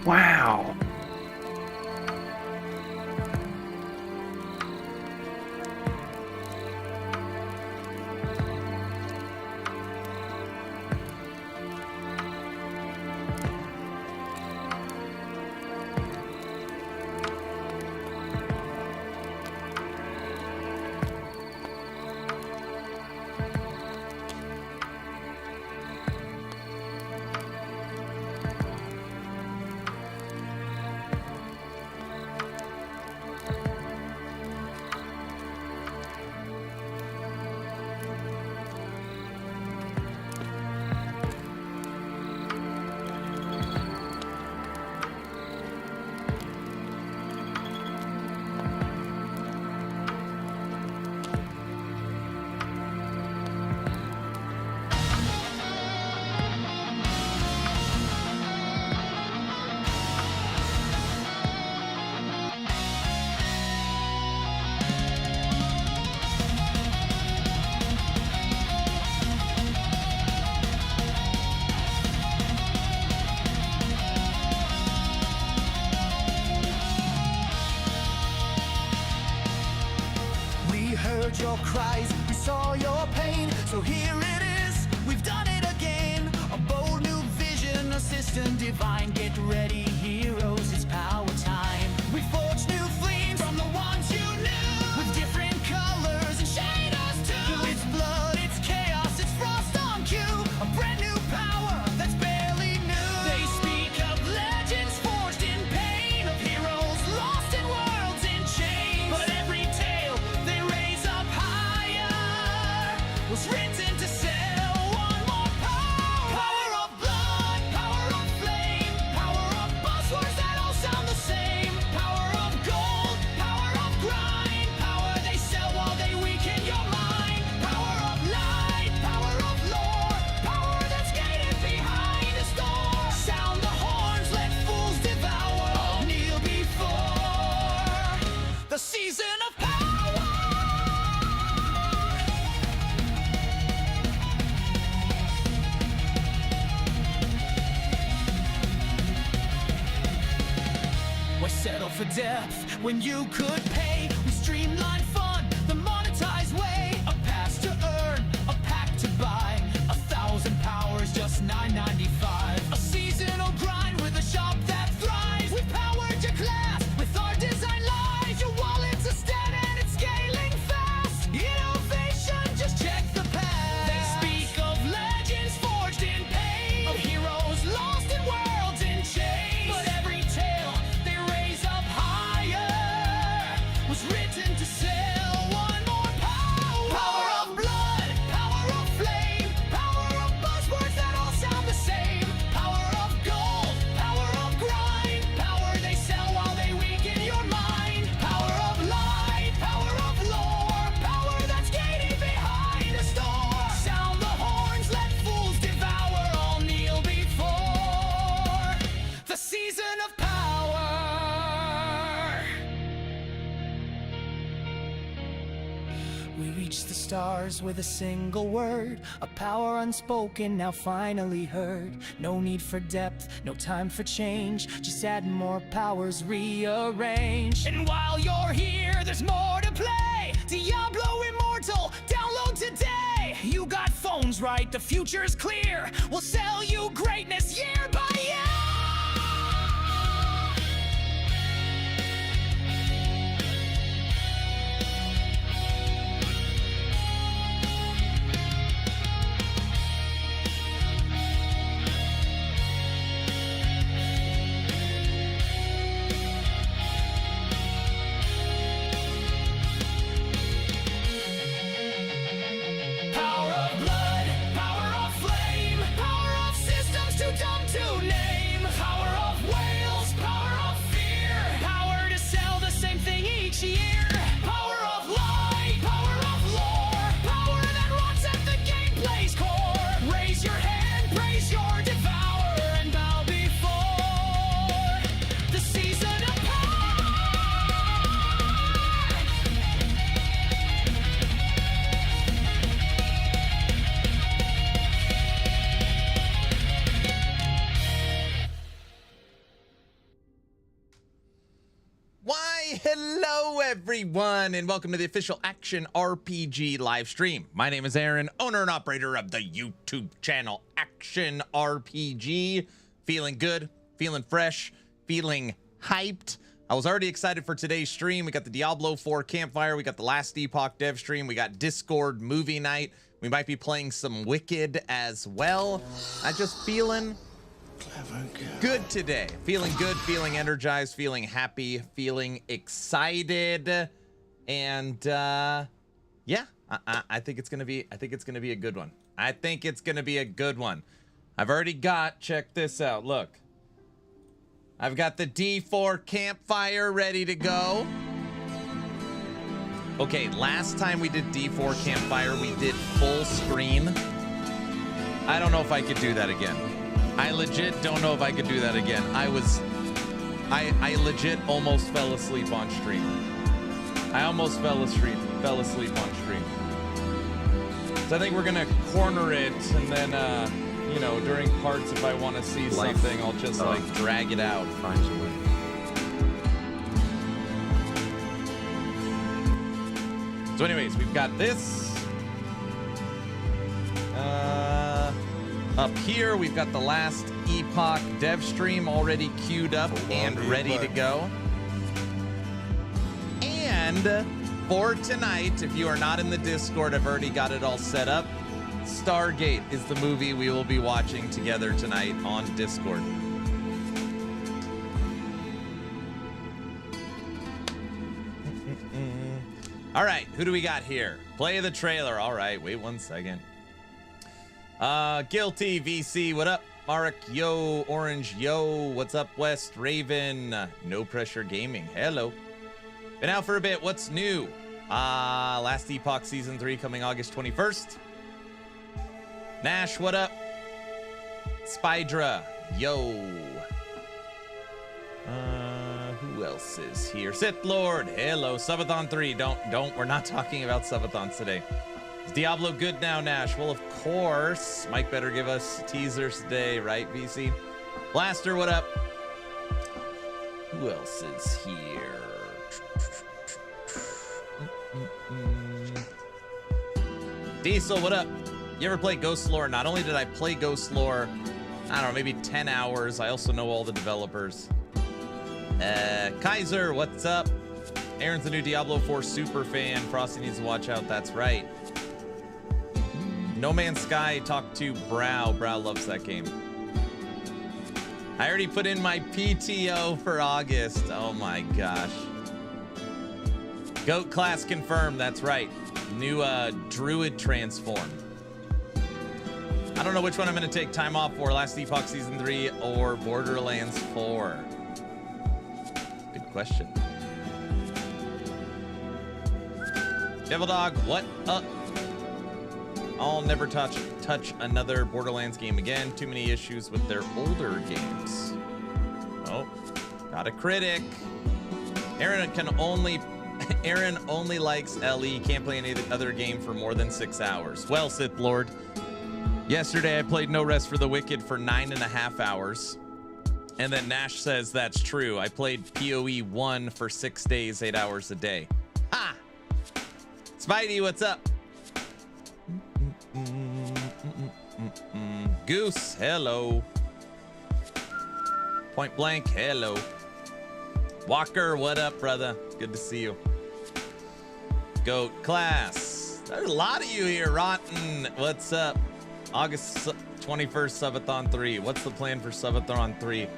Wow. Heard your cries, we saw your pain, so here it is, we've done it again. A bold new vision, assistant divine, get ready heroes, it's power time. We forged new flames from the ones you knew, with different colors and shaders too. It's blood, it's chaos, it's frost on cue, a brand new power that's barely new. They speak of legends forged in pain, of heroes lost in worlds in chains, but every tale they raise up higher was written to sell one more power. Power of blood, power of flame, power of buzzwords that all sound the same. Power of gold, power of grind, power they sell while they weaken your mind. Power of light, power of lore, power that's gated behind this door. Sound the horns, let fools devour, kneel before the season of power. Why settle for depth when you could pay? We streamline fun, the monetized way. A pass to earn, a pack to buy. 1,000 powers, just $9.95. A seasonal grind with a shop that thrives. We've powered your class with our design lies. Your wallet's a stat and it's scaling fast. Innovation, just check the past. They speak of legends forged in pain, of heroes lost in worlds in chains. But every tale they raise up higher was written to sell one more power. Power of blood, power of flame, power of buzzwords that all sound the same. Power of gold, power of grind, power they sell while they weaken your mind. Power of light, power of lore, power that's gated behind a store. Sound the horns, let fools devour, all kneel before the season of power. We reach the stars with a single word, a power unspoken, now finally heard. No need for depth, no time for change, just add more powers, rearrange. And while you're here, there's more to play. Diablo Immortal, download today. You got phones right, the future's clear. We'll sell you greatness year by year. Power of blood, power of flame, power of systems too dumb everyone, and welcome to the official Action RPG live stream. My name is Aaron, owner and operator of the YouTube channel Action RPG. Feeling good, feeling fresh, feeling hyped. I was already excited for today's stream. We got the Diablo 4 Campfire, we got the last Epoch dev stream, we got Discord movie night. We might be playing some Wicked as well. I'm just feeling good today. Feeling good, feeling energized, feeling happy, feeling excited. And yeah, I think it's gonna be a good one. I think it's gonna be a good one. I've already got, check this out, look. I've got the D4 Campfire ready to go. Okay, last time we did D4 Campfire, we did full screen. I don't know if I could do that again. I legit don't know if I could do that again. I legit almost fell asleep on stream. I almost fell asleep on stream. So I think we're gonna corner it, and then you know, during parts, if I want to see something, I'll just like drag it out. Find some way. So anyways, we've got this. Up here, we've got the last Epoch dev stream already queued up and ready to go. And for tonight, if you are not in the Discord, I've already got it all set up. Stargate is the movie we will be watching together tonight on Discord. All right, who do we got here? Play the trailer. All right, wait 1 second. Guilty VC, what up? Mark, yo. Orange, yo. What's up, West? Raven, No Pressure Gaming, hello. Been out for a bit, what's new? Last Epoch Season 3 coming August 21st. Nash, what up? Spydra, yo. Who else is here? Sith Lord, hello. Subathon 3, we're not talking about Subathons today. Is Diablo good now, Nash? Well, of course. Mike better give us teasers today, right, VC? Blaster, what up? Who else is here? Diesel, what up? You ever play Ghost Lore? Not only did I play Ghost Lore, I don't know, maybe 10 hours, I also know all the developers. Kaiser, what's up? Aaron's the new Diablo 4 super fan. Frosty needs to watch out, that's right. No Man's Sky, talk to Brow. Brow loves that game. I already put in my PTO for August. Oh my gosh. Goat class confirmed, that's right. New Druid transform. I don't know which one I'm gonna take time off for, last Epoch Season 3 or Borderlands 4. Good question. Devil Dog, what up? I'll never touch another Borderlands game again. Too many issues with their older games. Oh, got a critic. Aaron only likes LE, can't play any other game for more than 6 hours. Well, Sith Lord, yesterday I played No Rest for the Wicked for 9.5 hours. And then Nash says that's true. I played PoE 1 for 6 days, 8 hours a day. Ha! Spidey, what's up? Goose, hello. Point Blank, hello. Walker, what up, brother? Good to see you. Goat class. There's a lot of you here. Rotten, what's up? August 21st, Subathon 3. What's the plan for Subathon 3?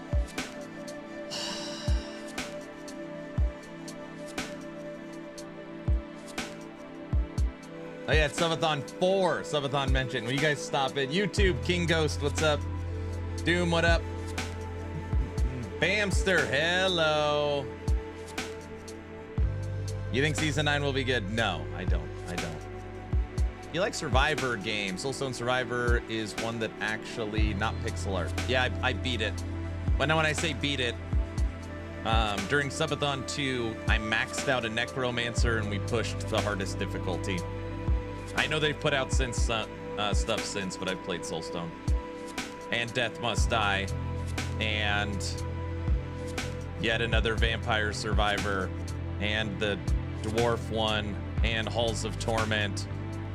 Oh yeah, it's Subathon 4. Subathon mentioned. Will you guys stop it? YouTube, King Ghost, what's up? Doom, what up? Bamster, hello. You think Season 9 will be good? No, I don't. You like Survivor games. Soulstone Survivor is one that actually, not pixel art. Yeah, I beat it. But now when I say beat it, during Subathon 2, I maxed out a Necromancer and we pushed the hardest difficulty. I know they've put out stuff since, but I've played Soulstone. And Death Must Die. And yet another Vampire Survivor. And the Dwarf one, and Halls of Torment,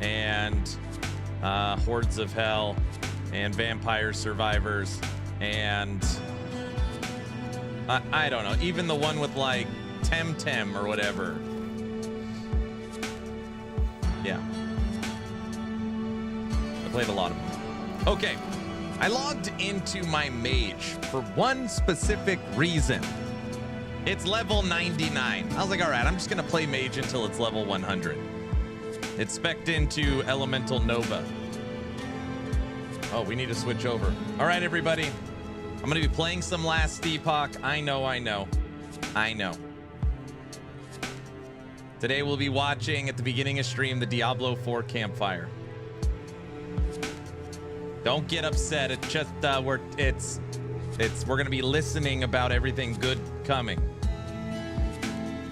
and Hordes of Hell, and Vampire Survivors, and I don't know, even the one with like Temtem or whatever. Yeah. I played a lot of them. Okay. I logged into my Mage for one specific reason. It's level 99. I was like, all right, I'm just going to play Mage until it's level 100. It's spec'd into Elemental Nova. Oh, we need to switch over. All right, everybody. I'm going to be playing some last Epoch. I know. Today we'll be watching at the beginning of stream the Diablo 4 Campfire. Don't get upset. It's just we're gonna be listening about everything good coming.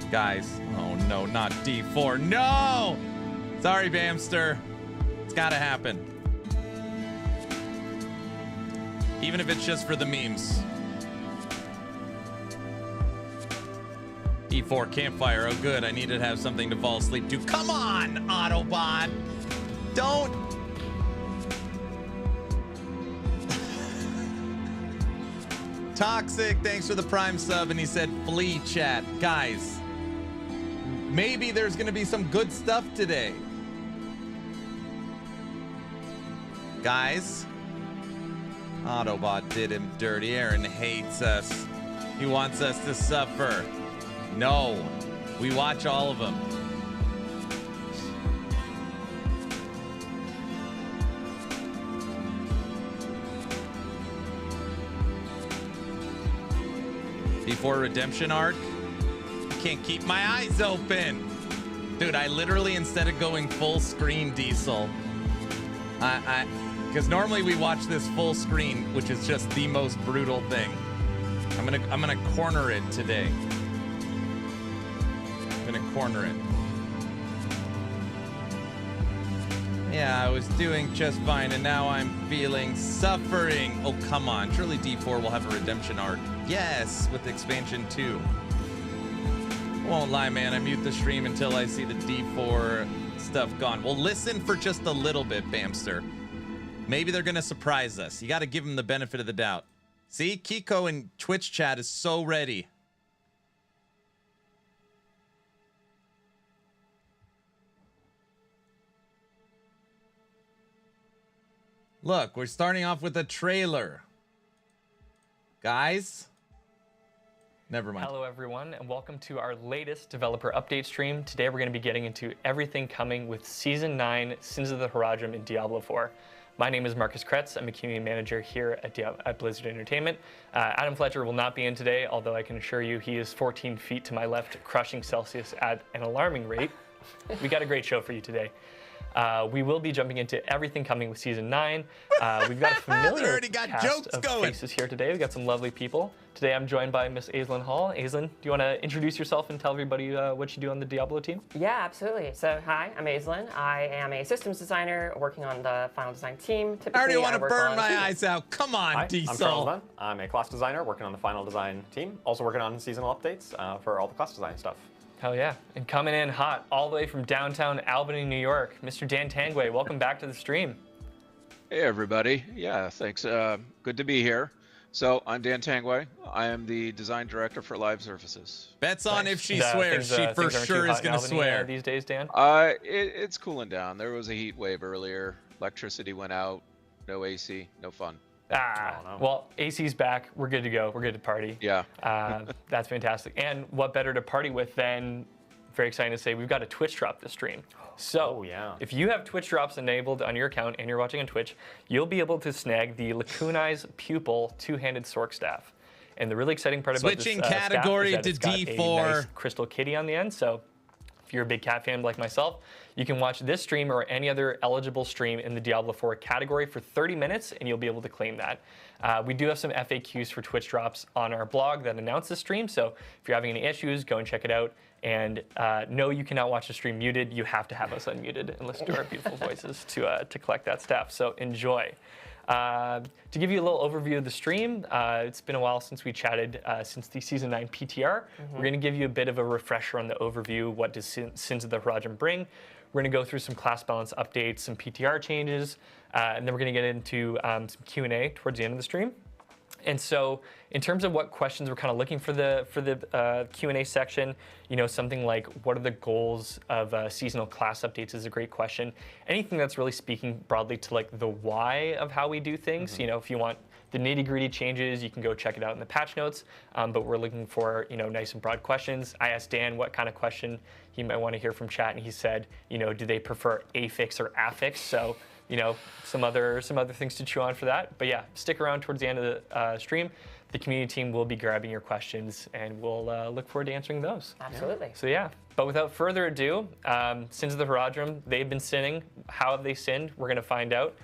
Guys, oh no, not D4. No! Sorry, Bamster. It's gotta happen. Even if it's just for the memes. E4 Campfire, oh good, I needed to have something to fall asleep to. Come on, Autobot! Don't! Toxic, thanks for the Prime sub, and he said, flee chat. Guys, maybe there's gonna be some good stuff today. Guys, Autobot did him dirty. Aaron hates us. He wants us to suffer. No, we watch all of them. D4 Redemption Arc. I can't keep my eyes open. Dude, I literally, instead of going full screen Diesel, because normally we watch this full screen, which is just the most brutal thing. I'm gonna corner it today. I'm gonna corner it. Yeah, I was doing just fine, and now I'm feeling suffering. Oh, come on. Surely D4 will have a redemption arc. Yes, with expansion 2. Won't lie, man. I mute the stream until I see the D4 stuff gone. Well, listen for just a little bit, Bamster. Maybe they're going to surprise us. You got to give them the benefit of the doubt. See, Kiko in Twitch chat is so ready. Look, we're starting off with a trailer. Guys, never mind. Hello everyone, and welcome to our latest developer update stream. Today we're going to be getting into everything coming with Season 9, Sins of the Harajam in Diablo 4. My name is Marcus Kretz. I'm a community manager here at Blizzard Entertainment. Adam Fletcher will not be in today, although I can assure you he is 14 feet to my left, crushing Celsius at an alarming rate. We got a great show for you today. We will be jumping into everything coming with Season 9. We've got a familiar cast of faces here today. We've got some lovely people. Today I'm joined by Miss Aislinn Hall. Aislinn, do you want to introduce yourself and tell everybody what you do on the Diablo team? Yeah, absolutely. So, hi, I'm Aislinn. I am a systems designer working on the final design team. Typically, I already want to burn my eyes out. Come on, Hi, Diesel. I'm Charles Dunn. I'm a class designer working on the final design team. Also working on seasonal updates for all the class design stuff. Hell yeah. And coming in hot all the way from downtown Albany, New York, Mr. Dan Tangway, welcome back to the stream. Hey everybody. Yeah, thanks. Good to be here. So I'm Dan Tangway. I am the design director for Live Surfaces. Bets on if she swears. She for sure is going to swear. These days, Dan? It's cooling down. There was a heat wave earlier. Electricity went out. No AC. No fun. Well, AC's back. We're good to go. We're good to party. Yeah. That's fantastic. And what better to party with than, very exciting to say, we've got a Twitch drop to stream. So if you have Twitch drops enabled on your account and you're watching on Twitch, you'll be able to snag the Lacunai's Pupil two-handed Sork staff. And the really exciting part about this category staff is that to it's got D4. a nice crystal kitty on the end. So if you're a big cat fan like myself, you can watch this stream or any other eligible stream in the Diablo 4 category for 30 minutes, and you'll be able to claim that. We do have some FAQs for Twitch drops on our blog that announce the stream, so if you're having any issues, go and check it out. And no, you cannot watch the stream muted. You have to have us unmuted and listen to our beautiful voices to collect that staff, so enjoy. To give you a little overview of the stream, it's been a while since we chatted since the Season 9 PTR. We're going to give you a bit of a refresher on the overview, what does Sins of the Horadrim bring. We're going to go through some class balance updates, some PTR changes, and then we're going to get into some Q&A towards the end of the stream. And so in terms of what questions we're kind of looking for the Q&A section, you know, something like what are the goals of seasonal class updates is a great question. Anything that's really speaking broadly to like the why of how we do things. You know, if you want the nitty-gritty changes, you can go check it out in the patch notes. But we're looking for, you know, nice and broad questions. I asked Dan what kind of question he might want to hear from chat, and he said, you know, do they prefer affix or affix? So, you know, some other things to chew on for that. But yeah, stick around towards the end of the stream. The community team will be grabbing your questions, and we'll look forward to answering those. Absolutely. So yeah, but without further ado, Sins of the Horadrim, they've been sinning. How have they sinned? We're going to find out.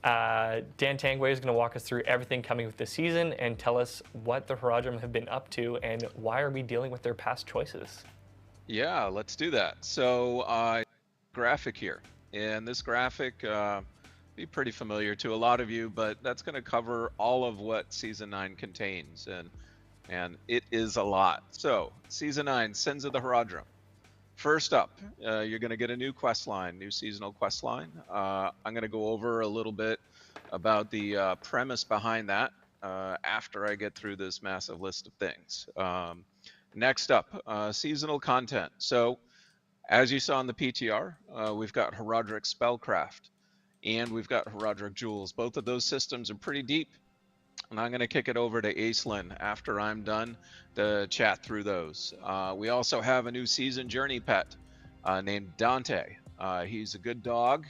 Dan Tangway is going to walk us through everything coming with the season and tell us what the Horadrim have been up to and why are we dealing with their past choices. Yeah, let's do that. So, graphic here, and this graphic be pretty familiar to a lot of you, but that's going to cover all of what Season 9 contains, and it is a lot. So, Season 9, Sins of the Horadrim. First up, you're going to get a new quest line, new seasonal quest line. I'm going to go over a little bit about the premise behind that after I get through this massive list of things. Next up, seasonal content. So, as you saw in the PTR, we've got Horadric Spellcraft, and we've got Horadric Jewels. Both of those systems are pretty deep, and I'm going to kick it over to Aislinn after I'm done to chat through those. We also have a new season journey pet named Dante. He's a good dog,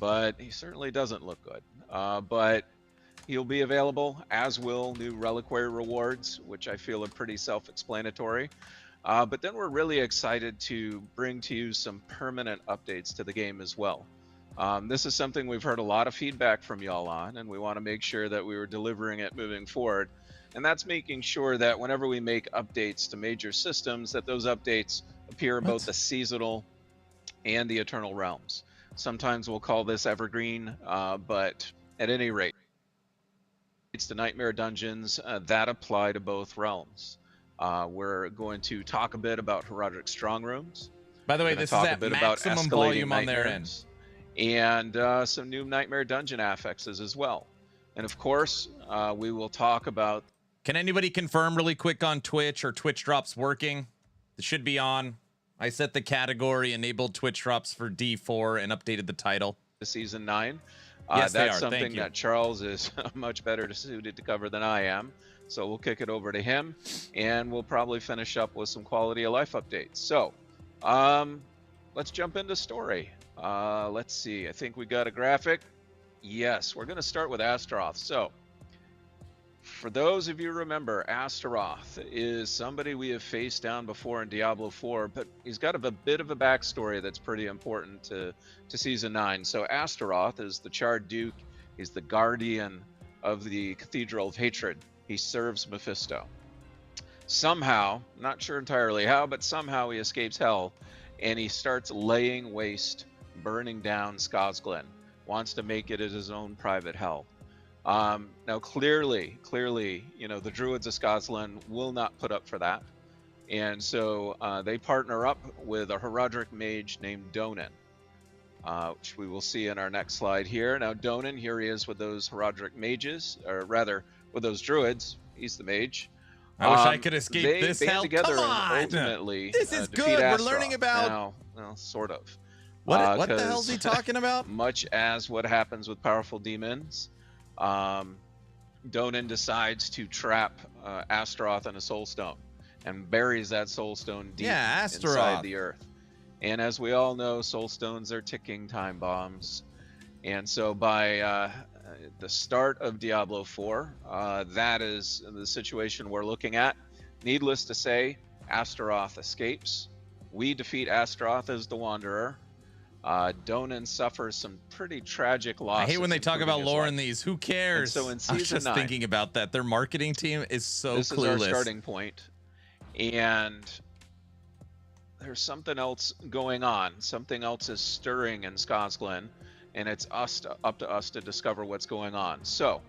but he certainly doesn't look good. But he'll be available, as will new reliquary rewards, which I feel are pretty self-explanatory. But then we're really excited to bring to you some permanent updates to the game as well. This is something we've heard a lot of feedback from y'all on, and we want to make sure that we were delivering it moving forward. And that's making sure that whenever we make updates to major systems, that those updates appear in both the seasonal and the eternal realms. Sometimes we'll call this evergreen, but at any rate, it's the Nightmare Dungeons that apply to both realms. We're going to talk a bit about Horadric Strong Rooms. By the way, this is at maximum volume on their end. And some new Nightmare Dungeon affixes as well. And of course, we will talk about... Can anybody confirm really quick on Twitch or Twitch drops working? It should be on. I set the category, enabled Twitch drops for D4, and updated the title. Season 9. Yes, they are. That's something Thank you. that Charles is much better suited to cover than I am. So we'll kick it over to him, and we'll probably finish up with some quality of life updates. So let's jump into story. Let's see. I think we got a graphic. Yes, we're going to start with Astaroth. So, for those of you who remember, Astaroth is somebody we have faced down before in Diablo 4, but he's got a bit of a backstory that's pretty important to Season 9. So, Astaroth is the Charred Duke. He's the guardian of the Cathedral of Hatred. He serves Mephisto. Somehow, not sure entirely how, but somehow he escapes hell, and he starts laying waste, burning down Skosglen, wants to make it as his own private hell. Now, clearly, you know, the Druids of Skosglen will not put up for that. And so they partner up with a Horadric mage named Donan, which we will see in our next slide here. Now, Donan, here he is with those Horadric mages, or rather, with those Druids. He's the mage. I wish I could escape they this band hell. together Come on! and ultimately This is defeat good. We're Astaroth. learning about... Now, well, sort of. What the hell is he talking about? Much as what happens with powerful demons, Donan decides to trap Astaroth in a soul stone and buries that soul stone deep inside the earth. And as we all know, soul stones are ticking time bombs. And so by the start of Diablo 4, that is the situation we're looking at. Needless to say, Astaroth escapes. We defeat Astaroth as the Wanderer. Donan suffers some pretty tragic losses. I hate when they talk about lore in these. Who cares? And so in I was Season just 9, thinking about that. Their marketing team is so this clueless. is our starting point. And there's something else going on. Something else is stirring in Skosglen. and it's up to us to discover what's going on. So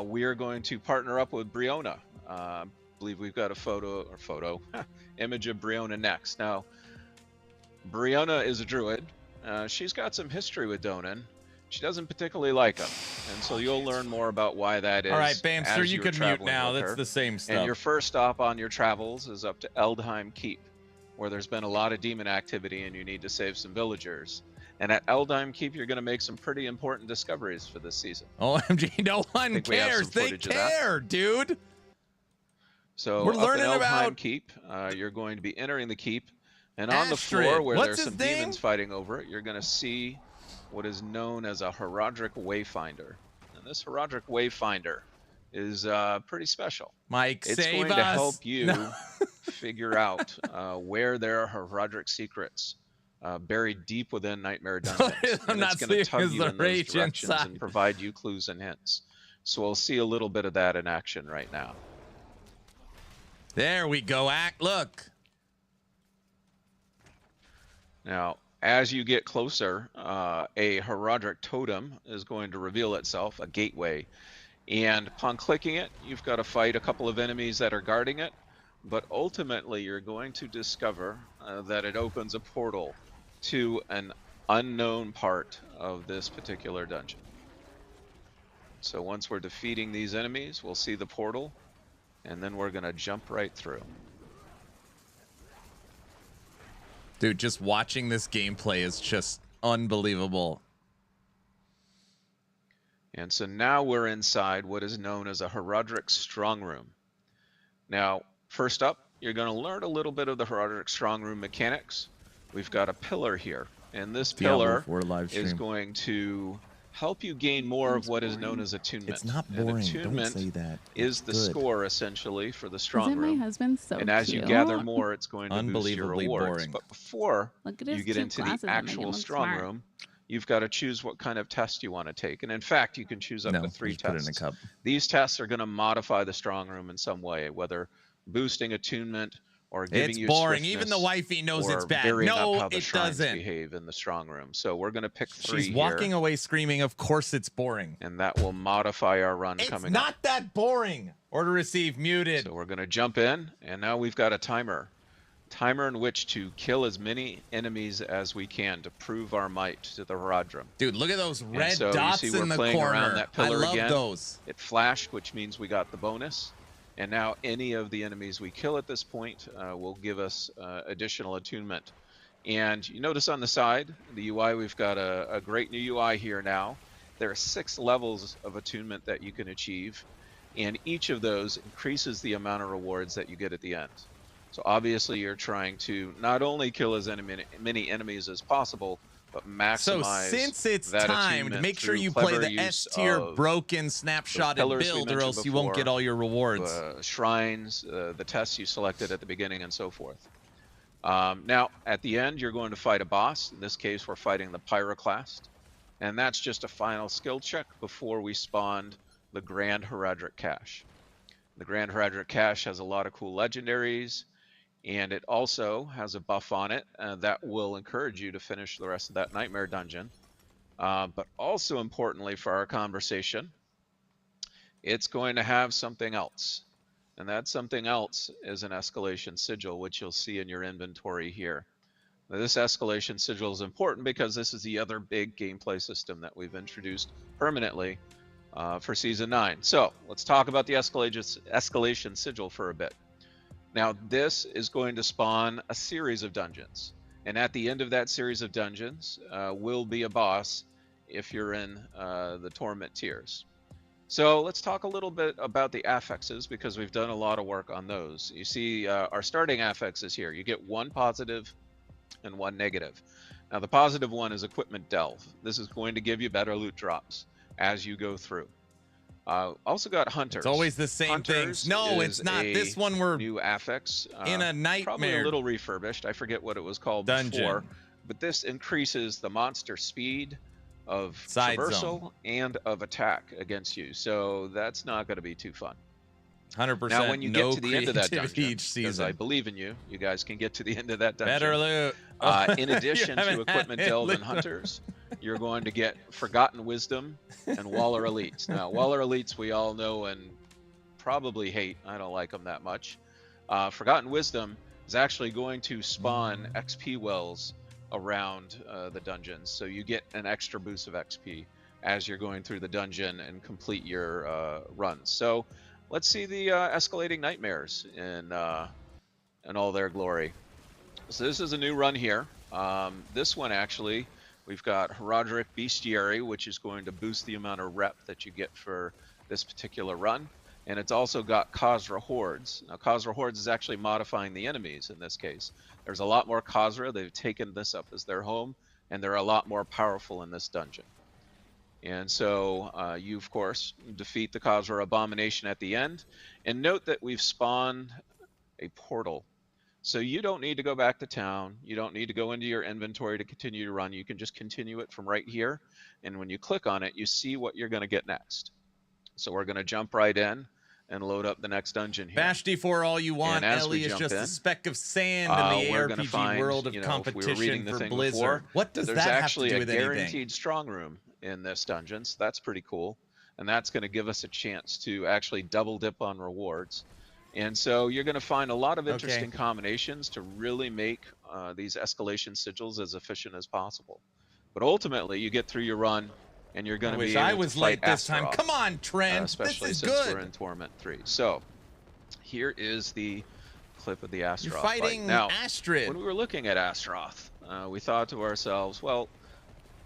we are going to partner up with Briona. I believe we've got a image of Briona next. Now, Briona is a druid. She's got some history with Donan. She doesn't particularly like him, and so you'll learn more about why that is. All right, Bamster, as you you're can mute traveling now. with That's her. the same stuff. And your first stop on your travels is up to Eldheim Keep, where there's been a lot of demon activity and you need to save some villagers. And at Eldheim Keep, you're going to make some pretty important discoveries for this season. OMG, no one think we have cares. some They footage of that. care, dude. So We're up learning in Eldheim about- Keep, you're going to be entering the keep, and on the Astrid. floor where What's there's his some name? demons fighting over it, you're going to see what is known as a Herodric Wayfinder. And this Herodric Wayfinder is pretty special. Mike, It's save going to us. help you No. figure out where there are Herodric secrets buried deep within Nightmare Dungeons. I'm And not it's going to seeing tug you the in those rage directions inside. and provide you clues and hints. So we'll see a little bit of that in action right now. There we go. Look. Now, as you get closer, a Herodric totem is going to reveal itself, a gateway. And upon clicking it, you've got to fight a couple of enemies that are guarding it. But ultimately, you're going to discover that it opens a portal to an unknown part of this particular dungeon. So once we're defeating these enemies, we'll see the portal, and then we're going to jump right through. Dude, just watching this gameplay is just unbelievable. And so now we're inside what is known as a Herodric Strong Room. Now, first up, you're going to learn a little bit of the Herodric Strong Room mechanics. We've got a pillar here, and this Diablo pillar 4 live is stream. going to help you gain more of what is known as attunement. It's not And boring. Don't attunement say that. is It's the good. score, essentially, for the Strong Isn't my Room. husband so And as you cute? gather more, it's going to boost your Unbelievably rewards. boring. But before Look at you his get cute into glasses the that make him actual look Strong smart. Room, you've got to choose what kind of test you want to take. And in fact, you can choose up No, to 3 just put it in a tests. cup. These tests are going to modify the Strong Room in some way, whether boosting attunement or giving It's you boring. Even the swiftness, wifey knows or it's bad. varying up No, how the it shrines doesn't. behave in the Strong Room. So we're going to pick 3 She's walking here, away screaming, of course it's boring. and that will modify our run It's coming not up. that boring. Order received, muted. So we're going to jump in, and now we've got a timer. Timer in which to kill as many enemies as we can to prove our might to the Herodrum. Dude, look at those red so you dots see in we're the playing around corner. that I pillar love again. those. It flashed, which means we got the bonus. And now any of the enemies we kill at this point will give us additional attunement. And you notice on the side, the UI, we've got a great new UI here now. There are 6 levels of attunement that you can achieve, and each of those increases the amount of rewards that you get at the end. So obviously you're trying to not only kill as many enemies as possible, but So maximize since it's that timed, attunement make sure through you play clever the use S tier of broken snapshotted pillars we build, or mentioned else you won't get before, all your rewards. shrines, the tests you selected at the beginning, and so forth. Now, at the end, you're going to fight a boss. In this case, we're fighting the Pyroclast. And that's just a final skill check before we spawned the Grand Herodric Cache. The Grand Herodric Cache has a lot of cool legendaries, and it also has a buff on it that will encourage you to finish the rest of that Nightmare Dungeon. But also importantly for our conversation, it's going to have something else. And that something else is an escalation sigil, which you'll see in your inventory here. Now, this escalation sigil is important because this is the other big gameplay system that we've introduced permanently for Season 9. So let's talk about the escalation sigil for a bit. Now, this is going to spawn a series of dungeons. And at the end of that series of dungeons will be a boss if you're in the Torment tiers. So let's talk a little bit about the affixes, because we've done a lot of work on those. You see our starting affixes here. You get 1 positive and 1 negative. Now the positive one is Equipment Delve. This is going to give you better loot drops as you go through. Also got Hunters. It's always the same Hunters things. No, is it's not. a This one we're new affix. in a Probably nightmare a little refurbished. I forget what it was called dungeon. before. But this increases the monster speed of Side traversal zone. and of attack against you. So that's not going to be too fun. 100% Now, when you no get to the end of that creativity dungeon, each because I season. believe in you, you guys can get to the end of that dungeon. Better loot. In addition You to haven't Equipment had Delve and loot. Hunters, you're going to get Forgotten Wisdom and Waller Elites. Now, Waller Elites we all know and probably hate. I don't like them that much. Forgotten Wisdom is actually going to spawn XP wells around the dungeons, so you get an extra boost of XP as you're going through the dungeon and complete your runs. So let's see the escalating nightmares in all their glory. So this is a new run here. This one actually, we've got Herodric Bestiary, which is going to boost the amount of rep that you get for this particular run. And it's also got Khazra Hordes. Now, Khazra Hordes is actually modifying the enemies in this case. There's a lot more Khazra. They've taken this up as their home, and they're a lot more powerful in this dungeon. And so you, of course, defeat the Khazra Abomination at the end. And note that we've spawned a portal. So you don't need to go back to town. You don't need to go into your inventory to continue to run. You can just continue it from right here. And when you click on it, you see what you're going to get next. So we're going to jump right in and load up the next dungeon here. Bash D4 all you want. Ellie is just a speck of sand in the ARPG world of competition for Blizzard. What does that have to do with anything? There's actually a guaranteed strong room in this dungeon, so that's pretty cool. And that's going to give us a chance to actually double dip on rewards. And so you're going to find a lot of interesting combinations to really make these escalation sigils as efficient as possible. But ultimately, you get through your run, and you're going to be able to fight I was late this time. Astaroth, Come on, Trent. especially this is since good. we're in Torment 3. So here is the clip of the Astaroth You're fighting fight. Now, Astrid. when we were looking at Astaroth, we thought to ourselves, well,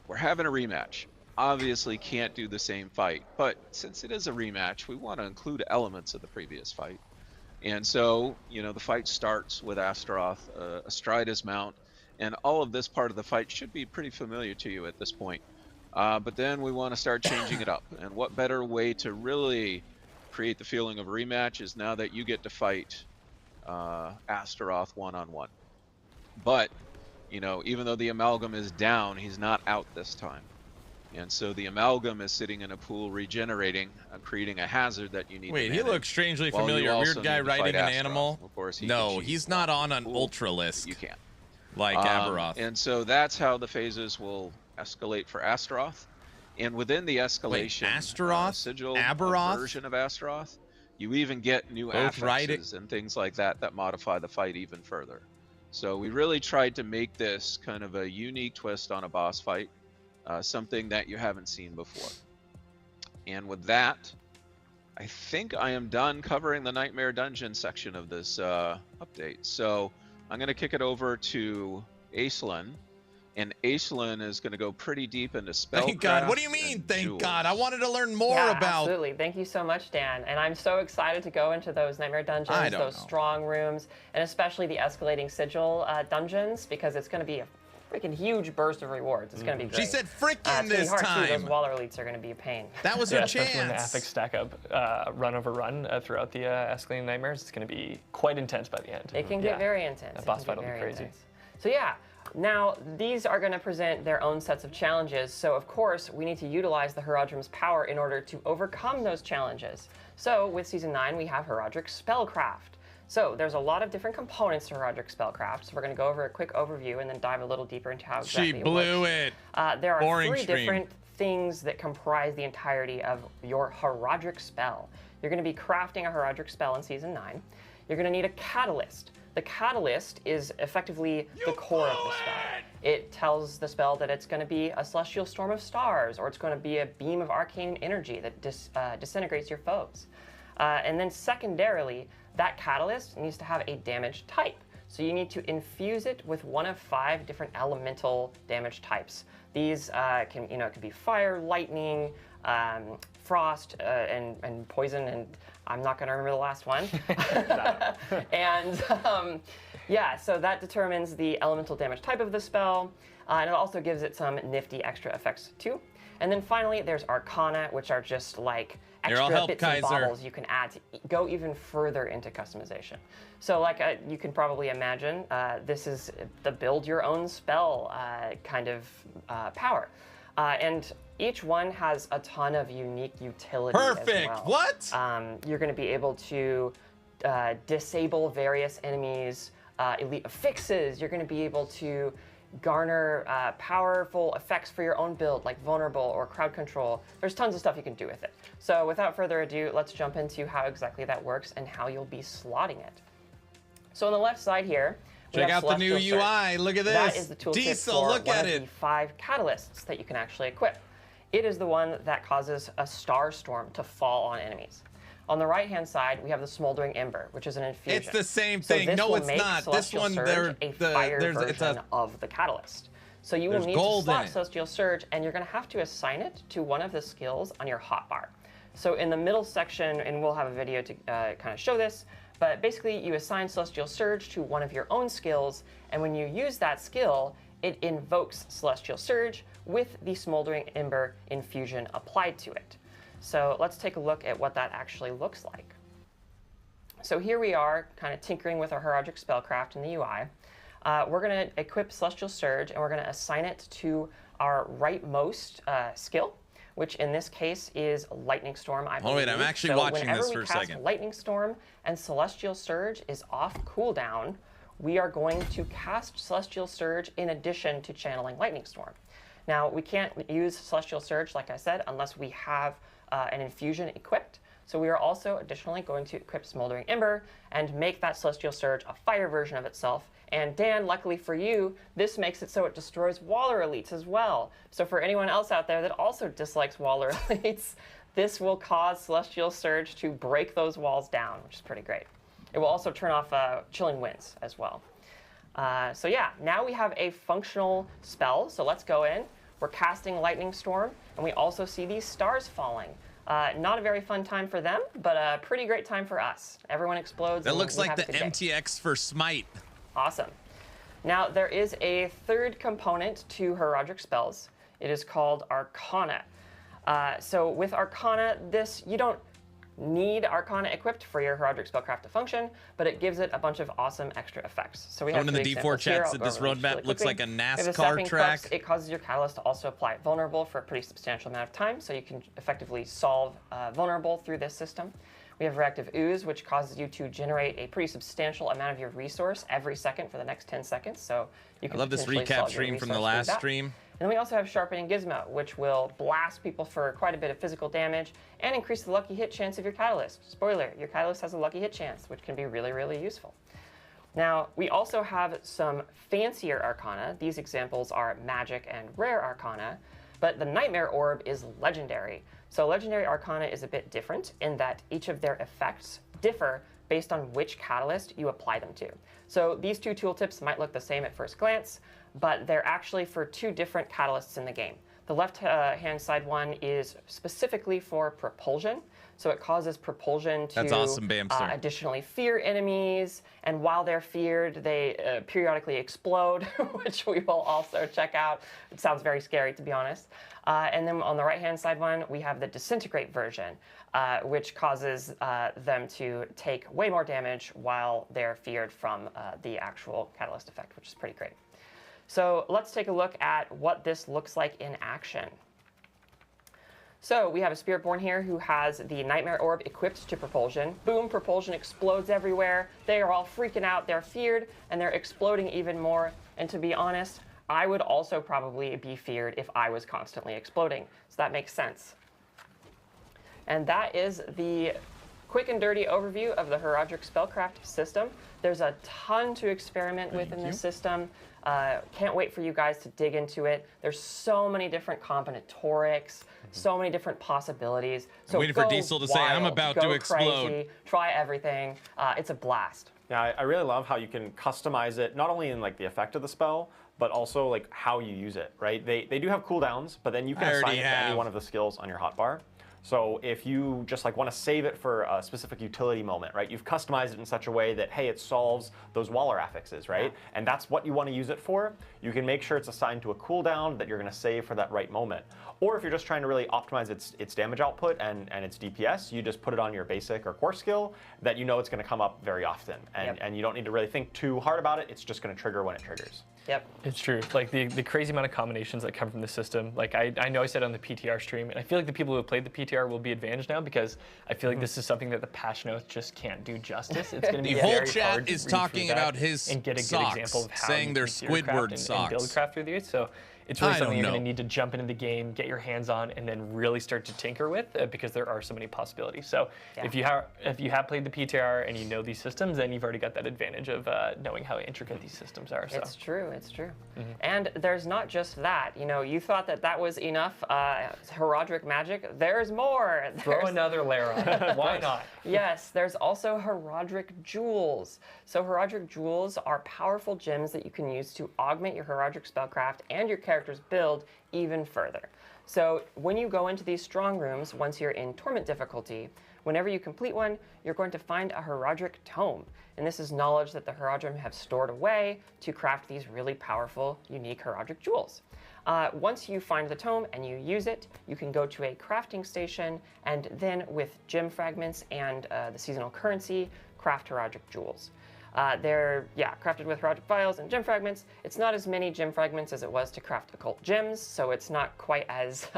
we're having a rematch. Obviously can't do the same fight, but since it is a rematch, we want to include elements of the previous fight. And so, the fight starts with Astaroth, astride his mount, and all of this part of the fight should be pretty familiar to you at this point. But then we want to start changing it up. And what better way to really create the feeling of a rematch is now that you get to fight Astaroth one-on-one. But, even though the Amalgam is down, he's not out this time. And so the Amalgam is sitting in a pool regenerating, creating a hazard that you need to manage. Wait, he looks strangely familiar. Weird guy riding an animal. Of course, no, he's not on an Ultralisk. You can't. Like Aberoth. And so that's how the phases will escalate for Astaroth. And within the escalation sigil version of Astaroth, you even get new affixes and things like that that modify the fight even further. So we really tried to make this kind of a unique twist on a boss fight. Something that you haven't seen before. And with that, I think I am done covering the Nightmare Dungeon section of this update. So I'm going to kick it over to Aislinn, and Aislinn is going to go pretty deep into spellcraft. Thank God. What do you mean, thank God? I wanted to learn more about... Absolutely. Thank you so much, Dan. And I'm so excited to go into those Nightmare Dungeons, those strong rooms, and especially the escalating sigil dungeons, because it's going to be a freaking huge burst of rewards. It's going to be great. She said frickin' this time. Too. Those Waller Elites are going to be a pain. That was her chance. Especially when the affix stack up run over run throughout the escalating nightmares. It's going to be quite intense by the end. It can get very intense. The boss fight will be crazy. Intense. So yeah, now these are going to present their own sets of challenges. So of course, we need to utilize the Herodrim's power in order to overcome those challenges. So with Season 9, we have Herodric Spellcraft. So there's a lot of different components to Herodric Spellcraft. So we're going to go over a quick overview and then dive a little deeper into how exactly it works. She blew it. There are Boring three stream. different things that comprise the entirety of your Herodric spell. You're going to be crafting a Herodric spell in Season 9. You're going to need a catalyst. The catalyst is effectively the core of the spell. It tells the spell that it's going to be a celestial storm of stars, or it's going to be a beam of arcane energy that disintegrates your foes. And then secondarily, that catalyst needs to have a damage type. So you need to infuse it with one of 5 different elemental damage types. These could be fire, lightning, frost, and poison, and I'm not going to remember the last one. And so that determines the elemental damage type of the spell, and it also gives it some nifty extra effects too. And then finally, there's Arcana, which are just like extra bits and baubles you can add to go even further into customization. So like you can probably imagine, this is the build your own spell kind of power. And each one has a ton of unique utility as well. What? You're going to be able to disable various enemies, elite affixes. You're going to be able to garner powerful effects for your own build, like vulnerable or crowd control. There's tons of stuff you can do with it. So without further ado, let's jump into how exactly that works and how you'll be slotting it. So on the left side here, we Check have out the new Celestial Surge. UI. Look at this. That is the tooltip Diesel, for look one at of it. the 5 catalysts that you can actually equip. It is the one that causes a star storm to fall on enemies. On the right-hand side, we have the Smoldering Ember, which is an infusion. It's the same So thing. this No, will it's make not. This Celestial one, Surge a fire it's version a of the catalyst. So you will There's need to gold in slot it. Celestial Surge, and you're going to have to assign it to one of the skills on your hotbar. So in the middle section, and we'll have a video to kind of show this, but basically you assign Celestial Surge to one of your own skills, and when you use that skill, it invokes Celestial Surge with the Smoldering Ember infusion applied to it. So let's take a look at what that actually looks like. So here we are, kind of tinkering with our Heraldric Spellcraft in the UI. We're going to equip Celestial Surge, and we're going to assign it to our rightmost skill, which in this case is Lightning Storm, I believe. Oh, wait, I'm actually so watching whenever this we for a cast second. Lightning Storm and Celestial Surge is off cooldown, we are going to cast Celestial Surge in addition to channeling Lightning Storm. Now, we can't use Celestial Surge, like I said, unless we have an infusion equipped. So we are also additionally going to equip Smoldering Ember and make that Celestial Surge a fire version of itself. And Dan, luckily for you, this makes it so it destroys Waller Elites as well. So for anyone else out there that also dislikes Waller Elites, this will cause Celestial Surge to break those walls down, which is pretty great. It will also turn off Chilling Winds as well. So yeah, now we have a functional spell. So let's go in. We're casting Lightning Storm, and we also see these stars falling. Not a very fun time for them, but a pretty great time for us. Everyone explodes. That and looks we like have the a good day. MTX for Smite. Awesome. Now, there is a third component to Heraldric spells. It is called Arcana. So with Arcana, you don't need Arcana equipped for your Heraldric spellcraft to function, but it gives it a bunch of awesome extra effects. So we have Someone in three the D4 examples here. chat I'll said go this over each roadmap really looks quickly. like a We have the NASCAR Sapping track. Crux. It causes your catalyst to also apply vulnerable for a pretty substantial amount of time, so you can effectively solve vulnerable through this system. We have Reactive Ooze, which causes you to generate a pretty substantial amount of your resource every second for the next 10 seconds. So you I can love this potentially recap solve your stream from the resource through last that. stream. And then we also have Sharpening Gizmo, which will blast people for quite a bit of physical damage and increase the lucky hit chance of your catalyst. Spoiler, your catalyst has a lucky hit chance, which can be really, really useful. Now, we also have some fancier Arcana. These examples are Magic and Rare Arcana, but the Nightmare Orb is Legendary. So Legendary Arcana is a bit different in that each of their effects differ based on which catalyst you apply them to. So these two tooltips might look the same at first glance, but they're actually for two different catalysts in the game. The left-hand side one is specifically for propulsion. So it causes propulsion to That's awesome, Bamster. additionally fear enemies, and while they're feared, they periodically explode, which we will also check out. It sounds very scary, to be honest. And then on the right-hand side one, we have the disintegrate version, which causes them to take way more damage while they're feared from the actual catalyst effect, which is pretty great. So let's take a look at what this looks like in action. So we have a Spiritborn here who has the Nightmare Orb equipped to Propulsion. Boom, Propulsion explodes everywhere. They are all freaking out, they're feared, and they're exploding even more. And to be honest, I would also probably be feared if I was constantly exploding. So that makes sense. And that is the quick and dirty overview of the Heraldric Spellcraft system. There's a ton to experiment with in this system. Can't wait for you guys to dig into it. There's so many different combinatorics, so many different possibilities. So waiting for go Diesel to say, "I'm wild, about go to explode." Crazy, try everything. It's a blast. Yeah, I really love how you can customize it, not only in like the effect of the spell, but also like how you use it, right? They do have cooldowns, but then you can I assign already it to any have. one of the skills on your hotbar. So if you just like want to save it for a specific utility moment, right? You've customized it in such a way that, hey, it solves those Waller affixes, right? Yeah. And that's what you want to use it for. You can make sure it's assigned to a cooldown that you're going to save for that right moment. Or if you're just trying to really optimize its damage output and its DPS, you just put it on your basic or core skill that you know it's going to come up very often. And you don't need to really think too hard about it. It's just going to trigger when it triggers. Yep. It's true. Like the crazy amount of combinations that come from the system. Like I know I said on the PTR stream, and I feel like the people who have played the PTR will be advantaged now because I feel like this is something that the patch notes just can't do justice. It's going to be The whole very chat hard to is read through talking that about his and get a socks, good example of how saying you they're can theory craft Squidward and socks. build craft through these. So it's really I something don't you're going know. to need to jump into the game, get your hands on, and then really start to tinker with because there are so many possibilities. So Yeah. if you have played the PTR and you know these systems, then you've already got that advantage of knowing how intricate these systems are. So. It's true. It's true. And there's not just that. You know, you thought that was enough Heraldric magic. There's more. Throw There's- another layer on it. Why not? Yes, there's also Heraldric Jewels. So Heraldric Jewels are powerful gems that you can use to augment your Heraldric spellcraft and your character's build even further. So when you go into these strong rooms, once you're in Torment difficulty, whenever you complete one, you're going to find a Heraldric Tome. And this is knowledge that the Heraldrim have stored away to craft these really powerful, unique Heraldric Jewels. Once you find the tome and you use it, you can go to a crafting station and then with gem fragments and the seasonal currency, craft Heraldric Jewels. They're crafted with Heraldric vials and gem fragments. It's not as many gem fragments as it was to craft occult gems, so it's not quite as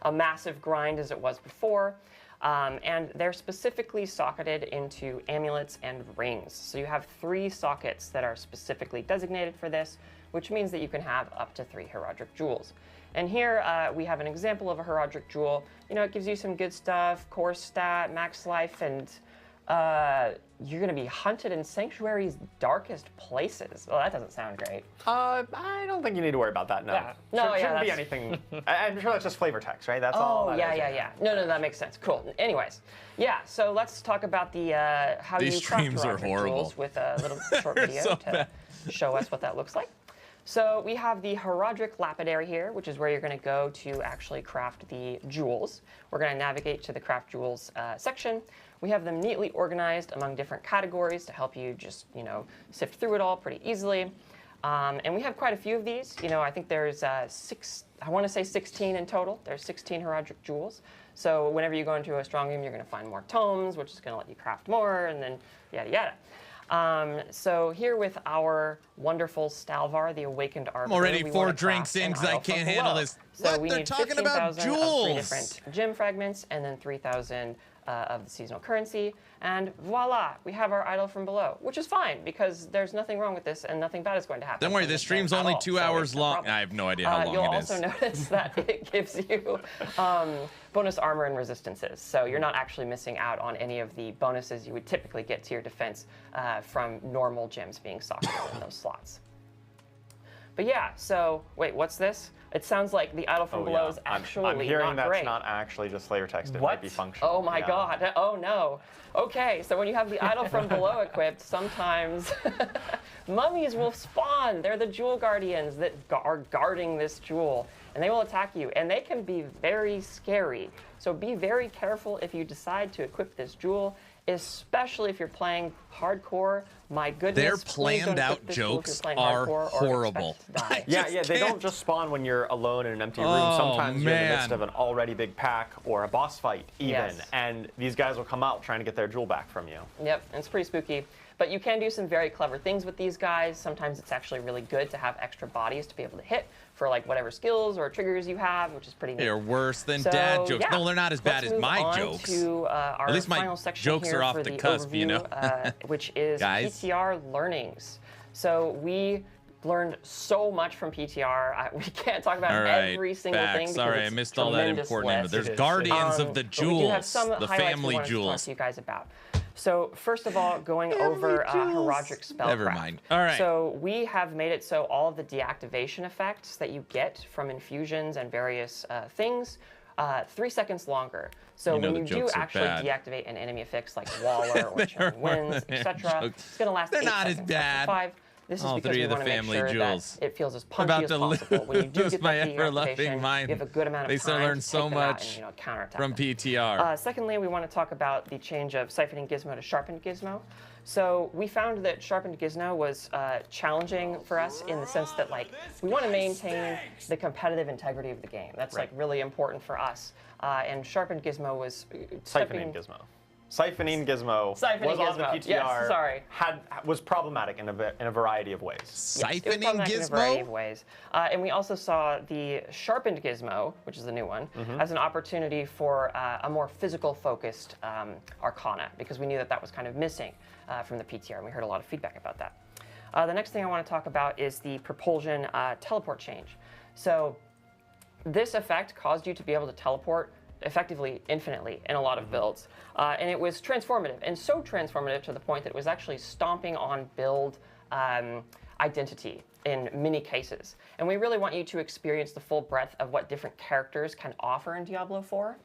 a massive grind as it was before. And they're specifically socketed into amulets and rings. So you have 3 sockets that are specifically designated for this, which means that you can have up to 3 Heraldric Jewels. And here we have an example of a Heraldric Jewel. You know, it gives you some good stuff, core stat, max life, and you're going to be hunted in Sanctuary's darkest places. Well, that doesn't sound great. I don't think you need to worry about that. No. Yeah. No, Shouldn't be that's- anything. I'm sure that's just flavor text, right? That's all. Oh, that is. yeah. No, that makes sense. Cool. Anyways, yeah. So let's talk about the how These you craft streams are Heraldric horrible. Jewels with a little short They're video so to bad. show us what that looks like. So we have the Heraldric Lapidary here, which is where you're going to go to actually craft the jewels. We're going to navigate to the craft jewels section. We have them neatly organized among different categories to help you just, sift through it all pretty easily. And we have quite a few of these. I think there's I want to say 16 in total. There's 16 Heraldric Jewels. So whenever you go into a strong room, you're going to find more tomes, which is going to let you craft more, and then yada yada. So here with our wonderful Stalvar, the Awakened Arbiter. I'm already we 4 wanna drinks craft in an because I idol can't from handle below. this. So What? we They're need talking about 15,000 of 3 jewels. different gem fragments, and then 3,000 of the seasonal currency, and voila, we have our idol from below, which is fine because there's nothing wrong with this and nothing bad is going to happen. Don't worry, from this thing stream's at only all, 2 so hours it's no long. problem. I have no idea how long You'll it also is. notice that it gives you bonus armor and resistances, so you're not actually missing out on any of the bonuses you would typically get to your defense from normal gems being socketed in those slots. But yeah, so wait, what's this? It sounds like the idol from below is actually I'm hearing not that's great. not actually just flavor text. It What? might be functional. Oh my Yeah. god. Oh no. Okay, so when you have the idol from below equipped, sometimes mummies will spawn. They're the jewel guardians that are guarding this jewel, and they will attack you, and they can be very scary. So be very careful if you decide to equip this jewel, especially if you're playing hardcore. My goodness, Their please don't planned equip out this jewel if you're jokes playing are hardcore or horrible. expect to die. Yeah, just they don't can't. just spawn when you're alone in an empty room. Oh, Sometimes you're in the man. midst of an already big pack or a boss fight even, Yes. and these guys will come out trying to get their jewel back from you. Yep, it's pretty spooky. But you can do some very clever things with these guys. Sometimes it's actually really good to have extra bodies to be able to hit for like whatever skills or triggers you have, which is pretty neat. They're worse than So, dad jokes. yeah, No, they're not as bad let's as move my on jokes. To, our At least my final section jokes here are off for the the cusp, you know? overview, which is Guys. PTR learnings. So we learned so much from PTR. We can't talk about All right, every single back. thing. because Sorry, I it's missed all that tremendous important info. list. There's It is. Guardians of the But we do have Jewels, some the highlights we family wanted to talk jewels. to you guys about. So first of all, going over Heraldric Spellcraft. Never mind. All right. So we have made it so all of the deactivation effects that you get from infusions and various things, 3 seconds longer. So You know when the you do jokes are actually bad. deactivate an enemy affix like Waller or Chilling Winds, etc., jokes. it's going to last They're 8 not as seconds, bad. up to 5. This is All because 3 we of the want to make family sure jewels. that it feels as I'm punchy about as to possible. When you do lose get my that ever-loving deactivation, mind. you have a good amount of They time still learn to so take them out much and, counterattack from them. PTR. Secondly, we want to talk about the change of Siphoning Gizmo to Sharpened Gizmo. So we found that Sharpened Gizmo was challenging for us in the sense that we want to maintain the competitive integrity of the game. That's Right. really important for us. And Sharpened Gizmo was Siphoning Gizmo. Siphoning Gizmo Siphoning was on the Gizmo. PTR. Yes, sorry. Was problematic in a variety of ways. Yes, it was Siphoning problematic in a variety of Gizmo? ways. And we also saw the sharpened Gizmo, which is the new one, as an opportunity for a more physical-focused Arcana, because we knew that that was kind of missing from the PTR, and we heard a lot of feedback about that. The next thing I want to talk about is the propulsion teleport change. So this effect caused you to be able to teleport effectively infinitely in a lot of builds. And it was transformative, and so transformative to the point that it was actually stomping on build identity in many cases. And we really want you to experience the full breadth of what different characters can offer in Diablo 4.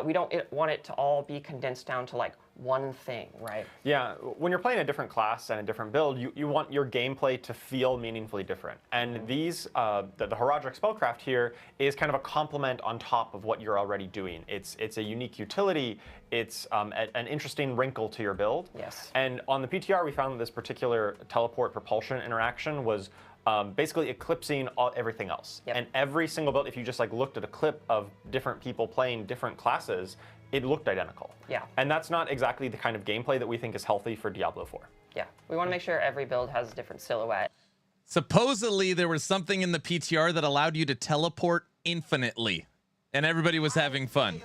We don't want it to all be condensed down to like one thing, right? Yeah, when you're playing a different class and a different build, you want your gameplay to feel meaningfully different. And these, the Horadric Spellcraft here is kind of a complement on top of what you're already doing. It's a unique utility. It's an interesting wrinkle to your build. Yes. And on the PTR, we found that this particular teleport propulsion interaction was basically eclipsing everything else. Yep. And every single build, if you just like looked at a clip of different people playing different classes, it looked identical. Yeah. And that's not exactly the kind of gameplay that we think is healthy for Diablo 4. Yeah, we want to make sure every build has a different silhouette. Supposedly, there was something in the PTR that allowed you to teleport infinitely, and everybody was having fun.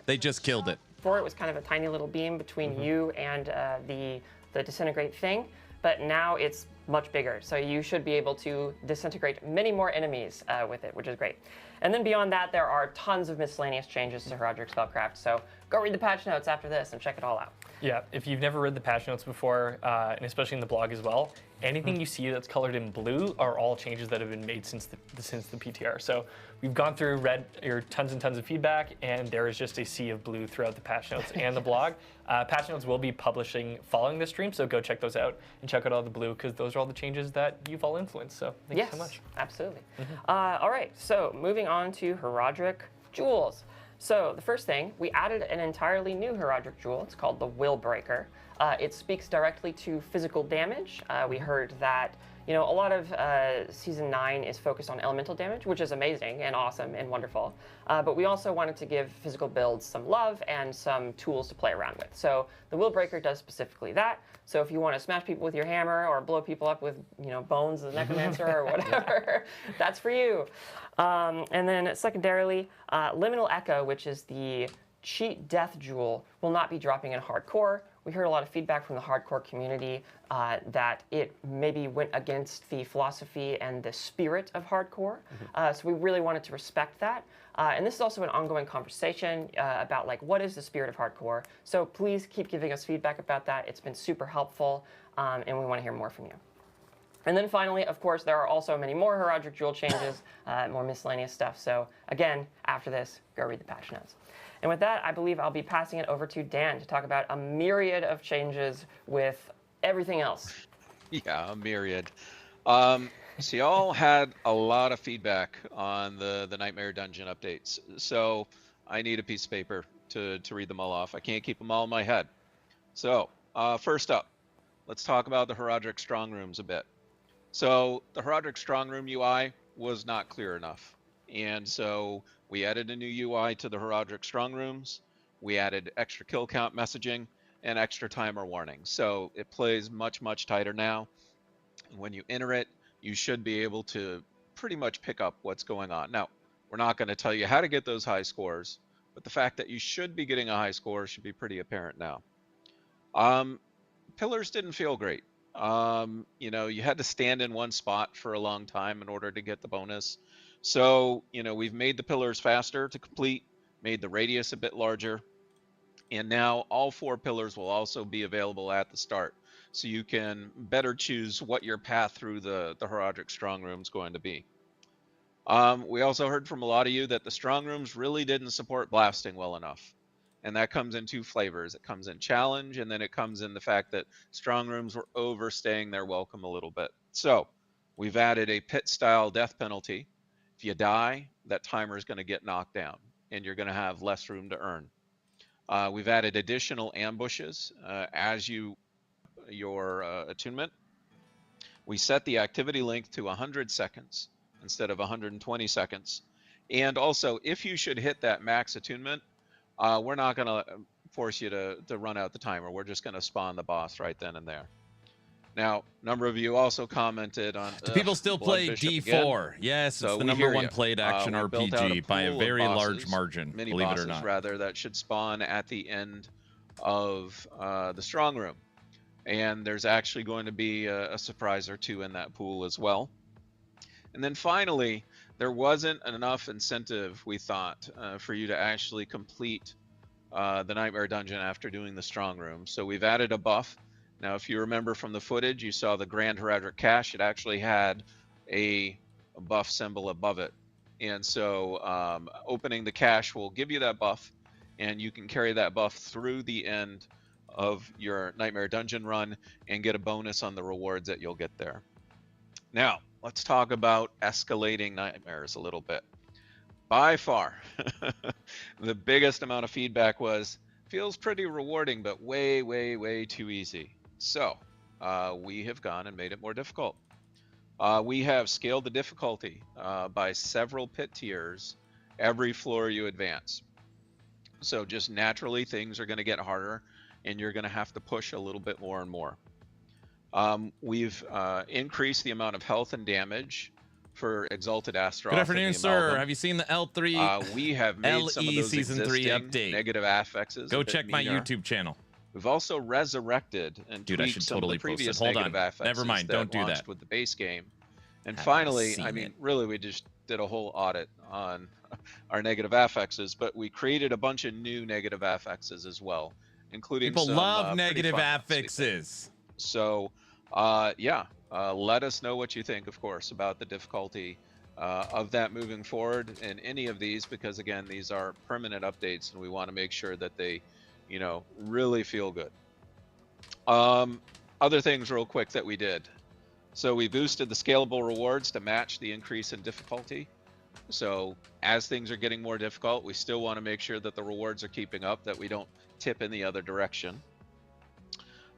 They just killed it. Before it was kind of a tiny little beam between you and the disintegrate thing, but now it's much bigger. So you should be able to disintegrate many more enemies with it, which is great. And then beyond that, there are tons of miscellaneous changes to Horadric Spellcraft. So go read the patch notes after this and check it all out. Yeah, if you've never read the patch notes before, and especially in the blog as well, anything you see that's colored in blue are all changes that have been made since the PTR. So we've gone through, read your tons and tons of feedback, and there is just a sea of blue throughout the patch notes and the blog. Patch notes will be publishing following this stream, so go check those out and check out all the blue, because those are all the changes that you've all influenced. So thank you so much. Absolutely. All right, so moving on to Horadric Jewels. So the first thing, we added an entirely new Horadric Jewel. It's called the Will Breaker. It speaks directly to physical damage. We heard that a lot of Season 9 is focused on elemental damage, which is amazing and awesome and wonderful. But we also wanted to give physical builds some love and some tools to play around with. So the Will Breaker does specifically that. So if you want to smash people with your hammer or blow people up with bones of the necromancer or whatever, that's for you. And then secondarily, Liminal Echo, which is the cheat death jewel, will not be dropping in hardcore. We heard a lot of feedback from the hardcore community that it maybe went against the philosophy and the spirit of hardcore. So we really wanted to respect that. And this is also an ongoing conversation about what is the spirit of hardcore. So please keep giving us feedback about that. It's been super helpful, and we want to hear more from you. And then finally, of course, there are also many more Horadric Jewel changes, more miscellaneous stuff. So again, after this, go read the patch notes. And with that, I believe I'll be passing it over to Dan to talk about a myriad of changes with everything else. Yeah, a myriad. So y'all had a lot of feedback on the Nightmare Dungeon updates. So I need a piece of paper to read them all off. I can't keep them all in my head. So first up, let's talk about the Horadric Strong Rooms a bit. So the Horadric Strong Room UI was not clear enough. And so we added a new UI to the Horadric Strong Rooms. We added extra kill count messaging and extra timer warnings. So it plays much, much tighter now. When you enter it, you should be able to pretty much pick up what's going on. Now, we're not going to tell you how to get those high scores, but the fact that you should be getting a high score should be pretty apparent now. Pillars didn't feel great. You had to stand in one spot for a long time in order to get the bonus. So, we've made the pillars faster to complete, made the radius a bit larger, and now all 4 pillars will also be available at the start. So you can better choose what your path through the Horadric Strong Room is going to be. We also heard from a lot of you that the Strong Rooms really didn't support blasting well enough. And that comes in 2 flavors. It comes in challenge, and then it comes in the fact that Strong Rooms were overstaying their welcome a little bit. So we've added a pit-style death penalty. If you die, that timer is going to get knocked down, and you're going to have less room to earn. We've added additional ambushes as your attunement. We set the activity length to 100 seconds instead of 120 seconds. And also, if you should hit that max attunement, we're not going to force you to run out the timer. We're just going to spawn the boss right then and there. Now, a number of you also commented on. Do people still Blood play Bishop D4? again? Yes, So it's the we number hear one ya. played action We built out RPG by a pool of very large bosses, margin, mini believe bosses, it or not. rather, that should spawn at the end of the strong room. And there's actually going to be a surprise or two in that pool as well. And then finally, there wasn't enough incentive, we thought, for you to actually complete the Nightmare Dungeon after doing the strong room. So we've added a buff. Now, if you remember from the footage, you saw the Grand Heraldic Cache. It actually had a buff symbol above it. And so opening the cache will give you that buff, and you can carry that buff through the end of your Nightmare Dungeon run and get a bonus on the rewards that you'll get there. Now, let's talk about escalating nightmares a little bit. By far, the biggest amount of feedback was, feels pretty rewarding, but way, way, way too easy. So we have gone and made it more difficult. We have scaled the difficulty by several pit tiers every floor you advance. So just naturally, things are going to get harder, and you're going to have to push a little bit more and more. We've increased the amount of health and damage for Exalted Astaroth. Good afternoon, sir. Have you seen the L3 we have made some of those Season 3 existing update? negative affixes. Go check my YouTube channel. We've also resurrected and Dude, I tweaked should some totally of the post it. previous Hold negative on. affixes. Never mind. Don't do launched that. with the base game. And Haven't finally, seen I mean, it. really, we just did a whole audit on our negative affixes, but we created a bunch of new negative affixes as well, including People some, love pretty negative fun ones, we think. affixes. So, yeah, let us know what you think, of course, about the difficulty of that moving forward in any of these, because again, these are permanent updates, and we want to make sure that they, you know, really feel good. Other things real quick that we did. So we boosted the scalable rewards to match the increase in difficulty. So as things are getting more difficult, we still want to make sure that the rewards are keeping up, that we don't tip in the other direction.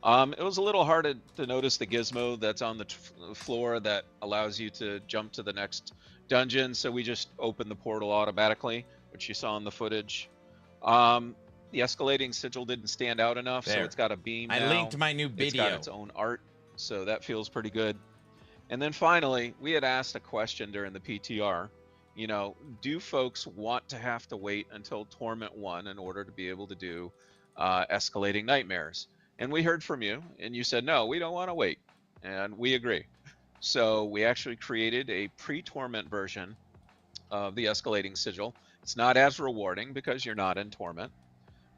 It was a little hard to notice the gizmo that's on the floor that allows you to jump to the next dungeon. So we just opened the portal automatically, which you saw in the footage. The escalating sigil didn't stand out enough, so it's got a beam I now. linked my new It's got video. its own art, so that feels pretty good. And then finally, we had asked a question during the PTR. You know, do folks want to have to wait until Torment 1 in order to be able to do escalating nightmares? And we heard from you, and you said, no, we don't want to wait. And we agree. So we actually created a pre-Torment version of the escalating sigil. It's not as rewarding because you're not in Torment.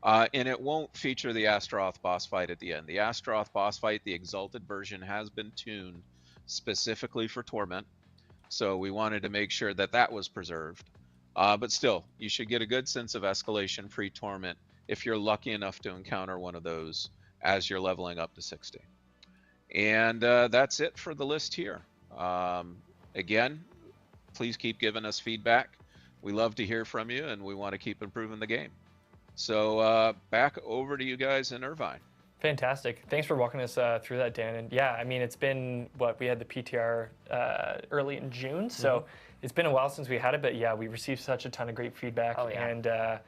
And it won't feature the Astaroth boss fight at the end. The Astaroth boss fight, the Exalted version, has been tuned specifically for Torment. So we wanted to make sure that that was preserved. But still, you should get a good sense of escalation pre-Torment if you're lucky enough to encounter one of those as you're leveling up to 60. And that's it for the list here. Again, please keep giving us feedback. We love to hear from you, and we want to keep improving the game. So back over to you guys in Irvine. Fantastic. Thanks for walking us through that, Dan. And yeah, I mean, it's been, we had the PTR early in June, so it's been a while since we had it, but yeah, we received such a ton of great feedback. Oh, yeah.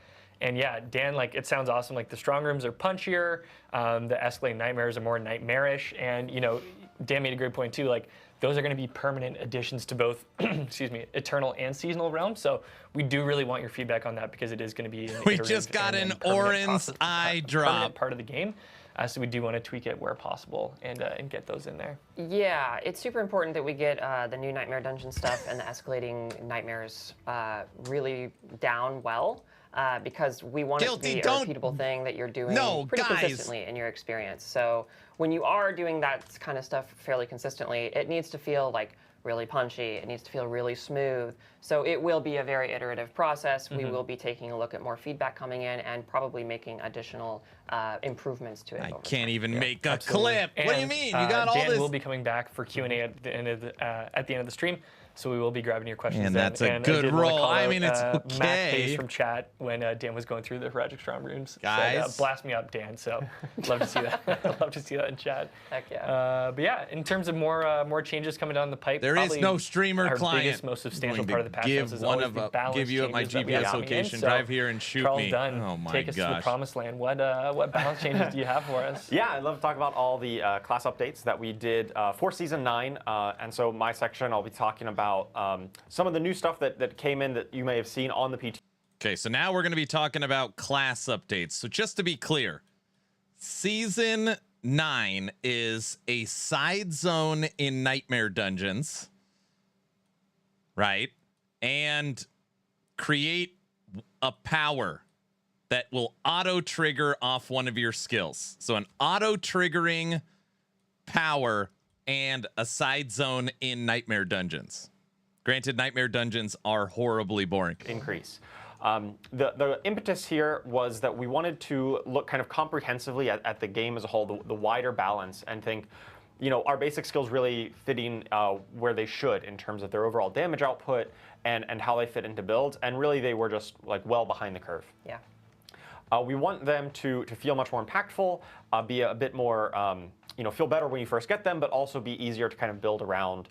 And yeah, Dan, like, it sounds awesome. Like, the strong rooms are punchier, the escalating nightmares are more nightmarish, and, you know, Dan made a great point too, like, those are going to be permanent additions to both, excuse me, Eternal and Seasonal realms. So we do really want your feedback on that, because it is going to be an We iterative just got and an permanent Orin's eye drop. part of the game. So we do want to tweak it where possible and get those in there. Yeah, it's super important that we get the new Nightmare Dungeon stuff and the escalating nightmares really down well, because we want it to be a repeatable thing that you're doing pretty consistently in your experience. So when you are doing that kind of stuff fairly consistently, it needs to feel like really punchy. It needs to feel really smooth. So it will be a very iterative process. We will be taking a look at more feedback coming in and probably making additional improvements to it. I over can't time. even make a Absolutely. clip. What do you And, mean? You got all Dan this. will be coming back for Q&A at the end of the stream. So we will be grabbing your questions. And then. that's a and good I did wanna roll. call I out, mean, it's Matt okay. Hayes from chat when Dan was going through the Heroic Strong rooms. Guys. Said, blast me up, Dan. So love to see that. Love to see that in chat. Heck yeah. But yeah, in terms of more changes coming down the pipe, There is probably no streamer our client. biggest, most substantial Going to part of the patch give notes is one always of the a- balance give you my changes that we GPS have coming in. location, So, drive here and shoot Charles me. Dunn, Oh my take us to the gosh. promised land. What balance changes do you have for us? Yeah, I'd love to talk about all the class updates that we did for Season 9. And so my section, I'll be talking about some of the new stuff that came in that you may have seen on the PT. Okay, so now we're going to be talking about class updates. So just to be clear, Season 9 is a side zone in Nightmare Dungeons, right? And create a power that will auto-trigger off one of your skills. So an auto-triggering power and a side zone in Nightmare Dungeons. Granted, Nightmare Dungeons are horribly boring. Increase. The impetus here was that we wanted to look kind of comprehensively at the game as a whole, the wider balance, and think, you know, our basic skills really fitting where they should in terms of their overall damage output and how they fit into builds, and really they were just like well behind the curve. Yeah. We want them to feel much more impactful, be a bit more, you know, feel better when you first get them, but also be easier to kind of build around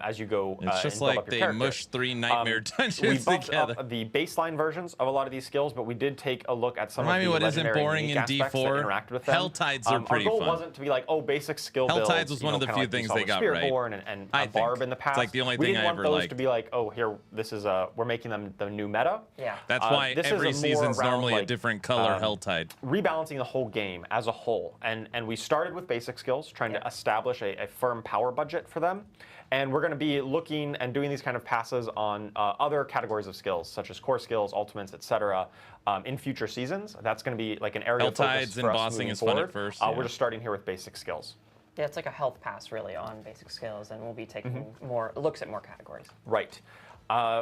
as you go. It's just and build like up your they character. mushed 3 Nightmare We Dungeons bumped together. up the baseline versions of a lot of these skills, but we did take a look at some Remind me of the what isn't legendary boring unique in aspects that D4? interact with them. Helltides are pretty Our goal fun. wasn't to be like, oh, basic skill builds. Helltides was you one know, of the kinda few like we things saw they with got right. Spiritborn and I think. Barb in the It's past. like the only we thing didn't I want ever those liked. to be like, oh, here, this is we're making them the new meta. Yeah. That's why this is every a more season's around, normally a like, different color Helltide. rebalancing the whole game as a whole. And we started with basic skills, trying to establish a firm power budget for them. And we're going to be looking and doing these kind of passes on other categories of skills, such as core skills, ultimates, etc., in future seasons. That's going to be like an area of focus Helltides for and us bossing moving is fun at forward. first, We're yeah. just starting here with basic skills. Yeah, it's like a health pass really on basic skills, and we'll be taking more looks at more categories. Right.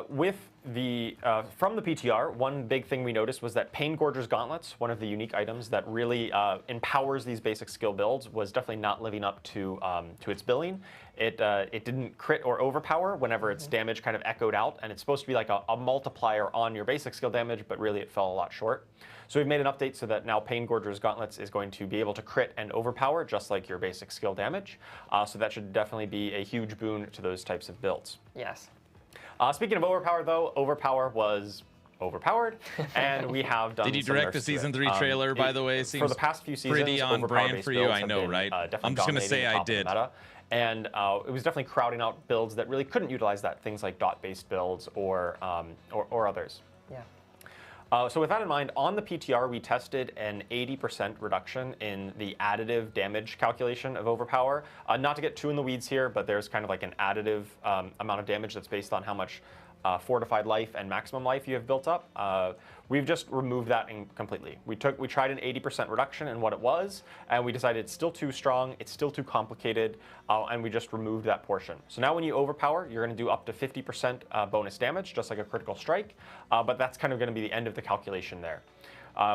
With the from the PTR, one big thing we noticed was that Pain Gorger's Gauntlets, one of the unique items that really empowers these basic skill builds, was definitely not living up to its billing. It didn't crit or overpower whenever its damage kind of echoed out, and it's supposed to be like a multiplier on your basic skill damage, but really it fell a lot short. So we've made an update so that now Pain Gorger's Gauntlets is going to be able to crit and overpower just like your basic skill damage. So that should definitely be a huge boon to those types of builds. Yes. Speaking of overpower, though, overpower was overpowered, and we have done. Did you some direct the nerfs to it. season 3 trailer, by the way? For Seems the past few seasons, pretty on overpower-based brand for you, builds I have know, been, right? definitely I'm just gonna dominating say the I top of the did. meta. And it was definitely crowding out builds that really couldn't utilize that, things like dot-based builds or others. Yeah. So with that in mind, on the PTR, we tested an 80% reduction in the additive damage calculation of overpower. Not to get too in the weeds here, but there's kind of like an additive amount of damage that's based on how much fortified life and maximum life you have built up. We've just removed that completely. We tried an 80% reduction in what it was, and we decided it's still too strong, it's still too complicated, and we just removed that portion. So now when you overpower, you're going to do up to 50% bonus damage, just like a critical strike, but that's kind of going to be the end of the calculation there.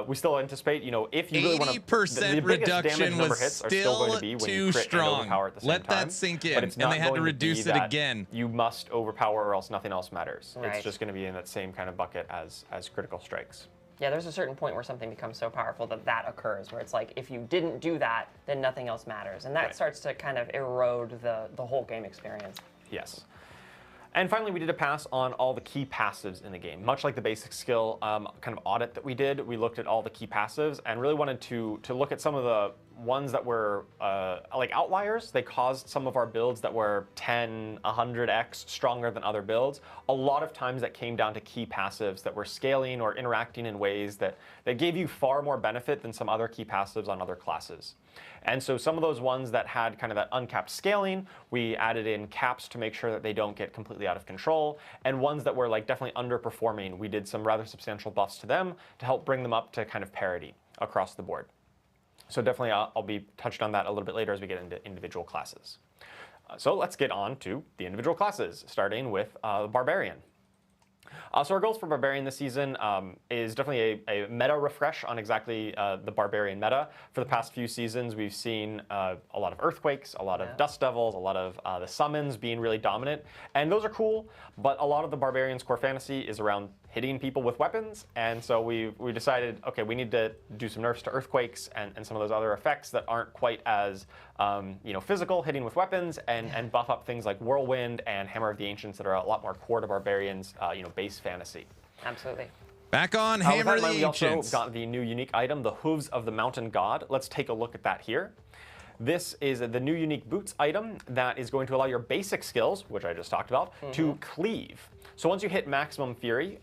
We still anticipate, you know, if you really want to, 80% reduction was still going to be when too you crit and strong. overpower at the same Let time, that sink in, but it's and not they had to going reduce be it that again. You must overpower or else nothing else matters. Right. It's just going to be in that same kind of bucket as critical strikes. Yeah, there's a certain point where something becomes so powerful that occurs, where it's like, if you didn't do that, then nothing else matters. And that Right. starts to kind of erode the whole game experience. Yes. And finally, we did a pass on all the key passives in the game. Much like the basic skill kind of audit that we did, we looked at all the key passives and really wanted to look at some of the ones that were like outliers. They caused some of our builds that were 10, 100x stronger than other builds. A lot of times that came down to key passives that were scaling or interacting in ways that gave you far more benefit than some other key passives on other classes. And so some of those ones that had kind of that uncapped scaling, we added in caps to make sure that they don't get completely out of control. And ones that were like definitely underperforming, we did some rather substantial buffs to them to help bring them up to kind of parity across the board. So definitely I'll be touched on that a little bit later as we get into individual classes. So let's get on to the individual classes, starting with Barbarian. So our goals for Barbarian this season is definitely a meta refresh on exactly the Barbarian meta. For the past few seasons, we've seen a lot of Earthquakes, a lot of Dust Devils, a lot of the summons being really dominant. And those are cool, but a lot of the Barbarian's core fantasy is around hitting people with weapons. And so we decided, okay, we need to do some nerfs to Earthquakes and some of those other effects that aren't quite as physical, hitting with weapons, and buff up things like Whirlwind and Hammer of the Ancients that are a lot more core to Barbarians, base fantasy. Absolutely. Back on With Hammer that in of the mind, we also Ancients. got the new unique item, the Hooves of the Mountain God. Let's take a look at that here. This is the new unique boots item that is going to allow your basic skills, which I just talked about, to cleave. So once you hit maximum fury,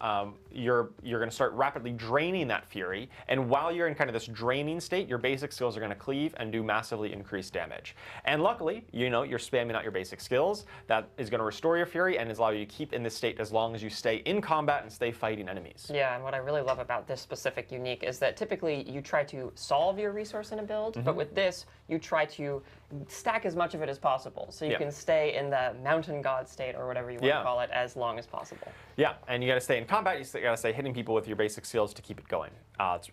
you're going to start rapidly draining that fury, and while you're in kind of this draining state, your basic skills are going to cleave and do massively increased damage. And luckily, you're spamming out your basic skills. That is going to restore your fury and is allow you to keep in this state as long as you stay in combat and stay fighting enemies. Yeah, and what I really love about this specific unique is that typically you try to solve your resource in a build, but with this, you try to stack as much of it as possible, so you can stay in the mountain god state, or whatever you want to call it, as long as possible. Yeah, and you got to stay in combat. You got to stay hitting people with your basic skills to keep it going.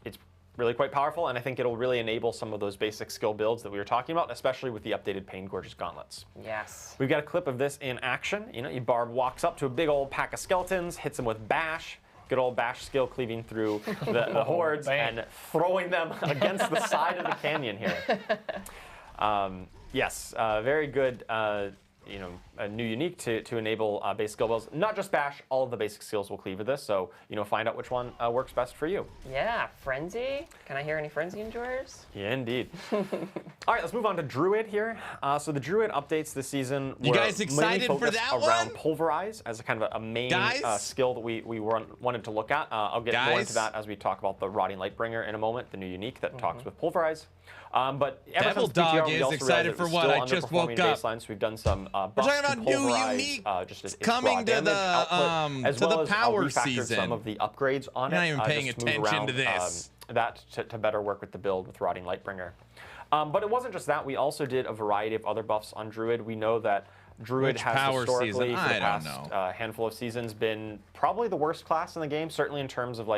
It's really quite powerful, and I think it'll really enable some of those basic skill builds that we were talking about, especially with the updated Pain Gorgeous gauntlets. Yes. We've got a clip of this in action. Barb walks up to a big old pack of skeletons, hits them with bash. Good old bash skill cleaving through the hordes and throwing them against the side of the canyon here. Yes, very good. A new unique to enable basic skill builds. Not just bash, all of the basic skills will cleave with this. So find out which one works best for you. Yeah, Frenzy. Can I hear any Frenzy enjoyers? Yeah, indeed. All right, let's move on to Druid here. So the Druid updates this season. You guys excited for that around one? Pulverize as a kind of a main skill that we wanted to look at. I'll get more into that as we talk about the Rotting Lightbringer in a moment, the new unique that talks with Pulverize. But ever Devil since PTR, Dog we is also excited realized for it was what? still I just woke underperforming up. baseline, so we've done some We're buffs talking about to new Pulverize, unique just its coming raw to damage output, as to well the as power refactored season. some of the upgrades on You're it. not even paying just to move attention around, to this. that to better work with the build with Rotting Lightbringer. But it wasn't just that. We also did a variety of other buffs on Druid. We know that Druid Which has power historically, season? for the I past don't know. handful of seasons, been probably the worst class in the game, certainly in terms of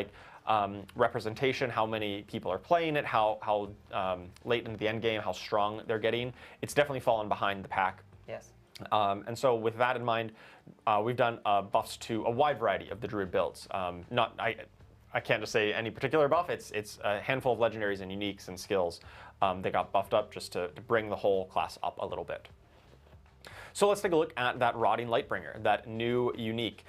representation, how many people are playing it, how late into the end game, how strong they're getting. It's definitely fallen behind the pack. Yes. And so with that in mind, we've done buffs to a wide variety of the Druid builds. I can't just say any particular buff. It's a handful of legendaries and uniques and skills that got buffed up just to bring the whole class up a little bit. So let's take a look at that Rotting Lightbringer, that new unique.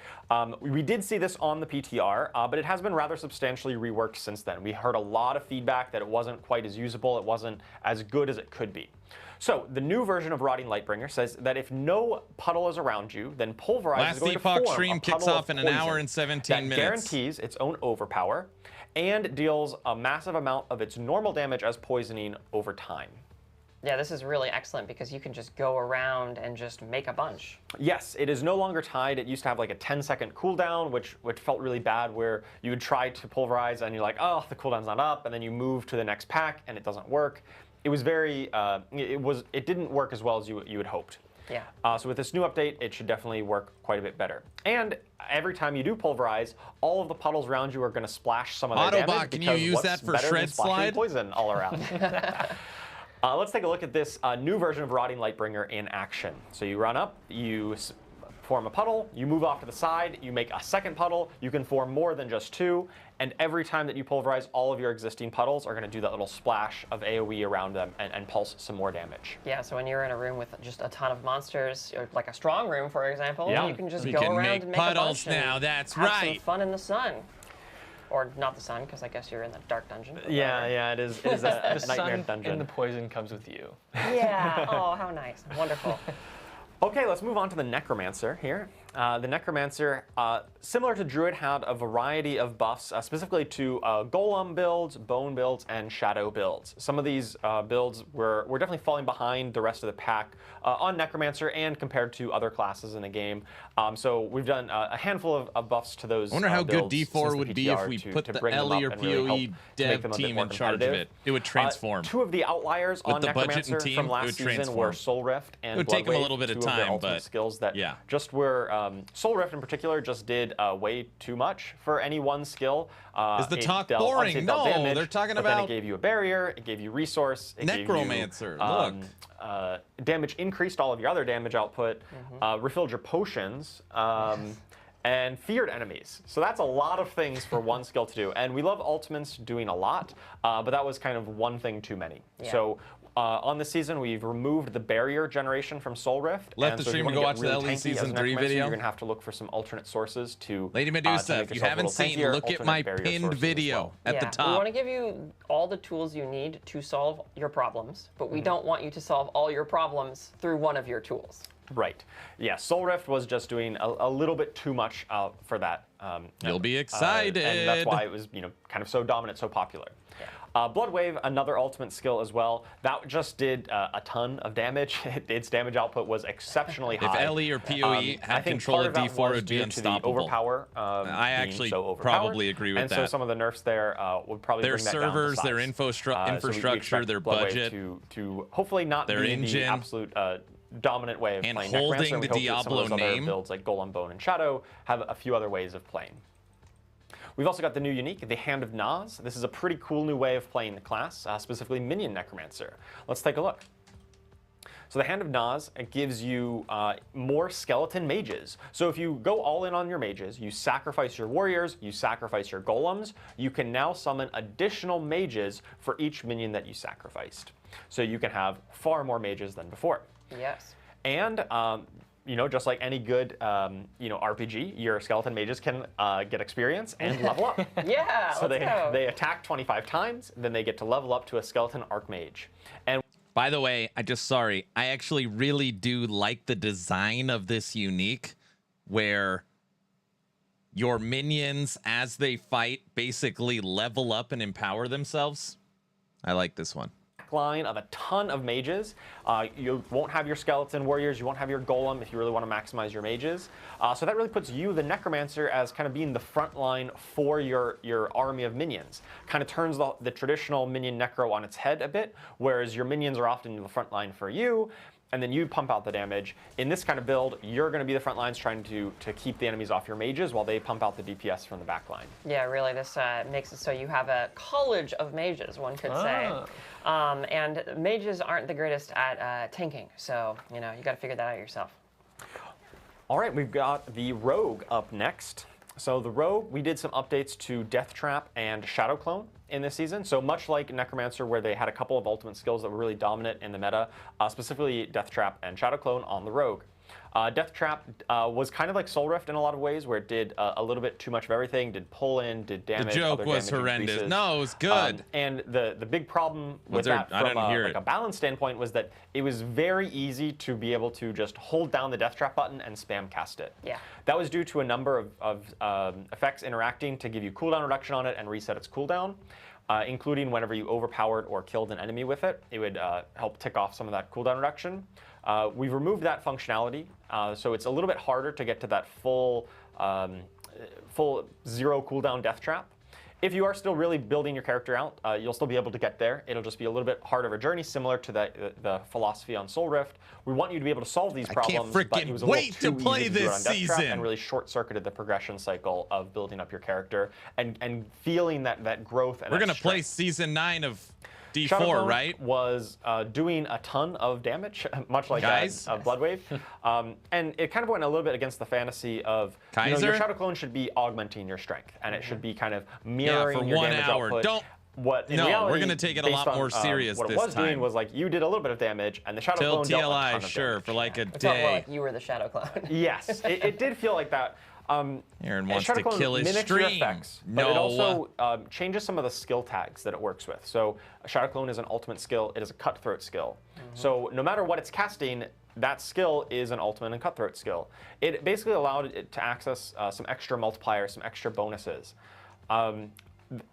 We did see this on the PTR, but it has been rather substantially reworked since then. We heard a lot of feedback that it wasn't quite as usable, it wasn't as good as it could be. So the new version of Rotting Lightbringer says that if no puddle is around you, then Pulverize is going to Epoch form stream a kicks puddle off of in an poison hour and 17 that minutes. guarantees its own overpower and deals a massive amount of its normal damage as poisoning over time. Yeah, this is really excellent because you can just go around and just make a bunch. Yes, it is no longer tied. It used to have like a 10-second cooldown, which felt really bad, where you would try to Pulverize and you're like, oh, the cooldown's not up, and then you move to the next pack and it doesn't work. It was very, it didn't work as well as you had hoped. Yeah. So with this new update, it should definitely work quite a bit better. And every time you do Pulverize, all of the puddles around you are going to splash some of their damage. Autobot, can you use that for Shred Slide? Poison all around. Let's take a look at this new version of Rotting Lightbringer in action. So you run up, you form a puddle, you move off to the side, you make a second puddle, you can form more than just two, and every time that you Pulverize, all of your existing puddles are going to do that little splash of AoE around them and pulse some more damage. Yeah, so when you're in a room with just a ton of monsters, or like a strong room, for example, Yeah. you can just We go can around make and make puddles a bunch now, and that's have right. some fun in the sun. Or not the sun, because I guess you're in that dark dungeon. but Yeah, whatever. yeah, it is a The nightmare sun dungeon. and the poison comes with you. Yeah, oh, how nice. Wonderful. Okay, let's move on to the Necromancer here. The Necromancer, similar to Druid, had a variety of buffs, specifically to Golem builds, Bone builds, and Shadow builds. Some of these builds were definitely falling behind the rest of the pack on Necromancer and compared to other classes in the game. So we've done a handful of buffs to those. I wonder how good builds since D4 the would be if PTR we to put the bring them LE up or and really help PoE to make dev them a bit team more in charge of competitive. it. It would transform. Two of the outliers With on the budget and Necromancer team, from it last would season transform. were Soul Rift and It would take them a Bloodwave, little bit of two their time, ultimate but skills that yeah. just were Soul Rift in particular just did way too much for any one skill. Is the It talk dealt- boring? obviously it dealt No, damage, they're talking but then about it gave you a barrier, it gave you resource, it Necromancer, gave you, look. damage increased all of your other damage output, refilled your potions, and feared enemies. So that's a lot of things for one skill to do. And we love ultimates doing a lot, but that was kind of one thing too many. Yeah. So on this season, we've removed the barrier generation from Soul Rift. Let and the so if you streamer wanna go get watch the really LE tanky as Season a 3 Necromancer, video. You're going to have to look for some alternate sources to Lady to Medusa, make if you yourself a haven't little seen, tankier, look at alternate my barrier pinned sources as video well. at the We top. want to give you all the tools you need to solve your problems, but we don't want you to solve all your problems through one of your tools. Right. Yeah, Soul Rift was just doing a little bit too much for that. You'll be excited. And that's why it was, kind of so dominant, so popular. Blood Wave, another ultimate skill as well. That just did a ton of damage. Its damage output was exceptionally high. If LE or PoE I had think control part of of that D4, was it'd be due to the unstoppable. overpower. I being actually so overpowered. probably agree with and that. so some of the nerfs there would probably Their bring that down to servers, their size. So we infrastructure, expect their Blood Wave budget, to hopefully not their be engine, the absolute dominant way of and playing holding Necromancer. And we the hope that some of Diablo those other name. builds like Golem, Bone, and Shadow have a few other ways of playing. We've also got the new unique, the Hand of Naz. This is a pretty cool new way of playing the class, specifically Minion Necromancer. Let's take a look. So the Hand of Naz gives you more skeleton mages. So if you go all in on your mages, you sacrifice your warriors, you sacrifice your golems, you can now summon additional mages for each minion that you sacrificed. So you can have far more mages than before. Yes. And just like any good, RPG, your skeleton mages can get experience and level up. Yeah, So let's go. they attack 25 times, then they get to level up to a skeleton archmage. And By the way, I actually really do like the design of this unique where your minions, as they fight, basically level up and empower themselves. I like this one. line of a ton of mages. You won't have your skeleton warriors, you won't have your golem if you really want to maximize your mages. So that really puts you, the Necromancer, as kind of being the front line for your army of minions. Kind of turns the traditional minion necro on its head a bit, whereas your minions are often the front line for you, and then you pump out the damage. In this kind of build, you're going to be the front lines trying to keep the enemies off your mages while they pump out the DPS from the back line. Yeah, really, this makes it so you have a college of mages, one could say. And mages aren't the greatest at tanking, so, you got to figure that out yourself. All right, we've got the Rogue up next. So the Rogue, we did some updates to Death Trap and Shadow Clone in this season. So much like Necromancer, where they had a couple of ultimate skills that were really dominant in the meta, specifically Death Trap and Shadow Clone on the Rogue. Death Trap was kind of like Soul Rift in a lot of ways, where it did a little bit too much of everything, did pull in, did damage. The joke other was damage horrendous. increases. No, it was good. And the big problem with that I from didn't hear like it. a balance standpoint was that it was very easy to be able to just hold down the Death Trap button and spam cast it. Yeah. That was due to a number of effects interacting to give you cooldown reduction on it and reset its cooldown. Including whenever you overpowered or killed an enemy with it, it would help tick off some of that cooldown reduction. We've removed that functionality, so it's a little bit harder to get to that full zero cooldown Death Trap. If you are still really building your character out, you'll still be able to get there. It'll just be a little bit harder of a journey, similar to the philosophy on Soul Rift. We want you to be able to solve these problems, but it was a wait little to too play easy to do it this on Death Trap season. and really short-circuited the progression cycle of building up your character and feeling that growth. And We're that going to play strength. season 9 of Shadow D4, Clone right? was doing a ton of damage, much like Guys? that of Blood Wave. And it kind of went a little bit against the fantasy of Kaiser? your Shadow Clone should be augmenting your strength, and it should be kind of mirroring for your 1 damage hour. output. Don't- What, in No, we're reality, gonna take it a lot based on, more serious what it this was doing time. was like you did a little bit of damage, and the Shadow Till Clone dealt a ton TLI, of sure, damage. for like a It's not more day. like you were the Shadow Clone. Yes, it did feel like that. Aaron And wants Shadow to Clone kill his mimics your stream. effects, but No. it also changes some of the skill tags that it works with. So Shadow Clone is an ultimate skill. It is a cutthroat skill. So no matter what it's casting, that skill is an ultimate and cutthroat skill. It basically allowed it to access some extra multipliers, some extra bonuses.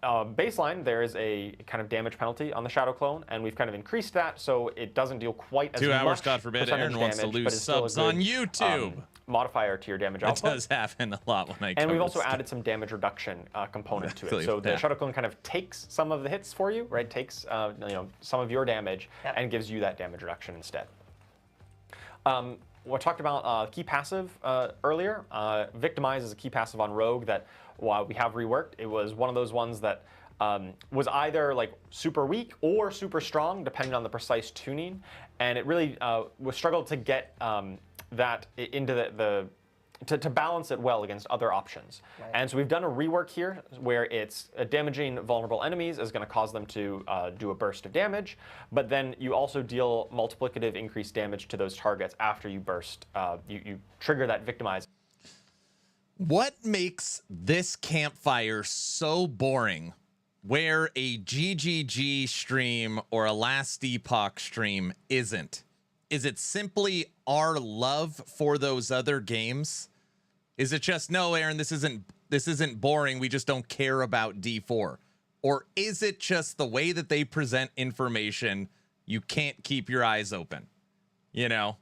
Baseline, there is a kind of damage penalty on the Shadow Clone, and we've kind of increased that so it doesn't deal quite as 2 much hours, God forbid, percentage Aaron wants to damage, but lose it's still a subs on good, YouTube. Modifier to your damage That output. does happen a lot when I And we've cover also stuff. added some damage reduction component to Exactly, it. So the yeah. Shadow Clone kind of takes some of the hits for you, right? Takes some of your damage Yep. and gives you that damage reduction instead. we talked about key passive earlier. Victimize is a key passive on Rogue that we have reworked. It was one of those ones that was either like super weak or super strong, depending on the precise tuning, and it really was struggled to get that into to balance it well against other options. Right. And so we've done a rework here where it's damaging vulnerable enemies is going to cause them to do a burst of damage, but then you also deal multiplicative increased damage to those targets after you burst, you trigger that victimize. What makes this Campfire so boring where a GGG stream or a Last Epoch stream isn't? Is it simply our love for those other games? Is it just, no, Aaron, this isn't boring, we just don't care about D4? Or is it just the way that they present information, you can't keep your eyes open? You know?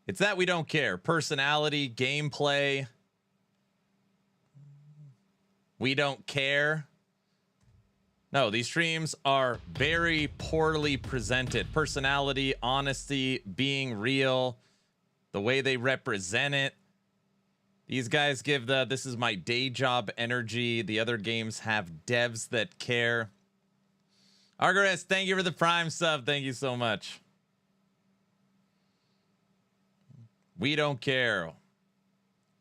It's that we don't care. Personality, gameplay. We don't care. No, these streams are very poorly presented. Personality, honesty, being real, the way they represent it. These guys give the this is my day job energy. The other games have devs that care. Argaris, thank you for the Prime sub. Thank you so much. We don't care.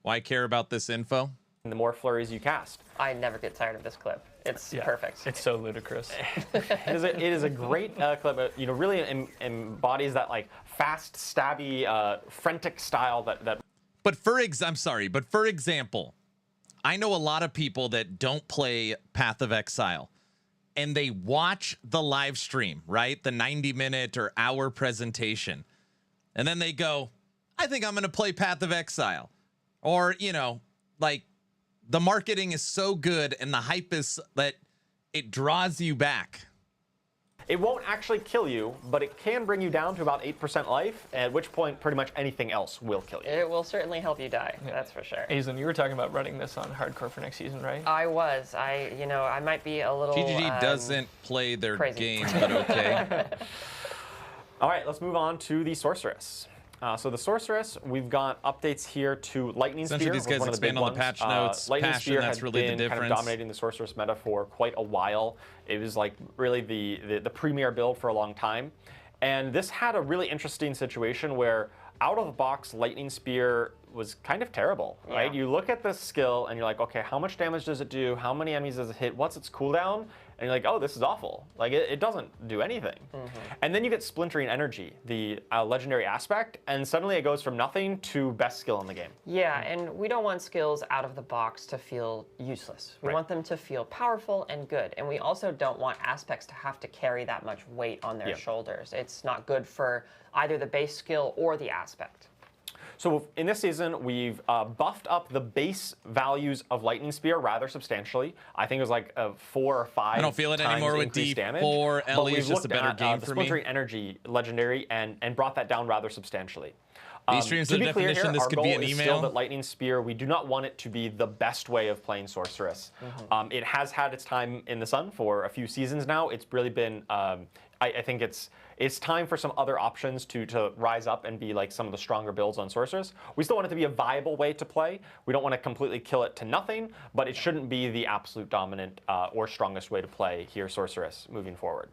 Why care about this info? The more flurries you cast. I never get tired of this clip. It's perfect. It's so ludicrous. It is a great clip. You know, really embodies that like fast, stabby, frantic style that. But for example, I know a lot of people that don't play Path of Exile, and they watch the live stream, right? The 90-minute or hour presentation, and then they go, "I think I'm going to play Path of Exile," or you know, like. The marketing is so good and the hype is that it draws you back. It won't actually kill you, but it can bring you down to about 8% life, at which point pretty much anything else will kill you. It will certainly help you die, that's for sure. Aizen, you were talking about running this on hardcore for next season, right? I was. I might be a little GGG doesn't play their crazy. games, but okay. All right, let's move on to the Sorceress. So the Sorceress, we've got updates here to Lightning Spear. Essentially, these guys expand on the patch notes. Lightning Passion, Spear that's had really the been difference. kind of dominating the Sorceress meta for quite a while. It was like really the premier build for a long time. And this had a really interesting situation where out of the box, Lightning Spear was kind of terrible, right? You look at this skill and you're like, okay, how much damage does it do? How many enemies does it hit? What's its cooldown? And you're like, oh, this is awful. Like, it doesn't do anything. And then you get Splintering Energy, the legendary aspect, and suddenly it goes from nothing to best skill in the game. Yeah, and we don't want skills out of the box to feel useless. We want them to feel powerful and good. And we also don't want aspects to have to carry that much weight on their shoulders. It's not good for either the base skill or the aspect. So in this season, we've buffed up the base values of Lightning Spear rather substantially. I think it was like 4 or 5 I don't feel it anymore with D4. LE is just a better game for me. The Splintering Energy legendary and brought that down rather substantially. These streams are the definition. This could be an email. Our goal is still that Lightning Spear, we do not want it to be the best way of playing Sorceress. It has had its time in the sun for a few seasons now. It's really been, I think it's time for some other options to rise up and be like some of the stronger builds on Sorceress. We still want it to be a viable way to play. We don't want to completely kill it to nothing, but it shouldn't be the absolute dominant or strongest way to play here Sorceress moving forward.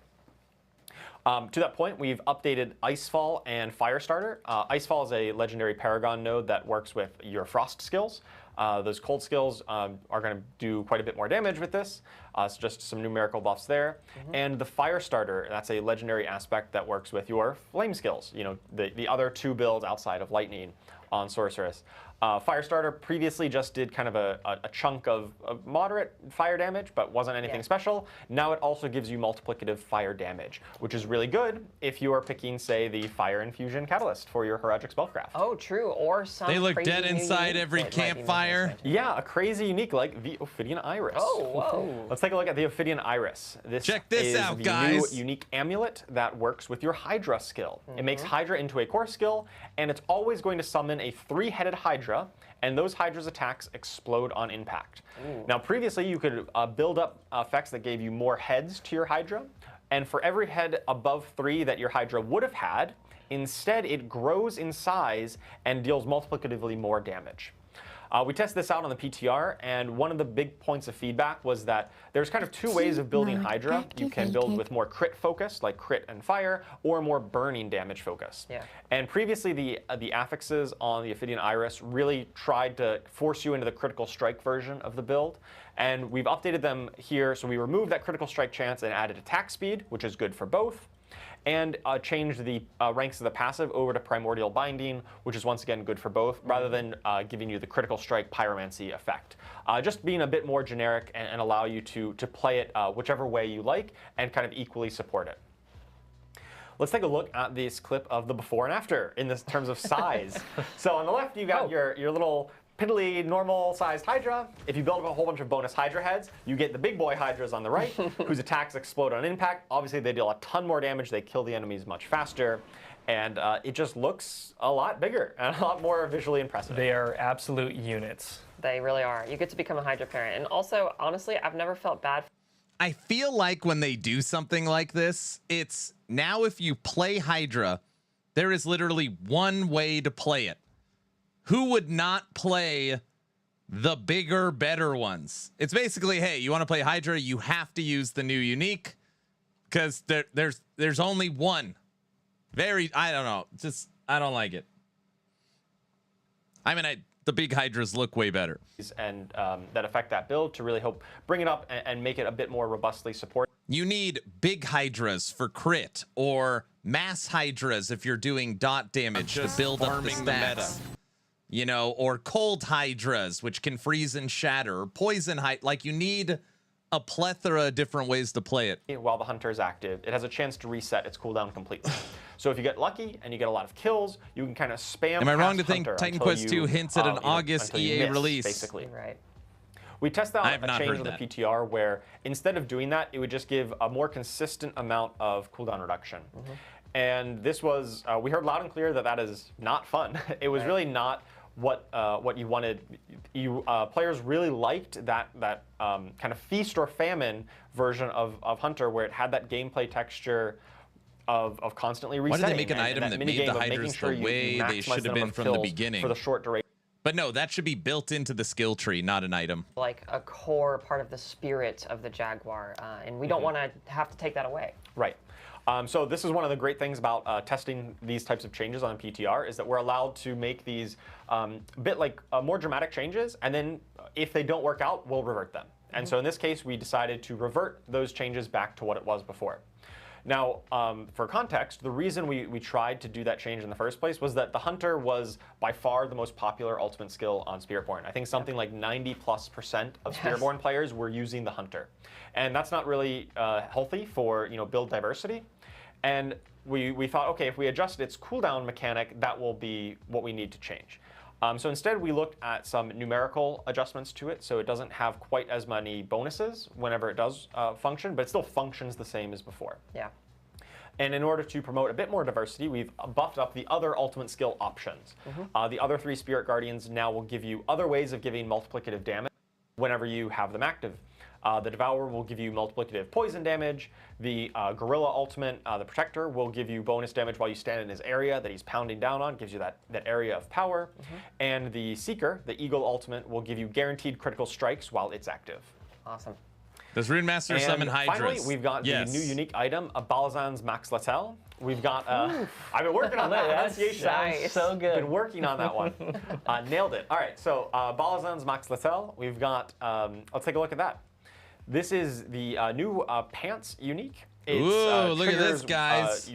To that point, we've updated Icefall and Firestarter. Icefall is a legendary Paragon node that works with your Frost skills. Those cold skills are going to do quite a bit more damage with this. It's just some numerical buffs there. And the Firestarter, that's a legendary aspect that works with your flame skills. You know, the other 2 builds outside of Lightning on Sorceress. Firestarter previously just did kind of a chunk of moderate fire damage, but wasn't anything special. Now it also gives you multiplicative fire damage, which is really good if you are picking, say, the Fire Infusion Catalyst for your Heraldic Spellcraft. Oh, true. Or some They look crazy dead inside every Campfire. Yeah, a crazy unique like the Ophidian Iris. Oh, whoa. Let's take a look at the Ophidian Iris. Check this is out, the guys. New unique amulet that works with your Hydra skill. It makes Hydra into a core skill, and it's always going to summon a 3-headed Hydra, and those Hydra's attacks explode on impact. Now, previously, you could build up effects that gave you more heads to your Hydra, and for every head above 3 that your Hydra would have had, Instead, it grows in size and deals multiplicatively more damage. We tested this out on the PTR, and one of the big points of feedback was that there's kind of two ways of building Hydra. You can build with more crit focus, like crit and fire, or more burning damage focus. Yeah. And previously, the affixes on the Ophidian Iris really tried to force you into the critical strike version of the build. And we've updated them here, so we removed that critical strike chance and added attack speed, which is good for both, and changed the ranks of the passive over to Primordial Binding, which is once again good for both, rather than giving you the critical strike pyromancy effect. Just being a bit more generic and allow you to play it whichever way you like and kind of equally support it. Let's take a look at this clip of the before and after in this terms of size. So on the left, you got your little piddly normal-sized Hydra. If you build up a whole bunch of bonus Hydra heads, you get the big boy Hydras on the right, whose attacks explode on impact. Obviously, they deal a ton more damage. They kill the enemies much faster. And it just looks a lot bigger and a lot more visually impressive. They are absolute units. They really are. You get to become a Hydra parent. And also, honestly, I've never felt bad. I feel like when they do something like this, it's now if you play Hydra, there is literally one way to play it. Who would not play the bigger, better ones? It's basically, hey, you want to play Hydra, you have to use the new unique because there's only one. I don't know. I don't like it. I mean, the big Hydras look way better. And that affect that build to really help bring it up and make it a bit more robustly supported. You need big Hydras for crit or mass Hydras if you're doing dot damage to build up the stats. You know, or cold Hydras, which can freeze and shatter, or poison like you need a plethora of different ways to play it. While the Hunter is active, it has a chance to reset its cooldown completely. So if you get lucky and you get a lot of kills, you can kind of spam. Am I wrong to think Titan Quest 2 hints at an August EA release? Basically, Right. We tested out a change in the that. PTR where instead of doing that, it would just give a more consistent amount of cooldown reduction. And this was, we heard loud and clear that that is not fun. It was really not what you wanted. Players really liked that kind of feast or famine version of Hunter, where it had that gameplay texture of constantly resetting. Why did they make an item that made the Hydras the way they should have been from the beginning? For the short duration. But no, that should be built into the skill tree, not an item. Like a core part of the spirit of the Jaguar, and we don't want to have to take that away. Right. So this is one of the great things about testing these types of changes on PTR is that we're allowed to make these bit like more dramatic changes, and then if they don't work out, we'll revert them. And so in this case, we decided to revert those changes back to what it was before. Now, for context, the reason we tried to do that change in the first place was that the Hunter was by far the most popular ultimate skill on Spiritborn. I think something like 90+% of Spiritborn players were using the Hunter. And that's not really healthy for build diversity. And we thought, okay, if we adjust its cooldown mechanic, that will be what we need to change. So instead, we looked at some numerical adjustments to it, so it doesn't have quite as many bonuses whenever it does function, but it still functions the same as before. Yeah. And in order to promote a bit more diversity, we've buffed up the other ultimate skill options. The other 3 Spirit Guardians now will give you other ways of giving multiplicative damage whenever you have them active. The Devourer will give you multiplicative poison damage. The Gorilla Ultimate, the Protector, will give you bonus damage while you stand in his area that he's pounding down on, gives you that area of power. And the Seeker, the Eagle Ultimate, will give you guaranteed critical strikes while it's active. Awesome. Does Rune Master summon Hydras? Finally, we've got the new unique item, Balazan's Max Latel. We've got, I've been working on that pronunciation. Nice. So good. Been working on that one. Nailed it. All right, so Balazan's Max Latel. We've got, let's take a look at that. This is the new Pants unique. It's, ooh, look at this, guys.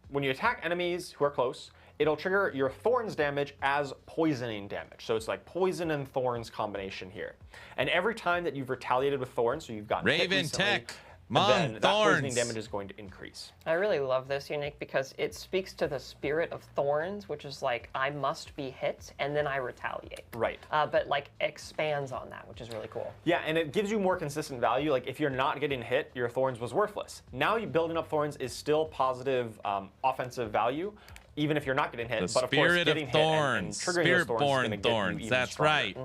When you attack enemies who are close, it'll trigger your Thorns damage as poisoning damage. So it's like poison and Thorns combination here. And every time that you've retaliated with Thorns, so you've gotten hit Raven recently, Tech. then that poisoning Thorns. damage is going to increase. I really love this unique because it speaks to the spirit of Thorns, which is like, I must be hit, and then I retaliate. Right. But like expands on that, which is really cool. Yeah, and it gives you more consistent value. Like if you're not getting hit, your Thorns was worthless. Now you building up Thorns is still positive offensive value, even if you're not getting hit. The but of course, spirit getting of hit and Thorns. triggering those Thorns is going to get you even That's stronger. right.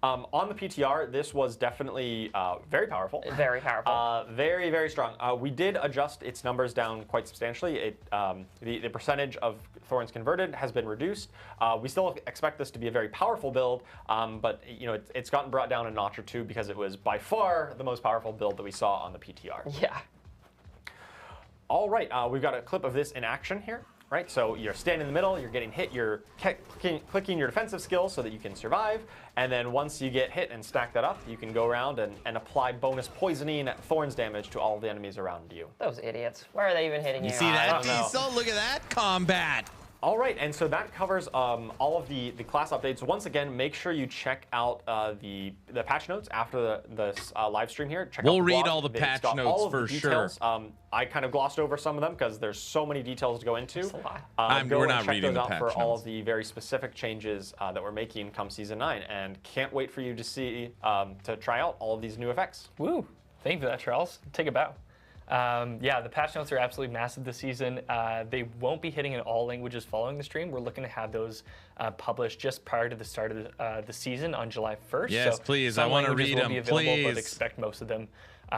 On the PTR, this was definitely very powerful. Very powerful. Very, very strong. We did adjust its numbers down quite substantially. The percentage of thorns converted has been reduced. We still expect this to be a very powerful build, but it's gotten brought down a notch or two because it was by far the most powerful build that we saw on the PTR. Yeah. All right, we've got a clip of this in action here. Right, so you're standing in the middle, you're getting hit, you're clicking your defensive skill so that you can survive, and then once you get hit and stack that up, you can go around and apply bonus poisoning thorns damage to all of the enemies around you. Those idiots. Why are they even hitting you? You see I that, don't know. Diesel? Look at that combat. All right, and so that covers all of the class updates. Once again, make sure you check out the patch notes after the live stream here. Check out We'll the read blog. all the It's patch got notes all of for the details. I kind of glossed over some of them because there's so many details to go into. That's a lot. Go we're and not check reading those the out for patch all notes. of the very specific changes that we're making come Season 9, and can't wait for you to see to try out all of these new effects. Woo! Thank you for that, Charles. Take a bow. Yeah, the patch notes are absolutely massive this season. They won't be hitting in all languages following the stream. We're looking to have those published just prior to the start of the season on July 1st. Yes, so please. some I wanna languages read will be them, available, but please. expect most of them.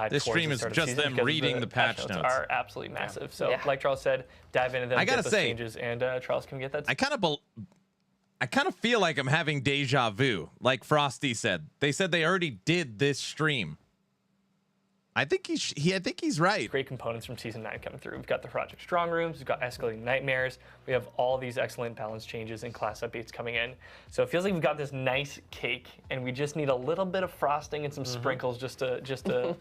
This towards stream the is start of just the season them because reading the patch notes. are absolutely massive. So, Yeah. like Charles said, dive into them. I gotta get those say, changes, and Charles can get that. I kind of feel like I'm having deja vu, like Frosty said. They said they already did this stream. I think he's right. Great components from Season 9 coming through. We've got the Project Strong Rooms, we've got Escalating Nightmares, we have all these excellent balance changes and class updates coming in. So it feels like we've got this nice cake, and we just need a little bit of frosting and some sprinkles just to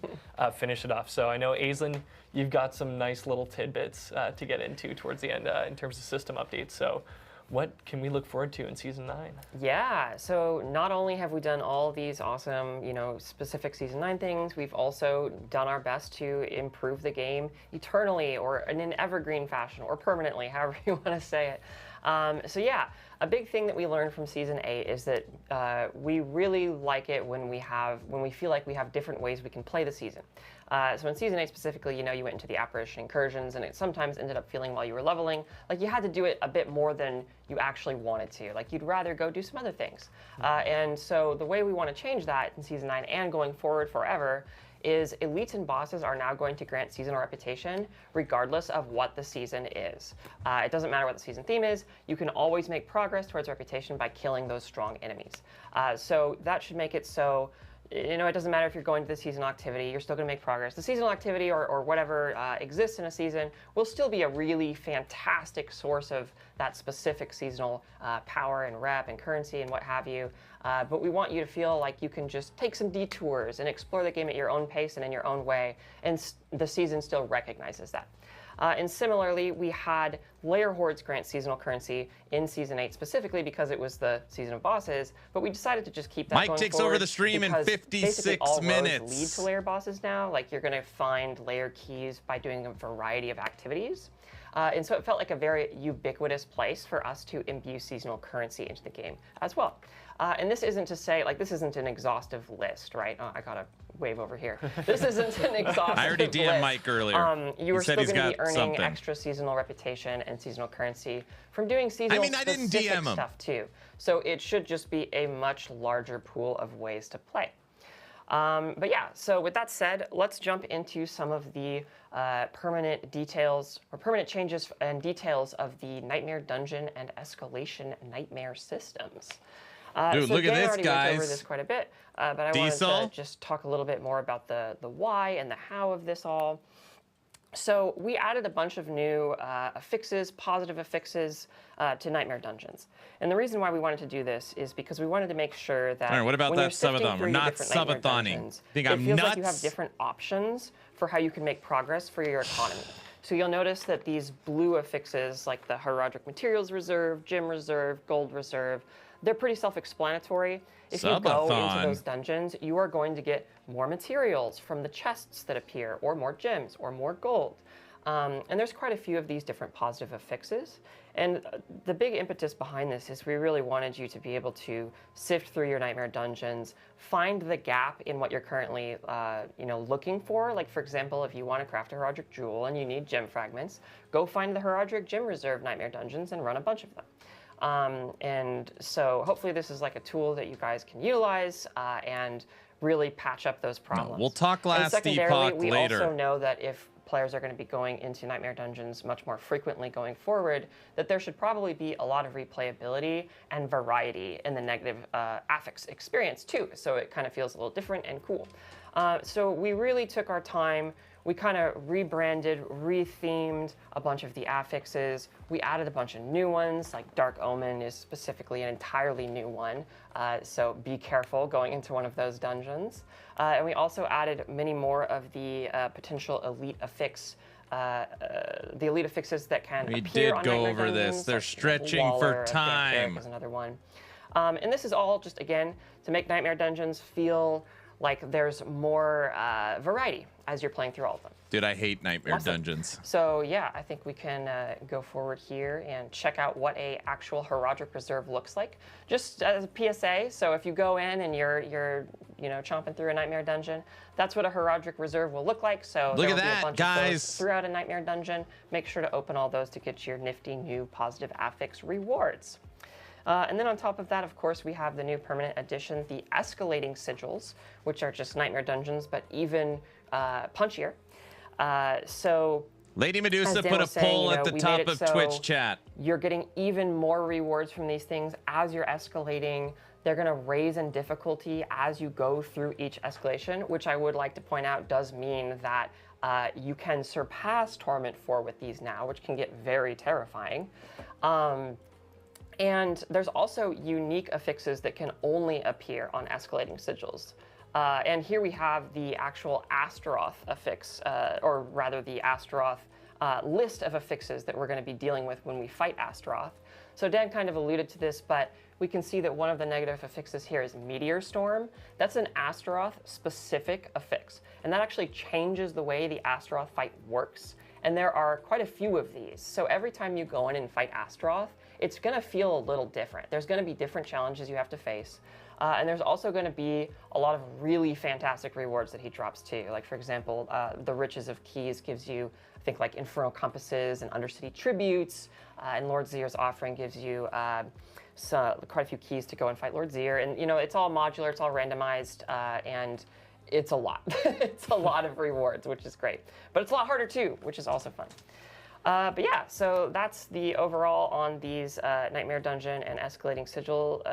finish it off. So I know, Aislinn, you've got some nice little tidbits to get into towards the end in terms of system updates. So what can we look forward to in Season 9? Yeah, so not only have we done all these awesome, specific Season 9 things, we've also done our best to improve the game eternally or in an evergreen fashion or permanently, however you want to say it. So yeah, a big thing that we learned from Season 8 is that we really like it when we feel like we have different ways we can play the season. So in Season 8 specifically, you went into the apparition incursions, and it sometimes ended up feeling while you were leveling like you had to do it a bit more than you actually wanted to. Like you'd rather go do some other things. And so the way we want to change that in Season 9 and going forward forever is elites and bosses are now going to grant seasonal reputation regardless of what the season is. It doesn't matter what the season theme is. You can always make progress towards reputation by killing those strong enemies. So that should make it so it doesn't matter if you're going to the seasonal activity, you're still going to make progress. The seasonal activity or whatever exists in a season will still be a really fantastic source of that specific seasonal power and rep and currency and what have you. But we want you to feel like you can just take some detours and explore the game at your own pace and in your own way, and the season still recognizes that. And similarly, we had Lair Hordes grant seasonal currency in Season 8 specifically because it was the season of bosses, but we decided to just keep that Mike going takes forward over the stream in because 56 basically all minutes. roads lead to lair bosses now. Like you're going to find lair keys by doing a variety of activities. And so it felt like a very ubiquitous place for us to imbue seasonal currency into the game as well. And this isn't to say, this isn't an exhaustive list, right? Oh, I got to wave over here. This isn't an exhaustive list. I already DM'd Mike earlier. You were He said still he's going to be got earning something. extra seasonal reputation and seasonal currency from doing seasonal I didn't specific DM him. stuff too. So it should just be a much larger pool of ways to play. But yeah, so with that said, let's jump into some of the permanent details or permanent changes and details of the Nightmare Dungeon and Escalation Nightmare systems. Dude, so look at Dan this, already went over guys. this quite a bit, but I Diesel? wanted to just talk a little bit more about the why and the how of this all. So we added a bunch of new affixes, positive affixes to Nightmare Dungeons. And the reason why we wanted to do this is because we wanted to make sure that All right, what about when that you're sifting subathon? We're through your not different Nightmare subathoning. Dungeons, Think it I'm feels like you have nuts? different options for how you can make progress for your economy. So you'll notice that these blue affixes, like the Herodic Materials Reserve, Gem Reserve, Gold Reserve, they're pretty self-explanatory. If you go Subathon. into those dungeons, you are going to get more materials from the chests that appear, or more gems, or more gold. And there's quite a few of these different positive affixes. And the big impetus behind this is we really wanted you to be able to sift through your Nightmare Dungeons, find the gap in what you're currently looking for. Like, for example, if you want to craft a Herodic Jewel and you need gem fragments, go find the Herodic Gem Reserve Nightmare Dungeons and run a bunch of them. And so hopefully this is like a tool that you guys can utilize and really patch up those problems. No, we'll talk last and secondarily, Epoch we later. also know that if players are going to be going into Nightmare Dungeons much more frequently going forward, that there should probably be a lot of replayability and variety in the negative affix experience too, so it kind of feels a little different and cool. So we really took our time. We kind of rebranded, rethemed a bunch of the affixes. We added a bunch of new ones, like Dark Omen is specifically an entirely new one. So be careful going into one of those dungeons. And we also added many more of the potential elite affix, the elite affixes that can We appear did on go Nightmare over this. Dungeons, They're like, stretching Waller, for Vampiric time. is another one. And this is all just, again, to make Nightmare Dungeons feel like there's more variety as you're playing through all of them. Dude, I hate Nightmare Awesome. Dungeons. So yeah, I think we can go forward here and check out what a actual Heraldric Reserve looks like. Just as a PSA, so if you go in and you're chomping through a Nightmare Dungeon, that's what a Heraldric Reserve will look like. So Look there at will be that, a bunch guys. of those throughout a Nightmare Dungeon. Make sure to open all those to get your nifty new positive affix rewards. And then on top of that, of course, we have the new permanent addition, the escalating sigils, which are just Nightmare Dungeons, but even punchier. So Lady as Medusa Dan put a was saying, poll at the we made top it of so Twitch chat. you're getting even more rewards from these things as you're escalating. They're going to raise in difficulty as you go through each escalation, which I would like to point out does mean that you can surpass Torment 4 with these now, which can get very terrifying. And there's also unique affixes that can only appear on escalating sigils. And here we have the actual Astaroth affix, or rather the Astaroth list of affixes that we're going to be dealing with when we fight Astaroth. So Dan kind of alluded to this, but we can see that one of the negative affixes here is Meteor Storm. That's an Astaroth-specific affix, and that actually changes the way the Astaroth fight works. And there are quite a few of these. So every time you go in and fight Astaroth, it's going to feel a little different. There's going to be different challenges you have to face. And there's also going to be a lot of really fantastic rewards that he drops too. Like, for example, the Riches of Keys gives you, I think, like Infernal Compasses and Undercity Tributes. And Lord Zier's Offering gives you quite a few keys to go and fight Lord Zier. And, it's all modular, it's all randomized, and it's a lot. It's a lot of rewards, which is great. But it's a lot harder too, which is also fun. But yeah, so that's the overall on these Nightmare Dungeon and Escalating Sigil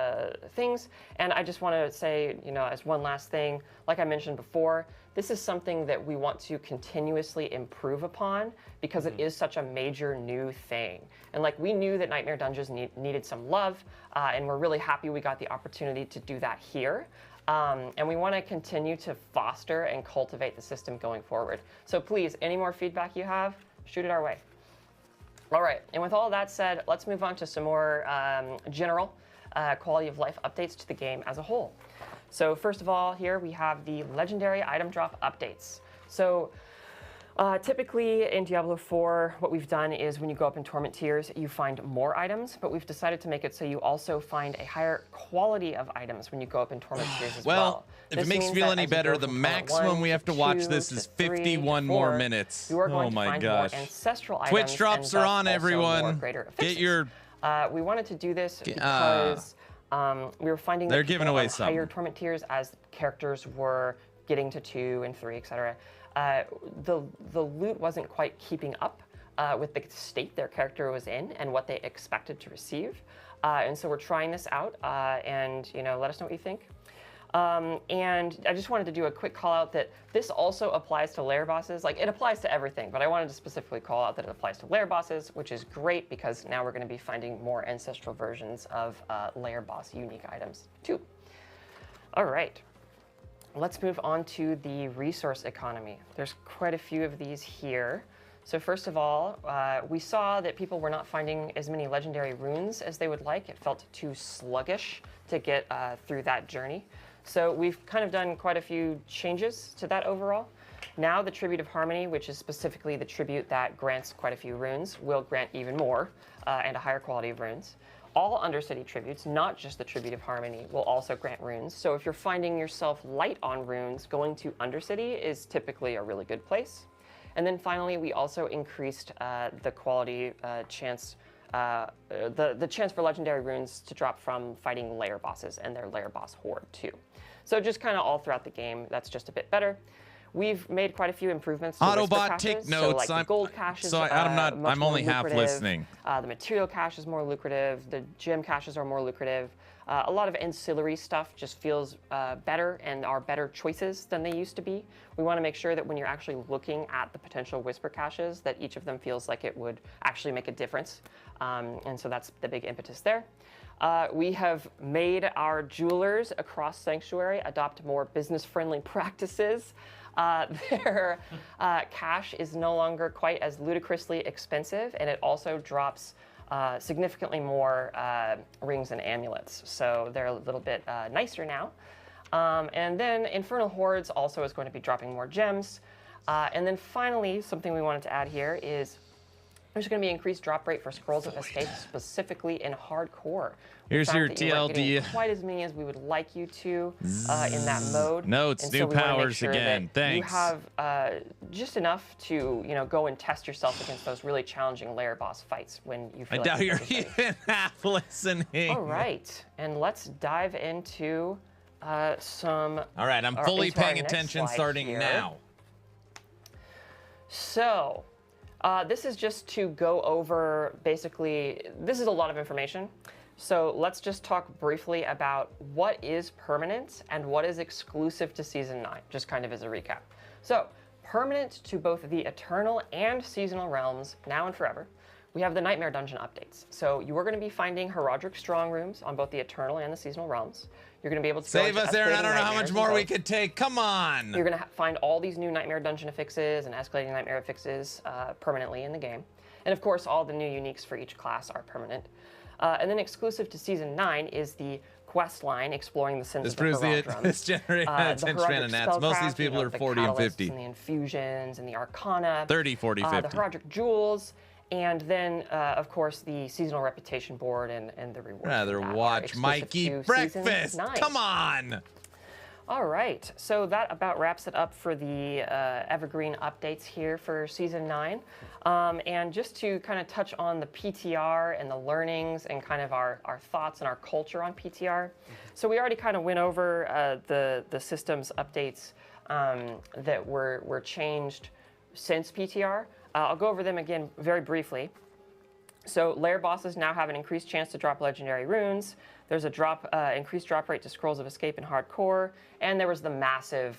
things. And I just want to say, as one last thing, like I mentioned before, this is something that we want to continuously improve upon because it is such a major new thing. And like we knew that Nightmare Dungeons needed some love, and we're really happy we got the opportunity to do that here. And we want to continue to foster and cultivate the system going forward. So please, any more feedback you have, shoot it our way. All right, and with all that said, let's move on to some more general quality of life updates to the game as a whole. So first of all, here we have the legendary item drop updates. So typically in Diablo 4, what we've done is when you go up in Torment tiers, you find more items, but we've decided to make it so you also find a higher quality of items when you go up in Torment tiers as well. If it makes you feel any better, the maximum we have to watch this is 51 more minutes. You are going Oh to my find gosh. more ancestral items. Twitch drops and are thus on, also everyone. more greater Get affixes. your... We wanted to do this because we were finding They're that giving people away on some. higher Torment tiers, as characters were getting to 2 and 3, etc., the loot wasn't quite keeping up with the state their character was in and what they expected to receive. And so we're trying this out, and let us know what you think. And I just wanted to do a quick call out that this also applies to lair bosses. Like, it applies to everything, but I wanted to specifically call out that it applies to lair bosses, which is great because now we're going to be finding more ancestral versions of lair boss unique items too. All right. Let's move on to the resource economy. There's quite a few of these here. So first of all, we saw that people were not finding as many legendary runes as they would like. It felt too sluggish to get through that journey. So we've kind of done quite a few changes to that overall. Now the Tribute of Harmony, which is specifically the tribute that grants quite a few runes, will grant even more and a higher quality of runes. All Undercity tributes, not just the Tribute of Harmony, will also grant runes. So if you're finding yourself light on runes, going to Undercity is typically a really good place. And then finally, we also increased the quality chance the chance for legendary runes to drop from fighting lair bosses and their lair boss horde too. So just kind of all throughout the game, that's just a bit better. We've made quite a few improvements to Whisper Autobot, caches. take notes. So like the gold caches, I'm only half listening. The material cache is more lucrative. The gem caches are more lucrative. A lot of ancillary stuff just feels better and are better choices than they used to be. We want to make sure that when you're actually looking at the potential Whisper caches, that each of them feels like it would actually make a difference. And so that's the big impetus there. We have made our jewelers across Sanctuary adopt more business-friendly practices. Their cash is no longer quite as ludicrously expensive, and it also drops significantly more rings and amulets. So they're a little bit nicer now. And then Infernal Hordes also is going to be dropping more gems. And then finally, something we wanted to add here is there's going to be increased drop rate for Scrolls of Escape, specifically in hardcore. Here's your that you weren't getting TLD. quite as many as we would like you to in that mode. Notes, And new so we wanna make powers sure again. that Thanks. You have just enough to go and test yourself against those really challenging lair boss fights when you feel I like doubt you're you're even half listening. All right, and let's dive into some. All right, I'm or fully into our paying next attention slide starting here. now. So, this is just to go over basically, this is a lot of information. So let's just talk briefly about what is permanent and what is exclusive to Season 9, just kind of as a recap. So, permanent to both the Eternal and Seasonal realms, now and forever, we have the Nightmare Dungeon updates. So you are going to be finding Herodric Strong Rooms on both the Eternal and the Seasonal realms. You're going to be able to go Save into us, Aaron. I escalating don't know how much nightmares in more we both. could take. Come on. You're going to find all these new Nightmare Dungeon affixes and escalating Nightmare affixes permanently in the game. And of course, all the new uniques for each class are permanent. And then exclusive to Season 9 is the quest line exploring the sins This of the proves the Herodrum. this generated attention span of gnats. Most of these people are 40 and 50. And the infusions and the arcana. 30, 40, 50. The Herodric jewels. And then, of course, the seasonal reputation board and the rewards. Rather that are watch exclusive Mikey to Season breakfast. 9. Come on. All right, so that about wraps it up for the evergreen updates here for Season 9. And just to kind of touch on the PTR and the learnings and kind of our thoughts and our culture on PTR. So we already kind of went over the systems updates that were changed since PTR. I'll go over them again very briefly. So lair bosses now have an increased chance to drop legendary runes. There's a increased drop rate to Scrolls of Escape in hardcore, and there was the massive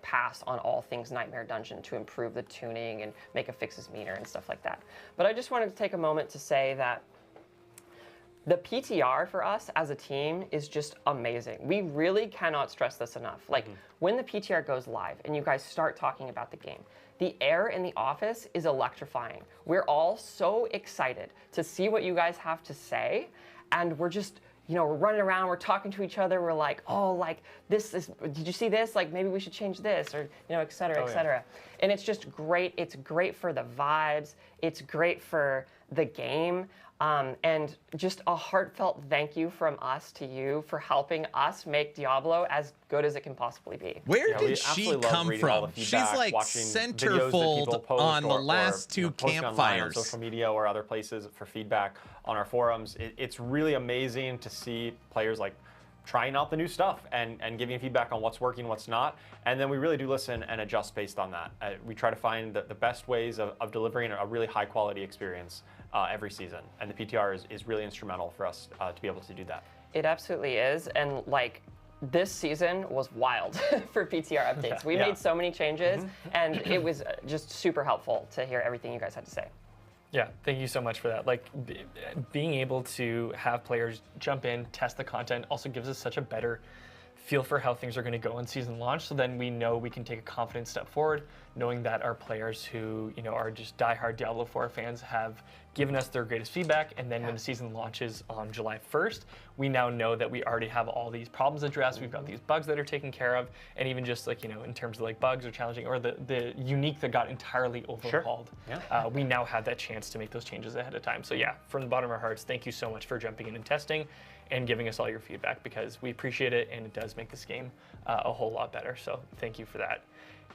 pass on all things Nightmare Dungeon to improve the tuning and make affixes meaner and stuff like that. But I just wanted to take a moment to say that the PTR for us as a team is just amazing. We really cannot stress this enough. Like when the PTR goes live and you guys start talking about the game, the air in the office is electrifying. We're all so excited to see what you guys have to say, and we're just, we're running around, we're talking to each other, we're like, oh, like, this is, did you see this? Like, maybe we should change this, or, et cetera, et cetera. And it's just great. It's great for the vibes. It's great for the game. And just a heartfelt thank you from us to you for helping us make Diablo as good as it can possibly be. Where we did she absolutely love come reading all from? the She's feedback, like watching videos that centerfold people post on the or last two posting online on campfires. social media or other places for feedback on our forums. It's really amazing to see players like trying out the new stuff and giving feedback on what's working, what's not. And then we really do listen and adjust based on that. We try to find the best ways of delivering a really high quality experience every season. And the PTR is really instrumental for us to be able to do that. It absolutely is. And like, this season was wild for PTR updates. We made so many changes, and it was just super helpful to hear everything you guys had to say. Yeah, thank you so much for that. Like, being able to have players jump in, test the content, also gives us such a better feel for how things are going to go in season launch. So then we know we can take a confident step forward, knowing that our players who are just diehard Diablo 4 fans have given us their greatest feedback. And then when the season launches on July 1st, we now know that we already have all these problems addressed. We've got these bugs that are taken care of, and even just like in terms of like bugs or challenging or the unique that got entirely overhauled. Yeah. We now have that chance to make those changes ahead of time. So yeah, from the bottom of our hearts, thank you so much for jumping in and testing and giving us all your feedback, because we appreciate it and it does make this game a whole lot better. So thank you for that.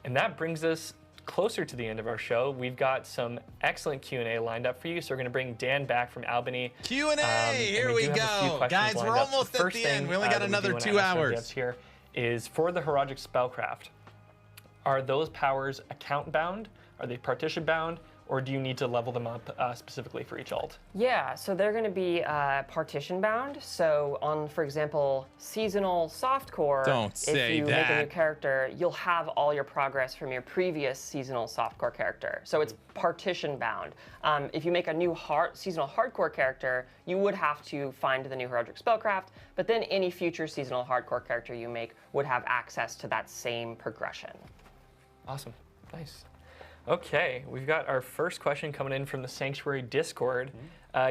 And that brings us closer to the end of our show, we've got some excellent Q&A lined up for you. So we're going to bring Dan back from Albany. Q&A, here we go. Guys, we're almost at the end. We only got another 2 hours. Here is for the Heroic Spellcraft. Are those powers account bound? Are they partition bound? Or do you need to level them up specifically for each alt? Yeah, so they're going to be partition bound. So on, for example, seasonal softcore, if you make a new character, you'll have all your progress from your previous seasonal softcore character. So it's partition bound. If you make a new seasonal hardcore character, you would have to find the new Heroic Spellcraft, but then any future seasonal hardcore character you make would have access to that same progression. Awesome, nice. Okay, we've got our first question coming in from the Sanctuary Discord.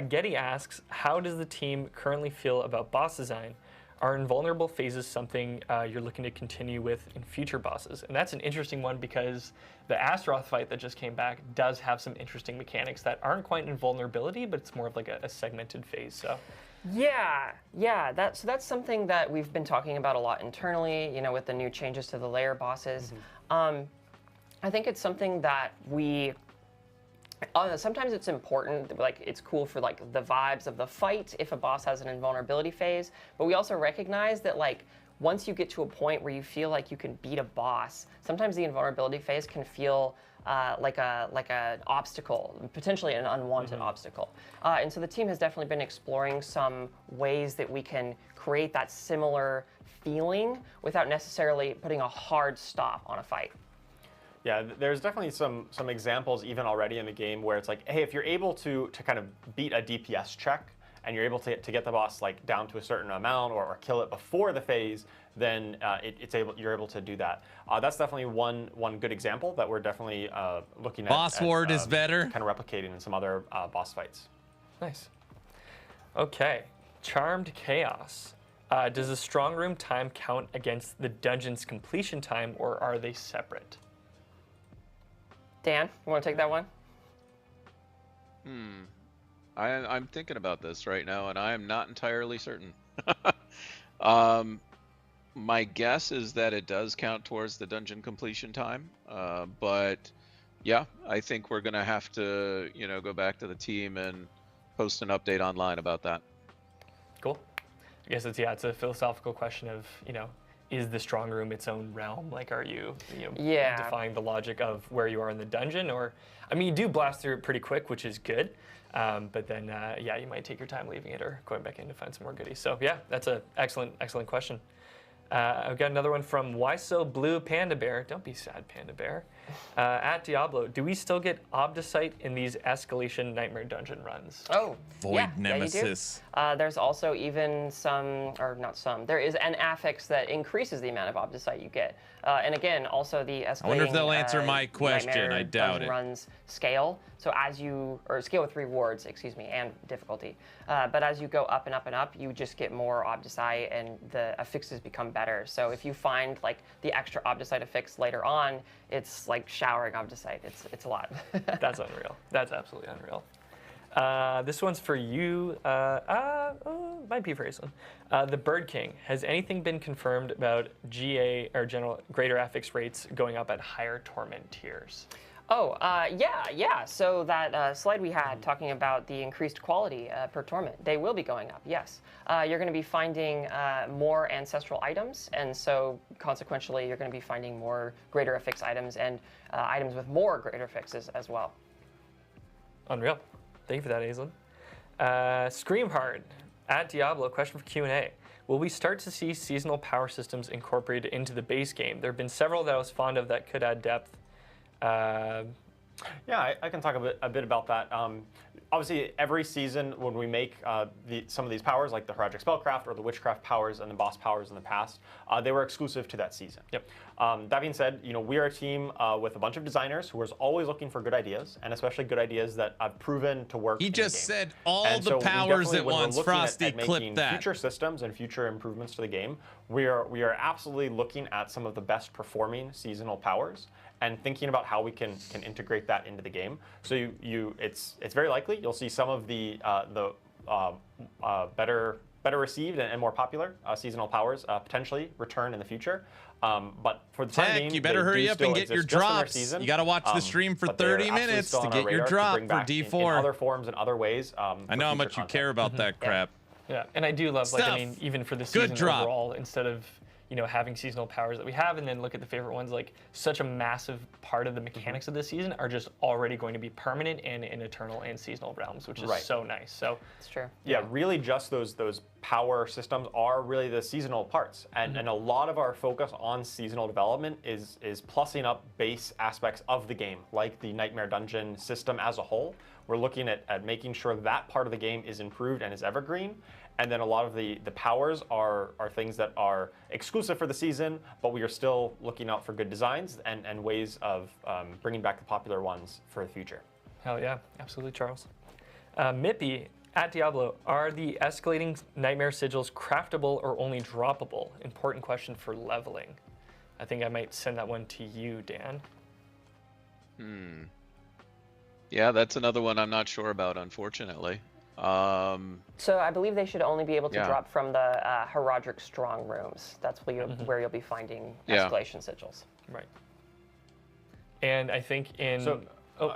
Getty asks, how does the team currently feel about boss design? Are invulnerable phases something you're looking to continue with in future bosses? And that's an interesting one because the Astaroth fight that just came back does have some interesting mechanics that aren't quite invulnerability, but it's more of like a segmented phase. So. Yeah, that's something that we've been talking about a lot internally, you know, with the new changes to the layer bosses. I think it's something that sometimes it's important, like it's cool for like the vibes of the fight if a boss has an invulnerability phase, but we also recognize that like once you get to a point where you feel like you can beat a boss, sometimes the invulnerability phase can feel like an obstacle, potentially an unwanted obstacle. And so the team has definitely been exploring some ways that we can create that similar feeling without necessarily putting a hard stop on a fight. Yeah, there's definitely some examples even already in the game where it's like, hey, if you're able to kind of beat a DPS check and you're able to get the boss like down to a certain amount or kill it before the phase, then you're able to do that. That's definitely one good example that we're definitely looking at. Boss Ward is better. Kind of replicating in some other boss fights. Nice. Okay, Charmed Chaos. Does the strong room time count against the dungeon's completion time, or are they separate? Dan, you want to take that one? I'm thinking about this right now, and I am not entirely certain. My guess is that it does count towards the dungeon completion time, but yeah, I think we're gonna have to, go back to the team and post an update online about that. Cool. I guess it's a philosophical question of, is the strong room its own realm? Like, are you, defying the logic of where you are in the dungeon? Or, I mean, you do blast through it pretty quick, which is good. But then, you might take your time leaving it or going back in to find some more goodies. So, yeah, that's an excellent question. I've got another one from Why So Blue Panda Bear. Don't be sad, Panda Bear. At Diablo, do we still get Obdicite in these Escalation Nightmare Dungeon runs? Oh, Void Nemesis. Yeah, there's also even there is an affix that increases the amount of Obdicite you get. And again, also the escalating I wonder if they'll answer my question. Nightmare I doubt it. Runs scale. So scale with rewards, and difficulty. But as you go up and up and up, you just get more Obdicite and the affixes become better. So if you find like the extra Obdicite affix later on, it's like showering Obdicite. It's a lot. That's unreal. That's absolutely unreal. This one's for you. Might be for Aislinn. The Bird King. Has anything been confirmed about GA or general greater affix rates going up at higher torment tiers? Oh, yeah. So that slide we had talking about the increased quality per torment, they will be going up, yes. You're going to be finding more ancestral items, and so consequentially you're going to be finding more greater affix items and items with more greater affixes as well. Unreal. Thank you for that, Aislinn. Scream Hard. At Diablo, question for Q&A. Will we start to see seasonal power systems incorporated into the base game? There have been several that I was fond of that could add depth. Yeah, I can talk a bit about that. Obviously, every season when we make some of these powers, like the Heroic Spellcraft or the Witchcraft powers and the boss powers in the past, they were exclusive to that season. Yep. That being said, we are a team with a bunch of designers who are always looking for good ideas, and especially good ideas that have proven to work. He just said all and the powers at once. Frosty, clip that. Future systems and future improvements to the game. We are absolutely looking at some of the best performing seasonal powers and thinking about how we can integrate that into the game. So it's very likely you'll see some of the better better received and more popular seasonal powers potentially return in the future. But for the time being, you better they hurry do up still and get your exist just in their drops. season. You got to watch the stream for but they're 30 absolutely minutes still to on our get your radar drop bring for back D4. in other forms and other ways. I know how much you care about that crap. Yeah, and I do love, like, I Stuff. mean, even for the Good season drop. overall, instead of, you know, having seasonal powers that we have and then look at the favorite ones, like, such a massive part of the mechanics of this season are just already going to be permanent and in eternal and seasonal realms, which is so nice. So It's true. Yeah, really just those power systems are really the seasonal parts. And a lot of our focus on seasonal development is plussing up base aspects of the game, like the Nightmare Dungeon system as a whole. We're looking at making sure that part of the game is improved and is evergreen. And then a lot of the powers are things that are exclusive for the season, but we are still looking out for good designs and ways of bringing back the popular ones for the future. hell yeah, absolutely, Charles. Mippy, at Diablo, are the escalating Nightmare Sigils craftable or only droppable? Important question for leveling. I think I might send that one to you, Dan. Yeah, that's another one I'm not sure about, unfortunately. So I believe they should only be able to Yeah. drop from the Herodic Strong Rooms. That's where you'll be finding escalation sigils. Right. And I think in... So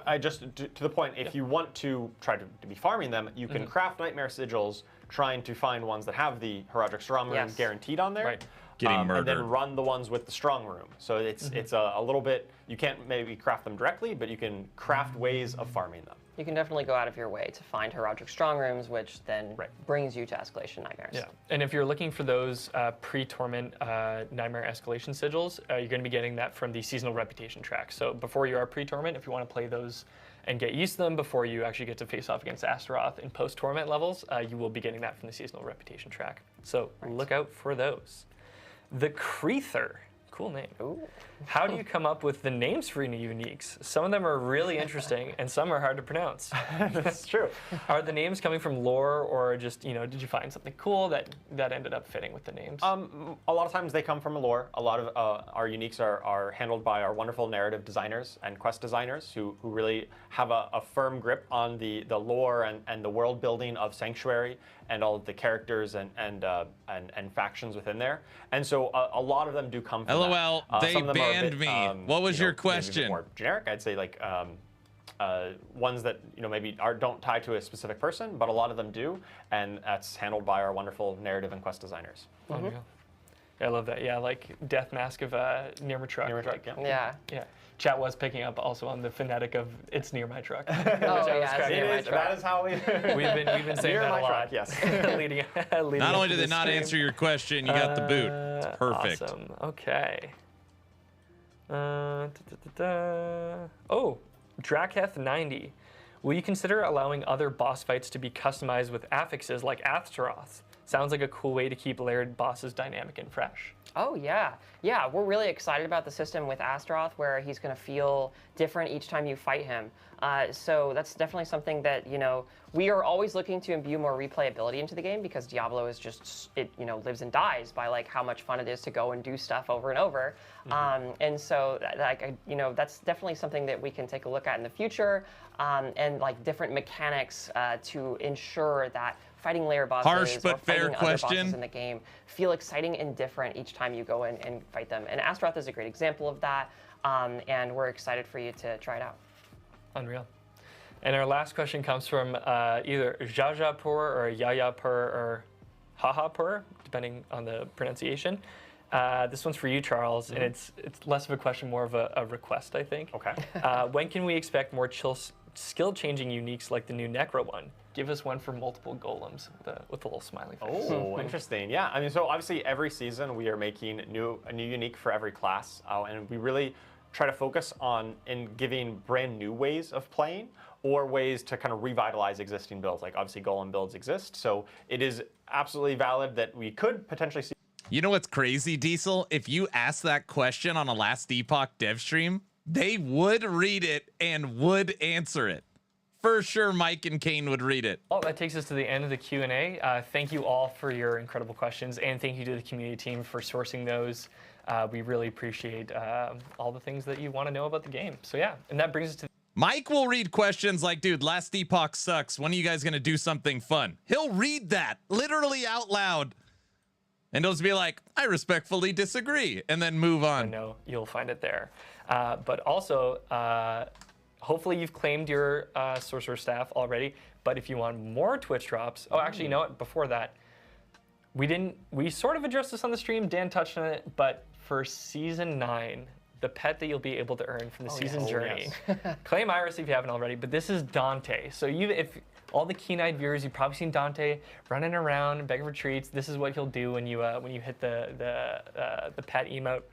I just, to the point, if you want to try to be farming them, you can craft Nightmare Sigils trying to find ones that have the Herodic Strong Room Yes. guaranteed on there. Right. Getting And murdered. then run the ones with the Strong Room. So it's a little bit, you can't maybe craft them directly, but you can craft ways of farming them. You can definitely go out of your way to find Herodic Strong Rooms, which then brings you to Escalation Nightmares. Yeah, and if you're looking for those pre-Torment Nightmare Escalation Sigils, you're going to be getting that from the Seasonal Reputation track. So before you are pre-Torment, if you want to play those and get used to them before you actually get to face off against Astaroth in post-Torment levels, you will be getting that from the Seasonal Reputation track. So look out for those. The Creether, cool name. Ooh. How do you come up with the names for new uniques? Some of them are really interesting, and some are hard to pronounce. That's true. Are the names coming from lore, or just, you know, did you find something cool that ended up fitting with the names? A lot of times they come from a lore. A lot of our uniques are handled by our wonderful narrative designers and quest designers who really have a firm grip on the lore and the world building of Sanctuary and all of the characters and factions within there. And so a lot of them do come from LOL, that. they Some of them are a banned bit, me. What was you know, your maybe a bit question? more generic, I'd say, like ones that maybe don't tie to a specific person, but a lot of them do, and that's handled by our wonderful narrative and quest designers. Yeah, I love that. Yeah, like Death Mask of near my truck. Near my truck, like, yeah. Yeah. Chat was picking up also on the phonetic of "it's near my truck." Oh, yeah, it's near my truck. That is how we. We've been saying Near that my a lot. truck, yes. leading Not up only to did they this not stream. answer your question, you got the boot. It's perfect. Awesome. Okay. Oh, Draketh 90. Will you consider allowing other boss fights to be customized with affixes like Astaroth? Sounds like a cool way to keep layered bosses dynamic and fresh. Oh, yeah. Yeah, we're really excited about the system with Astaroth where he's going to feel different each time you fight him. So that's definitely something that, we are always looking to imbue more replayability into the game because Diablo is just, it lives and dies by like how much fun it is to go and do stuff over and over. And so that's definitely something that we can take a look at in the future and like different mechanics to ensure that fighting layer bosses Harsh but or fighting fair other question. bosses in the game feel exciting and different each time you go in and fight them. And Astaroth is a great example of that, and we're excited for you to try it out. Unreal. And our last question comes from either Jajapur or Yayapur or Hahapur, depending on the pronunciation. This one's for you, Charles, and it's less of a question, more of a request, I think. Okay. When can we expect more skill-changing uniques like the new Necro one? Give us one for multiple golems with a little smiley face. Oh, interesting. Yeah, I mean, so obviously every season we are making a new unique for every class, and we really try to focus on giving brand new ways of playing or ways to kind of revitalize existing builds. Like obviously golem builds exist, so it is absolutely valid that we could potentially see. You know what's crazy, Diesel? If you asked that question on a Last Epoch dev stream, they would read it and would answer it. For sure, Mike and Kane would read it. Well, that takes us to the end of the Q&A. Thank you all for your incredible questions, and thank you to the community team for sourcing those. We really appreciate all the things that you want to know about the game. So yeah, and that brings us to Mike will read questions like, dude, last Epoch sucks. When are you guys going to do something fun? He'll read that literally out loud. And he'll just be like, I respectfully disagree. And then move on. I know you'll find it there. But also, hopefully you've claimed your sorcerer staff already. But if you want more Twitch drops, oh, actually, you know what? Before that, we sort of addressed this on the stream. Dan touched on it, but for season 9, the pet that you'll be able to earn from the season journey, claim Iris if you haven't already. But this is Dante. So if all the keen-eyed viewers, you've probably seen Dante running around, begging for treats. This is what he'll do when you hit the pet emote.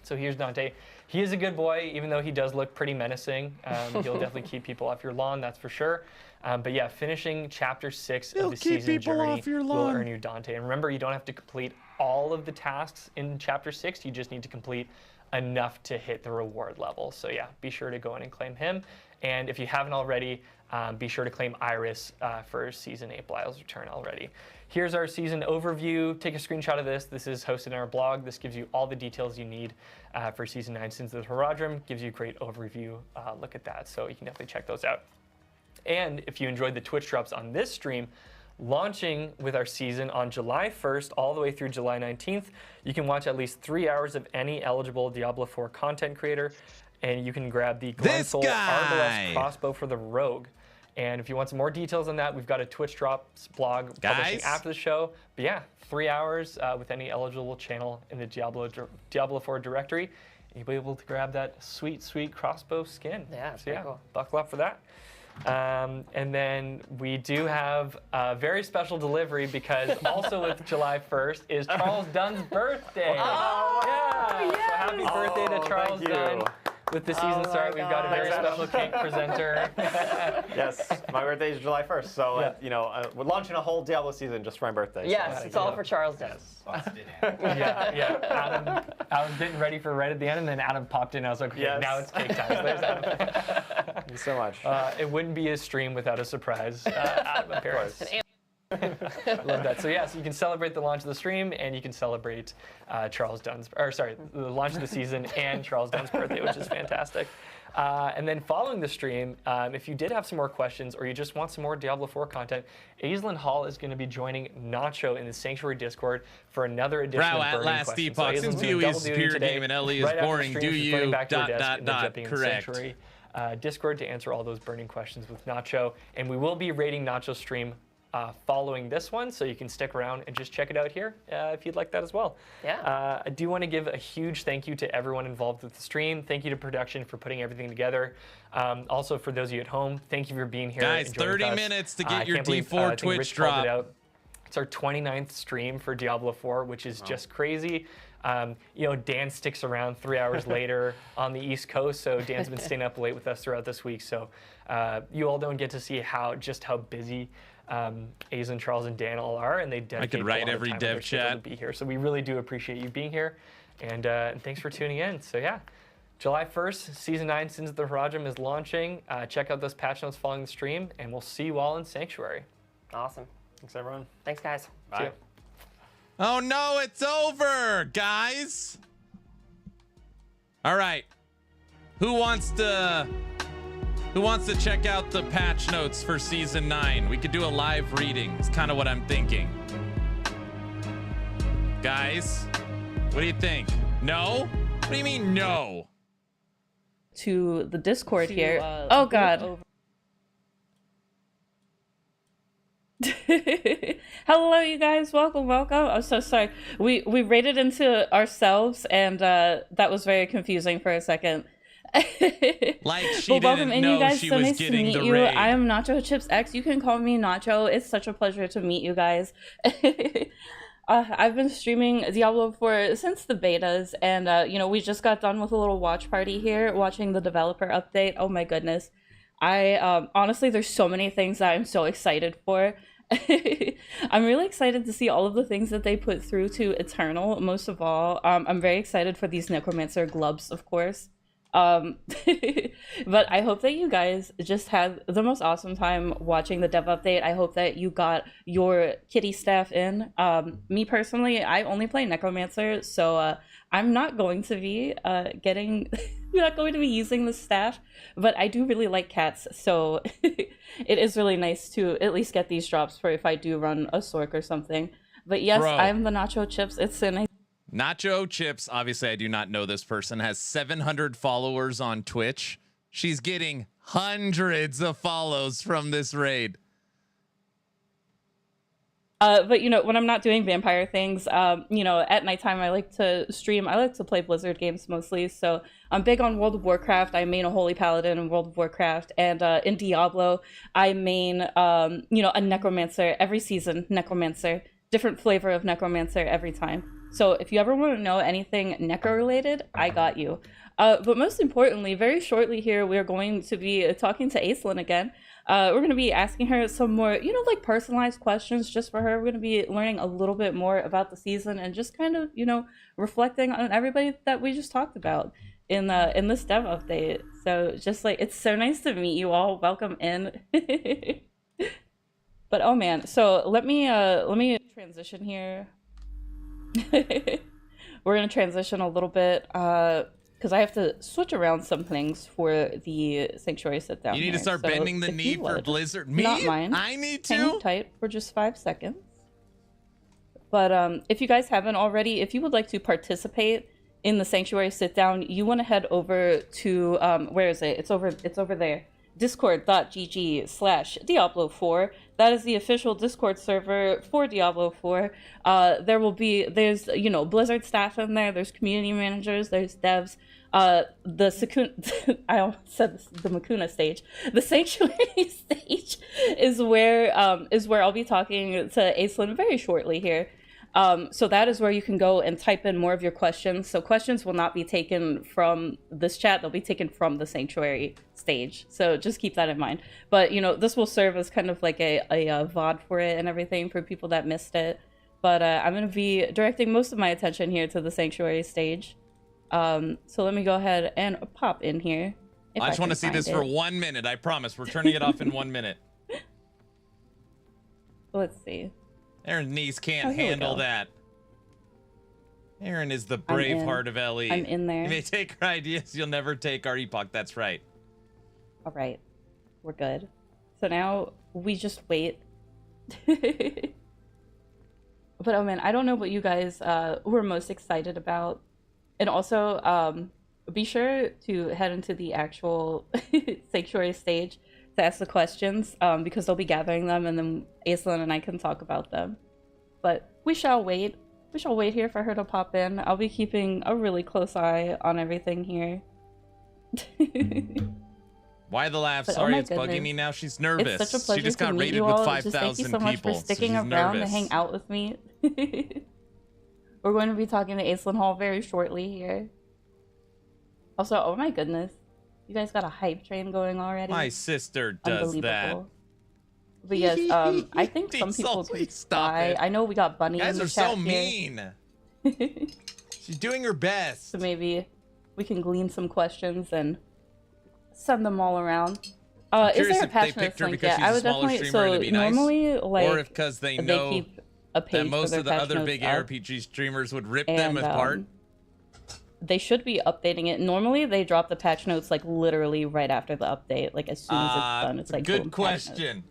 So here's Dante. He is a good boy, even though he does look pretty menacing. He'll definitely keep people off your lawn, that's for sure. But yeah, finishing chapter 6 of the season journey will earn you Dante. And remember, you don't have to complete all of the tasks in chapter 6. You just need to complete enough to hit the reward level. So yeah, be sure to go in and claim him. And if you haven't already, be sure to claim Iris for season 8 Belial's Return already. Here's our season overview. Take a screenshot of this. This is hosted on our blog. This gives you all the details you need for season 9 Sins of the Horadrim. Gives you a great overview look at that. So you can definitely check those out. And if you enjoyed the Twitch drops on this stream, launching with our season on July 1st all the way through July 19th, you can watch at least 3 hours of any eligible Diablo 4 content creator, and you can grab the Glensoul Arbalest crossbow for the Rogue. And if you want some more details on that, we've got a Twitch drops blog publishing after the show. But yeah, 3 hours with any eligible channel in the Diablo 4 directory. You'll be able to grab that sweet, sweet crossbow skin. Yeah, so yeah, cool. Buckle up for that. And then we do have a very special delivery because also with July 1st is Charles Dunn's birthday. Oh, yeah. yes. So happy birthday to Charles Dunn. With the season start, we've got a very special cake presenter. Yes, my birthday is July 1st, so we're launching a whole Diablo season just for my birthday. Yes, so it's all for Charles Dunn. Yeah. Adam, I was getting ready for right at the end, and then Adam popped in. I was like, okay, now it's cake time. There's Adam. Thank you so much. It wouldn't be a stream without a surprise Adam appearance. Love that. So you can celebrate the launch of the stream, and you can celebrate the launch of the season and Charles Dunn's birthday, which is fantastic. And then following the stream, if you did have some more questions or you just want some more Diablo 4 content, Aislinn Hall is going to be joining Nacho in the Sanctuary Discord for another edition of Burning at last Questions. Epoch, since Pewie's pure game and Ellie is boring, do you ... Correct. Sanctuary Discord to answer all those burning questions with Nacho. And we will be rating Nacho's stream following this one, so you can stick around and just check it out here if you'd like that as well. Yeah. I do want to give a huge thank you to everyone involved with the stream. Thank you to production for putting everything together. Also, for those of you at home, thank you for being here. Guys, 30 minutes to get your D4 Twitch drop. It's our 29th stream for Diablo 4, which is just crazy. Dan sticks around 3 hours later on the East Coast, so Dan's been staying up late with us throughout this week. So you all don't get to see how busy Aislinn, Charles, and Dan all are, and they dedicate I could write a lot every of time dev chat to be here. So we really do appreciate you being here, and thanks for tuning in. So yeah, July 1st, Season 9 Sins of the Horadrim is launching. Check out those patch notes following the stream, and we'll see you all in Sanctuary. Awesome. Thanks, everyone. Thanks, guys. Bye. See you. Oh no, it's over, guys. All right. Who wants to check out the patch notes for season 9? We could do a live reading. It's kind of what I'm thinking. Guys, what do you think? No? What do you mean no? To the Discord here. Oh god. Hello you guys, welcome. I'm so sorry. We raided into ourselves, and that was very confusing for a second. Like she didn't know she was getting the raid. I am Nacho Chips X. You can call me Nacho. It's such a pleasure to meet you guys. I've been streaming Diablo 4 since the betas, and we just got done with a little watch party here, watching the developer update. Oh my goodness. I honestly, there's so many things that I'm so excited for. I'm really excited to see all of the things that they put through to Eternal. Most of all, I'm very excited for these Necromancer gloves, of course. But I hope that you guys just had the most awesome time watching the dev update. I hope that you got your kitty staff in. Me personally, I only play Necromancer, so I'm not going to be not going to be using the staff, but I do really like cats, so it is really nice to at least get these drops for if I do run a Sork or something. But yes, Bro. I'm the Nacho Chips. It's a nice. Nacho Chips, obviously I do not know this person, has 700 followers on Twitch. She's getting hundreds of follows from this raid. But you know, when I'm not doing vampire things, you know, at nighttime I like to stream. I like to play Blizzard games mostly, so I'm big on World of Warcraft. I main a Holy Paladin in World of Warcraft, and in Diablo I main you know, a Necromancer every season. Necromancer, different flavor of Necromancer every time. So if you ever want to know anything Necro related, I got you. But most importantly, very shortly here, we're going to be talking to Aislinn again. We're going to be asking her some more, you know, like personalized questions just for her. We're going to be learning a little bit more about the season and just kind of, you know, reflecting on everybody that we just talked about in this dev update. So just like, it's so nice to meet you all. Welcome in. But oh man, so let me transition here. We're gonna transition a little bit because I have to switch around some things for the Sanctuary sit down. You need to start bending the knee for Blizzard. Me? Not mine. I need to. Hang tight for just 5 seconds. But if you guys haven't already, if you would like to participate in the Sanctuary sit down, you want to head over to where is it? It's over there. Discord.gg/Diablo4. That is the official Discord server for Diablo 4. There's, you know, Blizzard staff in there. There's community managers. There's devs. I almost said the Makuna stage. The Sanctuary stage is where I'll be talking to Aislinn very shortly here. So that is where you can go and type in more of your questions. So questions will not be taken from this chat. They'll be taken from the Sanctuary stage. So just keep that in mind. But, you know, this will serve as kind of like a VOD for it and everything for people that missed it. But I'm going to be directing most of my attention here to the Sanctuary stage. So let me go ahead and pop in here. I just want to see this for 1 minute. I promise. We're turning it off in 1 minute. Let's see. Aaron's niece can't handle that. Aaron is the brave heart of LE. I'm in there. You may take our ideas, you'll never take our epoch. That's right. All right. We're good. So now we just wait. But oh man, I don't know what you guys were most excited about. And also, be sure to head into the actual Sanctuary stage to ask the questions, because they'll be gathering them, and then Aislinn and I can talk about them. But we shall wait. We shall wait here for her to pop in. I'll be keeping a really close eye on everything here. Why the laugh? But, Sorry, oh it's bugging me now. She's nervous. It's such a pleasure she just got to meet raided you with all. 5,000 people. Thank you so much for sticking around to hang out with me. We're going to be talking to Aislinn Hall very shortly here. Also, oh my goodness. You guys got a hype train going already? My sister does that. But yes, I think some people could buy. I know we got Bunny in the chat. You guys are so mean. She's doing her best. So maybe we can glean some questions and send them all around. Is there a passionate link? Yeah, I would definitely. So normally, like, or if because they know keep a page that most for of their the other big up, RPG streamers would rip them apart. They should be updating it. Normally, they drop the patch notes like literally right after the update. Like as soon as it's done, it's like good boom, question.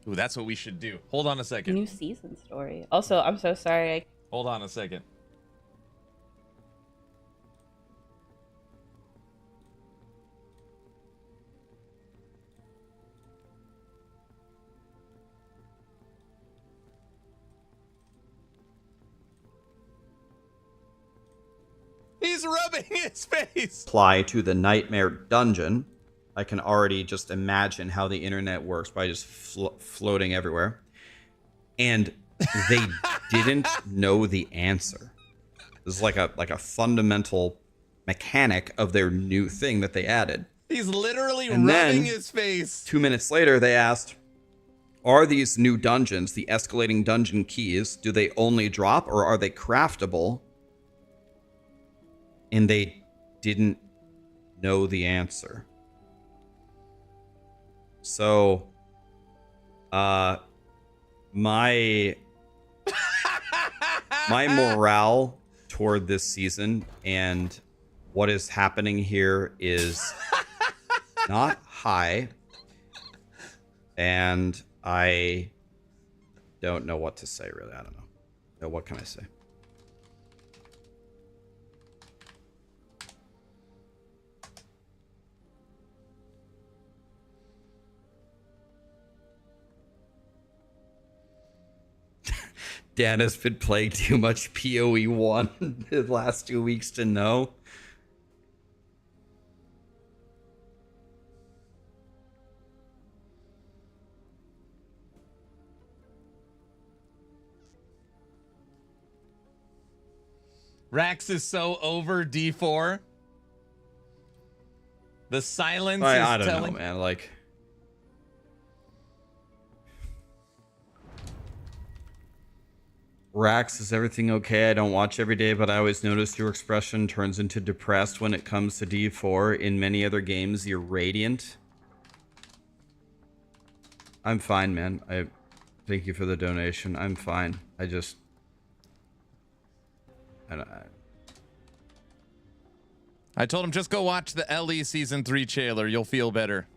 Ooh, that's what we should do. Hold on a second. New season story. Also, I'm so sorry. Hold on a second. He's rubbing his face. Apply to the Nightmare Dungeon. I can already just imagine how the internet works by just floating everywhere. And they didn't know the answer. This is like a fundamental mechanic of their new thing that they added. He's literally and rubbing his face. 2 minutes later, they asked, are these new dungeons, the escalating dungeon keys, do they only drop or are they craftable? And they didn't know the answer. So, my morale toward this season and what is happening here is not high, and I don't know what to say, really. I don't know. What can I say? Dan has been playing too much PoE 1 the last 2 weeks to know. Rax is so over D4. The silence I is don't telling. know, man. Like, Rax, is everything okay? I don't watch every day, but I always notice your expression turns into depressed when it comes to D4. In many other games, you're radiant. I'm fine, man. I thank you for the donation. I'm fine. I just... I told him just go watch the LE season 3 trailer. You'll feel better.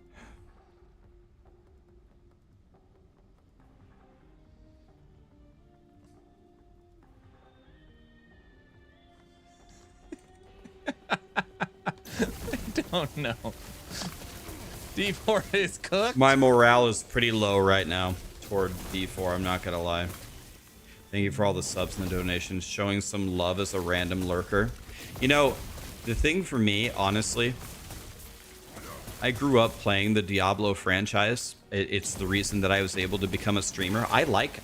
I don't know. D4 is cooked. My morale is pretty low right now toward D4. I'm not gonna lie. Thank you for all the subs and the donations. Showing some love as a random lurker. You know, the thing for me, honestly, I grew up playing the Diablo franchise. It's the reason that I was able to become a streamer. I like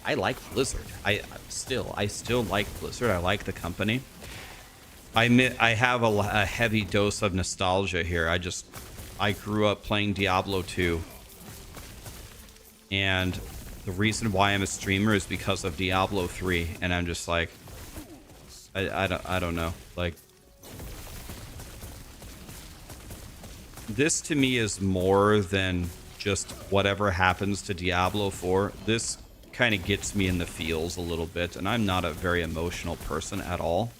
Blizzard. I still like Blizzard. I like the company. I have a heavy dose of nostalgia here. I grew up playing Diablo 2. And the reason why I'm a streamer is because of Diablo 3. And I'm just like, I don't know. Like, this to me is more than just whatever happens to Diablo 4. This kind of gets me in the feels a little bit. And I'm not a very emotional person at all.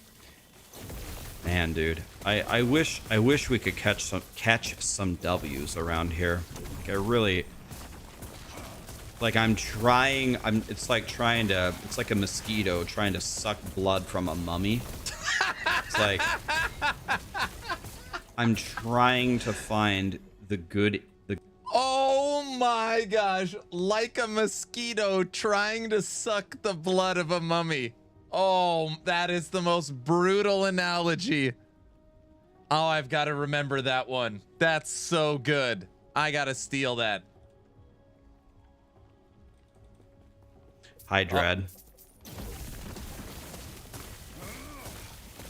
Man, dude, I wish we could catch some W's around here. Like, I really, like, it's like a mosquito trying to suck blood from a mummy. It's like, I'm trying to find the good. Oh my gosh, like a mosquito trying to suck the blood of a mummy. Oh, that is the most brutal analogy. Oh, I've got to remember that one. That's so good. I got to steal that. Hi, Dread.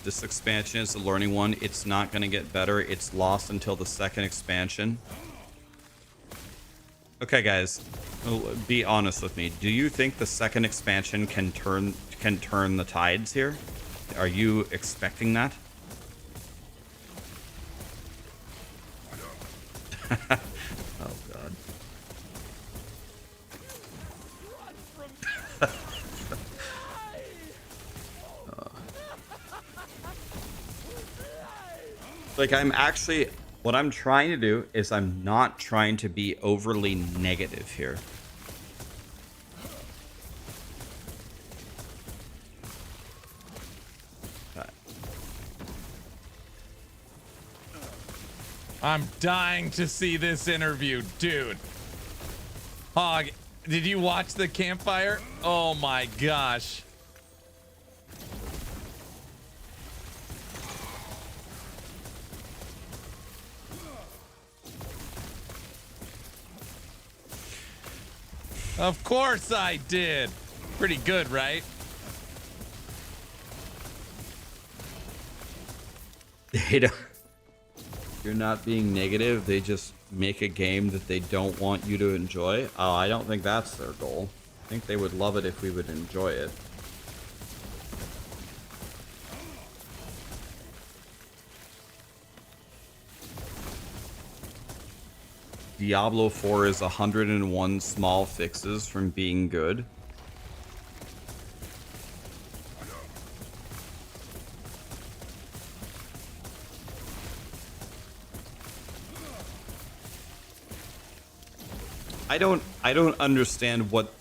This expansion is a learning one. It's not going to get better. It's lost until the second expansion. Okay, guys, be honest with me. Do you think the second expansion can turn the tides here? Are you expecting that? Oh god. Like, what I'm trying to do is I'm not trying to be overly negative here. I'm dying to see this interview, dude. Hog, did you watch the Campfire? Oh my gosh. Of course I did. Pretty good, right? you're not being negative. They just make a game that they don't want you to enjoy. Oh, I don't think that's their goal. I think they would love it if we would enjoy it. Diablo 4 is 101 small fixes from being good. I don't understand what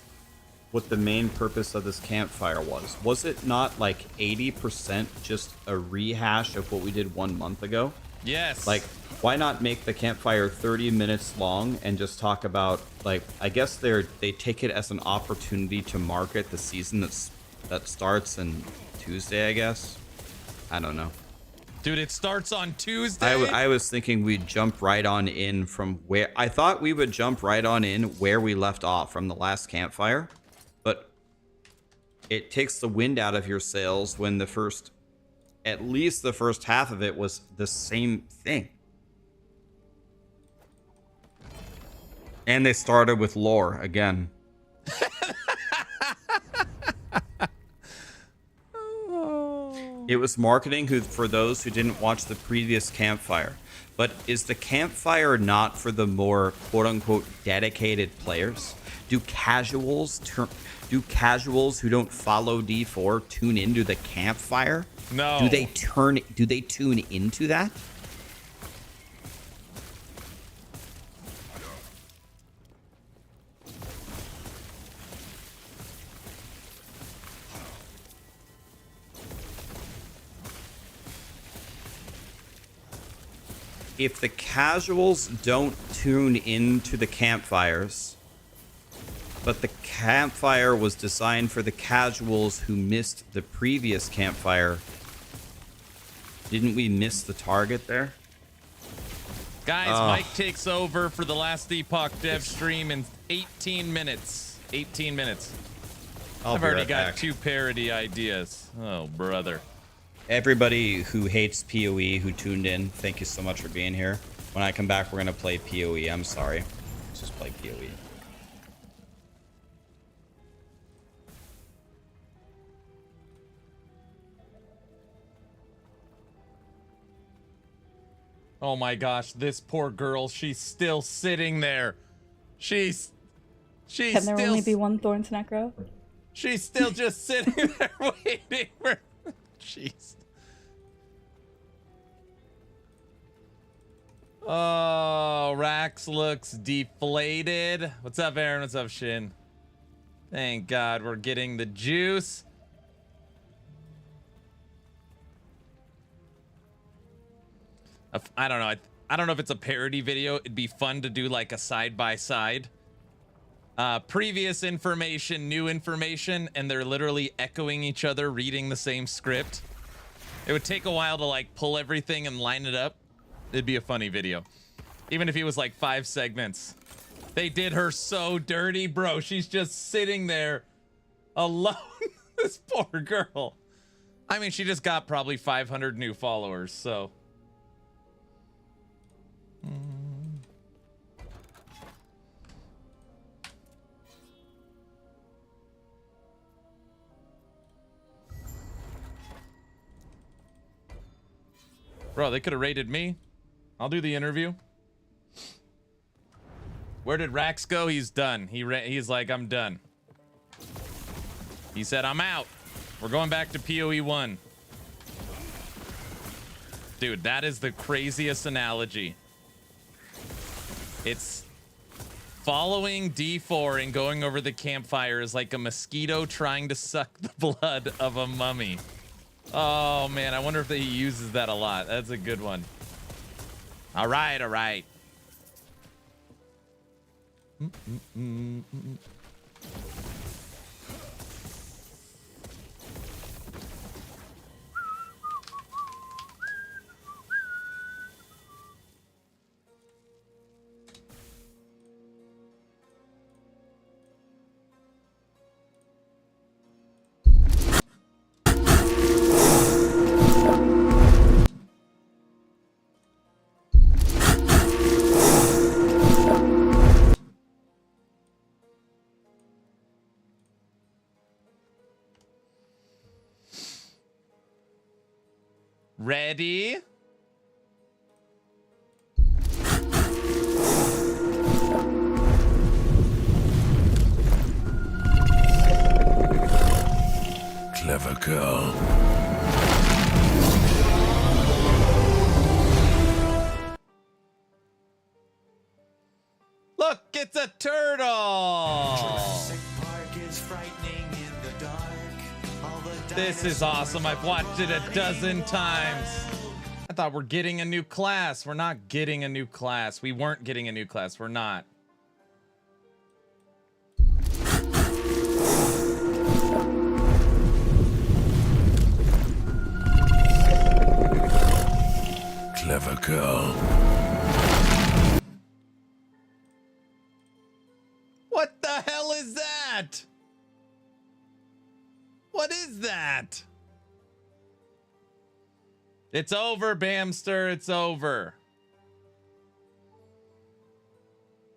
the main purpose of this campfire was. Was it not like 80% just a rehash of what we did 1 month ago? Yes. Like, why not make the campfire 30 minutes long and just talk about, like, I guess they take it as an opportunity to market the season that starts on Tuesday, I guess. I don't know. Dude, it starts on Tuesday. I was thinking we'd jump right on in from where I thought we would jump right on in where we left off from the last campfire, but it takes the wind out of your sails when at least the first half of it was the same thing. And they started with lore again. It was marketing for those who didn't watch the previous campfire. But is the campfire not for the more quote-unquote dedicated players? Do casuals who don't follow D4 tune into the campfire? No. Do they tune into that? If the casuals don't tune into the campfires, but the campfire was designed for the casuals who missed the previous campfire, didn't we miss the target there? Guys, Mike takes over for the last Epoch dev stream in 18 minutes. 18 minutes. I've already got 2 parody ideas. Oh, brother. Everybody who hates PoE who tuned in, thank you so much for being here. When I come back, we're going to play PoE. I'm sorry. Let's just play PoE. Oh my gosh, this poor girl, she's still sitting there. She's Can there only be one Thorns Necro? She's still just sitting there waiting for... Jeez. Oh, Rax looks deflated. What's up, Aaron? What's up, Shin? Thank God we're getting the juice. I don't know. I don't know if it's a parody video. It'd be fun to do like a side-by-side. Previous information, new information, and they're literally echoing each other, reading the same script. It would take a while to like pull everything and line it up. It'd be a funny video. Even if it was like 5 segments. They did her so dirty, bro. She's just sitting there alone. This poor girl. I mean, she just got probably 500 new followers, so... Bro, they could have raided me. I'll do the interview. Where did Rax go? He's done. He's like, I'm done. He said, I'm out. We're going back to PoE 1. Dude, that is the craziest analogy. It's following D4 and going over the campfire is like a mosquito trying to suck the blood of a mummy. Oh, man, I wonder if he uses that a lot. That's a good one. All right, all right. Ready? Clever girl. Look, it's a turtle. This is awesome. I've watched it a dozen times. I thought we're getting a new class. We're not getting a new class. We weren't getting a new class. We're not. Clever girl. What the hell is that? What is that? It's over, Bamster. It's over.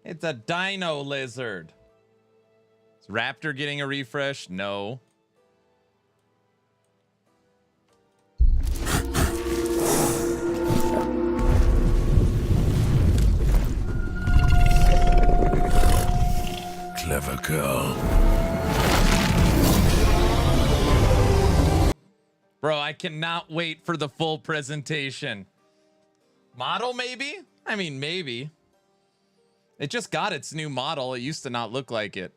It's a dino lizard. Is Raptor getting a refresh? No. Clever girl. Bro, I cannot wait for the full presentation. Model, maybe? I mean, maybe. It just got its new model. It used to not look like it.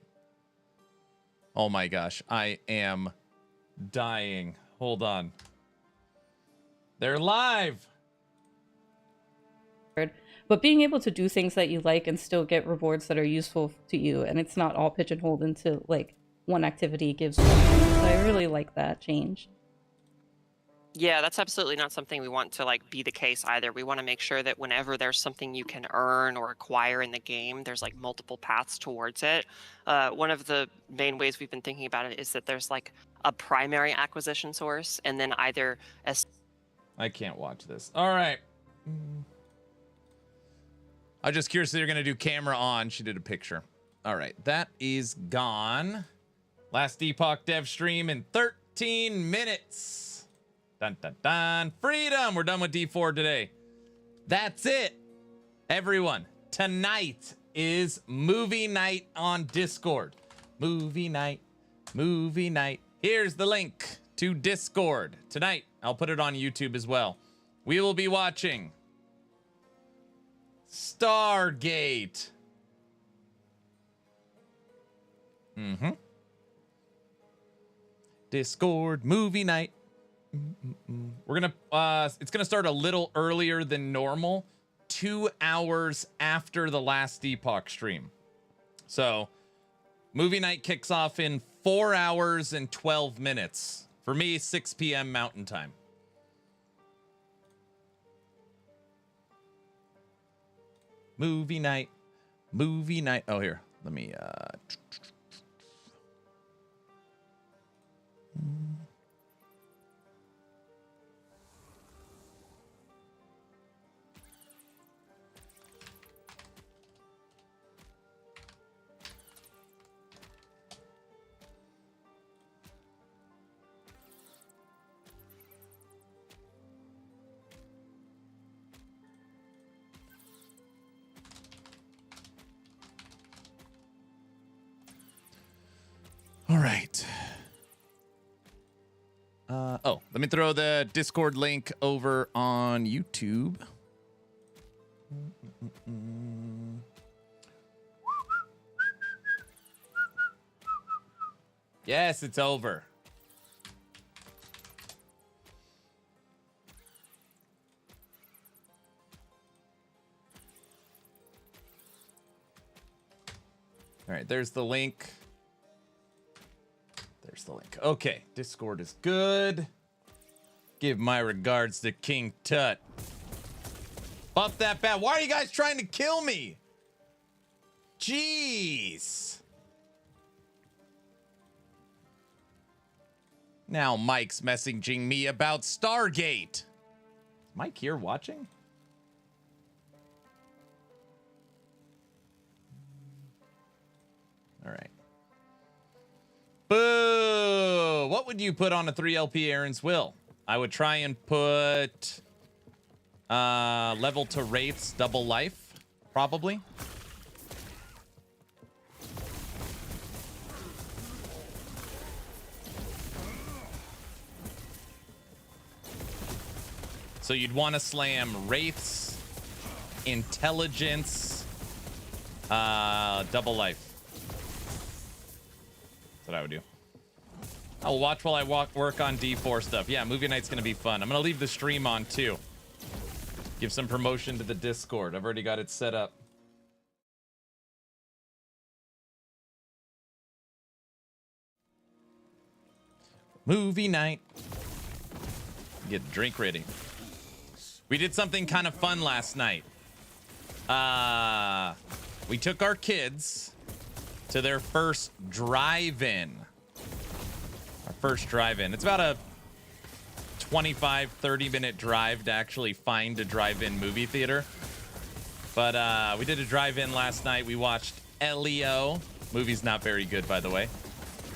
Oh my gosh, I am dying. Hold on. They're live. But being able to do things that you like and still get rewards that are useful to you, and it's not all pigeonholed into like one activity gives one thing. So I really like that change. Yeah, that's absolutely not something we want to like be the case either. We want to make sure that whenever there's something you can earn or acquire in the game, there's like multiple paths towards it. One of the main ways we've been thinking about it is that there's like a primary acquisition source, and then either as I can't watch this. All right. I'm just curious if they're going to do camera on. She did a picture. All right. That is gone. Last Epoch dev stream in 13 minutes. Dun, dun, dun. Freedom. We're done with D4 today. That's it. Everyone, tonight is movie night on Discord. Movie night. Movie night. Here's the link to Discord. Tonight, I'll put it on YouTube as well. We will be watching Stargate. Discord movie night. We're gonna it's gonna start a little earlier than normal, 2 hours after the last Epoch stream. So movie night kicks off in 4 hours and 12 minutes. For me, 6 p.m. Mountain Time. Movie night. Movie night. Oh, here. Let me all right. Oh, let me throw the Discord link over on YouTube. Yes, it's over. All right, there's the link. There's the link. Okay, Discord is good. Give my regards to King Tut. Buff that bat. Why are you guys trying to kill me? Jeez. Now Mike's messaging me about Stargate. Is Mike here watching? All right. Boo! What would you put on a 3LP Aaron's will? I would try and put level to Wraiths double life, probably. So you'd want to slam Wraiths, Intelligence, double life. That's what I would do. I'll watch while I work on D4 stuff. Yeah, movie night's going to be fun. I'm going to leave the stream on, too. Give some promotion to the Discord. I've already got it set up. Movie night. Get the drink ready. We did something kind of fun last night. We took our kids to their first drive-in. Our first drive-in. It's about a 25, 30-minute drive to actually find a drive-in movie theater. But we did a drive-in last night. We watched Elio. Movie's not very good, by the way.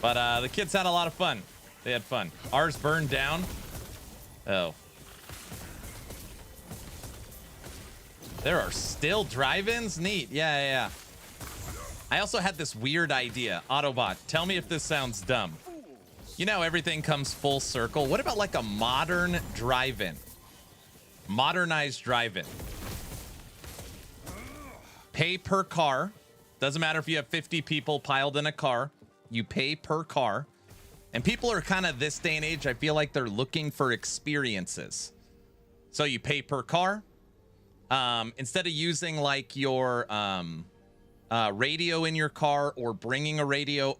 But the kids had a lot of fun. They had fun. Ours burned down. Oh. There are still drive-ins? Neat. Yeah. I also had this weird idea. Autobot, tell me if this sounds dumb. You know, everything comes full circle. What about like a modern drive-in? Modernized drive-in. Pay per car. Doesn't matter if you have 50 people piled in a car. You pay per car. And people are kind of, this day and age, I feel like they're looking for experiences. So you pay per car. Instead of using like your radio in your car or bringing a radio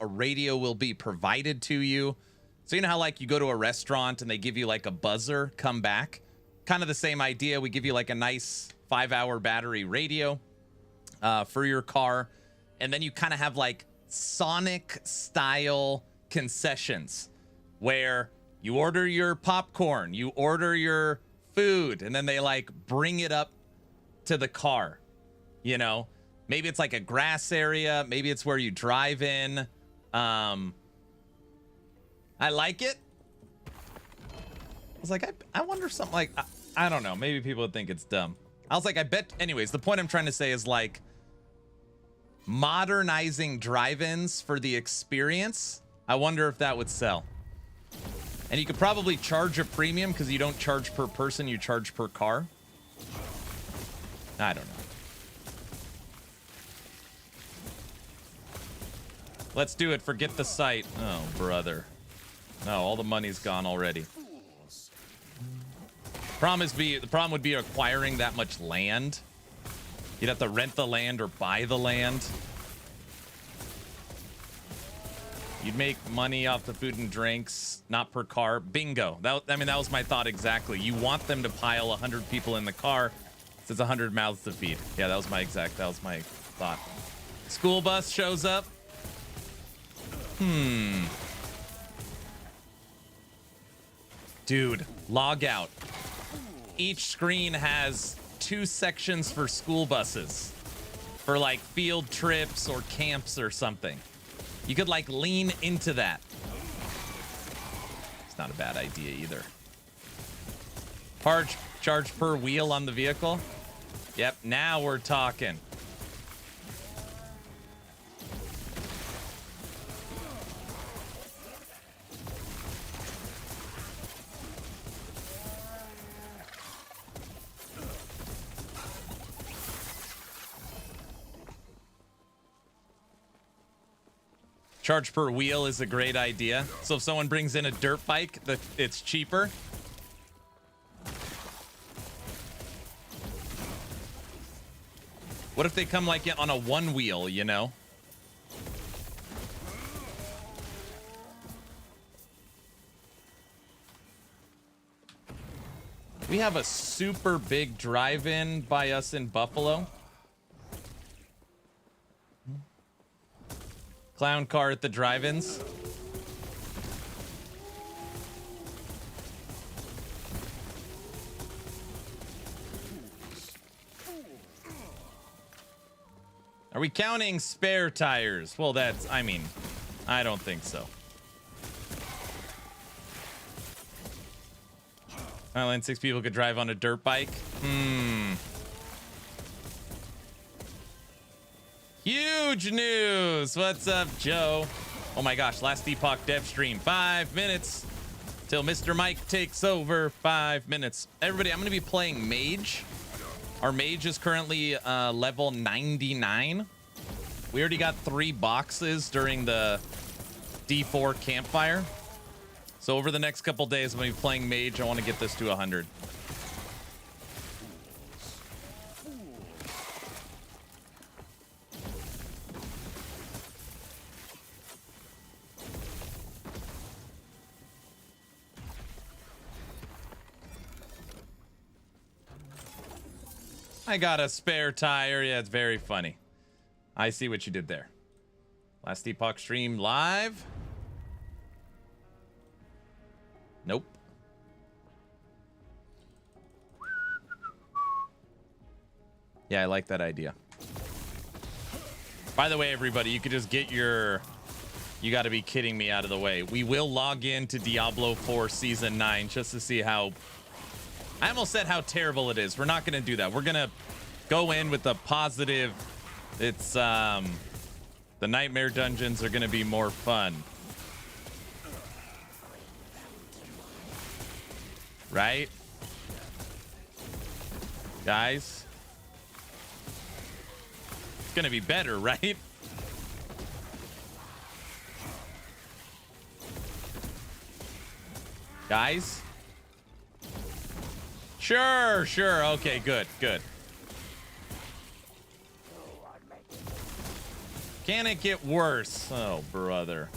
will be provided to you. So you know how like you go to a restaurant and they give you like a buzzer, come back? Kind of the same idea. We give you like a nice 5-hour battery radio for your car. And then you kind of have like Sonic style concessions where you order your popcorn, you order your food, and then they like bring it up to the car. You know, maybe it's like a grass area, maybe it's where you drive in. I like it. I was like, I wonder something like, I don't know, maybe people would think it's dumb. I was like, I bet. Anyways, the point I'm trying to say is like modernizing drive-ins for the experience. I wonder if that would sell. And you could probably charge a premium because you don't charge per person, you charge per car. I don't know. Let's do it. Forget the site. Oh, brother. No, all the money's gone already. The problem would be acquiring that much land. You'd have to rent the land or buy the land. You'd make money off the food and drinks, not per car. Bingo. That was my thought exactly. You want them to pile 100 people in the car. It's 100 mouths to feed. Yeah, that was my thought. School bus shows up. Dude, log out. Each screen has 2 sections for school buses. For like field trips or camps or something. You could like lean into that. It's not a bad idea either. Charge per wheel on the vehicle. Yep, now we're talking. Charge per wheel is a great idea. So if someone brings in a dirt bike, it's cheaper. What if they come like on a 1 wheel, you know? We have a super big drive-in by us in Buffalo. Clown car at the drive-ins. Are we counting spare tires? Well, I don't think so. Well, and 6 people could drive on a dirt bike. Huge news. What's up, Joe? Oh my gosh, last Epoch dev stream. 5 minutes till Mr. Mike takes over. 5 minutes. Everybody, I'm going to be playing Mage. Our Mage is currently level 99. We already got 3 boxes during the D4 Campfire. So over the next couple days, I'm going to be playing Mage. I want to get this to 100. I got a spare tire. Yeah, it's very funny. I see what you did there. Last Epoch stream live. Nope. Yeah, I like that idea. By the way, everybody, you could just get your... You got to be kidding me out of the way. We will log into Diablo 4 Season 9 just to see how... I almost said how terrible it is. We're not going to do that. We're going to go in with a positive... It's, the nightmare dungeons are going to be more fun. Right? Guys? It's going to be better, right? Guys? Sure, sure. Okay, good, good. Can it get worse? Oh, brother.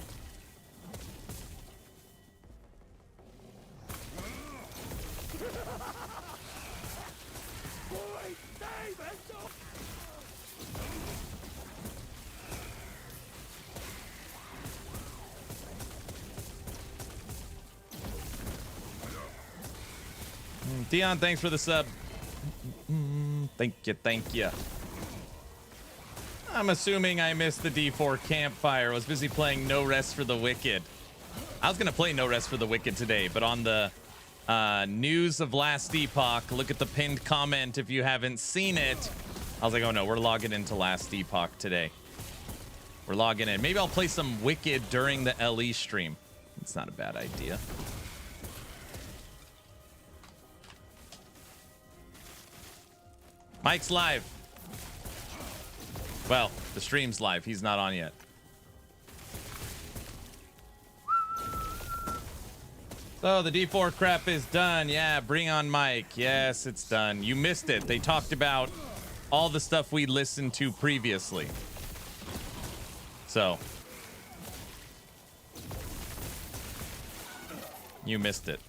Dion, thanks for the sub. Thank you, thank you. I'm assuming I missed the D4 Campfire. I was busy playing No Rest for the Wicked. I was going to play No Rest for the Wicked today, but on the news of last Epoch, look at the pinned comment if you haven't seen it. I was like, oh no, we're logging into last Epoch today. We're logging in. Maybe I'll play some Wicked during the LE stream. It's not a bad idea. Mike's live. Well, the stream's live. He's not on yet. So the D4 crap is done. Yeah, bring on Mike. Yes, it's done. You missed it. They talked about all the stuff we listened to previously. So you missed it.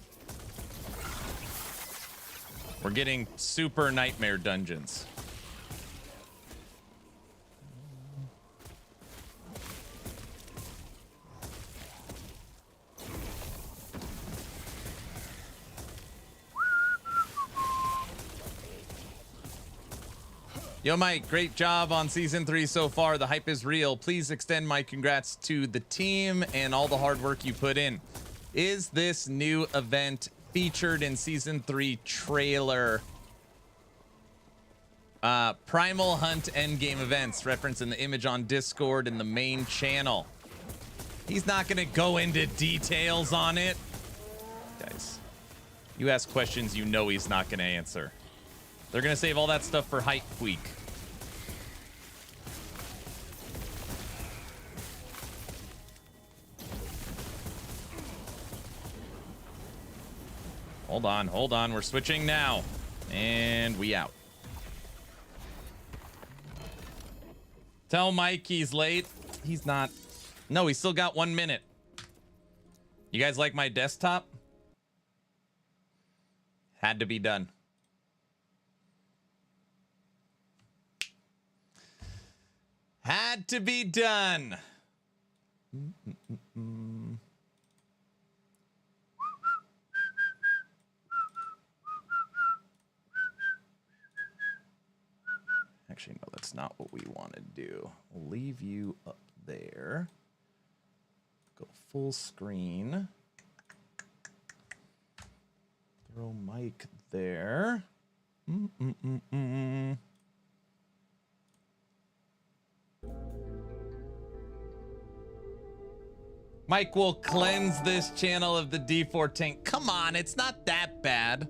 We're getting super nightmare dungeons. Yo, Mike, great job on Season 3 so far. The hype is real. Please extend my congrats to the team and all the hard work you put in. Is this new event featured in Season 3 trailer? Primal Hunt endgame events. Reference in the image on Discord in the main channel. He's not going to go into details on it. Guys, you ask questions you know he's not going to answer. They're going to save all that stuff for Hype Week. Hold on, hold on. We're switching now. And we out. Tell Mike he's late. He's not. No, he's still got 1 minute. You guys like my desktop? Had to be done. Had to be done. Actually, no, that's not what we want to do. We'll leave you up there. Go full screen. Throw Mike there. Mike will cleanse this channel of the D4 tank. Come on, it's not that bad.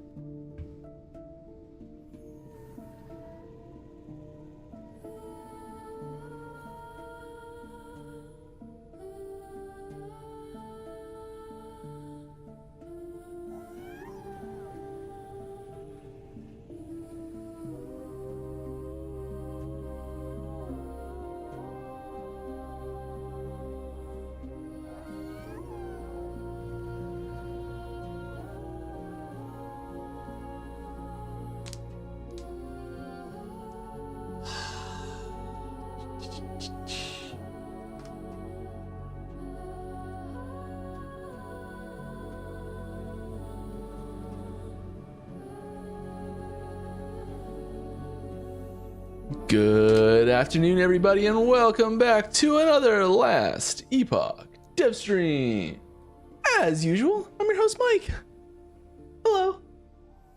Good afternoon, everybody, and welcome back to another Last Epoch dev stream. As usual, I'm your host, Mike. Hello.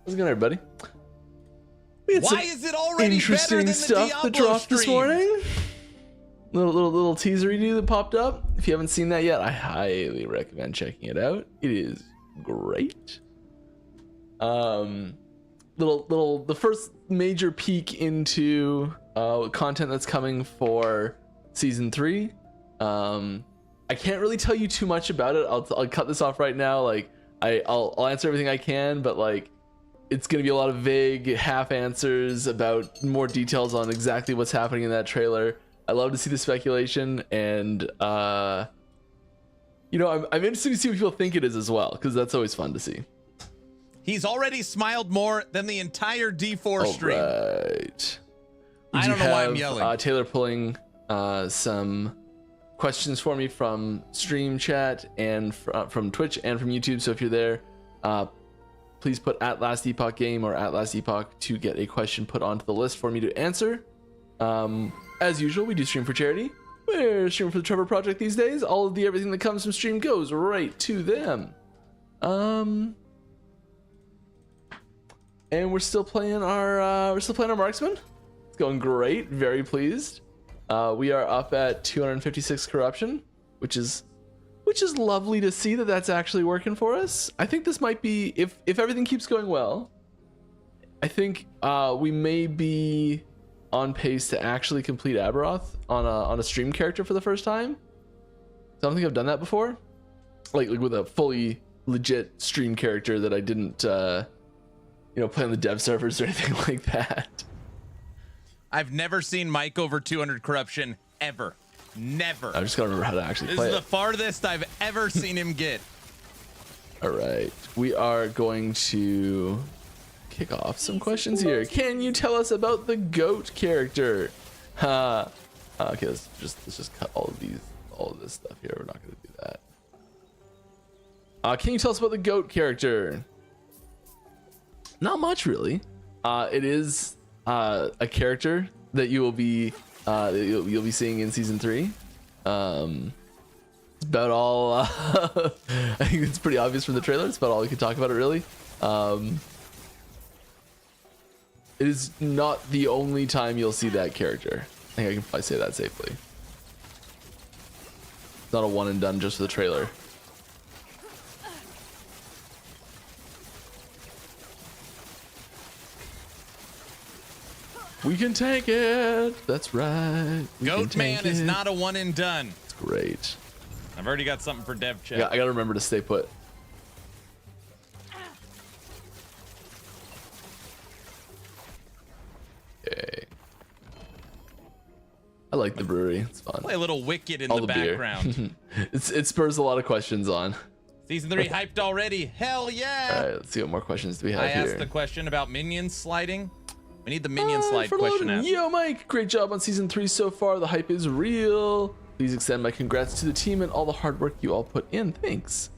How's it going, everybody? We had Why some is it already interesting better than stuff the Diablo that dropped this stream? morning? Little teaser review that popped up. If you haven't seen that yet, I highly recommend checking it out. It is great. The first major peek into content that's coming for season 3. I can't really tell you too much about it. I'll cut this off right now. Like I'll answer everything I can, but like it's gonna be a lot of vague half answers about more details on exactly what's happening in that trailer. I love to see the speculation, and I'm interested to see what people think it is as well, because that's always fun to see. He's already smiled more than the entire D4 stream. Right. I don't know why I'm yelling. Taylor pulling some questions for me from stream chat and from Twitch and from YouTube. So if you're there, please put @LastEpochGame or @LastEpoch to get a question put onto the list for me to answer. As usual, we do stream for charity. We're streaming for the Trevor Project these days. All of everything that comes from stream goes right to them. And we're still playing our marksman. It's going great. Very pleased. We are up at 256 corruption, which is lovely to see that that's actually working for us. I think this might be, if everything keeps going well, I think we may be on pace to actually complete Aberoth on a stream character for the first time. I don't think I've done that before, like with a fully legit stream character that I didn't play on the dev servers or anything like that. I've never seen Mike over 200 corruption ever. Never. I just gotta remember how to actually This play is it. the farthest I've ever seen him get. All right, we are going to kick off some questions here. Can you tell us about the goat character? Okay, let's just cut all of this stuff here. We're not gonna do that. Can you tell us about the goat character? Not much, really. It is a character that you'll be seeing in season 3. It's about all. I think it's pretty obvious from the trailer. It's about all we can talk about it, really. It is not the only time you'll see that character. I think I can probably say that safely. It's not a one and done just for the trailer. We can tank it. That's right. Goat Man is not a one and done. It's great. I've already got something for dev chat. Yeah, I gotta remember to stay put. Okay. I like the brewery. It's fun. Play a little Wicked in All the beer. background. It spurs a lot of questions on. Season 3 hyped already. Hell yeah. All right, let's see what more questions do we have I here. asked the question about minions sliding. We need the minion slide for question loading. asked. Yo, Mike, great job on season 3 so far. The hype is real. Please extend my congrats to the team and all the hard work you all put in. Thanks.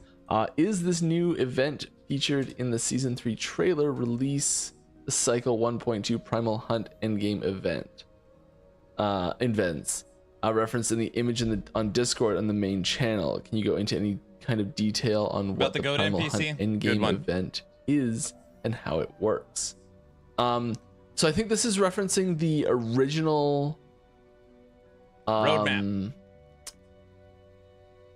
Is this new event featured in the season 3 trailer release, the Cycle 1.2 Primal Hunt endgame event? Events referenced in the image on Discord on the main channel. Can you go into any kind of detail on About what the the Goat Primal NPC? Hunt Good endgame one. event is and how it works. So I think this is referencing the original Roadmap.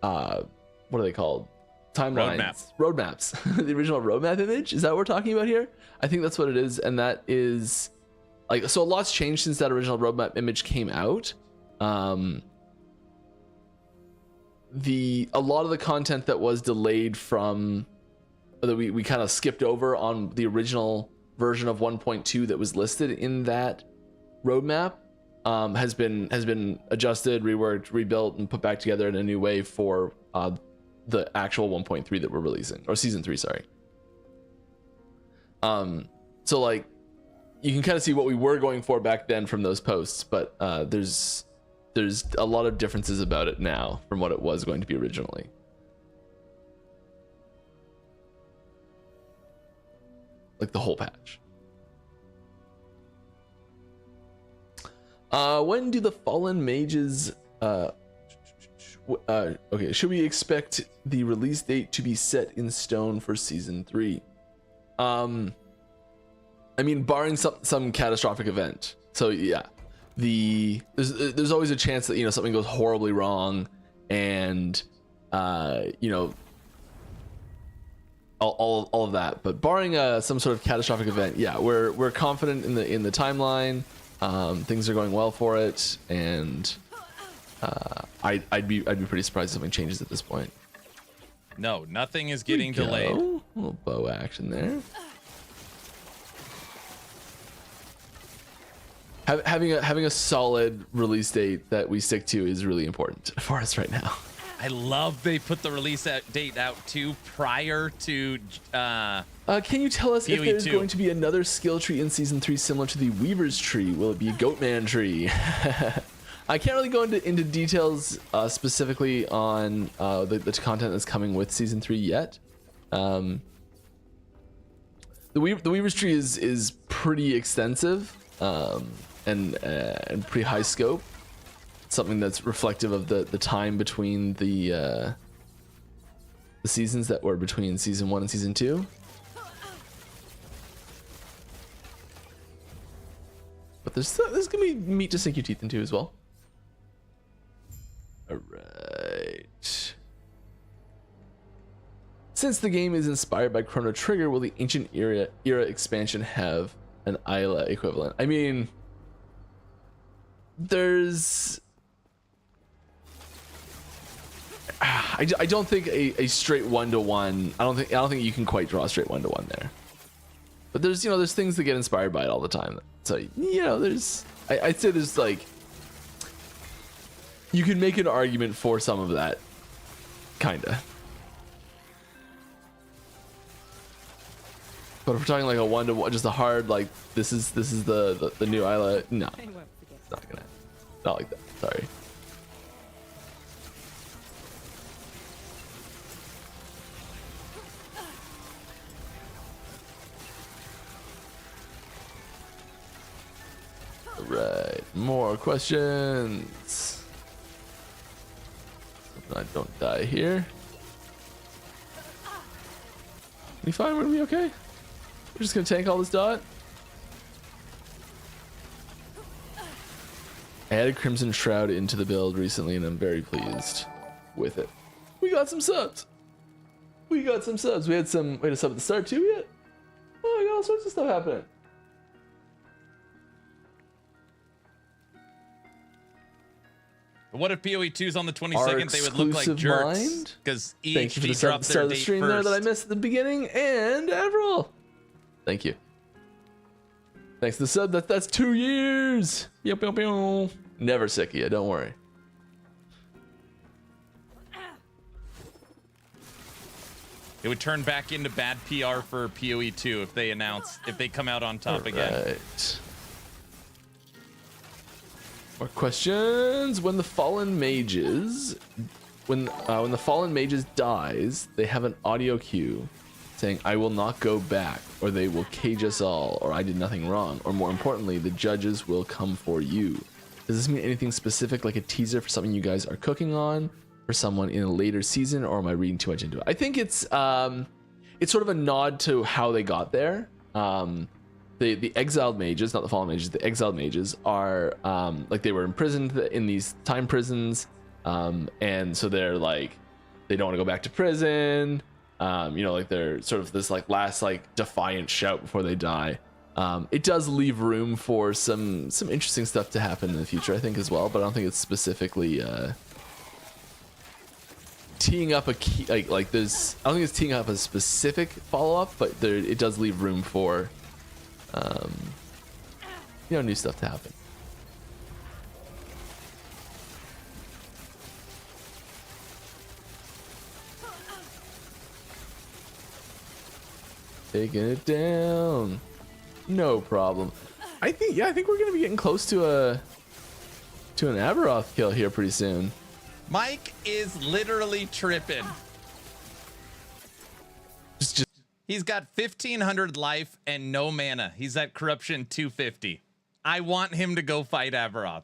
What are they called? Timelines. Roadmaps. The original roadmap image. Is that what we're talking about here? I think that's what it is, and that is like, so a lot's changed since that original roadmap image came out. A lot of the content that was delayed from that we kind of skipped over on the original version of 1.2 that was listed in that roadmap has been adjusted, reworked, rebuilt, and put back together in a new way for the actual 1.3 that we're releasing, or season 3, sorry. So like you can kind of see what we were going for back then from those posts, but there's a lot of differences about it now from what it was going to be originally. Like the whole patch. When do the fallen mages okay, should we expect the release date to be set in stone for season 3? I mean, barring some catastrophic event. So yeah, there's always a chance that, you know, something goes horribly wrong, and you know, all of that. But barring some sort of catastrophic event, yeah, we're confident in the timeline. Things are going well for it, and I'd be pretty surprised if something changes at this point. No, nothing is getting delayed. A little bow action there. Having a solid release date that we stick to is really important for us right now. I love they put the release date out too prior to can you tell us if there's going to be another skill tree in season 3 similar to the Weaver's tree? Will it be a Goatman tree? I can't really go into details specifically on the content that's coming with season 3 yet. The Weaver's tree is pretty extensive and pretty high scope. Something that's reflective of the time between the seasons that were between season 1 and season 2. But there's gonna be meat to sink your teeth into as well. All right. Since the game is inspired by Chrono Trigger, will the Ancient Era expansion have an Isla equivalent? I mean, there's. I don't think a straight 1-to-1. I don't think you can quite draw a straight 1-to-1 there. But there's things that get inspired by it all the time. So I'd say there's like, you can make an argument for some of that, kinda. But if we're talking like a 1-to-1, just a hard like this is the new Isla, no, it's not like that. Sorry. Right, more questions. I don't die here. We fine? We're gonna be okay? We're just gonna tank all this dot. I added Crimson Shroud into the build recently, and I'm very pleased with it. We got some subs. We had a sub at the start too yet. Oh, I got all sorts of stuff happening. What if PoE 2's on the 22nd? They would look like jerks because Thank you for the sub at the start of the stream there that I missed at the beginning, and Avril. Thank you. Thanks to the sub. That's 2 years. Yep. Never sick of you. Don't worry. It would turn back into bad PR for PoE 2 if they come out on top again. Right. More questions. When the fallen mages dies, they have an audio cue saying, "I will not go back," or "They will cage us all," or "I did nothing wrong," or more importantly, "The judges will come for you." Does this mean anything specific, like a teaser for something you guys are cooking on for someone in a later season, or am I reading too much into it? I think it's sort of a nod to how they got there. the exiled mages, not the fallen mages, the exiled mages are like they were imprisoned in these time prisons, and so they're like they don't want to go back to prison. You know, like they're sort of this like last like defiant shout before they die. It does leave room for some interesting stuff to happen in the future, I think, as well. But I don't think it's specifically teeing up a key like there's. I don't think it's teeing up a specific follow up, but it does leave room for you know, new stuff to happen. Taking it down. No problem. I think we're gonna be getting close to an Aberoth kill here pretty soon. Mike is literally tripping. Just He's got 1500 life and no mana. He's at corruption 250. I want him to go fight Aberoth.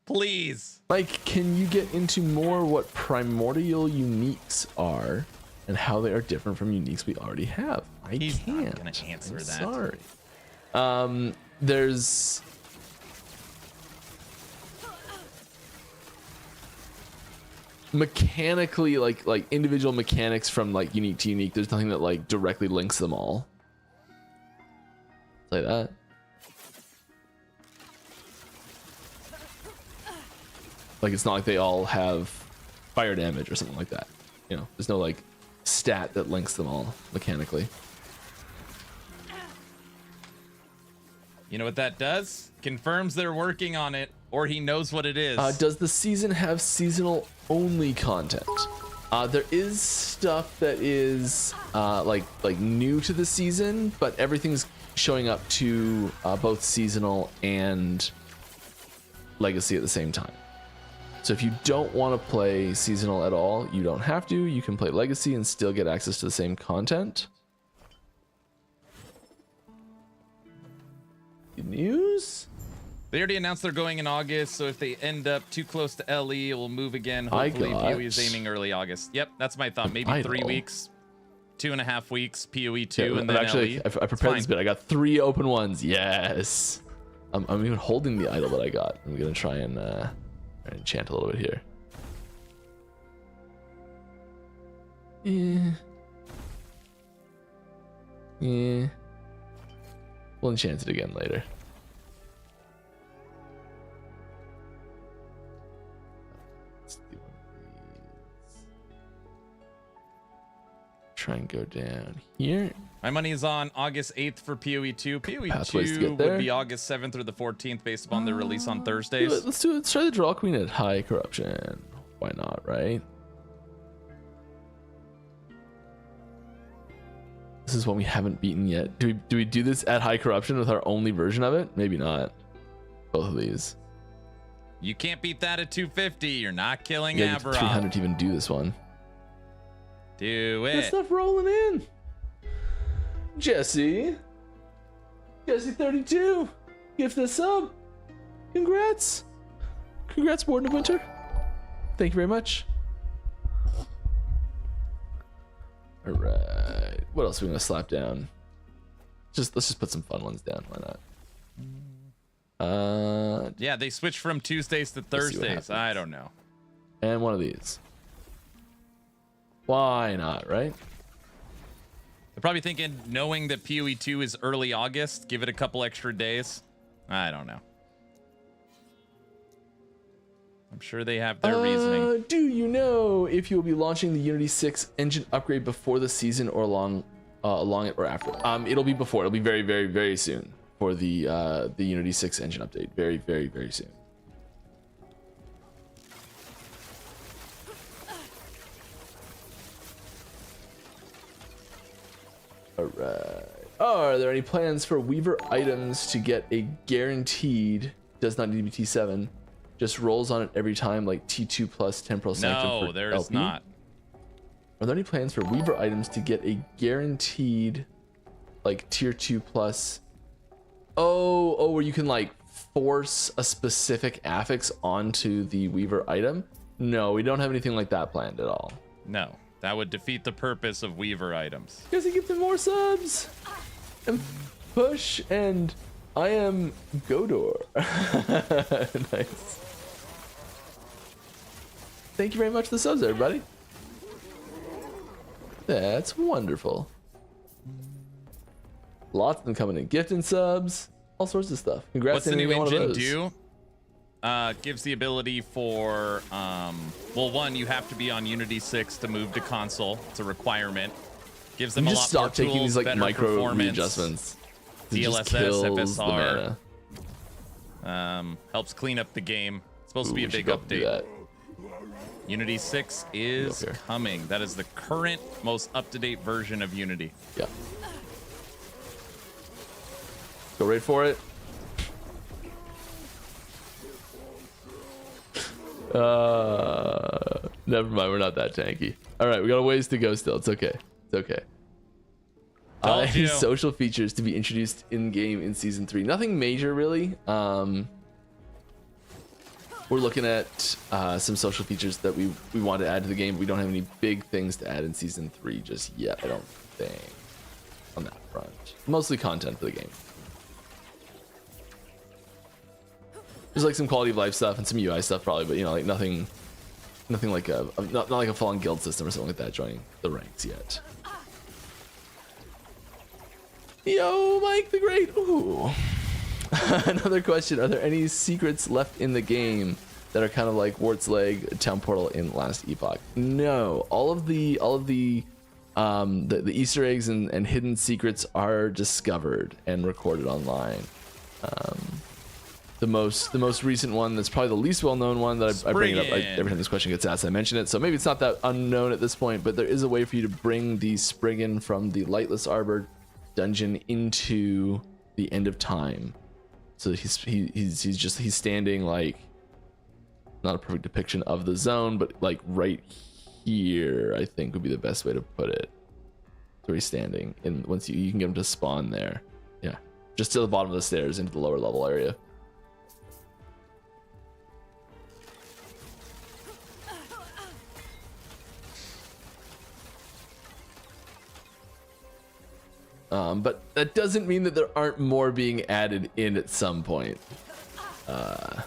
Please. Mike, can you get into more what primordial uniques are and how they are different from uniques we already have? He's can't. not gonna answer I'm that. Sorry. There's mechanically like individual mechanics from like unique to unique. There's nothing that like directly links them all. Like that. Like it's not like they all have fire damage or something like that. You know, there's no like stat that links them all mechanically. You know what that does? Confirms they're working on it, or he knows what it is. Does the season have seasonal only content? There is stuff that is like new to the season, but everything's showing up to both seasonal and legacy at the same time. So if you don't want to play seasonal at all, you don't have to. You can play legacy and still get access to the same content. Good news? They already announced they're going in August, so if they end up too close to LE, it will move again. Hopefully, PoE is aiming early August. Yep, that's my thought. Maybe 3 weeks, 2.5 weeks, PoE 2, and then actually, LE. I prepared this bit. I got 3 open ones. Yes. I'm even holding the idol that I got. I'm gonna try and enchant a little bit here. Yeah. We'll enchant it again later. Let's do one of these. Try and go down here. My money is on August 8th for PoE 2. PoE Pathways to 2 get there. would be August 7th or the 14th based upon their release on Thursdays. Let's do it. Let's try the Draw Queen at high corruption. Why not, right? This is one we haven't beaten yet. Do we do this at high corruption with our only version of it? Maybe not. Both of these. You can't beat that at 250. You're not killing Yeah, you get to 300 Aberoth. to even do this one. Do That it. stuff rolling in. Jesse 32. Gift the sub. Congrats. Warden of Winter. Thank you very much. All right. What else are we gonna slap down? Let's just put some fun ones down. Why not? Yeah, they switched from Tuesdays to Let's see what Thursdays. happens. I don't know. And one of these. Why not, right? They're probably thinking, knowing that PoE 2 is early August, give it a couple extra days. I don't know. I'm sure they have their reasoning. Do you know if you will be launching the Unity 6 engine upgrade before the season or along it or after? It'll be before. It'll be very, very, very soon for the Unity 6 engine update. Very, very, very soon. All right. Are there any plans for Weaver items to get a guaranteed, does not need to be T7, just rolls on it every time like T2 plus Temporal Sanctum No, for there is LP? not. Are there any plans for Weaver items to get a guaranteed like tier 2 plus? Oh, where you can like force a specific affix onto the Weaver item? No, we don't have anything like that planned at all. No, that would defeat the purpose of Weaver items. Because they give them more subs. Push, and I am Godor. Nice. Thank you very much for the subs, everybody. That's wonderful. Lots of them coming in, gifting subs, all sorts of stuff. Congrats What's to the new any one of engine those. do? Gives the ability for, well, one, you have to be on Unity 6 to move to console. It's a requirement. Gives them You a just lot more stop taking tools, these like better micro performance, readjustments. It just DLSS, kills the FSR. mana. Helps clean up the game. It's supposed to be Ooh, a we should big go do update. that. Unity 6 is Okay. coming. That is the current, most up-to-date version of Unity. Yeah. Go right for it. Never mind, we're not that tanky. All right, we got a ways to go still. It's okay. It's okay. Told you. Social features to be introduced in game in season 3. Nothing major really. We're looking at some social features that we want to add to the game. We don't have any big things to add in season 3 just yet, I don't think, on that front. Mostly content for the game. There's like some quality of life stuff and some UI stuff probably, but you know, like nothing like not like a full-on guild system or something like that joining the ranks yet. Yo, Mike the Great. Ooh. Another question: are there any secrets left in the game that are kind of like Wart's Leg, Town Portal in Last Epoch? No, all of the Easter eggs and hidden secrets are discovered and recorded online. The most recent one, that's probably the least well-known one that I bring it up every time this question gets asked. I mention it, so maybe it's not that unknown at this point, but there is a way for you to bring the Spriggan from the Lightless Arbor dungeon into the End of Time. So he's standing like, not a perfect depiction of the zone, but like right here, I think would be the best way to put it. So he's standing, and once you can get him to spawn there. Yeah, just to the bottom of the stairs into the lower level area. But that doesn't mean that there aren't more being added in at some point. Yeah.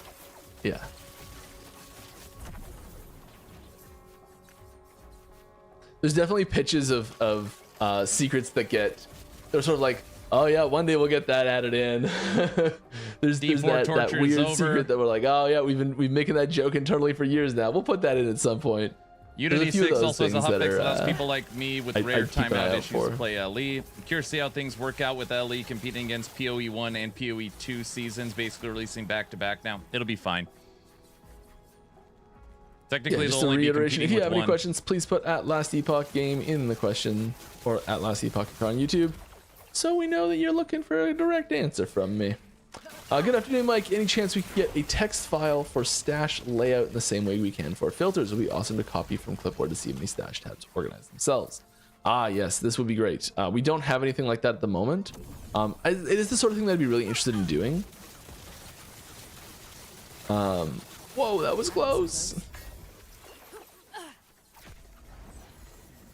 There's definitely pitches of secrets that they're sort of like, oh yeah, one day we'll get that added in. there's that weird secret that we're like, oh yeah, we've been making that joke internally for years now. We'll put that in at some point. Unity 6 also has a hotfix that allows people like me with rare timeout issues to play LE. I'm curious to see how things work out with LE competing against PoE 1 and PoE 2 seasons, basically releasing back-to-back now. It'll be fine. Technically, just they'll a only be reiteration. If competing you with have any one. questions, please put at Last Epoch Game in the question, or at Last Epoch on YouTube, so we know that you're looking for a direct answer from me. Good afternoon, Mike. Any chance we could get a text file for stash layout in the same way we can for filters? It would be awesome to copy from clipboard to see how many stash tabs organize themselves. Yes, this would be great. We don't have anything like that at the moment. It is the sort of thing that I'd be really interested in doing. Whoa, that was close.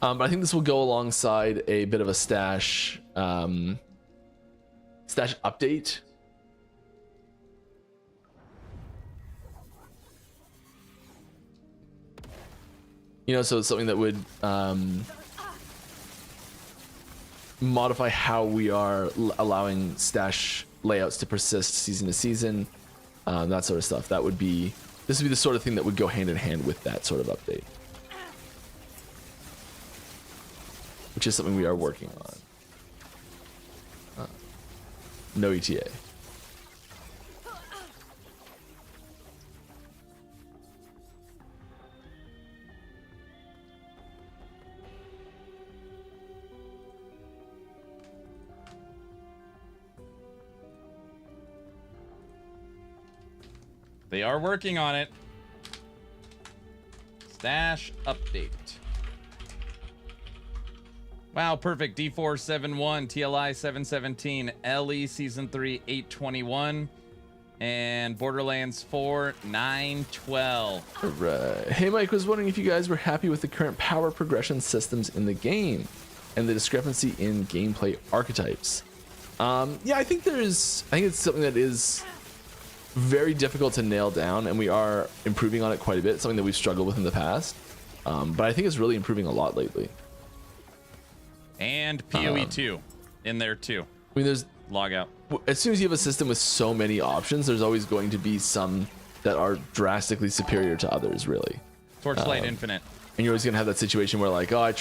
But I think this will go alongside a bit of a stash update. You know, so it's something that would modify how we are allowing stash layouts to persist season to season, that sort of stuff. This would be the sort of thing that would go hand in hand with that sort of update, which is something we are working on. No ETA. They are working on it. Stash update. Wow, perfect. D471, TLI 717, LE Season 3 821, and Borderlands 4 912. All right. Hey, Mike, was wondering if you guys were happy with the current power progression systems in the game and the discrepancy in gameplay archetypes. Yeah, I think it's something that is very difficult to nail down, and we are improving on it quite a bit. Something that we've struggled with in the past, but I think it's really improving a lot lately. And PoE 2 in there too. I mean, there's log out. As soon as you have a system with so many options, there's always going to be some that are drastically superior to others, really. Torchlight Infinite. And you're always gonna have that situation where like, oh, I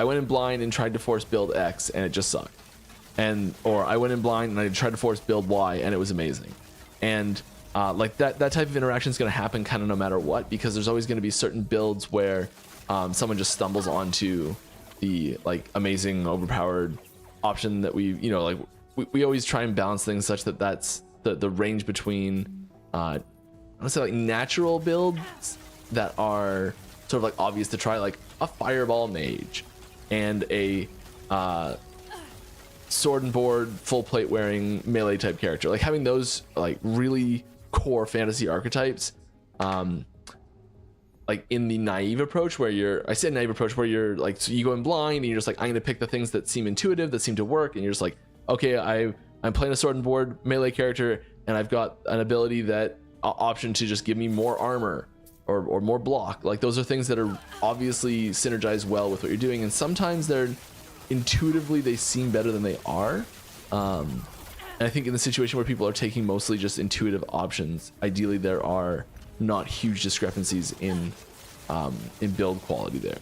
went in blind and tried to force build X and it just sucked. Or I went in blind and I tried to force build Y and it was amazing. And like that type of interaction is gonna happen kind of no matter what, because there's always gonna be certain builds where someone just stumbles onto the like amazing overpowered option that we always try and balance things such that that's the range between I would say like natural builds that are sort of like obvious to try, like a fireball mage and a sword and board full plate wearing melee type character, like having those like really core fantasy archetypes like in the naive approach where you're like, so you go in blind and you're just like, I'm gonna pick the things that seem intuitive, that seem to work, and you're just like, okay, I'm playing a sword and board melee character and I've got an ability that option to just give me more armor or more block. Like those are things that are obviously synergize well with what you're doing, and sometimes they're intuitively they seem better than they are. And I think in the situation where people are taking mostly just intuitive options, ideally there are not huge discrepancies in build quality there.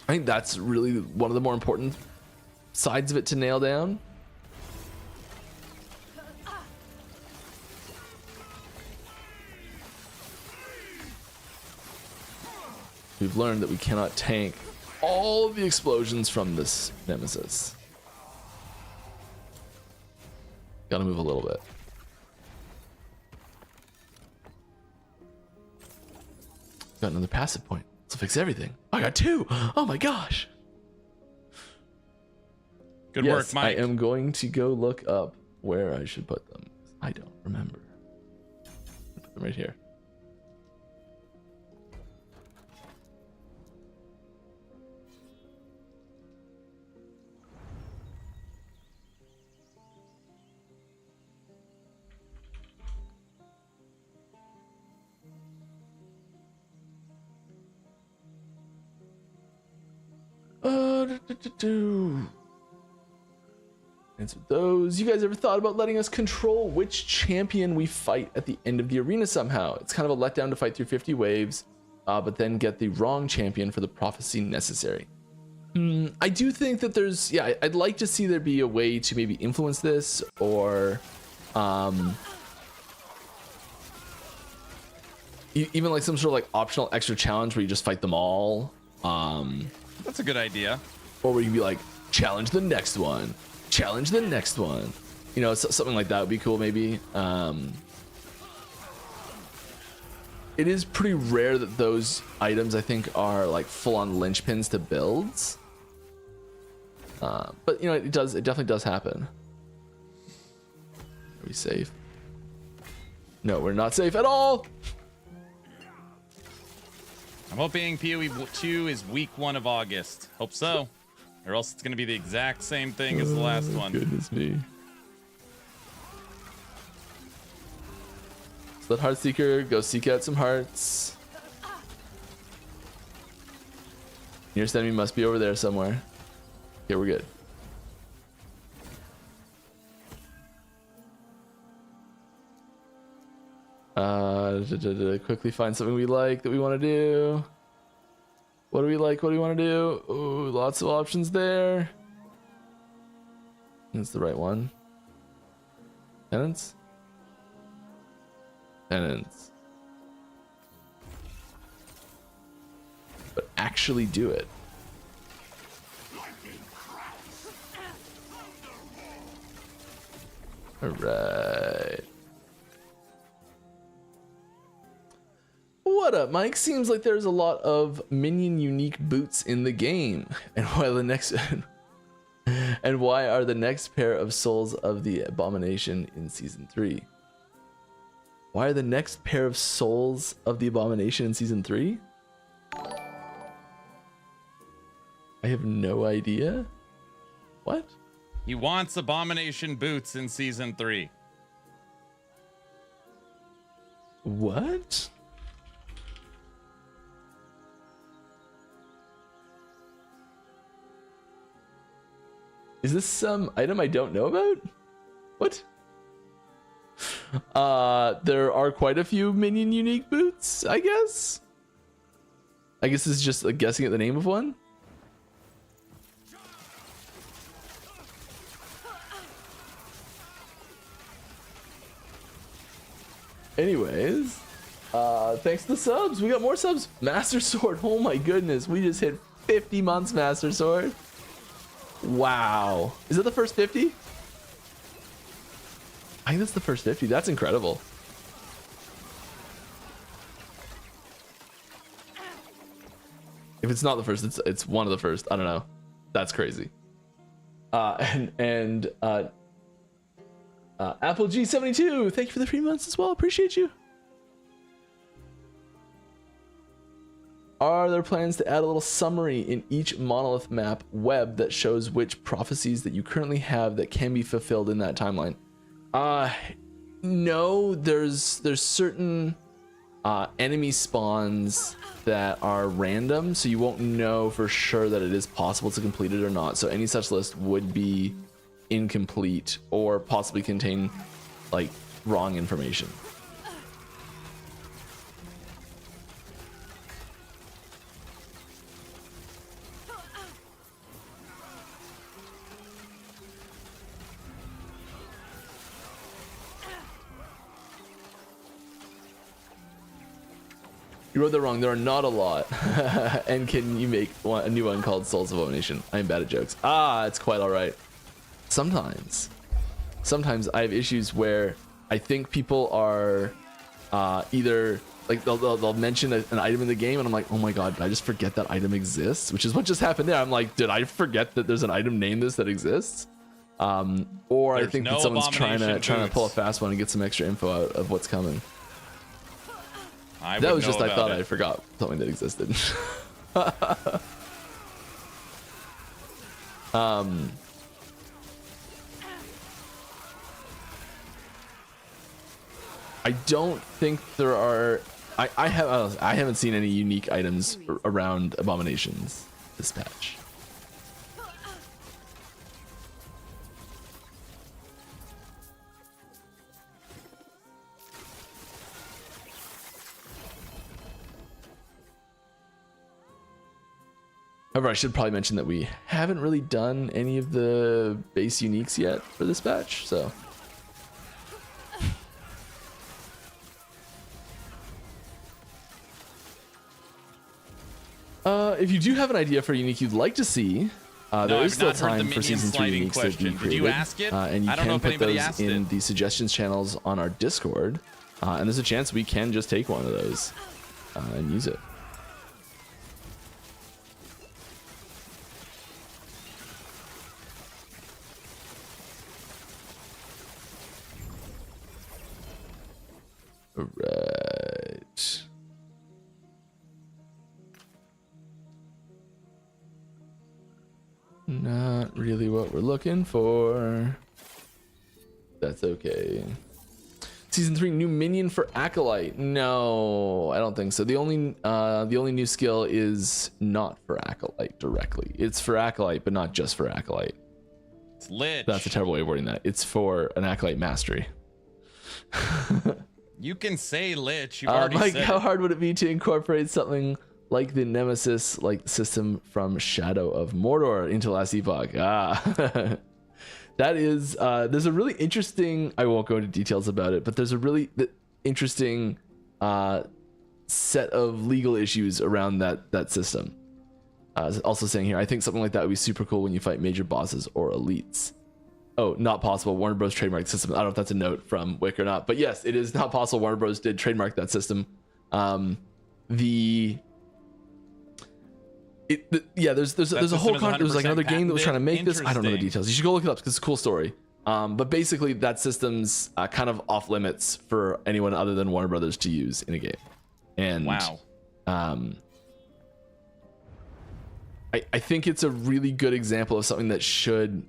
I think that's really one of the more important sides of it to nail down. We've learned that we cannot tank all of the explosions from this nemesis. Gotta move a little bit. Got another passive point. Let's fix everything. I got 2. Oh my gosh. Good work, Mike. I am going to go look up where I should put them. I don't remember. I'll put them right here. Answer those. You guys ever thought about letting us control which champion we fight at the end of the arena somehow? It's kind of a letdown to fight through 50 waves, but then get the wrong champion for the prophecy necessary. I do think that there's, I'd like to see there be a way to maybe influence this, or even like some sort of like optional extra challenge where you just fight them all. That's a good idea. Or where you can be like, challenge the next one. Challenge the next one. You know, something like that would be cool, maybe. It is pretty rare that those items, I think, are like full-on linchpins to builds. But, you know, it definitely does happen. Are we safe? No, we're not safe at all! I'm hoping PoE 2 is week 1 of August. Hope so. Or else it's going to be the exact same thing as the last one. Goodness me. So let Heartseeker go seek out some hearts. Nearest enemy must be over there somewhere. Okay, we're good. Quickly find something we like that we want to do. What do we like? What do we want to do? Ooh, lots of options there. That's the right one. Penance? Penance. But actually do it. Alright. What up, Mike? Seems like there's a lot of minion unique boots in the game. And why are the next pair of souls of the abomination in season 3? Why are the next pair of souls of the abomination in season 3? I have no idea. What? He wants Abomination boots in season 3. What? Is this some item I don't know about? What? There are quite a few minion unique boots, I guess. I guess this is just like guessing at the name of one. Anyways, thanks to the subs. We got more subs. Master Sword. Oh my goodness. We just hit 50 months, Master Sword. Wow. Is that the first 50? I think that's the first 50. That's incredible. If it's not the first, it's one of the first. I don't know. That's crazy. And Apple G72, thank you for the 3 months as well. Appreciate you. Are there plans to add a little summary in each monolith map web that shows which prophecies that you currently have that can be fulfilled in that timeline? No, there's certain enemy spawns that are random, so you won't know for sure that it is possible to complete it or not. So any such list would be incomplete or possibly contain like wrong information. You wrote that wrong. There are not a lot. And can you make a new one called Souls of Abomination? I am bad at jokes. It's quite all right. Sometimes I have issues where I think people are either like they'll mention an item in the game and I'm like, oh my god, did I just forget that item exists? Which is what just happened there. I'm like, did I forget that there's an item named this that exists? Or I think that someone's trying to pull a fast one and get some extra info out of what's coming. That was just I thought I forgot something that existed. I don't think there are. I haven't seen any unique items around Abominations this patch. However, I should probably mention that we haven't really done any of the base uniques yet for this patch, so. If you do have an idea for a unique you'd like to see, there is still time for Season 3 uniques to be created. Did you ask it? And you can put those in the suggestions channels on our Discord, and there's a chance we can just take one of those and use it. Right. Not really what we're looking for. That's okay. Season 3 new minion for Acolyte. No, I don't think so. The only new skill is not for Acolyte directly. It's for Acolyte, but not just for Acolyte. It's lit. That's a terrible way of wording that. It's for an Acolyte mastery. You can say lich. You've already Mike, said how it. hard would it be to incorporate something like the Nemesis like system from Shadow of Mordor into Last Epoch? That is there's a really interesting, I won't go into details about it, but there's a really interesting set of legal issues around that system. Also saying here, I think something like that would be super cool when you fight major bosses or elites. Oh, not possible. Warner Bros. Trademarked the system. I don't know if that's a note from Wick or not, but yes, it is not possible. Warner Bros. Did trademark that system. There's a whole there's like another game that was trying to make this. I don't know the details. You should go look it up because it's a cool story. But basically that system's kind of off limits for anyone other than Warner Brothers to use in a game. And wow. I think it's a really good example of something that should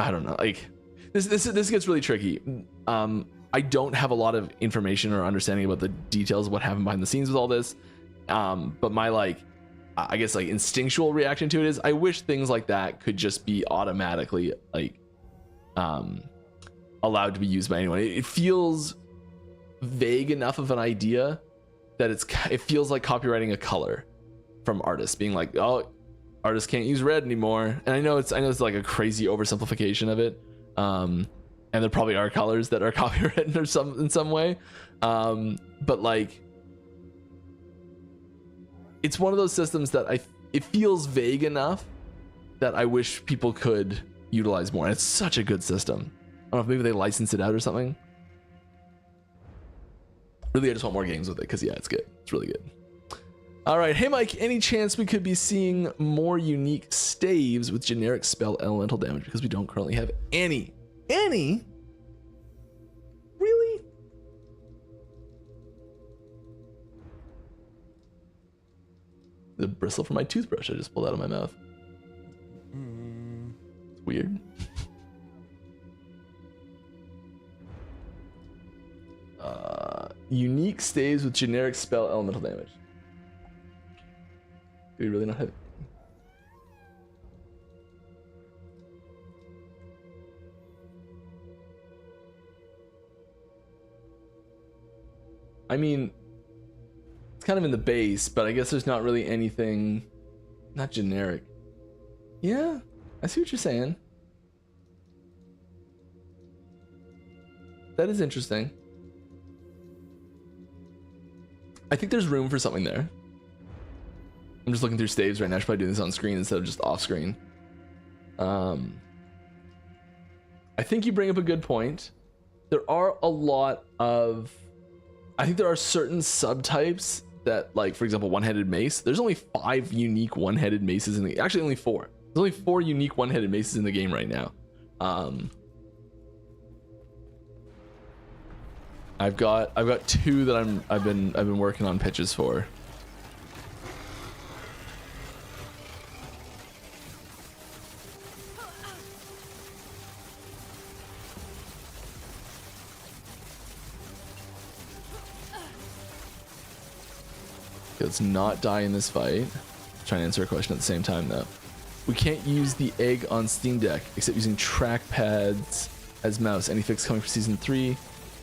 I don't know. Like this gets really tricky. I don't have a lot of information or understanding about the details of what happened behind the scenes with all this. But my I guess instinctual reaction to it is I wish things like that could just be automatically allowed to be used by anyone. It feels vague enough of an idea that it feels like copywriting a color from artists being like, oh, artists can't use red anymore. And I know it's like a crazy oversimplification of it. And there probably are colors that are copywritten or in some way. But it's one of those systems that it feels vague enough that I wish people could utilize more. And it's such a good system. I don't know if maybe they license it out or something. Really, I just want more games with it because yeah, it's good. It's really good. All right, hey Mike, any chance we could be seeing more unique staves with generic spell elemental damage because we don't currently have any? Any? Really? The bristle from my toothbrush I just pulled out of my mouth. It's weird. Unique staves with generic spell elemental damage. Do we really not have? I mean, it's kind of in the base, but I guess there's not really anything, not generic. Yeah, I see what you're saying. That is interesting. I think there's room for something there. I'm just looking through staves right now. I should probably do this on screen instead of just off screen. I think you bring up a good point. There are a lot of... I think there are certain subtypes that, like, for example, one-headed mace. There's only 5 unique one-headed maces in the... Actually, only 4. There's only 4 unique one-headed maces in the game right now. I've got 2 that I've been working on pitches for. Let's not die in this fight. Trying to answer a question at the same time though. We can't use the egg on Steam Deck except using trackpads as mouse. Any fix coming for season 3?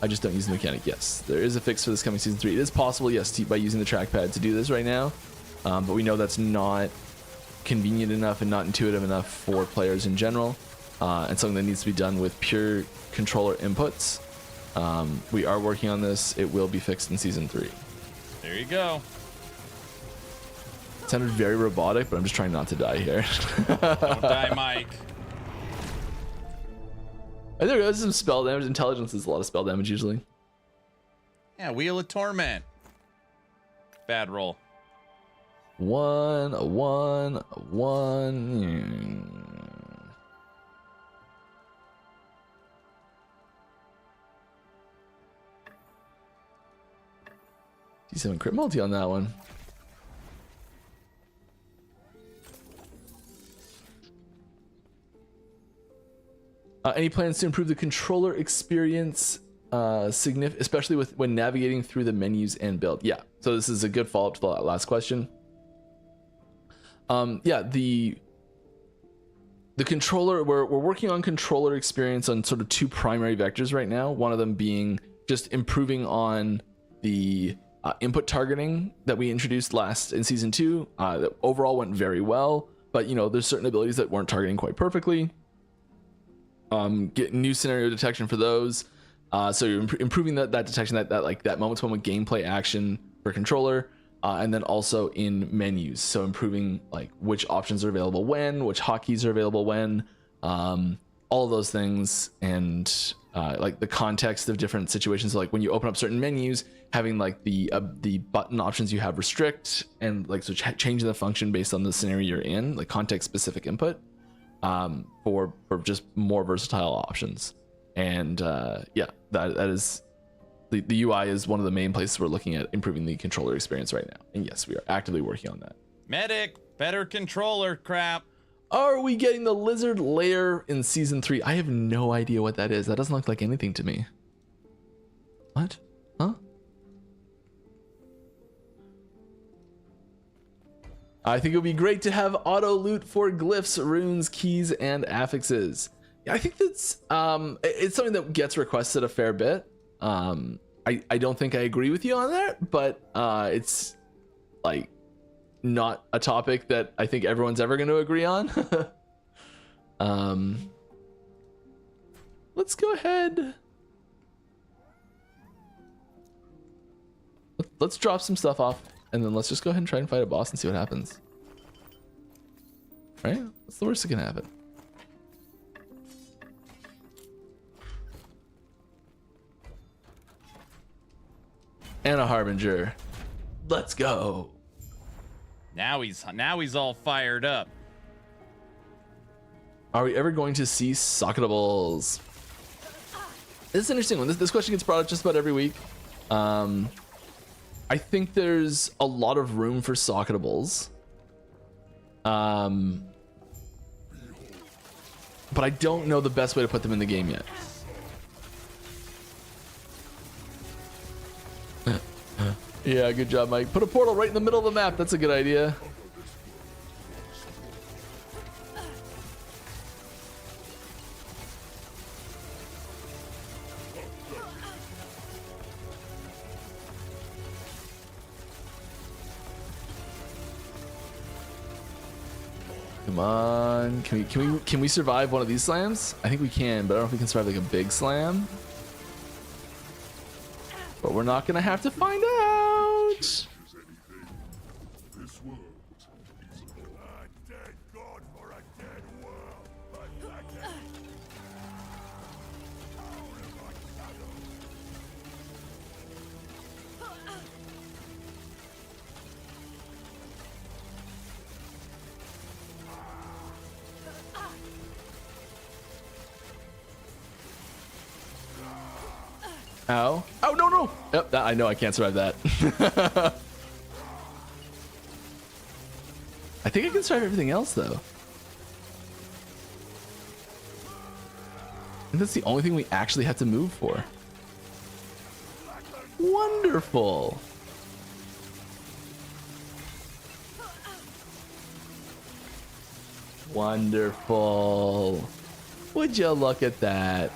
I just don't use the mechanic. Yes, there is a fix for this coming season 3. It is possible, yes, by using the trackpad to do this right now, but we know that's not convenient enough and not intuitive enough for players in general, and something that needs to be done with pure controller inputs. We are working on this. It will be fixed in season 3. There you go. It sounded very robotic, but I'm just trying not to die here. Don't die, Mike. Oh, there goes some spell damage. Intelligence is a lot of spell damage usually. Yeah, Wheel of Torment. Bad roll. 1. D7 crit multi on that one. Any plans to improve the controller experience, especially when navigating through the menus and build? Yeah, so this is a good follow-up to the last question. Yeah, the controller, we're working on controller experience on sort of 2 primary vectors right now. One of them being just improving on the input targeting that we introduced last in season 2. That overall went very well, but there's certain abilities that weren't targeting quite perfectly. Get new scenario detection for those, so you're improving that detection, that moment-to-moment gameplay action for controller, and then also in menus, so improving which options are available when, which hotkeys are available when, all of those things, and the context of different situations. So when you open up certain menus, having the button options you have restrict, and so changing the function based on the scenario you're in, context specific input. For just more versatile options, and yeah, that is the UI is one of the main places we're looking at improving the controller experience right now, and yes, we are actively working on that. Medic, better controller crap. Are we getting the lizard lair in season 3? I have no idea what that is. That doesn't look like anything to me. What? Huh? I think it would be great to have auto loot for glyphs, runes, keys, and affixes. Yeah, I think that's it's something that gets requested a fair bit. I don't think I agree with you on that, but it's like not a topic that I think everyone's ever going to agree on. Let's go ahead. Let's drop some stuff off, and then let's just go ahead and try and fight a boss and see what happens. Right? What's the worst that can happen? And a Harbinger. Let's go. Now he's all fired up. Are we ever going to see socketables? This is an interesting one. This question gets brought up just about every week. I think there's a lot of room for socketables. But I don't know the best way to put them in the game yet. Yeah, good job, Mike. Put a portal right in the middle of the map. That's a good idea. Come on. Can we survive one of these slams? I think we can, but I don't know if we can survive like a big slam. But we're not gonna have to find out. Ow. Oh, no, no. Yep, I know I can't survive that. I think I can survive everything else, though. And that's the only thing we actually have to move for. Wonderful. Wonderful. Would you look at that?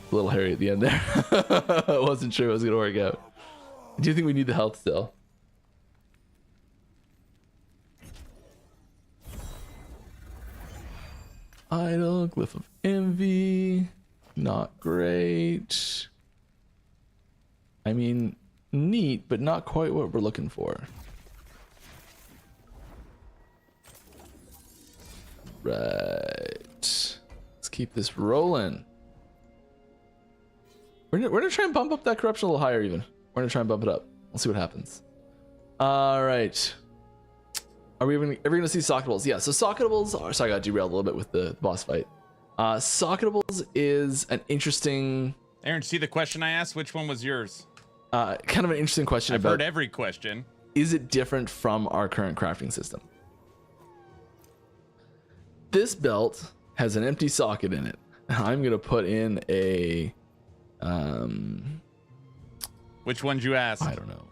A little hairy at the end there. I wasn't sure it was gonna work out. Do you think we need the health still? Idol, Glyph of Envy. Not great. I mean, neat, but not quite what we're looking for. Right. Let's keep this rolling. We're gonna try and bump up that corruption a little higher even. We're gonna try and bump it up. We'll see what happens. All right. Are we ever gonna see socketables? Yeah, so socketables are, sorry, I got derailed a little bit with the boss fight. Socketables is an interesting... Aaron, see the question I asked? Which one was yours? Kind of an interesting question. I've heard every question. Is it different from our current crafting system? This belt has an empty socket in it. I'm gonna put in a... Which one'd you ask? I don't know.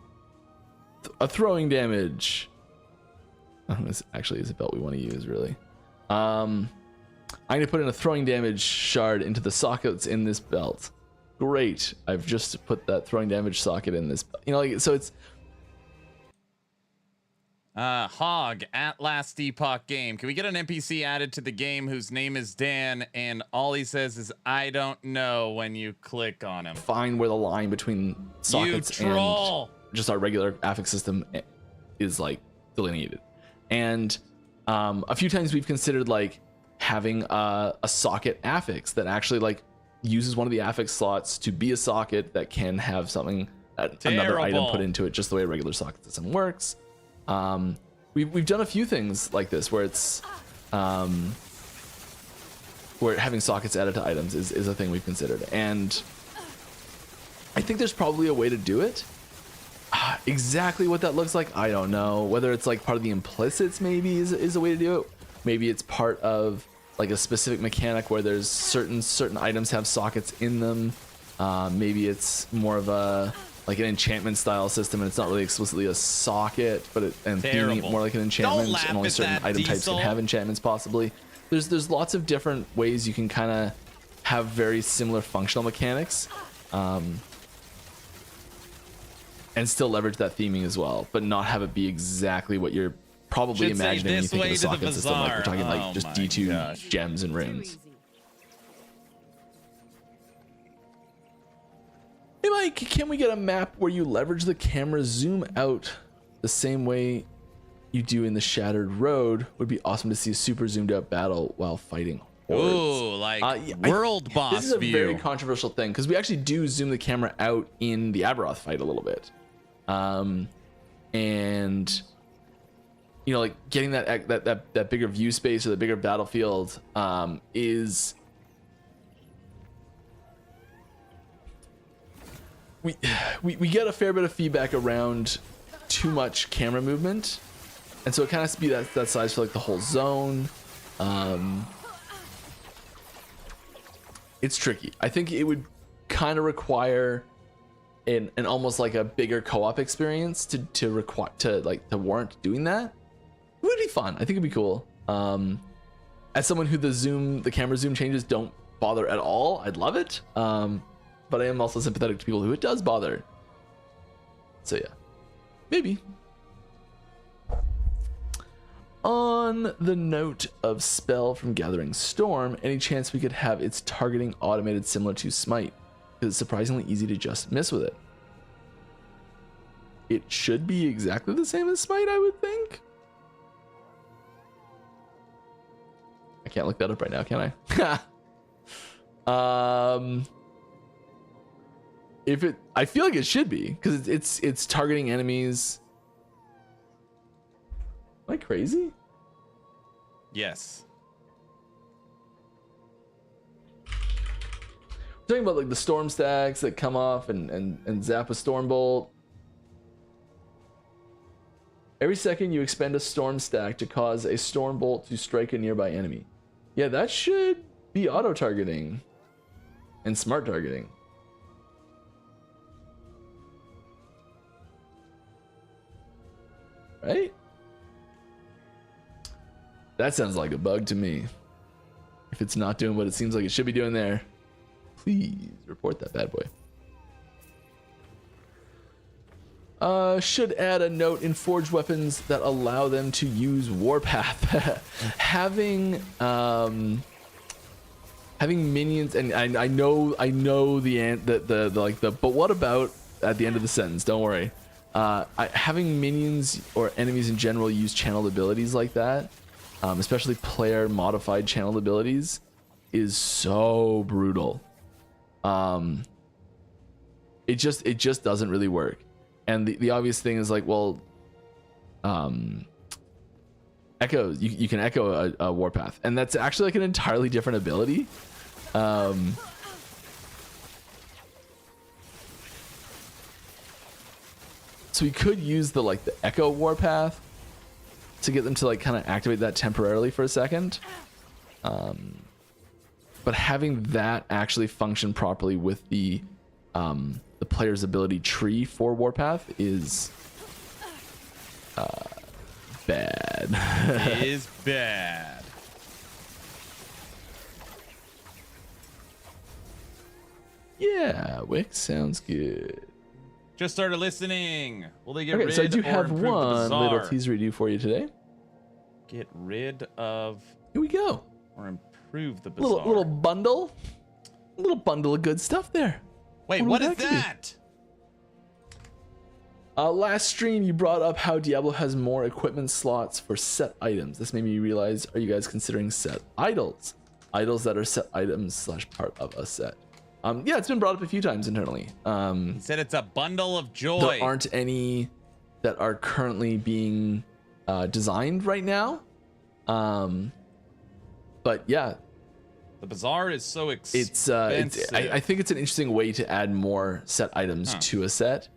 A throwing damage. This actually is a belt we want to use, really. I'm gonna put in a throwing damage shard into the sockets in this belt. Great. I've just put that throwing damage socket in this belt. You know, like, so it's... Hog at last Epoch game. Can we get an NPC added to the game whose name is Dan and all he says is I don't know when you click on him? Find where the line between sockets and just our regular affix system is like delineated. And a few times we've considered like having a socket affix that actually like uses one of the affix slots to be a socket that can have something, another item put into it, just the way a regular socket system works. We've done a few things like this where it's where having sockets added to items is a thing we've considered, and I think there's probably a way to do it. Exactly what that looks like, I don't know. Whether it's like part of the implicits maybe is a way to do it. Maybe it's part of like a specific mechanic where there's certain items have sockets in them. Maybe it's more of a like an enchantment style system and it's not really explicitly a socket, but theming it more like an enchantment, and only certain item types can have enchantments possibly. There's lots of different ways you can kind of have very similar functional mechanics. And still leverage that theming as well, but not have it be exactly what you're probably imagining when you think of the socket system. Like we're talking like just D2 gems and runes. Hey Mike, can we get a map where you leverage the camera zoom out the same way you do in the Shattered Road? Would be awesome to see a super zoomed out battle while fighting hordes. Ooh, like world boss view. This is a very controversial thing because we actually do zoom the camera out in the Aberoth fight a little bit. And you know, like getting that bigger view space or the bigger battlefield is we get a fair bit of feedback around too much camera movement, and so it kind of has to be that size for like the whole zone. It's tricky. I think it would kind of require an almost like a bigger co-op experience to warrant doing that. It would be fun. I think it'd be cool. As someone who the camera zoom changes don't bother at all, I'd love it. But I am also sympathetic to people who it does bother. So yeah, maybe. On the note of spell from Gathering Storm, any chance we could have its targeting automated similar to Smite? Because it's surprisingly easy to just miss with it. It should be exactly the same as Smite, I would think. I can't look that up right now, can I? I feel like it should be, because it's targeting enemies. Am I crazy? Yes. We're talking about like the storm stacks that come off and zap a Stormbolt. Every second you expend a storm stack to cause a Stormbolt to strike a nearby enemy. Yeah, that should be auto targeting and smart targeting. Right? That sounds like a bug to me. If it's not doing what it seems like it should be doing there, please report that bad boy. Should add a note in forged weapons that allow them to use Warpath. having minions, and I know the but what about at the end of the sentence? Don't worry. Having minions or enemies in general use channeled abilities like that, especially player modified channeled abilities, is so brutal. It just doesn't really work. And the obvious thing is like, well, echo, you can echo a Warpath, and that's actually like an entirely different ability. So we could use the echo Warpath to get them to like kind of activate that temporarily for a second. But having that actually function properly with the player's ability tree for Warpath is bad. It is bad. Yeah, Wick sounds good. Just started listening. Will they get Okay, rid so I do or have improve the one little Bazaar? teaser review for you today. Get rid of Here we go. or improve the Bazaar. Little bundle. Little bundle of good stuff there. Wait, What what would is that be? that? Last stream, you brought up how Diablo has more equipment slots for set items. This made me realize, are you guys considering set idols? Idols that are set items / part of a set. Yeah, it's been brought up a few times internally. He said it's a bundle of joy. There aren't any that are currently being designed right now. But yeah, The Bazaar is so expensive. I think it's an interesting way to add more set items to a set.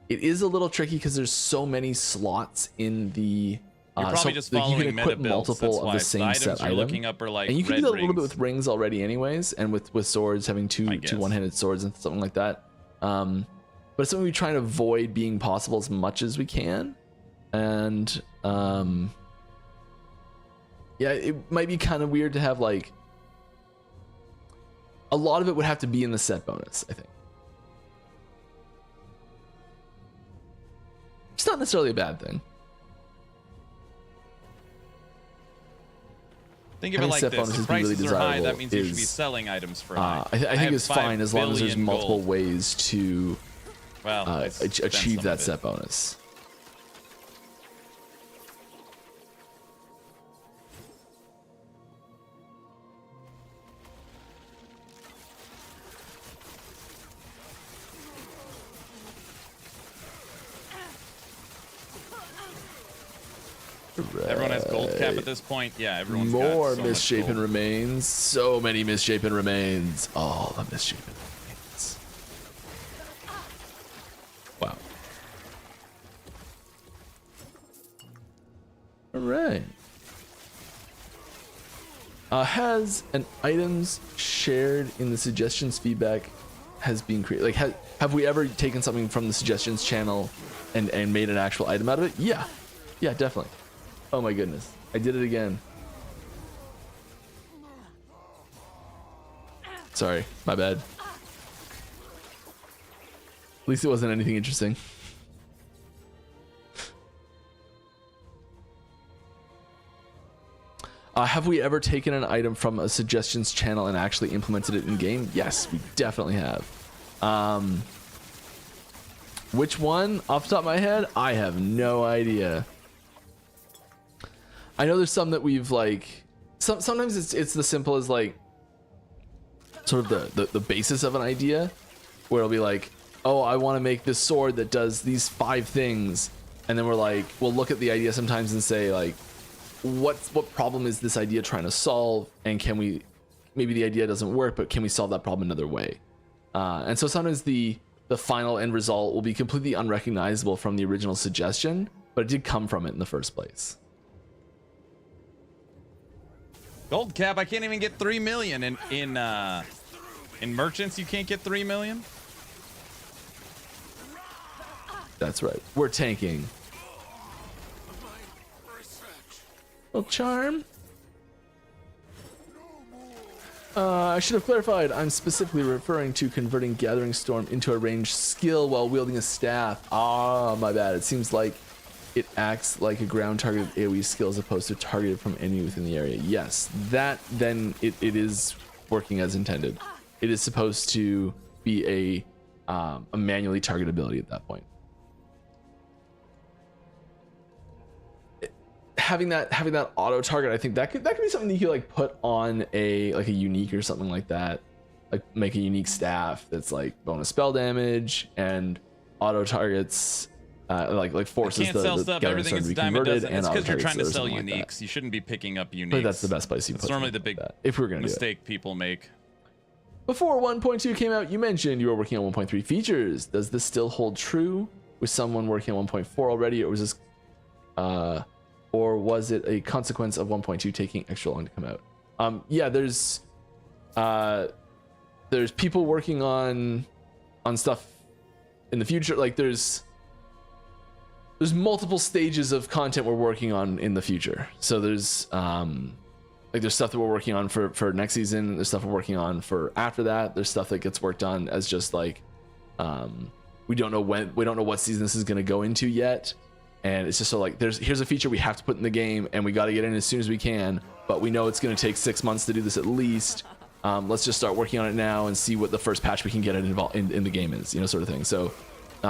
It is a little tricky because there's so many slots in the. You're probably just following you can meta equip builds. multiple That's of why. the So same the items set you're item. looking up are like And you can red do that a little bit rings. with rings already, anyways, and with swords having two guess. one-handed swords and something like that. But it's something we try to avoid being possible as much as we can, and yeah, it might be kind of weird to have like a lot of it would have to be in the set bonus, I think. It's not necessarily a bad thing. Think of it Having like set this: bonuses if be really prices are high, that desirable means you should be is, selling items for high. I think have it's 5 fine as long as there's billion multiple gold. ways to Well, I spent achieve some that of it. set bonus. Everyone has gold cap at this point. Yeah, everyone's got More so much misshapen gold. remains. So many misshapen remains. All the misshapen remains. Wow. All right. Has an items shared in the suggestions feedback has been created? Like, have we ever taken something from the suggestions channel and made an actual item out of it? Yeah. Yeah, definitely. Oh my goodness. I did it again. Sorry, my bad. At least it wasn't anything interesting. Have we ever taken an item from a suggestions channel and actually implemented it in game? Yes, we definitely have. Which one? Off the top of my head, I have no idea. I know there's some that we've like. Sometimes it's the simple as like sort of the basis of an idea, where it'll be like, oh, I want to make this sword that does these 5 things, and then we're like, we'll look at the idea sometimes and say like, what problem is this idea trying to solve, and can we, maybe the idea doesn't work, but can we solve that problem another way? And so sometimes the final end result will be completely unrecognizable from the original suggestion, but it did come from it in the first place. Gold cap. I can't even get 3 million in merchants. You can't get 3 million. That's right. We're tanking. Little charm. I should have clarified. I'm specifically referring to converting Gathering Storm into a ranged skill while wielding a staff. Ah, my bad. It seems like it acts like a ground targeted AoE skill as opposed to targeted from any within the area. Yes, that then it is working as intended. It is supposed to be a manually targeted ability at that point. Having that auto target, I think that could be something that you could like put on a unique or something like that. Like make a unique staff that's like bonus spell damage and auto targets. Like forces Can't sell stuff. Gathering Everything Storm to is be diamond converted, dozen. and It's because you're trying to auto-targets or sell something like uniques. You shouldn't be picking up uniques. But that's the best place you That's put normally the something big like that, if we're gonna mistake people make. do it. Before 1.2 came out, you mentioned you were working on 1.3 features. Does this still hold true with someone working on 1.4 already, or was this or was it a consequence of 1.2 taking extra long to come out? Yeah, there's people working on stuff in the future. Like there's multiple stages of content we're working on in the future. So there's there's stuff that we're working on for next season. There's stuff we're working on for after that. There's stuff that gets worked on as just like we don't know what season this is going to go into yet. And it's just so like here's a feature we have to put in the game and we got to get in as soon as we can, but we know it's going to take 6 months to do this at least. Let's just start working on it now and see what the first patch we can get involved in the game is, sort of thing. So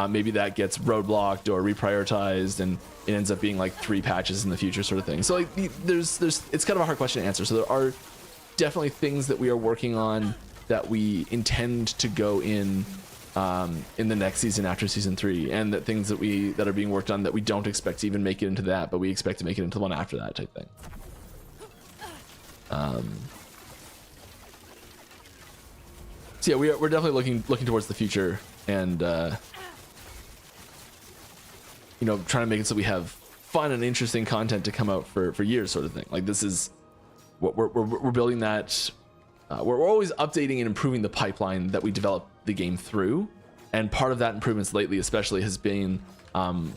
maybe that gets roadblocked or reprioritized, and it ends up being like 3 patches in the future, sort of thing. So like there's it's kind of a hard question to answer. So there are definitely things that we are working on that we intend to go in the next season after season 3, and that things that are being worked on that we don't expect to even make it into that, but we expect to make it into the one after that type thing. So yeah, we're definitely looking towards the future, and you know, trying to make it so we have fun and interesting content to come out for years, sort of thing. Like this is what we're building that. We're always updating and improving the pipeline that we develop the game through, and part of that improvements lately, especially, has been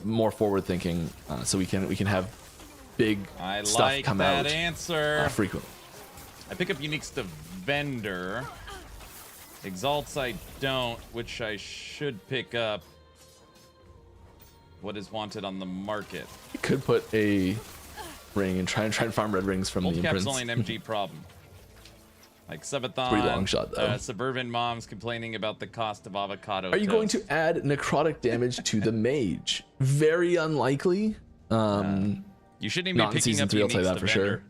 more forward thinking, so we can have big stuff come out frequently. I pick up uniques to vendor. Exalts I don't, which I should pick up. What is wanted on the market? You could put a ring and try and farm red rings from the imprints. Cap's only an MG problem. Like Subathon, pretty long shot though. Suburban moms complaining about the cost of avocado. Are you going to add necrotic damage to the mage? Very unlikely. You shouldn't even be picking up Season 3, I'll tell you that for sure.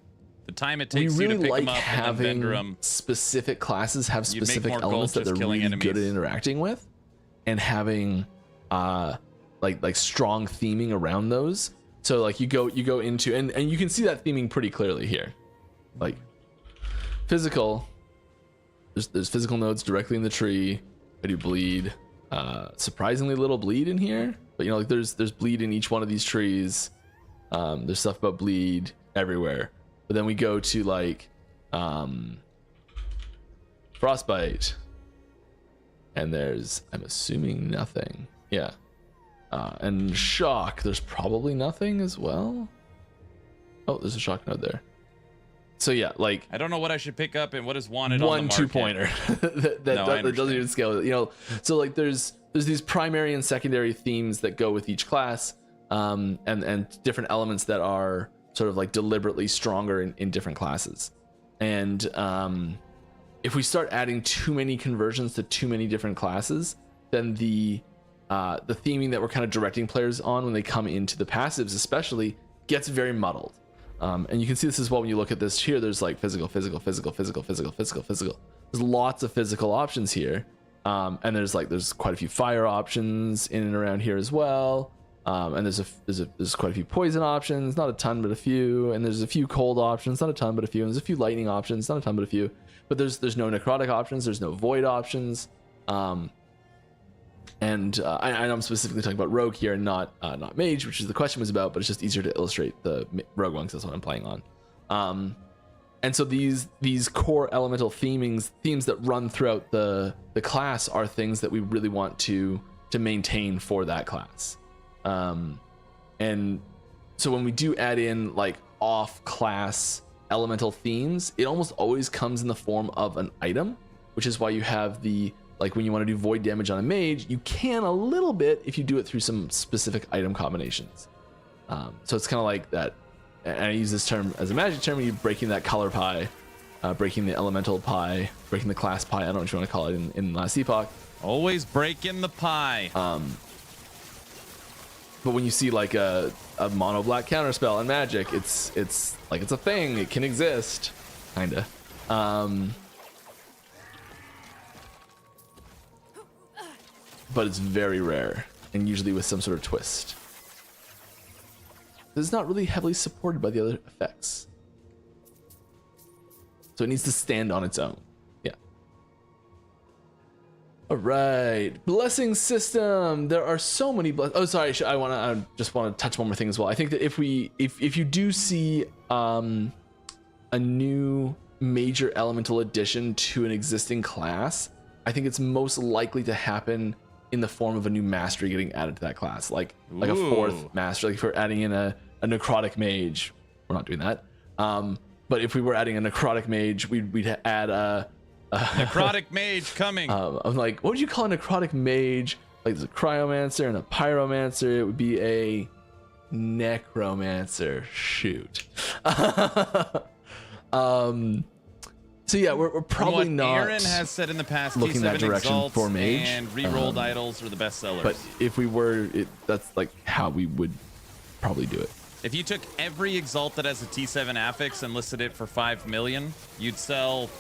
The time it takes you to pick them up and then vendor them. Specific classes have specific elements that they're really good at interacting with, and having like strong theming around those. So like you go into and you can see that theming pretty clearly here. Like physical, there's physical nodes directly in the tree. I do bleed. Surprisingly little bleed in here, but you know, like there's bleed in each one of these trees. There's stuff about bleed everywhere. But then we go to like frostbite, and there's, I'm assuming, nothing. Yeah. And shock, there's probably nothing as well. Oh, there's a shock node there. So yeah, like I don't know what I should pick up and what is wanted on the market. 2-pointer that doesn't even scale. You know, so like there's these primary and secondary themes that go with each class, and different elements that are sort of like deliberately stronger in different classes. And if we start adding too many conversions to too many different classes, then the theming that we're kind of directing players on when they come into the passives especially gets very muddled. And you can see this as well when you look at this here. There's like physical. There's lots of physical options here, and there's quite a few fire options in and around here as well. And there's quite a few poison options, not a ton but a few, and there's a few cold options, not a ton but a few, and there's a few lightning options, not a ton but a few. But there's no necrotic options, there's no void options. And I'm specifically talking about rogue here, and not mage, which is the question was about, but it's just easier to illustrate the rogue one because that's what I'm playing on. And so these core elemental themes that run throughout the class are things that we really want to maintain for that class. And so when we do add in like off class elemental themes, it almost always comes in the form of an item, which is why you have like when you want to do void damage on a mage, you can a little bit if you do it through some specific item combinations. So it's kind of like that, and I use this term as a magic term, you're breaking that color pie, breaking the elemental pie, breaking the class pie, I don't know what you want to call it in last Epoch. Always breaking the pie. But when you see like a mono black counterspell in Magic, it's like it's a thing, it can exist, kinda. But it's very rare, and usually with some sort of twist. It's not really heavily supported by the other effects, so it needs to stand on its own. Yeah. All right, blessing system. There are so many oh, sorry. I just want to touch one more thing as well. I think that if you do see a new major elemental addition to an existing class, I think it's most likely to happen in the form of a new mastery getting added to that class, like a fourth mastery. Like if we're adding in a necrotic mage, we're not doing that. But if we were adding a necrotic mage, we'd add a necrotic mage coming. I'm like, what would you call a necrotic mage? Like there's a cryomancer and a pyromancer. It would be a necromancer. Shoot. So yeah, we're probably not. Aaron has said in the past, looking that direction for mage, and re-rolled idols are the best sellers. But if we were, that's like how we would probably do it. If you took every exalt that has a T7 affix and listed it for 5 million, you'd sell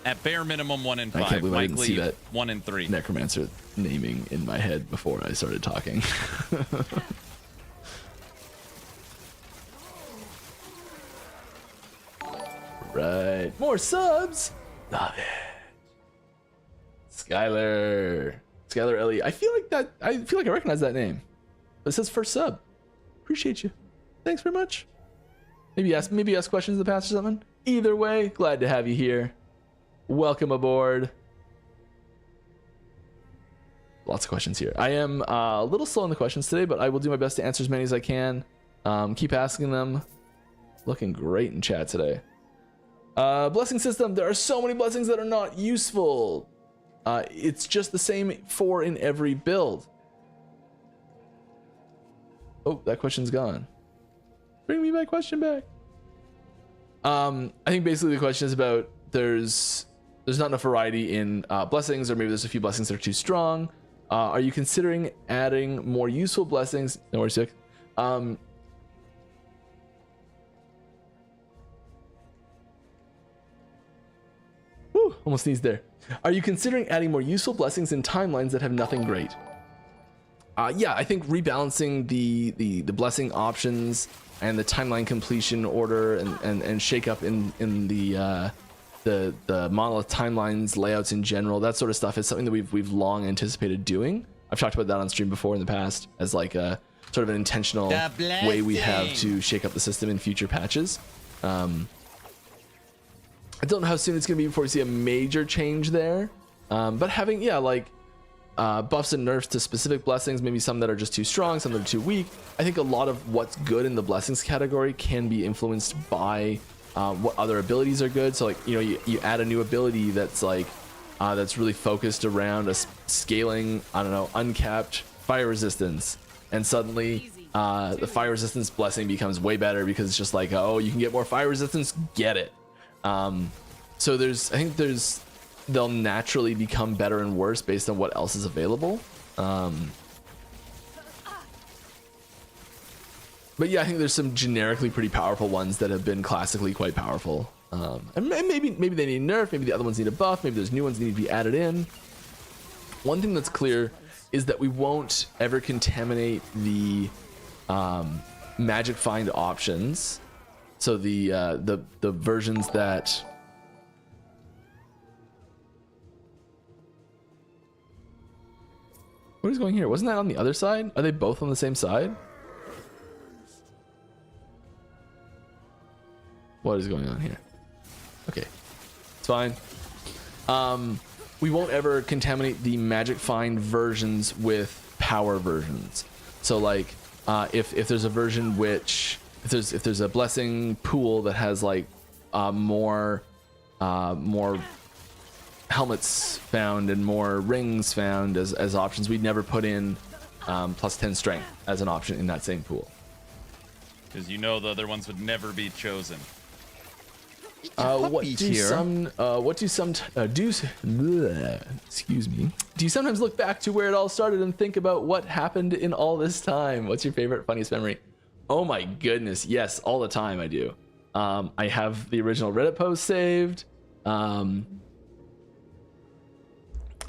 at bare minimum 1 in 5. I can't believe I didn't see that 1 in 3. Necromancer naming in my head before I started talking. Right, more subs. Love it. Skylar Ellie. I feel like I recognize that name. But it says first sub. Appreciate you. Thanks very much. Maybe ask questions in the past or something. Either way, glad to have you here. Welcome aboard. Lots of questions here. I am a little slow on the questions today, but I will do my best to answer as many as I can. Keep asking them. Looking great in chat today. Blessing system. There are so many blessings that are not useful. It's just the same 4 in every build. Oh, that question's gone. Bring me my question back. I think basically the question is about there's not enough variety in blessings, or maybe there's a few blessings that are too strong. Are you considering adding more useful blessings? No worries, Sick. Almost sneezed there. Are you considering adding more useful blessings in timelines that have nothing great? Yeah, I think rebalancing the blessing options and the timeline completion order and shake up in the monolith timelines layouts in general, that sort of stuff is something that we've long anticipated doing. I've talked about that on stream before in the past as like a sort of an intentional way we have to shake up the system in future patches. I don't know how soon it's going to be before we see a major change there, but having buffs and nerfs to specific blessings, maybe some that are just too strong, some that are too weak. I think a lot of what's good in the blessings category can be influenced by what other abilities are good. So like, you add a new ability that's like that's really focused around scaling, I don't know, uncapped fire resistance, and suddenly the fire resistance blessing becomes way better because it's just like, oh, you can get more fire resistance, get it. So I think they'll naturally become better and worse based on what else is available. But yeah, I think there's some generically pretty powerful ones that have been classically quite powerful. And maybe they need a nerf, maybe the other ones need a buff, maybe there's new ones that need to be added in. One thing that's clear is that we won't ever contaminate the magic find options. So the versions that what is going here? Wasn't that on the other side? Are they both on the same side? What is going on here? Okay, it's fine. We won't ever contaminate the magic find versions with power versions. So like if there's a version which if there's a blessing pool that has like more helmets found and more rings found as options, we'd never put in plus 10 strength as an option in that same pool. Because the other ones would never be chosen. What do you sometimes look back to where it all started and think about what happened in all this time? What's your favorite, funniest memory? Oh my goodness, yes, all the time I do. I have the original Reddit post saved. I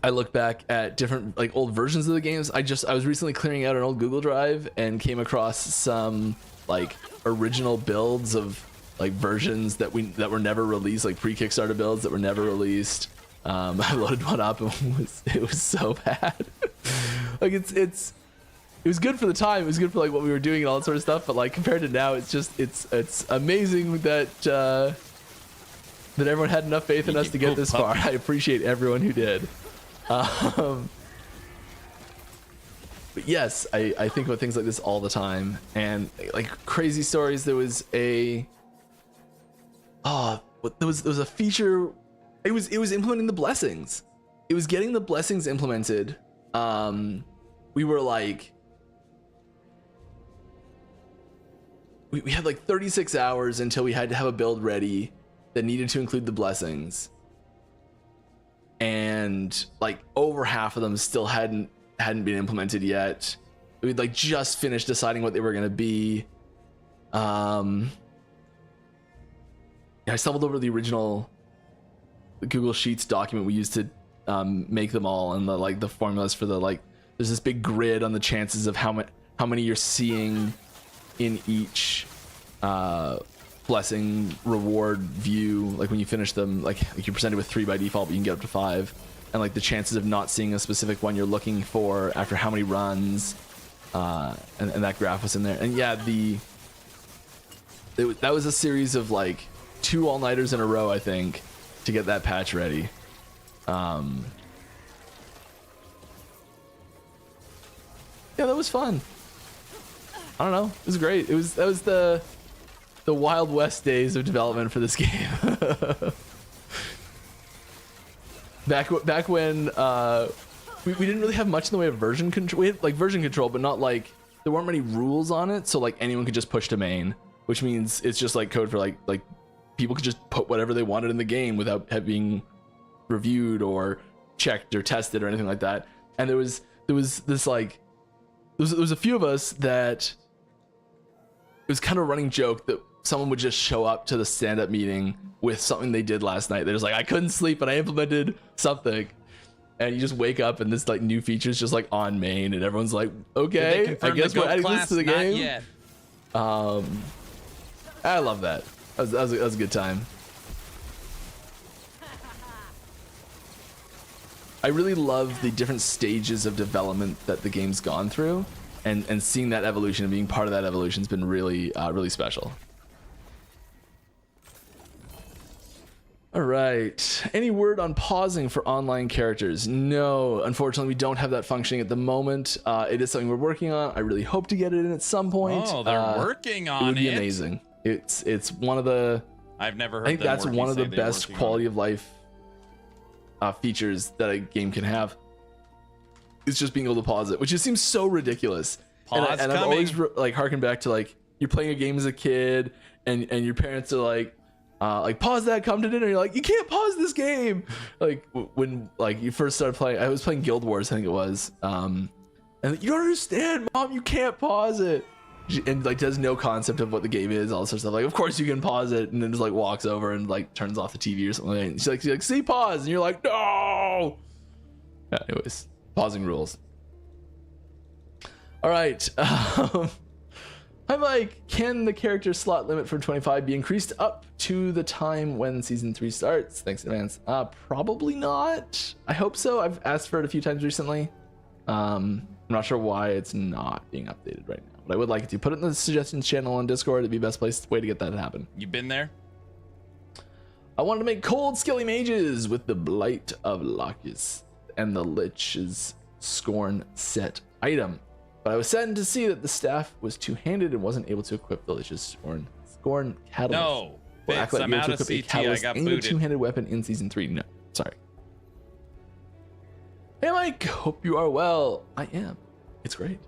look back at different like old versions of the games. I was recently clearing out an old Google Drive and came across some like original builds of like versions that were never released, like pre-Kickstarter builds that were never released. I loaded one up and it was so bad. Like it was good for the time. It was good for like what we were doing and all that sort of stuff. But like compared to now, it's amazing that everyone had enough faith in us to get this far. I appreciate everyone who did. But yes, I think about things like this all the time, and like crazy stories. There was a feature. It was implementing the blessings. It was getting the blessings implemented. We were like, we had like 36 hours until we had to have a build ready that needed to include the blessings, and like over half of them still hadn't been implemented yet. We'd like just finished deciding what they were going to be. I stumbled over the original Google Sheets document we used to make them all, and the formulas for there's this big grid on the chances of how many you're seeing in each blessing reward view. Like when you finish them, like you're presented with 3 by default, but you can get up to 5, and like the chances of not seeing a specific one you're looking for after how many runs. and that graph was in there. And yeah, that was a series of like 2 all-nighters in a row, I think, to get that patch ready. Yeah, that was fun. I don't know, it was great. That was the Wild West days of development for this game. back when we didn't really have much in the way of version control. We had like version control, but not like, there weren't many rules on it, so like anyone could just push to main, which means it's just like code for like people could just put whatever they wanted in the game without being reviewed or checked or tested or anything like that. And there was this like, there was a few of us that it was kind of a running joke that someone would just show up to the stand-up meeting with something they did last night. They're just like, I couldn't sleep and I implemented something. And you just wake up and this like new feature is just like on main, and everyone's like, okay, I guess we're adding this to the game. Not yet. I love that. That was a good time. I really love the different stages of development that the game's gone through, and seeing that evolution and being part of that evolution has been really really special. All right. Any word on pausing for online characters? No, unfortunately, we don't have that functioning at the moment. It is something we're working on. I really hope to get it in at some point. Oh, they're working on it. It would be amazing. It's one of the. I've never heard. I think them that's one of the say they're best working quality of life features that a game can have. It's just being able to pause it, which just seems so ridiculous. Pause and I've always like harkened back to like you're playing a game as a kid, and your parents are like pause that, come to dinner. You're like, you can't pause this game. Like when like you first started playing, I was playing Guild Wars, I think it was. And you don't understand, Mom, you can't pause it. And like does no concept of what the game is, all this sort of stuff. Like, of course you can pause it, and then just like walks over and like turns off the TV or something. And she's like, see, pause, and you're like, no. Yeah, anyways, pausing rules. All right. Hi, Mike. Can the character slot limit from 25 be increased up to the time when season 3 starts? Thanks in advance. Probably not. I hope so. I've asked for it a few times recently. I'm not sure why it's not being updated right now, but I would like it to. Put it in the suggestions channel on Discord. It'd be the best way to get that to happen. You been there? I wanted to make cold skilly mages with the Blight of Lacus and the Lich's Scorn set item. But I was saddened to see that the staff was two-handed and wasn't able to equip the Lich's Scorn Catalyst. No, Fitz, I'm out of CT. I got booted. A two-handed weapon in season 3. No, sorry. Hey, Mike. Hope you are well. I am. It's great.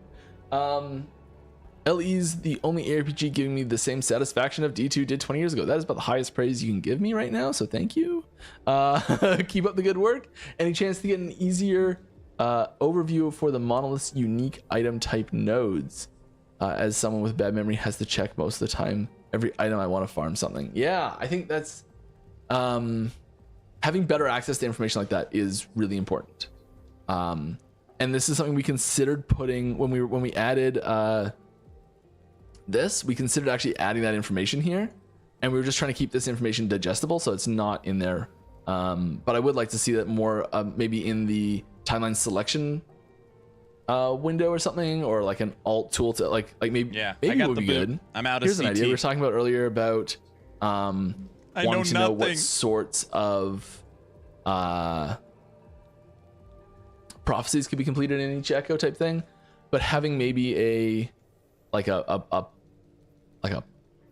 LE's the only ARPG giving me the same satisfaction of D2 did 20 years ago. That is about the highest praise you can give me right now, so thank you. Keep up the good work. Any chance to get an easier overview for the monolith's unique item type nodes? As someone with bad memory has to check most of the time every item I want to farm something. Yeah, I think that's having better access to information like that is really important. And this is something we considered putting when we added this. We considered actually adding that information here, and we were just trying to keep this information digestible, so it's not in there. But I would like to see that more, maybe in the timeline selection window or something, or like an alt tool to like maybe maybe it would be good. I'm out of Here's CT. an idea we were talking about earlier about wanting to know what sorts of prophecies could be completed in each echo type thing, but having maybe a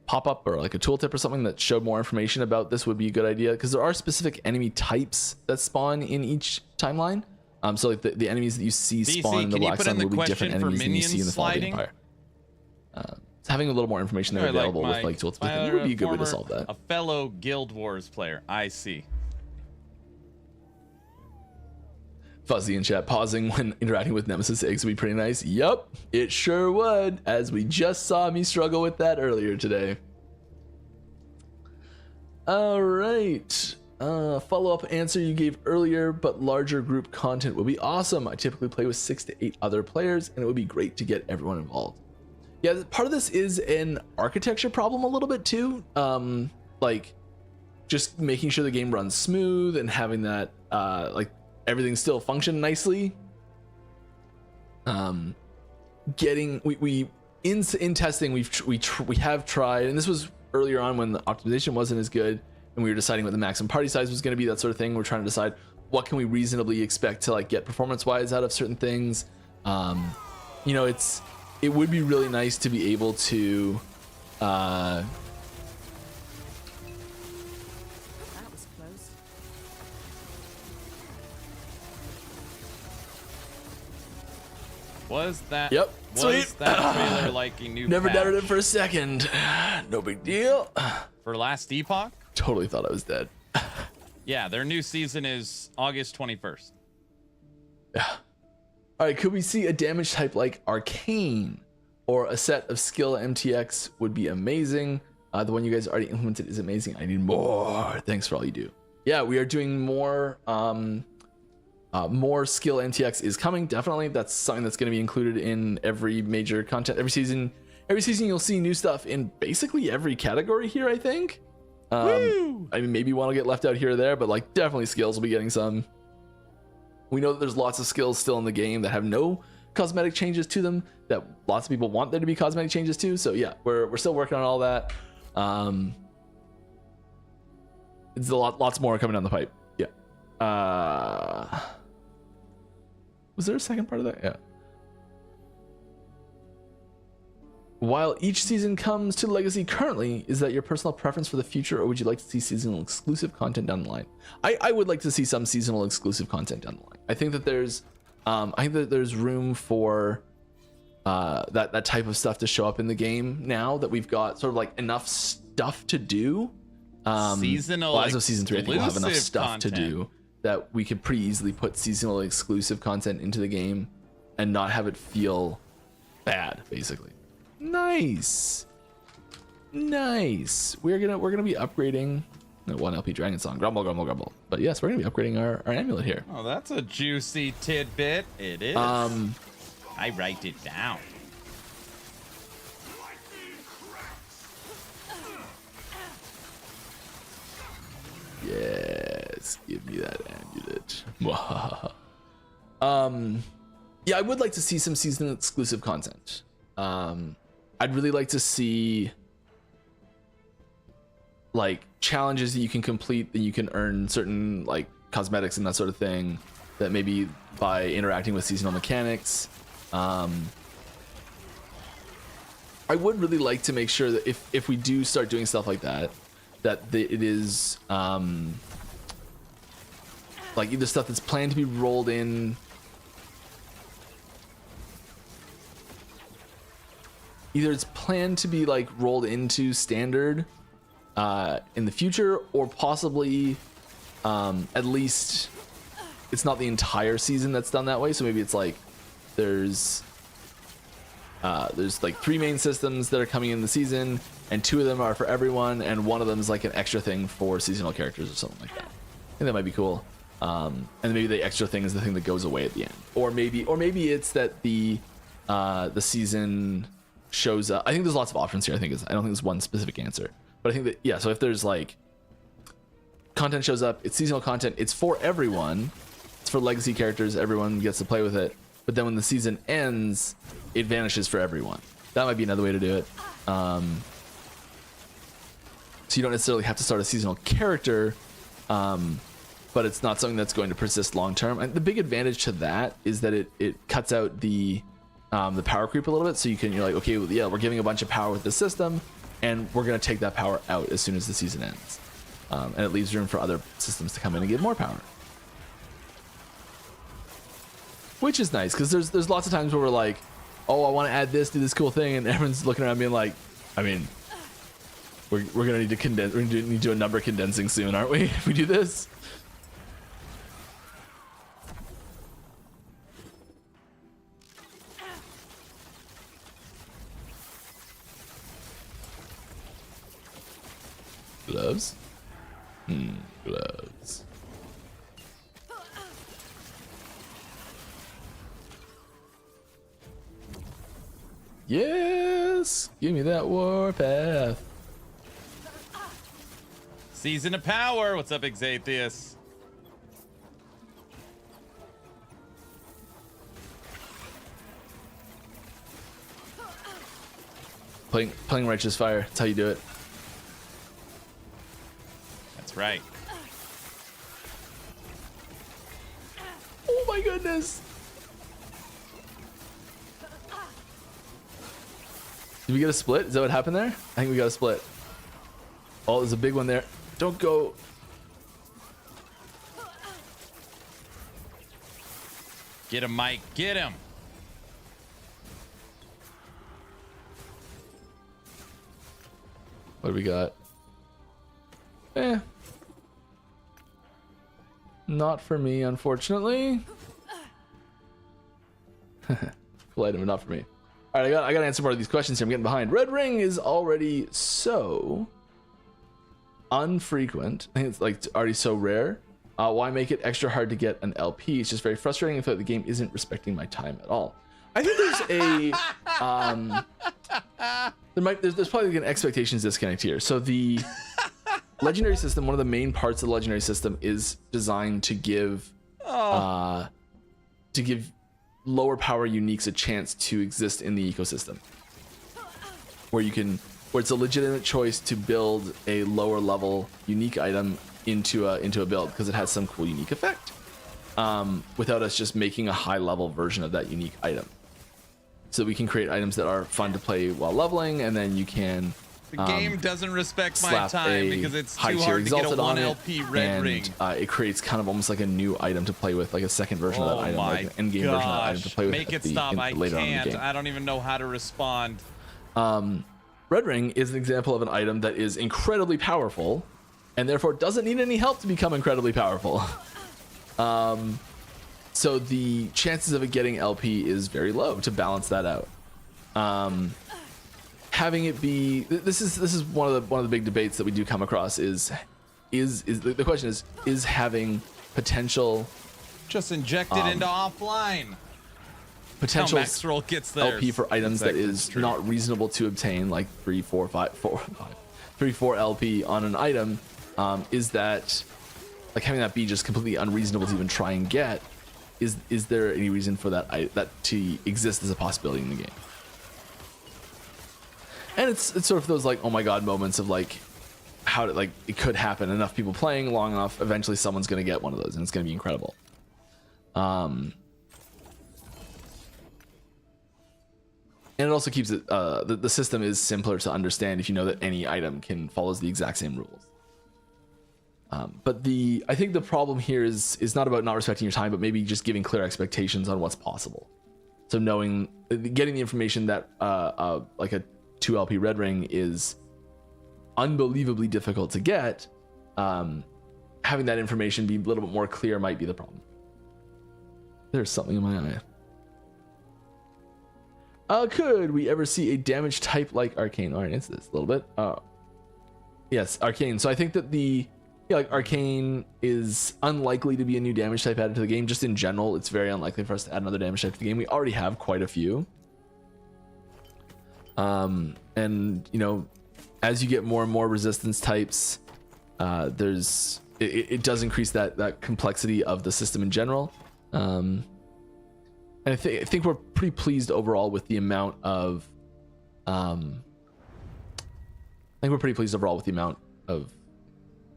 pop-up or like a tooltip or something that showed more information about this would be a good idea, because there are specific enemy types that spawn in each timeline. So like the enemies that you see spawn in the Black Sun will be different enemies than you see in the Fall of the Empire. So having a little more information there available with like tooltips would be a good way to solve that. A fellow Guild Wars player, I see. Fuzzy in chat, pausing when interacting with Nemesis eggs would be pretty nice. Yup, it sure would, as we just saw me struggle with that earlier today. All right. Follow-up answer you gave earlier, but larger group content would be awesome. I typically play with 6 to 8 other players, and it would be great to get everyone involved. Yeah, part of this is an architecture problem a little bit too. Like just making sure the game runs smooth and having that like everything still function nicely. getting we in testing we have tried, and this was earlier on when the optimization wasn't as good and we were deciding what the maximum party size was going to be, that sort of thing. We're trying to decide what can we reasonably expect to like get performance wise out of certain things. You know, it would be really nice to be able to That was close. Was that? Yep. Was Sweet. that trailer like a new? never patch doubted it for a second. No big deal. for last Epoch? Totally thought I was dead. Yeah, their new season is August 21st. Yeah. All right, could we see a damage type like Arcane or a set of skill MTX would be amazing. The one you guys already implemented is amazing. I need more. Thanks for all you do. Yeah, we are doing more. More skill MTX is coming. Definitely, that's something that's going to be included in every major content. Every season you'll see new stuff in basically every category here, I think. I mean, maybe one will get left out here or there, but like definitely skills will be getting some. We know that there's lots of skills still in the game that have no cosmetic changes to them, that lots of people want there to be cosmetic changes to. So yeah, we're still working on all that. It's lots more coming down the pipe. Yeah. Was there a second part of that? Yeah. While each season comes to Legacy currently, is that your personal preference for the future, or would you like to see seasonal exclusive content down the line? I would like to see some seasonal exclusive content down the line. I think that there's room for that type of stuff to show up in the game now that we've got sort of like enough stuff to do. Seasonal as of season 3, I think we'll have enough exclusive stuff to content. do that we could pretty easily put seasonal exclusive content into the game and not have it feel bad, basically. Nice. We're gonna be upgrading the 1 LP Dragon Song. Grumble, grumble, grumble. But yes, we're gonna be upgrading our amulet here. Oh, that's a juicy tidbit. It is. I write it down. Yes, give me that amulet. Yeah, I would like to see some season exclusive content. I'd really like to see like challenges that you can complete, that you can earn certain like cosmetics and that sort of thing, that maybe by interacting with seasonal mechanics. I would really like to make sure that if we do start doing stuff like that, it is like either stuff that's planned to be rolled in, either it's planned to be like rolled into standard in the future, or possibly at least it's not the entire season that's done that way. So maybe it's like there's like 3 main systems that are coming in the season, and 2 of them are for everyone, and 1 of them is like an extra thing for seasonal characters or something like that. I think that might be cool. And maybe the extra thing is the thing that goes away at the end, or maybe it's that the season shows up. I think there's lots of options here. I don't think there's one specific answer, but I think that, yeah, so if there's like content shows up, it's seasonal content, it's for everyone, it's for legacy characters, everyone gets to play with it, but then when the season ends, it vanishes for everyone. That might be another way to do it. So you don't necessarily have to start a seasonal character, but it's not something that's going to persist long term. And the big advantage to that is that it cuts out the power creep a little bit. So you're like, okay, well, yeah, we're giving a bunch of power with the system, and we're going to take that power out as soon as the season ends. And it leaves room for other systems to come in and give more power. Which is nice, because there's lots of times where we're like, oh, I want to add this, do this cool thing, and everyone's looking around being like, I mean, we're gonna need to condense. We're gonna need to do a number condensing soon, aren't we? If we do this. Gloves? Gloves. Yes! Give me that warpath. Season of Power. What's up, Exatheus? playing Righteous Fire. That's how you do it. That's right. Oh my goodness. Did we get a split? Is that what happened there? I think we got a split. Oh, there's a big one there. Don't go. Get him, Mike. Get him. What do we got? Not for me, unfortunately. Cool item, but not for me. All right, I got to answer more of these questions here. I'm getting behind. Red ring is already so unfrequent. I think it's like already so rare. Why make it extra hard to get an LP? It's just very frustrating. I feel like the game isn't respecting my time at all. I think there's there's probably like an expectations disconnect here. So the legendary system, one of the main parts of the legendary system, is designed to give lower power uniques a chance to exist in the ecosystem, where it's a legitimate choice to build a lower level unique item into a build because it has some cool unique effect, without us just making a high level version of that unique item. So we can create items that are fun to play while leveling, and then you can. The game doesn't respect my time because it's too hard to get a 1 LP red ring. It creates kind of almost like a new item to play with, like a second version of that item, like an end game version of that item to play with. Make it stop! I can't. I don't even know how to respond. Red ring is an example of an item that is incredibly powerful, and therefore doesn't need any help to become incredibly powerful. So the chances of it getting LP is very low to balance that out. Having it be this is one of the big debates that we do come across is the question is having potential just inject it into offline. Potential Maxroll gets there. LP for items that is not reasonable to obtain, like 3, 4 LP on an item, is that like having that be just completely unreasonable to even try and get? Is there any reason for that to exist as a possibility in the game? And it's sort of those like, oh my god moments of like how like it could happen. Enough people playing long enough, eventually someone's gonna get one of those, and it's gonna be incredible. And it also keeps it the system is simpler to understand if you know that any item follows the exact same rules. But I think the problem here is not about not respecting your time, but maybe just giving clear expectations on what's possible. So getting the information that like a 2 LP red ring is unbelievably difficult to get, having that information be a little bit more clear might be the problem. There's something in my eye. Could we ever see a damage type like Arcane? All right, answer this a little bit. Yes, Arcane. So I think that like Arcane is unlikely to be a new damage type added to the game. Just in general, it's very unlikely for us to add another damage type to the game. We already have quite a few. And as you get more and more resistance types, it does increase that complexity of the system in general. And I think we're pretty pleased overall with the amount of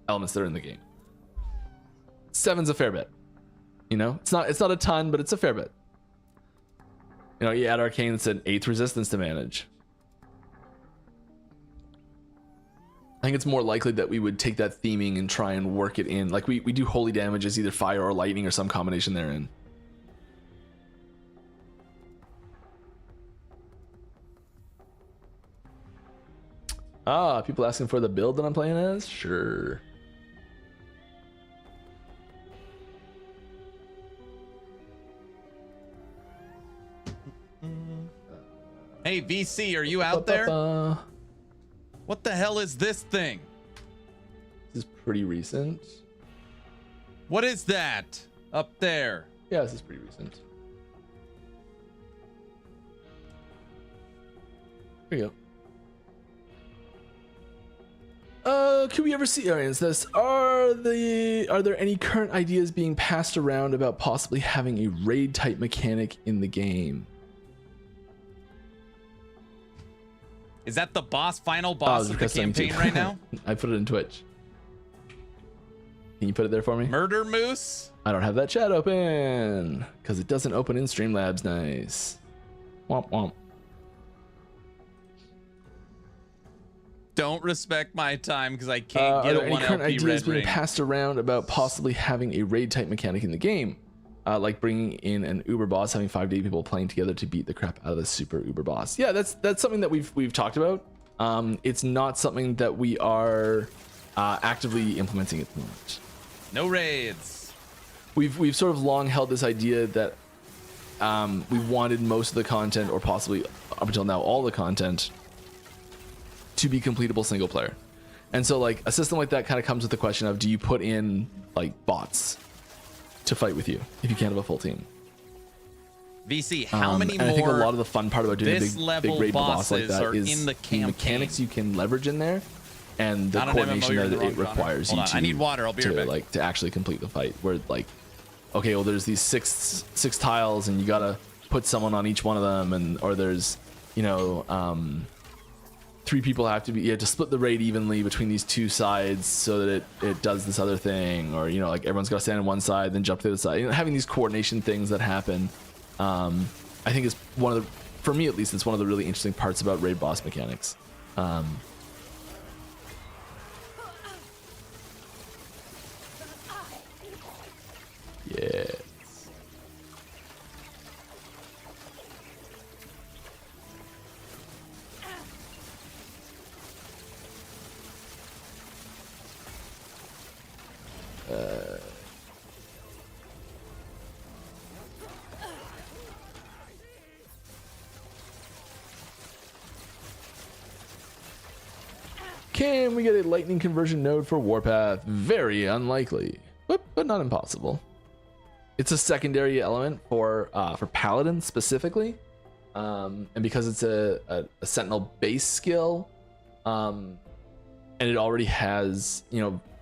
elements that are in the game. 7's a fair bit. It's not a ton, but it's a fair bit. You add Arcane, it's an 8th resistance to manage. I think it's more likely that we would take that theming and try and work it in. Like we do holy damage as either fire or lightning or some combination therein. People asking for the build that I'm playing as? Sure. Hey, VC, are you out there? What the hell is this thing? This is pretty recent. What is that up there? Yeah, this is pretty recent. There you go. Can we ever see this? Are there any current ideas being passed around about possibly having a raid type mechanic in the game? Is that the final boss of the campaign right now? I put it in Twitch. Can you put it there for me? Murder Moose? I don't have that chat open because it doesn't open in Streamlabs. Nice. Womp womp. Don't respect my time because I can't get are a there any 1 current LP ideas red being ring. passed around about possibly having a raid type mechanic in the game? Like bringing in an Uber boss, having 5 people playing together to beat the crap out of the super Uber boss. Yeah, that's something that we've talked about. It's not something that we are actively implementing at the moment. No raids. We've sort of long held this idea that we wanted most of the content, or possibly up until now all the content, to be completable single player. And so like a system like that kind of comes with the question of, do you put in like bots to fight with you if you can't have a full team? VC, how many and more I think a lot of the fun part about doing a this big level raid boss like bosses that are is in the campaign? mechanics you can leverage in there, and the Not an coordination MMO, that you're it wrong, Connor. requires Hold you on, to I need water, I'll be right back. like to actually complete the fight. Where like, okay, well there's these six tiles and you gotta put someone on each one of them, and or there's 3 people have to be, you have to split the raid evenly between these 2 sides so that it does this other thing, or like everyone's got to stand on one side then jump to the other side. Having these coordination things that happen, I think is one of the, for me at least, it's one of the really interesting parts about raid boss mechanics. Yes. Can we get a lightning conversion node for Warpath? Very unlikely, but not impossible. It's a secondary element for Paladin specifically, and because it's a Sentinel base skill, and it already has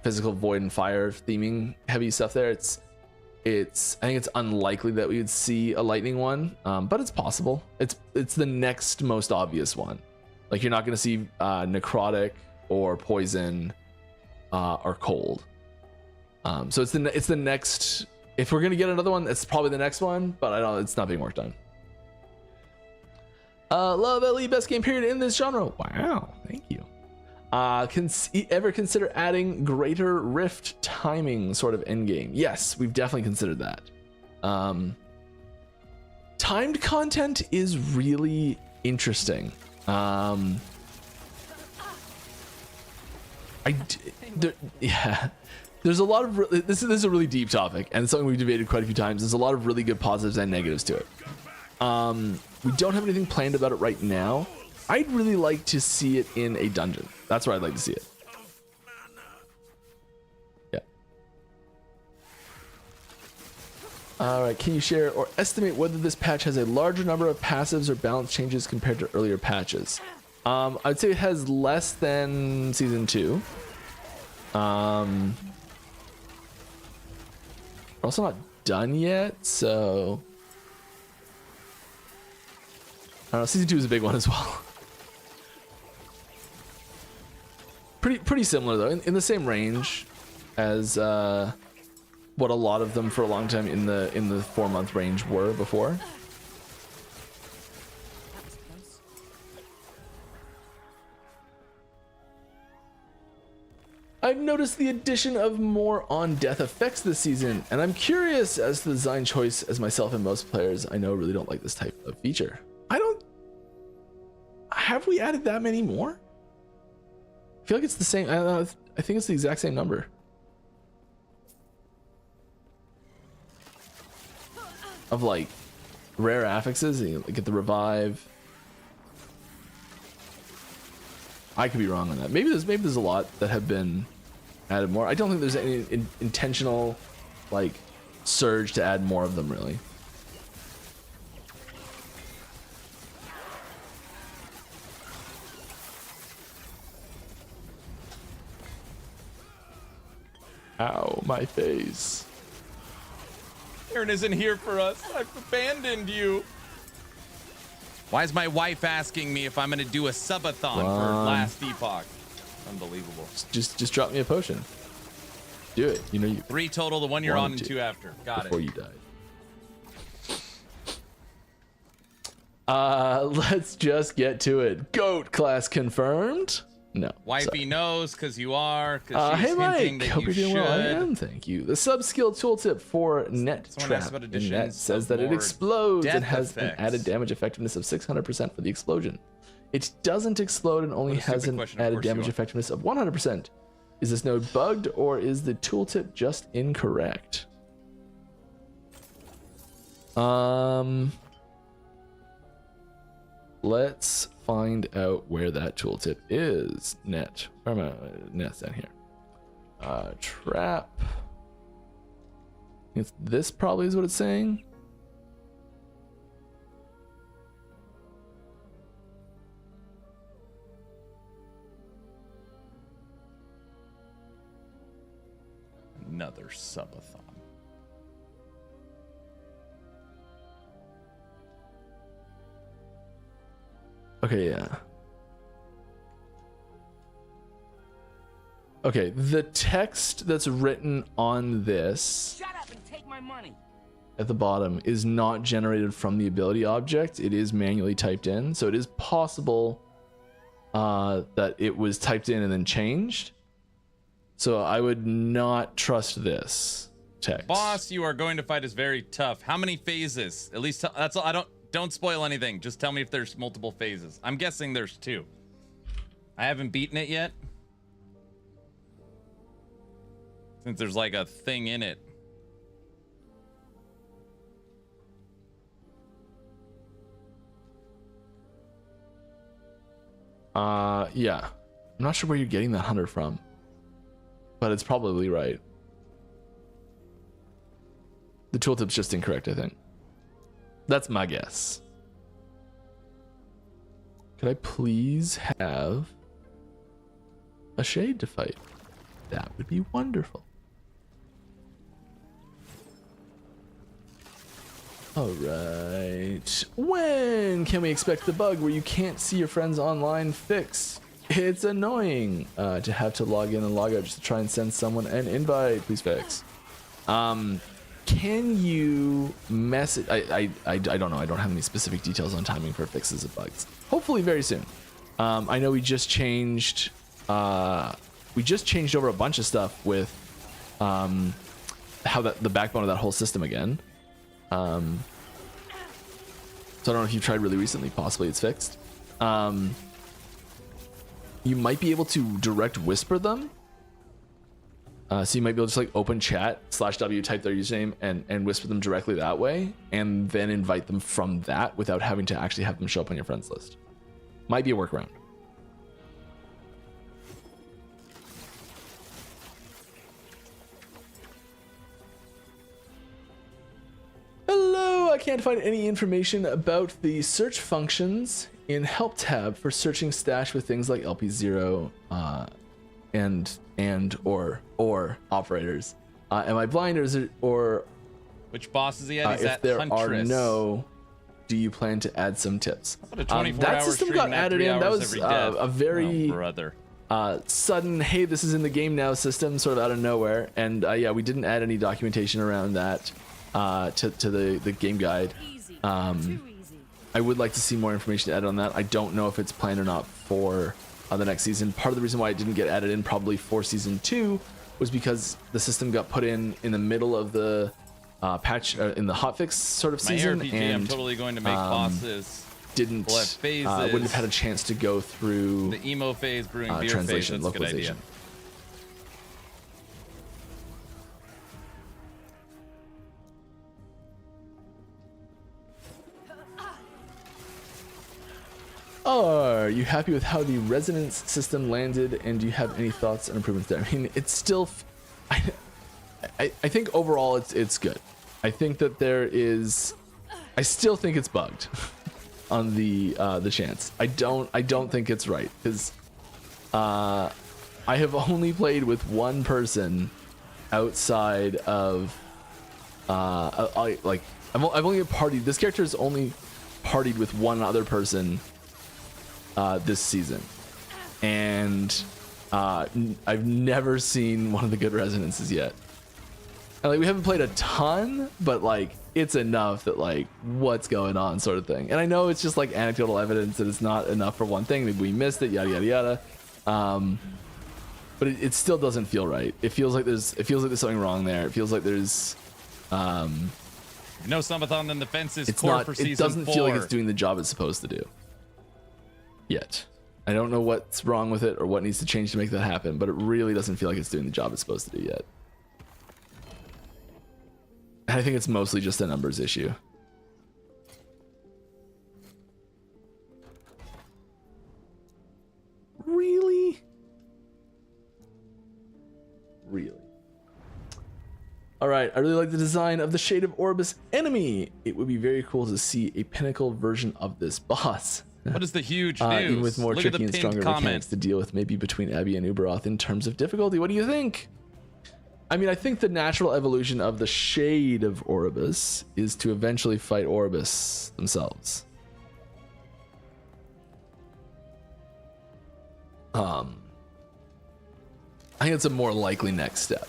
physical void and fire theming heavy stuff there. I think it's unlikely that we would see a lightning one, but it's possible. It's the next most obvious one. Like you're not going to see necrotic or poison or cold. So it's the next. If we're going to get another one, it's probably the next one, but it's not being worked on. Love LE, best game period in this genre. Wow, thank you. Ever consider adding greater rift timing sort of end game? Yes, we've definitely considered that. Timed content is really interesting. There's a lot of this is a really deep topic, and it's something we've debated quite a few times. There's a lot of really good positives and negatives to it. We don't have anything planned about it right now. I'd really like to see it in a dungeon. That's where I'd like to see it. Yeah. All right. Can you share or estimate whether this patch has a larger number of passives or balance changes compared to earlier patches? I'd say it has less than Season 2. We're also not done yet, so I don't know. Season 2 is a big one as well. Pretty similar though, in the same range as what a lot of them for a long time in the 4-month range were before. I've noticed the addition of more on-death effects this season, and I'm curious as to the design choice, as myself and most players I know really don't like this type of feature. Have we added that many more? I feel like it's the same. I think it's the exact same number. Of like rare affixes, you get the revive. I could be wrong on that. Maybe there's a lot that have been added more. I don't think there's any intentional like surge to add more of them really. Ow, my face. Aaron isn't here for us. I've abandoned you. Why is my wife asking me if I'm gonna do a subathon for last Epoch? Unbelievable. Just drop me a potion. Do it. You know you. 3 total, the one you're on and 2 after. Got before it. you died. Let's just get to it. Goat class confirmed. No. Wifey knows because you are. Cause she's hey hinting Mike, that hope you you're doing should. well. I am, thank you. The sub-skill tooltip for Net Someone Trap asked about in additions Net says of that it more explodes and death has an effects. added damage effectiveness of 600% for the explosion. It doesn't explode and only What a stupid has an question, of added course you damage are. effectiveness of 100%. Is this node bugged or is the tooltip just incorrect? Let's find out where that tooltip is. Net. Where am I? Net's down here. Trap. It's this probably is what it's saying. Another subathon. Okay, yeah. Okay, the text that's written on this Shut up and take my money. at the bottom is not generated from the ability object. It is manually typed in, so it is possible that it was typed in and then changed. So I would not trust this text. Boss, you are going to fight is very tough. How many phases? At least that's all. Don't spoil anything. Just tell me if there's multiple phases. I'm guessing there's 2. I haven't beaten it yet. Since there's like a thing in it. Yeah. I'm not sure where you're getting that 100 from, but it's probably right. The tooltip's just incorrect, I think. That's my guess. Could I please have a shade to fight? That would be wonderful. All right. When can we expect the bug where you can't see your friends online fix? It's annoying to have to log in and log out just to try and send someone an invite. Please fix. Can you message? I don't know. I don't have any specific details on timing for fixes of bugs. Hopefully very soon. I know we just changed over a bunch of stuff with how the backbone of that whole system again. So I don't know if you've tried really recently. Possibly it's fixed. You might be able to direct whisper them. So you might be able to just like open chat /w, type their username and whisper them directly that way, and then invite them from that without having to actually have them show up on your friends list. Might be a workaround. Hello, I can't find any information about the search functions in Help tab for searching stash with things like LP0 or operators. Am I blind or is it or Which boss is he at? He's if at there Huntress. are no, do you plan to add some tips? How about a 24-hour that system stream, got not added 3 in. That hours was every death? a very Oh, brother. sudden, hey, this is in the game now system, sort of out of nowhere. And yeah, we didn't add any documentation around that to the game guide. I would like to see more information added on that. I don't know if it's planned or not for the next season. Part of the reason why it didn't get added in probably for season 2 was because the system got put in the middle of the patch in the hotfix sort of My season, RPG, and I'm totally going to make bosses. didn't We'll have phases. wouldn't have had a chance to go through The emo phase, brewing beer phase. translation, That's a good idea. localization. Are you happy with how the resonance system landed, and do you have any thoughts and improvements there? I mean, it's still, I think overall it's good. I think that there is, I still think it's bugged on the chance. I don't think it's right because I have only played with one person outside of I've only partied. This character is only partied with one other person this season, and I've never seen one of the good resonances yet. And, like, we haven't played a ton, but like it's enough that like what's going on sort of thing. And I know it's just like anecdotal evidence that it's not enough for one thing. Maybe we missed it, yada yada yada. But it still doesn't feel right. It feels like there's something wrong there. It feels like there's No Subathon in the fences. it's core not. for It season doesn't 4. feel like it's doing the job it's supposed to do yet. I don't know what's wrong with it or what needs to change to make that happen, but it really doesn't feel like it's doing the job it's supposed to do yet. And I think it's mostly just a numbers issue. Really? Really? All right, I really like the design of the Shade of Orbis enemy. It would be very cool to see a pinnacle version of this boss. What is the huge news? Even with more Look at tricky the and pinned stronger comment. mechanics to deal with, maybe between Abby and Uberoth in terms of difficulty. What do you think? I mean, I think the natural evolution of the Shade of Orbis is to eventually fight Orbis themselves. I think it's a more likely next step.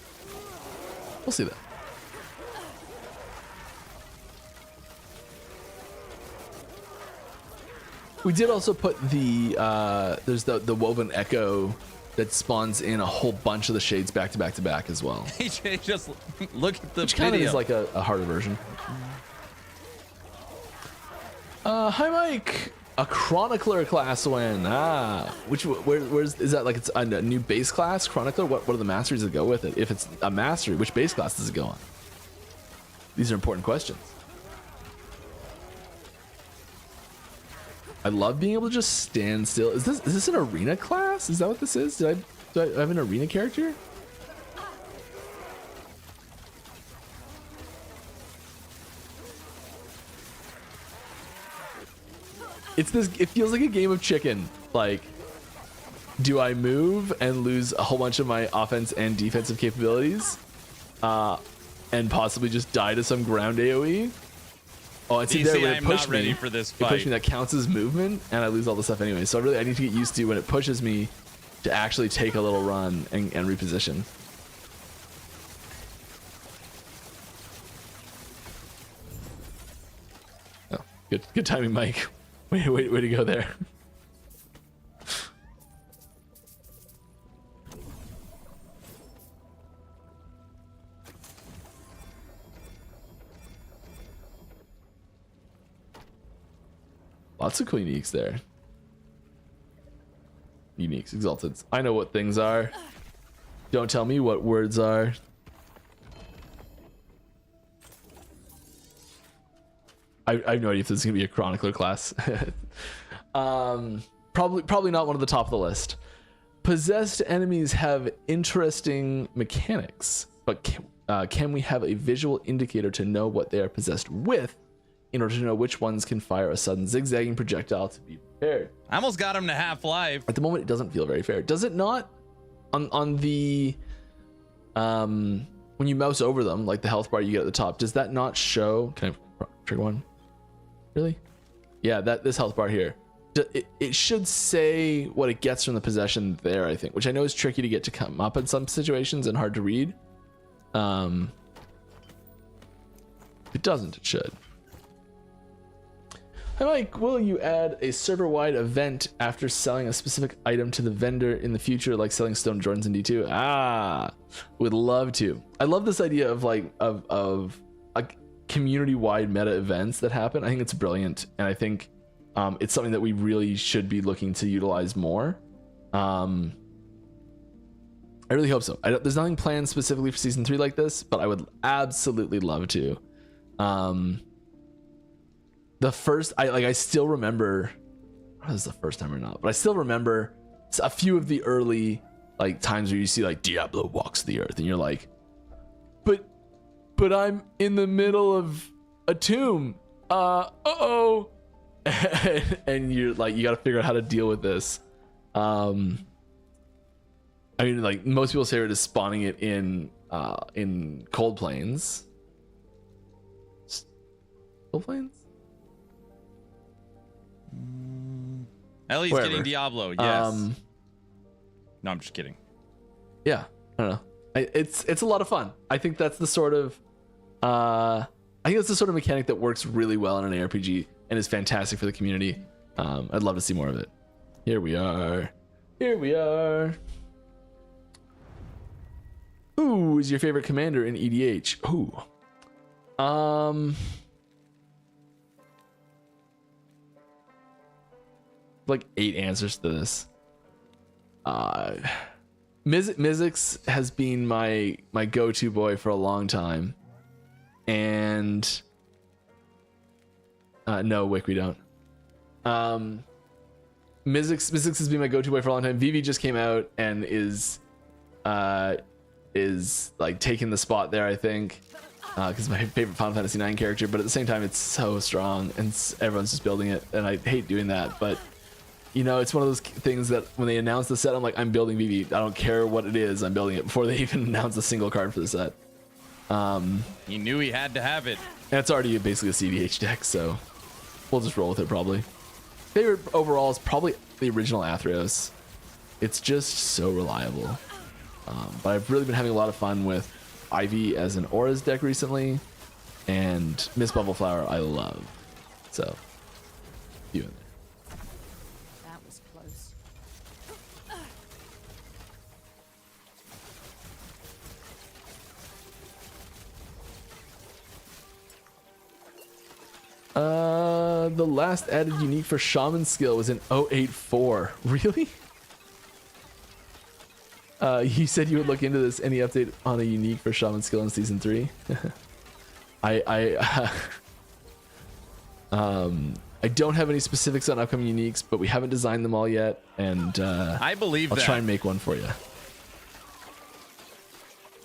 We'll see that. We did also put the there's the woven echo that spawns in a whole bunch of the shades back to back to back as well. AJ, just look at the Which video. kind of is like a harder version. Hi Mike, a chronicler class win. Where's is that? Like it's a new base class chronicler? What are the masteries that go with it? If it's a mastery, which base class does it go on? These are important questions. I love being able to just stand still. Is this an arena class? Is that what this is? Do I have an arena character? It's this. It feels like a game of chicken. Like, do I move and lose a whole bunch of my offense and defensive capabilities, and possibly just die to some ground AOE? Oh, I see there when it I'm pushed not ready me. for this It pushed fight. me. That counts as movement, and I lose all the stuff anyway. So I need to get used to when it pushes me to actually take a little run and reposition. Oh, good timing, Mike. Way to go there. Lots of cool uniques there. Uniques, exalted. I know what things are. Don't tell me what words are. I have no idea if this is gonna be a chronicler class. Probably not one of the top of the list. Possessed enemies have interesting mechanics, but can we have a visual indicator to know what they are possessed with, in order to know which ones can fire a sudden zigzagging projectile to be prepared? I almost got him to half-life. At the moment, it doesn't feel very fair. Does it not? On the when you mouse over them, like the health bar you get at the top, does that not show? Can I trigger one? Really? Yeah, this health bar here. It should say what it gets from the possession there, I think, which I know is tricky to get to come up in some situations and hard to read. If it doesn't, it should. Hi Mike, will you add a server-wide event after selling a specific item to the vendor in the future, like selling Stone Jordans in D2? Would love to. I love this idea of like of a community-wide meta events that happen. I think it's brilliant, and I think it's something that we really should be looking to utilize more. I really hope so. There's nothing planned specifically for season 3 like this, but I would absolutely love to. The first, I still remember, I don't know if this is the first time or not, but I still remember a few of the early like times where you see like Diablo walks the earth and you're like, but I'm in the middle of a tomb. And you're like, you got to figure out how to deal with this. I mean, like most people's favorite is spawning it in Cold Plains. Cold Plains? Ellie's Wherever. getting Diablo. Yes. No, I'm just kidding. Yeah, I don't know. It's a lot of fun. I think that's the sort of mechanic that works really well in an ARPG and is fantastic for the community. I'd love to see more of it. Here we are. Who is your favorite commander in EDH? Who? Like 8 answers to this. Mizzix has been my go-to boy for a long time, and no, Wick, we don't. Mizzix has been my go-to boy for a long time. Vivi just came out and is like taking the spot there, I think, because my favorite Final Fantasy IX character. But at the same time, it's so strong, and everyone's just building it, and I hate doing that, but. You know, it's one of those things that when they announce the set, I'm like, I'm building Vivi. I don't care what it is, I'm building it before they even announce a single card for the set. He knew he had to have it. And it's already basically a CDH deck, so we'll just roll with it probably. Favorite overall is probably the original Athreos. It's just so reliable. But I've really been having a lot of fun with Ivy as an Auras deck recently, and Miss Bubbleflower I love. So, you in there. That was close. The last added unique for Shaman skill was in 084. Really? You said you would look into this. Any update on a unique for Shaman skill in season 3? I don't have any specifics on upcoming uniques, but we haven't designed them all yet, and I believe I'll that. try and make one for you.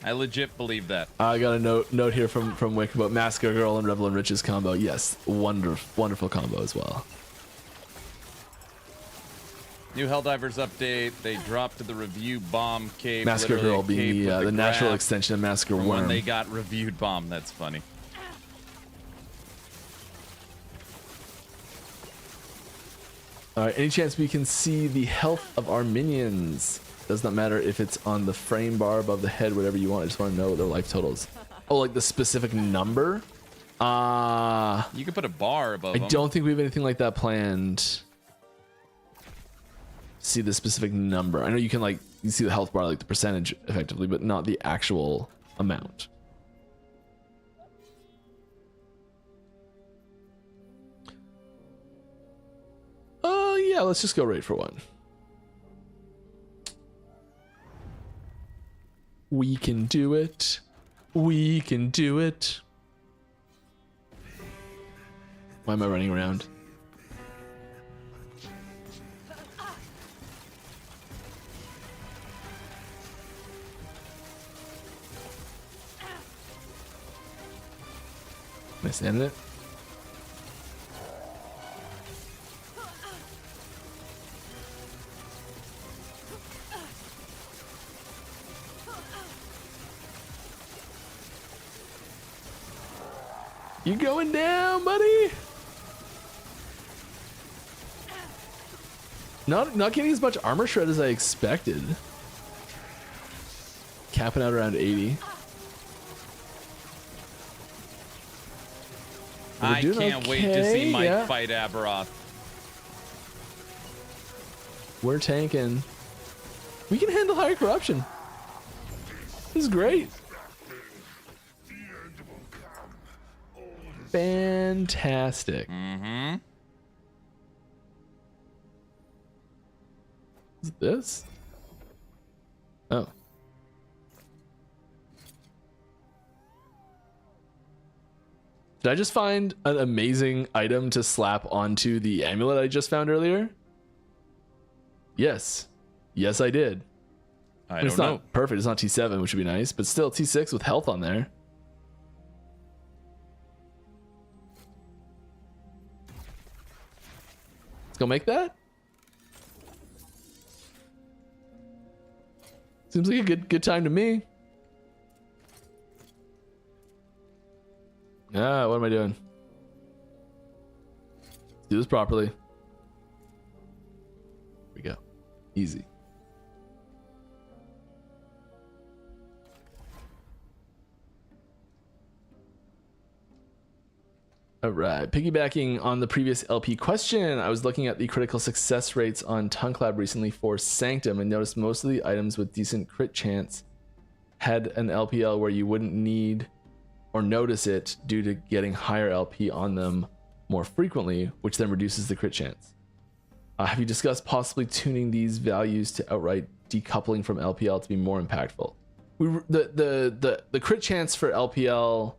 I legit believe that. I got a note here from Wick about Massacre Girl and Revel and Riches combo. Yes, wonderful combo as well. New Helldivers update. They dropped the review bomb cave. Massacre literally Girl a cave being with the natural graph extension of Massacre from Worm. when they got reviewed bomb. That's funny. All right, any chance we can see the health of our minions? Does not matter if it's on the frame bar above the head, whatever you want. I just want to know their life totals. Oh, like the specific number? You could put a bar above I them. don't think we have anything like that planned. See the specific number. I know you can you see the health bar, like the percentage effectively, but not the actual amount. Yeah, let's just go right for one. We can do it. We can do it. Why am I running around? Am I standing it? You going down, buddy? Not getting as much armor shred as I expected. Capping out around 80. I can't wait to see Mike fight Aberoth. We're tanking. We can handle higher corruption. This is great. Fantastic. Mm-hmm. Is it this? Oh. Did I just find an amazing item to slap onto the amulet I just found earlier? Yes. Yes, I did. I It's don't know. not perfect. It's not T7, which would be nice, but still T6 with health on there. Let's go make that. Seems like a good time to me. Ah, what am I doing? Let's do this properly. Easy. All right, piggybacking on the previous LP question, I was looking at the critical success rates on Tongue Collab recently for Sanctum and noticed most of the items with decent crit chance had an LPL where you wouldn't need or notice it due to getting higher LP on them more frequently, which then reduces the crit chance. Have you discussed possibly tuning these values to outright decoupling from LPL to be more impactful? The crit chance for LPL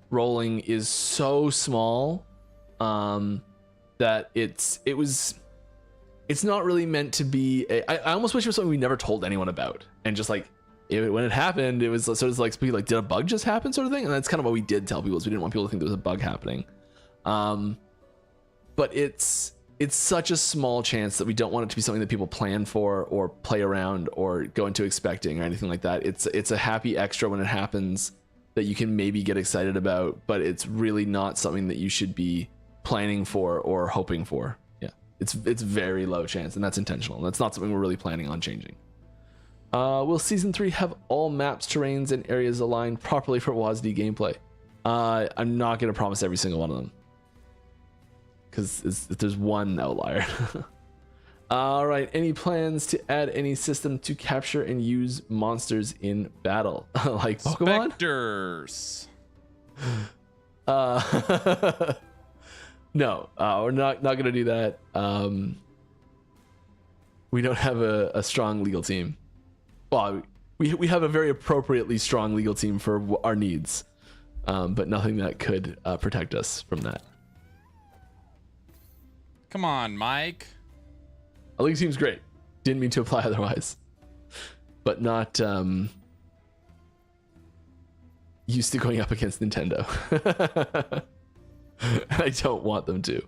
rolling is so small that it's not really meant to be I almost wish it was something we never told anyone about, and just like when it happened, it was sort of like did a bug just happen sort of thing, and that's kind of what we did tell people, is we didn't want people to think there was a bug happening. But it's such a small chance that we don't want it to be something that people plan for or play around or go into expecting or anything like that. It's a happy extra when it happens that you can maybe get excited about, but it's really not something that you should be planning for or hoping for. Yeah, it's very low chance, and that's intentional. That's not something we're really planning on changing. Will Season 3 have all maps, terrains, and areas aligned properly for WASD gameplay? I'm not going to promise every single one of them, because there's one outlier. All right, any plans to add any system to capture and use monsters in battle? Like Pokemon? Specters. No, we're not going to do that. We don't have a strong legal team. Well, we have a very appropriately strong legal team for our needs, but nothing that could protect us from that. Come on, Mike. Our league team's great. Didn't mean to apply otherwise, but not used to going up against Nintendo. I don't want them to.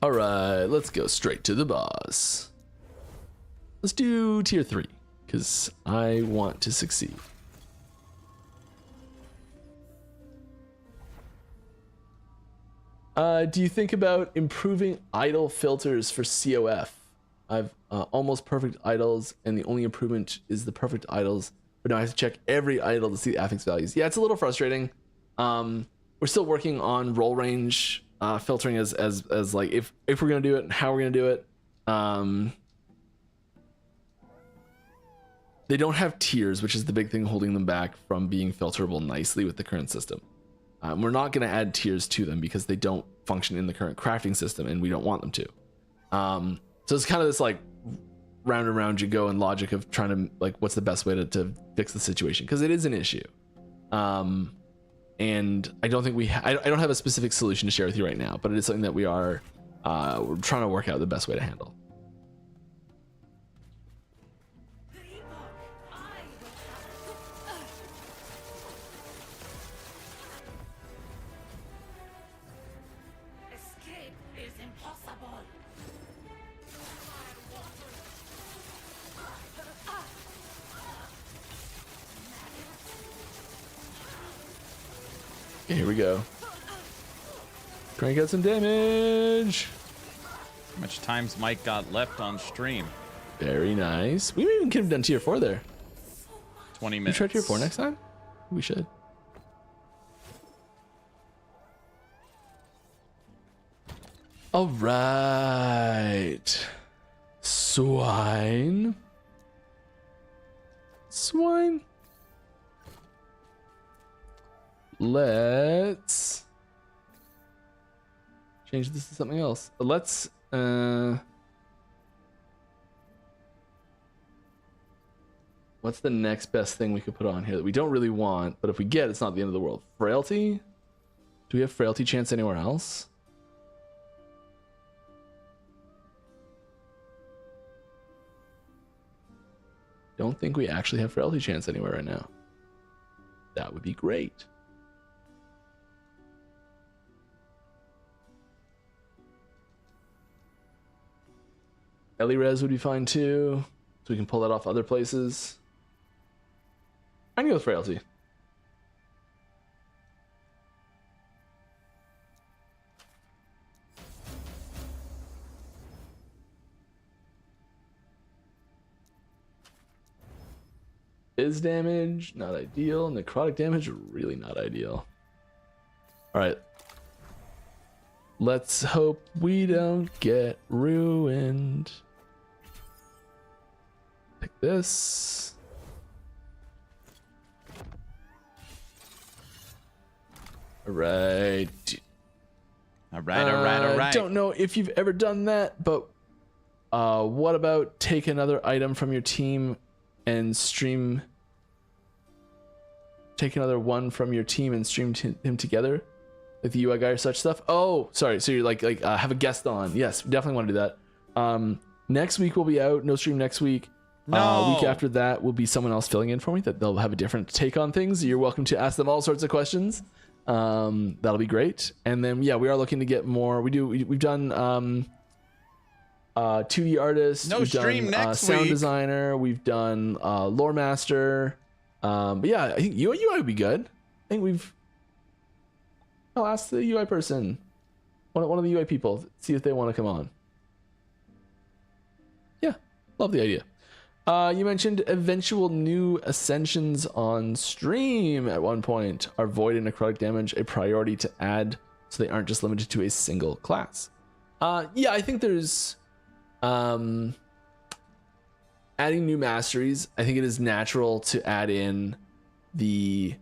All right, let's go straight to the boss. Let's do tier 3 because I want to succeed. Do you think about improving idle filters for COF? I've almost perfect idols, and the only improvement is the perfect idols, but now I have to check every idol to see the affix values. Yeah, it's a little frustrating. We're still working on roll range filtering as like if we're gonna do it and how we're gonna do it. They don't have tiers, which is the big thing holding them back from being filterable nicely with the current system. We're not going to add tiers to them because they don't function in the current crafting system, and we don't want them to. So it's kind of this like round and round you go in logic of trying to like what's the best way to fix the situation, because it is an issue. And I don't think I don't have a specific solution to share with you right now, but it is something that we're trying to work out the best way to handle. Here we go. Trying to get some damage. How much time's Mike got left on stream? Very nice. We even could have done tier 4 there. 20 minutes. We try tier 4 next time? We should. All right. Swine. Let's change this to something else. Let's what's the next best thing we could put on here that we don't really want, but if we get, it's not the end of the world? Frailty? Do we have frailty chance anywhere else? Don't think we actually have frailty chance anywhere right now. That would be great. Ellie Res would be fine too, so we can pull that off other places. I'm gonna go with frailty. Biz damage, not ideal. Necrotic damage, really not ideal. All right. Let's hope we don't get ruined. Pick this. All right. All right. Don't know if you've ever done that, but what about take another item from your team and stream? Take another one from your team and stream him together, like the UI guy or such stuff. Oh, sorry. So you're like have a guest on? Yes, we definitely want to do that. Next week we'll be out. No stream next week. No. Week after that will be someone else filling in for me. That they'll have a different take on things. You're welcome to ask them all sorts of questions. That'll be great. And then yeah, we are looking to get more. We've done 2D artist. No we've stream done, next sound week. designer. We've done lore master. But yeah, I think UI would be good. I think I'll ask the UI person, one of the UI people, see if they want to come on. Yeah, love the idea. You mentioned eventual new ascensions on stream at one point. Are void and necrotic damage a priority to add so they aren't just limited to a single class? Yeah, I think there's adding new masteries. I think it is natural to add in the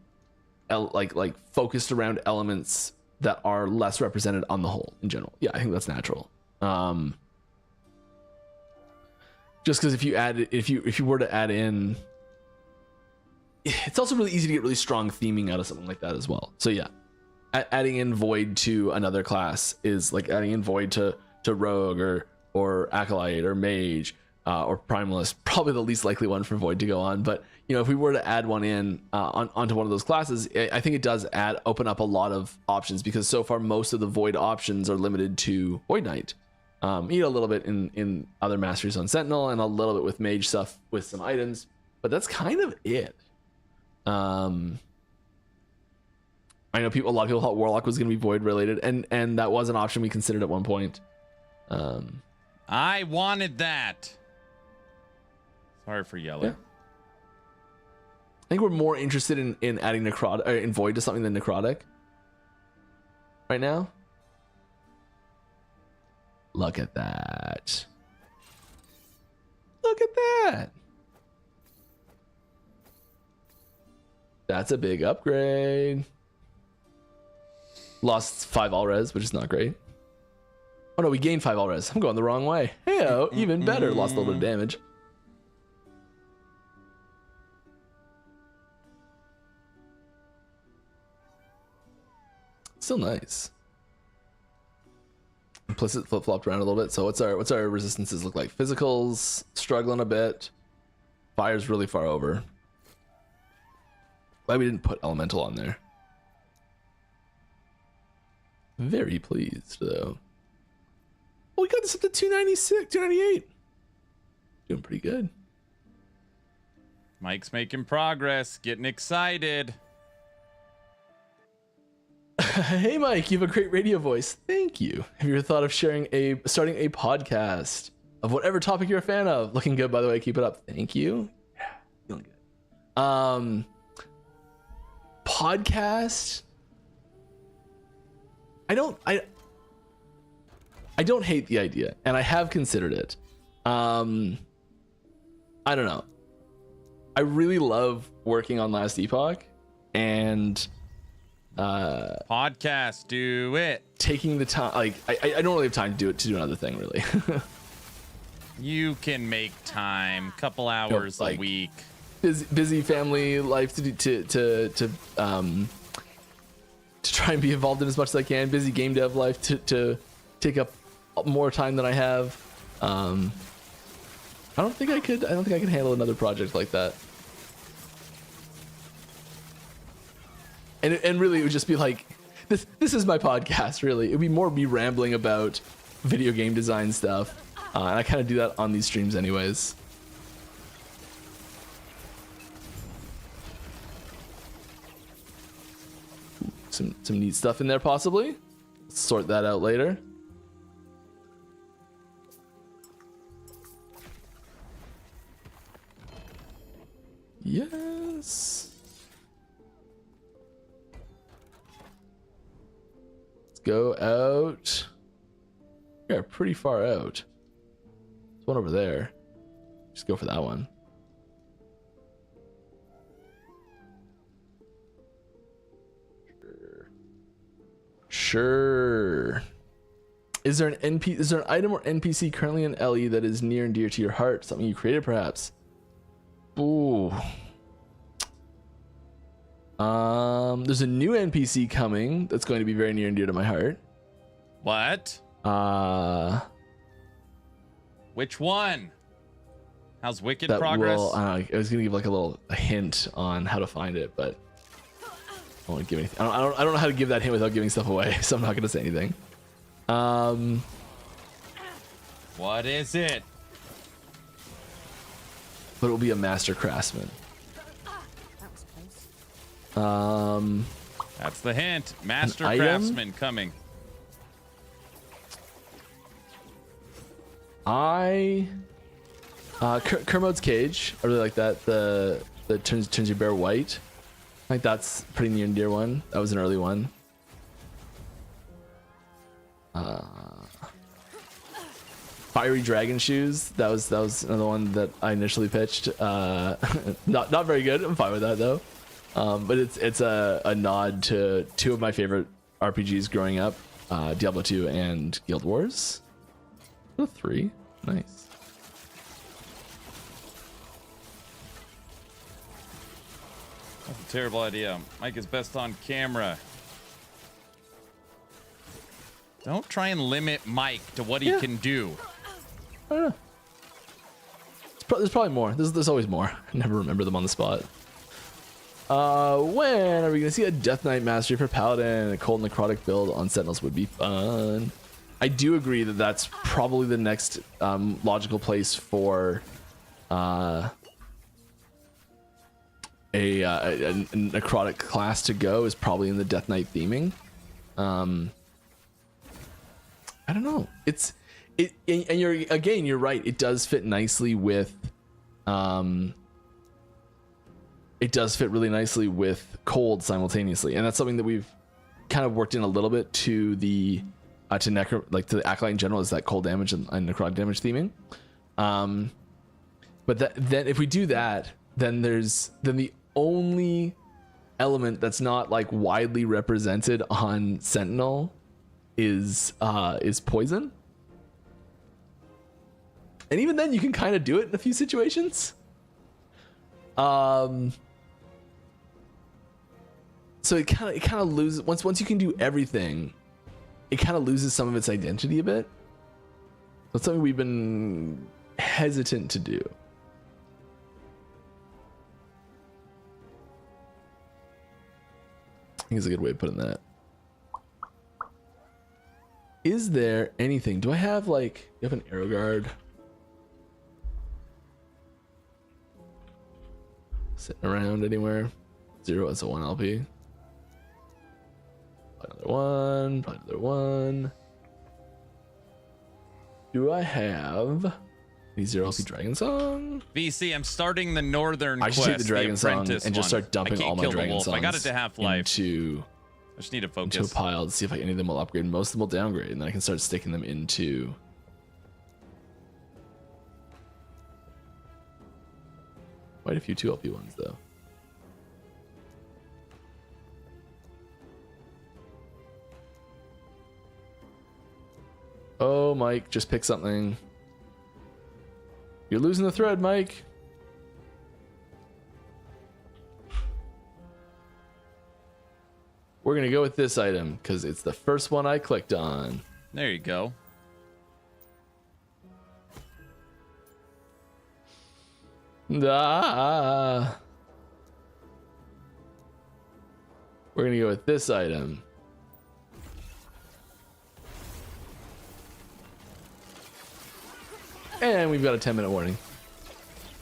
like focused around elements that are less represented on the whole in general. Yeah, I think that's natural. Just because if you were to add in, it's also really easy to get really strong theming out of something like that as well. So yeah, adding in void to another class is like adding in void to rogue or acolyte or mage or primalist. Probably the least likely one for void to go on. But you know, if we were to add one in onto one of those classes, I think it does open up a lot of options, because so far most of the void options are limited to void knight. You get a little bit in other masteries on Sentinel and a little bit with mage stuff with some items, but that's kind of it. I know a lot of people thought Warlock was going to be void related, and that was an option we considered at one point. I wanted that. Sorry for yelling. Yeah. I think we're more interested in adding necrotic in void to something than necrotic right now. Look at that. Look at that. That's a big upgrade. Lost 5 all res, which is not great. Oh no, we gained 5 all res. I'm going the wrong way. Hey, even better. Lost a little bit of damage. Still nice. Implicit flip-flopped around a little bit. So what's our resistances look like? Physicals struggling a bit. Fire's really far over. Glad we didn't put elemental on there. Very pleased though. Oh, we got this up to 296, 298. Doing pretty good. Mike's making progress, getting excited. Hey Mike, you have a great radio voice. Thank you. Have you ever thought of starting a podcast of whatever topic you're a fan of? Looking good, by the way. Keep it up. Thank you. Yeah, feeling good. Podcast. I don't hate the idea, and I have considered it. I don't know. I really love working on Last Epoch, and podcast, do it. Taking the time, like I don't really have time to do another thing really. You can make time, couple hours a week. Busy family life to try and be involved in as much as I can. Busy game dev life to take up more time than I have. I don't think I could handle another project like that. And really, it would just be like, this is my podcast, really. It would be more me rambling about video game design stuff. And I kind of do that on these streams anyways. Some neat stuff in there, possibly. Let's sort that out later. Yes. Let's go out. We are pretty far out. There's one over there. Just go for that one. Sure. Is there an item or NPC currently in LE that is near and dear to your heart? Something you created, perhaps? Ooh. There's a new NPC coming that's going to be very near and dear to my heart. What? Which one? How's Wicked progress? I was gonna give like a hint on how to find it, but I won't give anything. I don't know how to give that hint without giving stuff away, so I'm not gonna say anything. What is it? But it will be a master craftsman. That was close. That's the hint. Master item? craftsman coming. Kermod's Cage. I really like that. The turns your bear white. I think that's a pretty near and dear one. That was an early one. Fiery Dragon Shoes. That was another one that I initially pitched. Not very good. I'm fine with that though. But it's a nod to two of my favorite RPGs growing up, Diablo 2 and Guild Wars. 3. Nice. That's a terrible idea. Mike is best on camera. Don't try and limit Mike to what he can do. I don't know. There's probably more. There's always more. I never remember them on the spot. When are we gonna see a Death Knight mastery for Paladin? A cold necrotic build on Sentinels would be fun. I do agree that that's probably the next logical place for a necrotic class to go is probably in the Death Knight theming. I don't know. And you're right. It does fit nicely with it does fit really nicely with cold simultaneously, and that's something that we've kind of worked in a little bit to the to the Acolyte in general, is that cold damage and necrotic damage theming. But then if we do that, then the only element that's not like widely represented on Sentinel is poison. And even then you can kind of do it in a few situations. So it kind of loses once you can do everything, it kind of loses some of its identity a bit. That's something we've been hesitant to do. I think it's a good way of putting that. Is there anything? Do I have you have an arrow guard? Sitting around anywhere? 0 as a 1 LP. Probably another one. Do I have the 0 LP Dragon Song? VC, I'm starting the Northern Quest. I should take the Dragon Song and just start dumping all my Dragon Songs. I got it to half-life. I just need to focus. Into a pile to see if any of them will upgrade. Most of them will downgrade, and then I can start sticking them into quite a few 2 LP ones though. Oh, Mike, just pick something. You're losing the thread, Mike. We're going to go with this item because it's the first one I clicked on. There you go. We're going to go with this item. And we've got a 10-minute warning.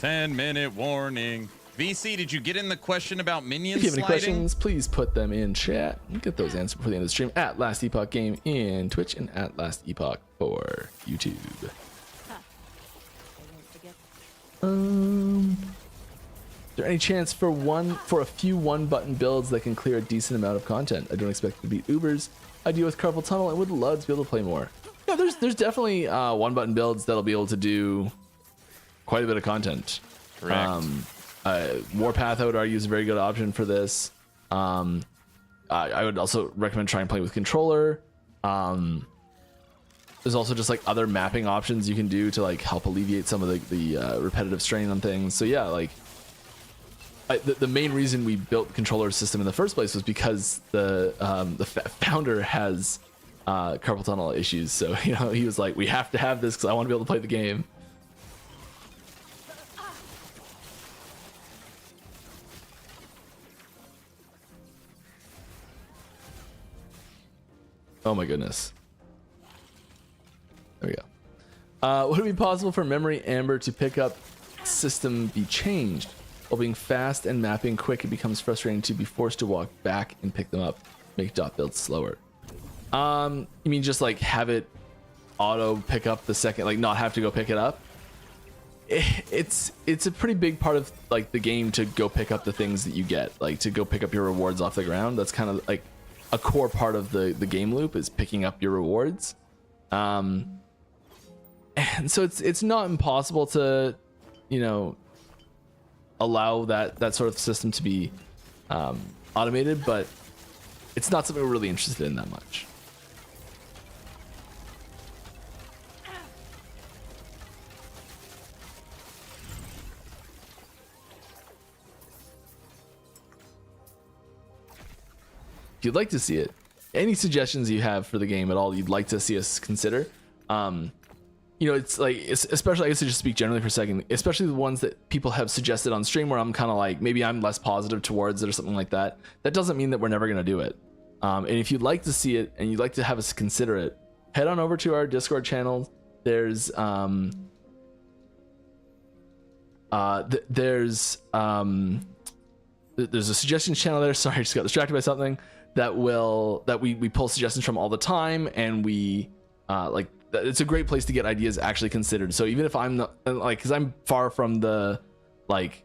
10-minute warning. VC, did you get in the question about minions If you have any sliding? questions, please put them in chat. We'll get those answered before the end of the stream at Last Epoch Game in Twitch and at Last Epoch for YouTube. They won't forget. Is there any chance for a few one-button builds that can clear a decent amount of content? I don't expect to beat Ubers. I deal with carpal tunnel and would love to be able to play more. Yeah, there's definitely one-button builds that'll be able to do quite a bit of content. Correct. Warpath, I would argue, is a very good option for this. I would also recommend trying playing with controller. There's also just like other mapping options you can do to like help alleviate some of the repetitive strain on things. So yeah, like the main reason we built the controller system in the first place was because the founder has carpal tunnel issues. So you know, he was like, we have to have this because I want to be able to play the game. Oh my goodness. There we go. Would it be possible for Memory Amber to pick up system be changed? While being fast and mapping quick, it becomes frustrating to be forced to walk back and pick them up, make dot builds slower. You mean just like have it auto pick up the second, like not have to go pick it up? It's a pretty big part of like the game to go pick up the things that you get, like to go pick up your rewards off the ground. That's kind of like a core part of the game loop is picking up your rewards. And so it's not impossible to, you know, allow that sort of system to be automated, but it's not something we're really interested in that much. If you'd like to see it, any suggestions you have for the game at all you'd like to see us consider, you know, especially, I guess to just speak generally for a second, especially the ones that people have suggested on stream where I'm kind of like, maybe I'm less positive towards it or something like that. That doesn't mean that we're never going to do it. And if you'd like to see it and you'd like to have us consider it, head on over to our Discord channel. There's a suggestions channel there. Sorry, I just got distracted by something that we pull suggestions from all the time, and we it's a great place to get ideas actually considered. So even if I'm not like, because I'm far from the like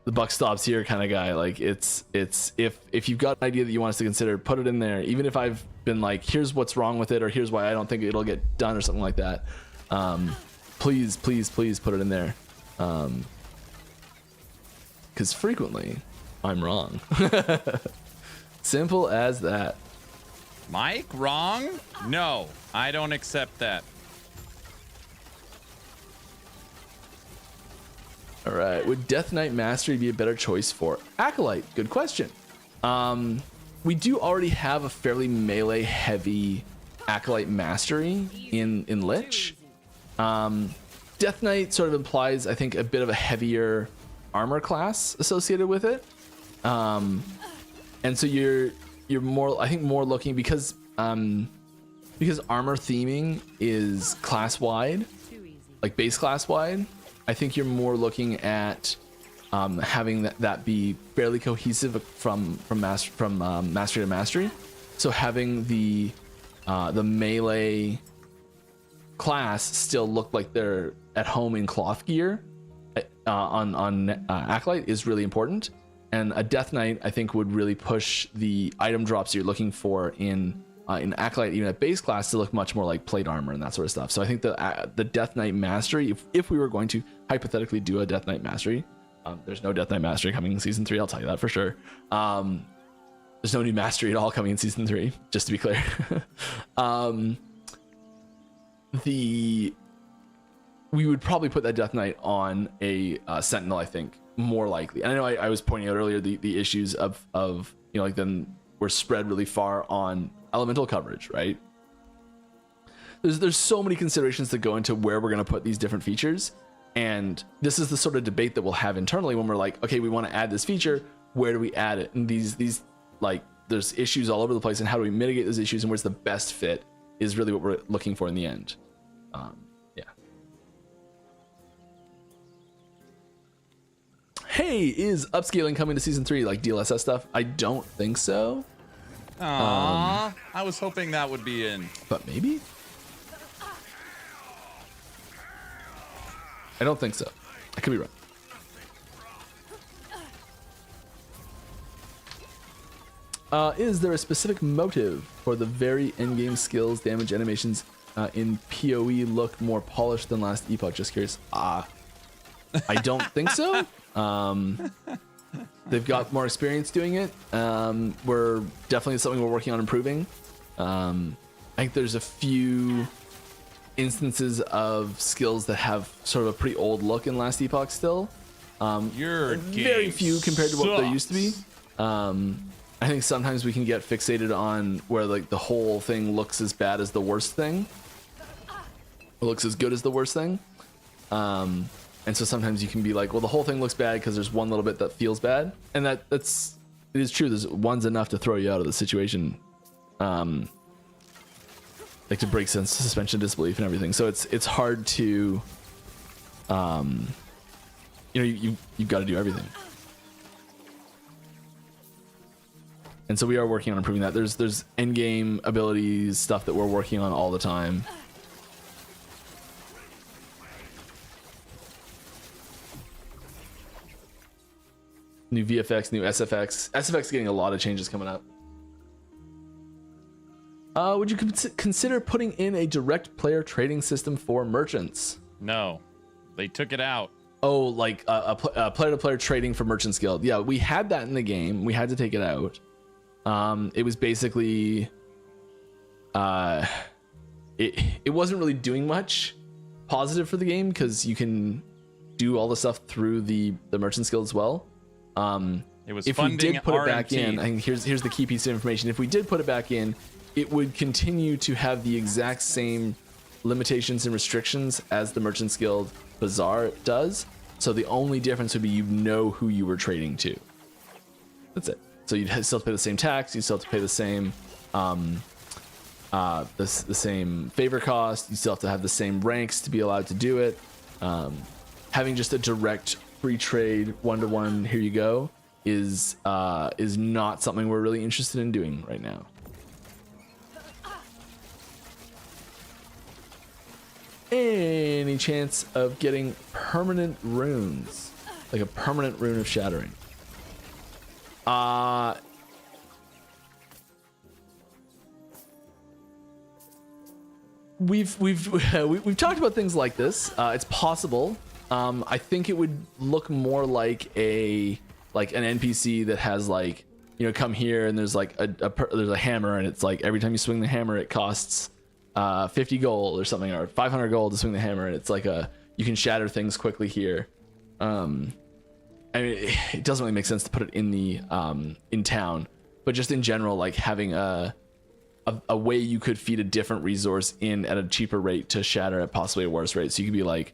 the buck stops here kind of guy, like it's if you've got an idea that you want us to consider, put it in there. Even if I've been like, here's what's wrong with it, or here's why I don't think it'll get done, or something like that, please put it in there, because frequently I'm wrong. Simple as that. Mike, wrong? No, I don't accept that. All right, would Death Knight Mastery be a better choice for Acolyte? Good question. We do already have a fairly melee heavy Acolyte Mastery in Lich. Death Knight sort of implies, I think, a bit of a heavier armor class associated with it. And so you're more, I think, more looking, because armor theming is class wide, like base class wide. I think you're more looking at having that be fairly cohesive from mastery to mastery. So having the melee class still look like they're at home in cloth gear on Acolyte is really important. And a Death Knight, I think, would really push the item drops you're looking for in Acolyte, even at base class, to look much more like plate armor and that sort of stuff. So I think the Death Knight Mastery, if we were going to hypothetically do a Death Knight Mastery, there's no Death Knight Mastery coming in Season 3, I'll tell you that for sure. There's no new Mastery at all coming in Season 3, just to be clear. We would probably put that Death Knight on a Sentinel, I think, more likely. And I know I was pointing out earlier the issues of you know, like, then we're spread really far on elemental coverage, right? There's so many considerations that go into where we're going to put these different features, and this is the sort of debate that we'll have internally when we're like, okay, we want to add this feature, where do we add it? And these like, there's issues all over the place, and how do we mitigate those issues, and where's the best fit is really what we're looking for in the end. Yeah. Hey, is upscaling coming to Season 3, like DLSS stuff? I don't think so. Aww, I was hoping that would be in. But maybe? I don't think so. I could be wrong. Is there a specific motive for the very endgame skills, damage animations in PoE look more polished than last Epoch? Just curious. I don't think so. They've got more experience doing it. We're definitely something we're working on improving. I think there's a few instances of skills that have sort of a pretty old look in last Epoch still. Your Very game few compared to what there used to be. sucks. I think sometimes we can get fixated on where like the whole thing looks as bad as the worst thing. It looks as good as the worst thing. And so sometimes you can be like, well, the whole thing looks bad because there's one little bit that feels bad. And it is true. There's one's enough to throw you out of the situation. Like to break suspension of disbelief and everything. So it's hard to, you've got to do everything. And so we are working on improving that. There's end game abilities, stuff that we're working on all the time. New VFX, new SFX. SFX getting a lot of changes coming up. Would you consider putting in a direct player trading system for merchants? No, they took it out. Oh, like a player-to-player trading for Merchants Guild. Yeah, we had that in the game. We had to take it out. It was basically, it wasn't really doing much positive for the game because you can do all the stuff through the Merchants Guild as well. It was if we funding did put it back RMT. in, I think here's the key piece of information. If we did put it back in, it would continue to have the exact same limitations and restrictions as the Merchants Guild Bazaar does. So the only difference would be who you were trading to. That's it. So you'd still have to pay the same tax. You still have to pay the same the same favor cost. You still have to have the same ranks to be allowed to do it. Having just a direct free trade 1-to-1, here you go, is not something we're really interested in doing right now. Any chance of getting permanent runes, like a permanent rune of shattering? We've talked about things like this. It's possible. I think it would look more like an NPC that has like, come here and there's like there's a hammer and it's like every time you swing the hammer it costs 50 gold or something, or 500 gold to swing the hammer, and it's like you can shatter things quickly here. I mean, it doesn't really make sense to put it in the in town, but just in general, like having a way you could feed a different resource in at a cheaper rate to shatter at possibly a worse rate. So you could be like,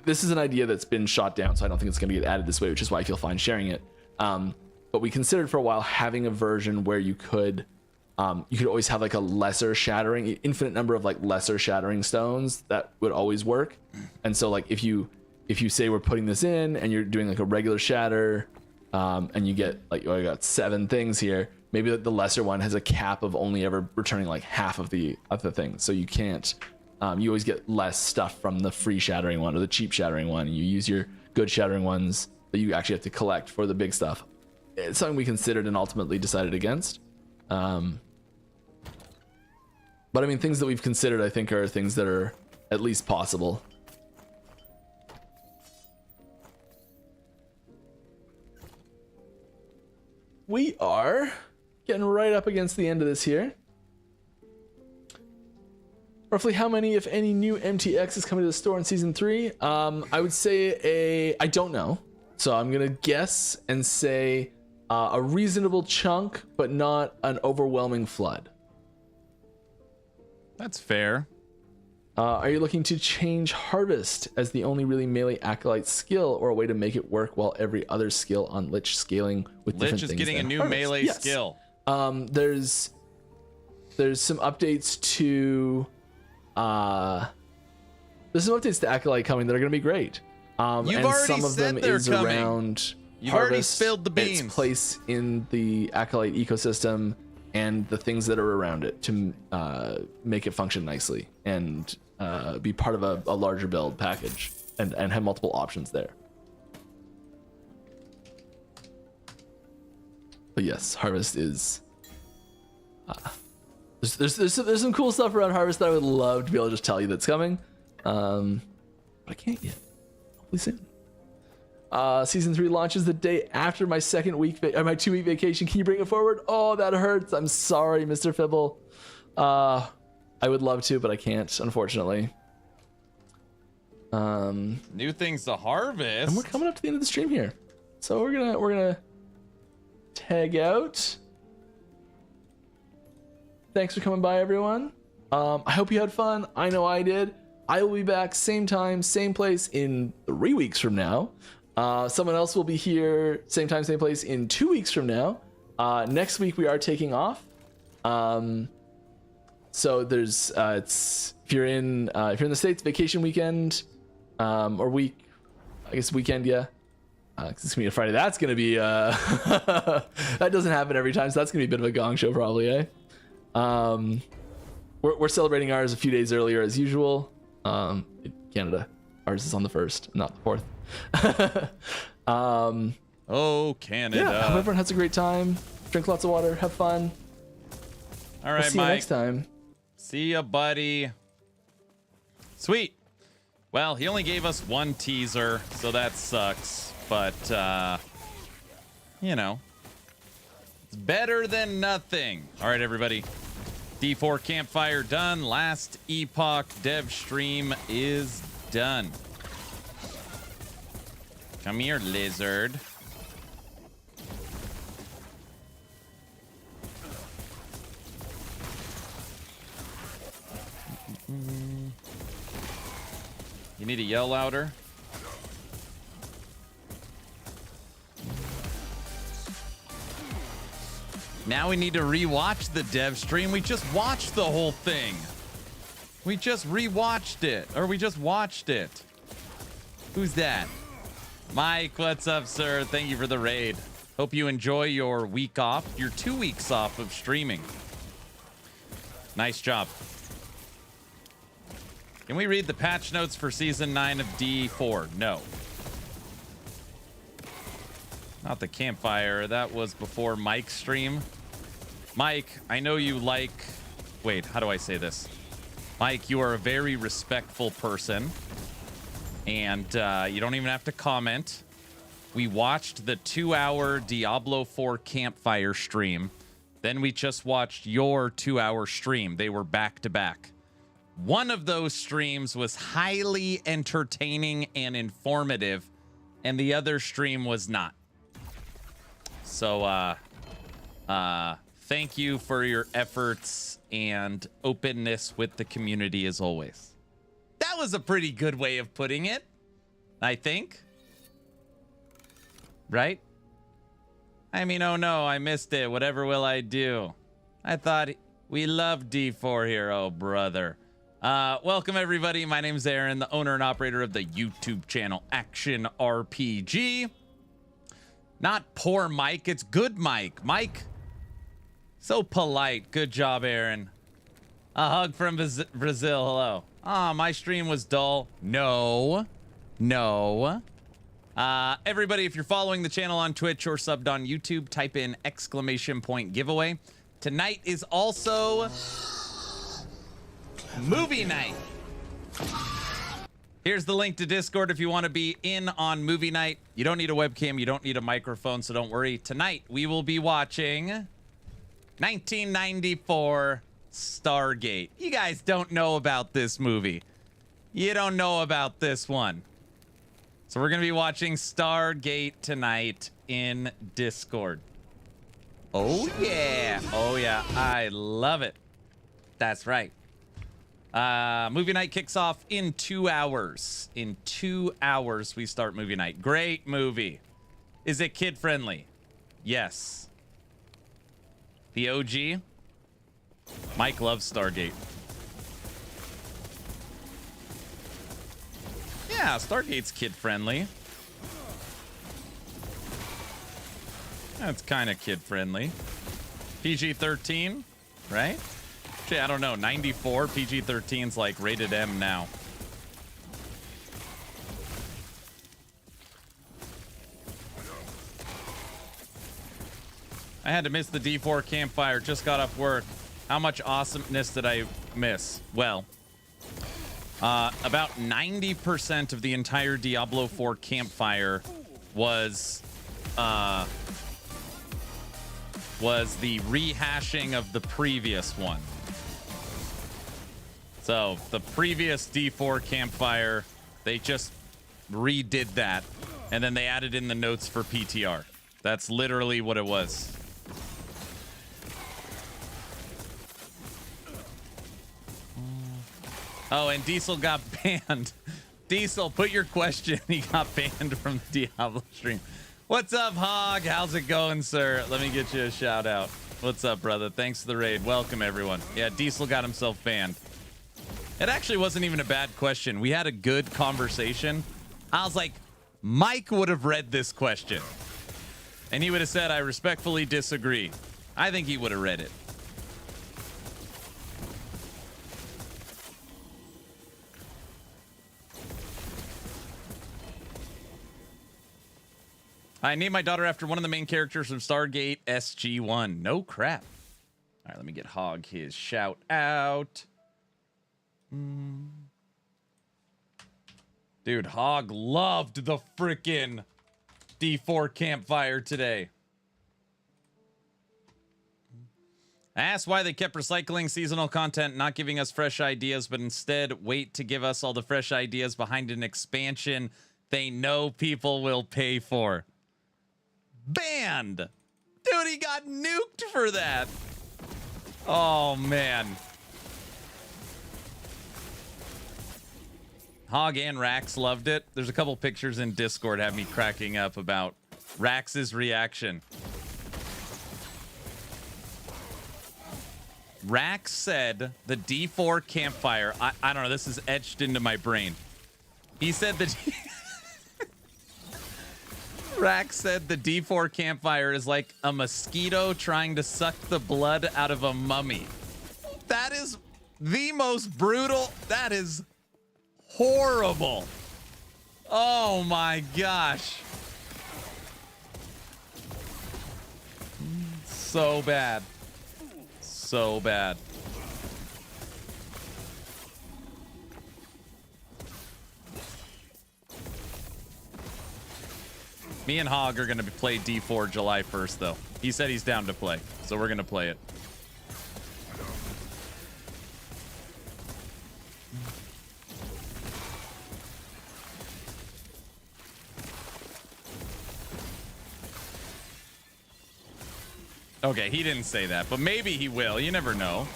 this is an idea that's been shot down, so I don't think it's going to get added this way, which is why I feel fine sharing it. But we considered for a while having a version where you could always have like a lesser shattering, infinite number of like lesser shattering stones that would always work. And so like if you say we're putting this in and you're doing like a regular shatter, and you get like, I got 7 things here, maybe the lesser one has a cap of only ever returning like half of the things. So you can't, you always get less stuff from the free shattering one or the cheap shattering one. You use your good shattering ones that you actually have to collect for the big stuff. It's something we considered and ultimately decided against. But I mean, things that we've considered, I think, are things that are at least possible. We are getting right up against the end of this here. Roughly how many, if any, new MTX is coming to the store in Season 3? I would say I don't know. So I'm going to guess and say a reasonable chunk, but not an overwhelming flood. That's fair. Are you looking to change Harvest as the only really melee Acolyte skill, or a way to make it work while every other skill on Lich scaling with different Lich things? is getting a than new Harvest? melee Yes. skill. There's some updates to Acolyte coming that are going to be great. You've and already some of said them they're is coming. around You've already Harvest, spilled the beans. its place in the Acolyte ecosystem, and the things that are around it to make it function nicely and be part of a larger build package and have multiple options there. But yes, Harvest is There's some cool stuff around Harvest that I would love to be able to just tell you that's coming, but I can't yet. Hopefully soon. Season 3 launches the day after my 2-week vacation. Can you bring it forward? Oh, that hurts. I'm sorry, Mr. Fibble. I would love to, but I can't, unfortunately. New things to harvest. And we're coming up to the end of the stream here, so we're gonna tag out. Thanks for coming by, everyone. I hope you had fun. I know I did. I will be back same time, same place in 3 weeks from now. Someone else will be here same time, same place in 2 weeks from now. Next week we are taking off. So there's it's if you're in the States, vacation weekend, or week, I guess weekend, yeah. 'Cause it's gonna be a Friday. That's gonna be that doesn't happen every time, so that's gonna be a bit of a gong show probably, eh? We're celebrating ours a few days earlier as usual. In Canada, ours is on the 1st, not the 4th. Oh, Canada. Yeah, hope everyone has a great time. Drink lots of water, have fun. All right, I'll see Mike. you next time. See ya, buddy. Sweet. Well, he only gave us one teaser, so that sucks. But, you know, it's better than nothing. All right, everybody. D4 Campfire done. Last Epoch dev stream is done. Come here, lizard. You need to yell louder. Now we need to rewatch the dev stream. We just watched the whole thing. We just rewatched it, or we just watched it. Who's that? Mike, what's up, sir? Thank you for the raid. Hope you enjoy your week off, your 2 weeks off of streaming. Nice job. Can we read the patch notes for Season 9 of D4? No. Not the Campfire. That was before Mike's stream. Mike, I know you like... Wait, how do I say this? Mike, you are a very respectful person. And you don't even have to comment. We watched the 2-hour Diablo 4 Campfire stream. Then we just watched your 2-hour stream. They were back to back. One of those streams was highly entertaining and informative, and the other stream was not. So, thank you for your efforts and openness with the community as always. That was a pretty good way of putting it, I think. Right? I mean, oh no, I missed it. Whatever will I do? I thought we loved D4 here, oh brother. Welcome everybody. My name's Aaron, the owner and operator of the YouTube channel Action RPG. Not poor Mike, it's good Mike. Mike, so polite. Good job, Aaron. A hug from Brazil. Hello. Ah, my stream was dull. No. Everybody, if you're following the channel on Twitch or subbed on YouTube, type in ! giveaway. Tonight is also movie night. Here's the link to Discord if you want to be in on movie night. You don't need a webcam, you don't need a microphone, so don't worry. Tonight we will be watching 1994 Stargate. You guys don't know about this movie. You don't know about this one. So we're going to be watching Stargate tonight in Discord. Oh yeah. Oh yeah. I love it. That's right. Movie night kicks off in 2 hours. In 2 hours, we start movie night. Great movie. Is it kid friendly? Yes. The OG? Mike loves Stargate. Yeah, Stargate's kid friendly. That's kind of kid friendly. PG-13, right? Actually, I don't know. 94 PG-13's like rated M now. I had to miss the D4 Campfire. Just got off work. How much awesomeness did I miss? Well, about 90% of the entire Diablo 4 Campfire was the rehashing of the previous one. So the previous D4 Campfire, they just redid that, and then they added in the notes for PTR. That's literally what it was. Oh, and Diesel got banned. Diesel, put your question. He got banned from the Diablo stream. What's up, Hog? How's it going, sir? Let me get you a shout out. What's up, brother? Thanks for the raid. Welcome, everyone. Yeah, Diesel got himself banned. It actually wasn't even a bad question. We had a good conversation. I was like, Mike would have read this question. And he would have said, I respectfully disagree. I think he would have read it. I named my daughter after one of the main characters from Stargate SG-1. No crap. All right, let me get Hog his shout out. Dude, Hog loved the freaking D4 Campfire today. I asked why they kept recycling seasonal content, not giving us fresh ideas, but instead wait to give us all the fresh ideas behind an expansion they know people will pay for. Banned! Dude, he got nuked for that. Oh, man. Hog and Rax loved it. There's a couple pictures in Discord have me cracking up about Rax's reaction. Rax said the D4 Campfire, I don't know, this is etched into my brain. He said that Rax said the D4 Campfire is like a mosquito trying to suck the blood out of a mummy. That is the most brutal. That is horrible. Oh my gosh. So bad. So bad. Me and Hog are going to play D4 July 1st, though. He said he's down to play, so we're going to play it. Okay, he didn't say that, but maybe he will. You never know.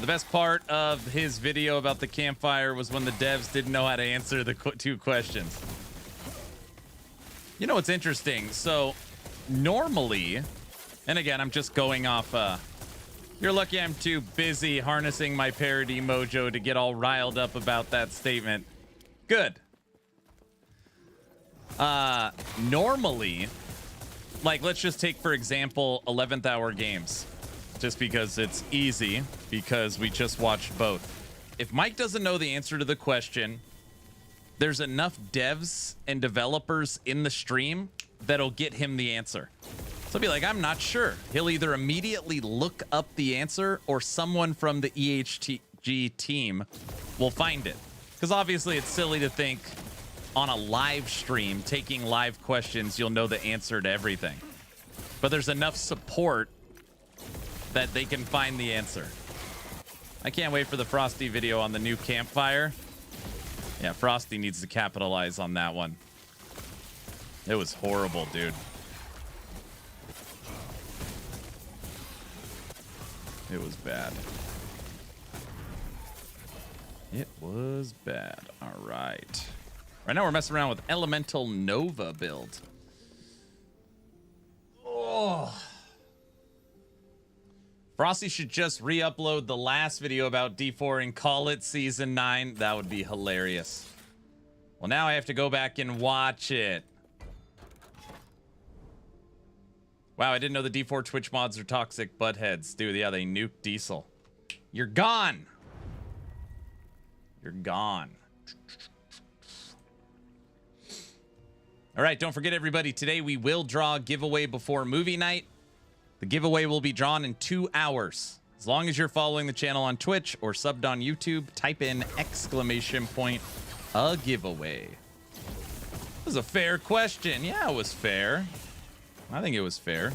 The best part of his video about the campfire was when the devs didn't know how to answer the two questions. You know what's interesting? So normally, and again, I'm just going off, you're lucky I'm too busy harnessing my parody mojo to get all riled up about that statement. Good. Normally, like, let's just take, for example, 11th hour games. Just because it's easy, because we just watched both. If Mike doesn't know the answer to the question, there's enough devs and developers in the stream that'll get him the answer. So he'll be like, I'm not sure. He'll either immediately look up the answer or someone from the EHG team will find it. Because obviously it's silly to think on a live stream, taking live questions, you'll know the answer to everything. But there's enough support that they can find the answer. I can't wait for the Frosty video on the new campfire. Yeah, Frosty needs to capitalize on that one. It was horrible, dude. It was bad. It was bad. All right. Right now we're messing around with Elemental Nova build. Oh. Frosty should just re-upload the last video about D4 and call it Season 9. That would be hilarious. Well, now I have to go back and watch it. Wow, I didn't know the D4 Twitch mods are toxic buttheads. Dude, yeah, they nuked Diesel. You're gone. You're gone. All right, don't forget, everybody, today we will draw a giveaway before movie night. The giveaway will be drawn in 2 hours. As long as you're following the channel on Twitch or subbed on YouTube, type in ! A giveaway. It was a fair question. Yeah, it was fair. I think it was fair.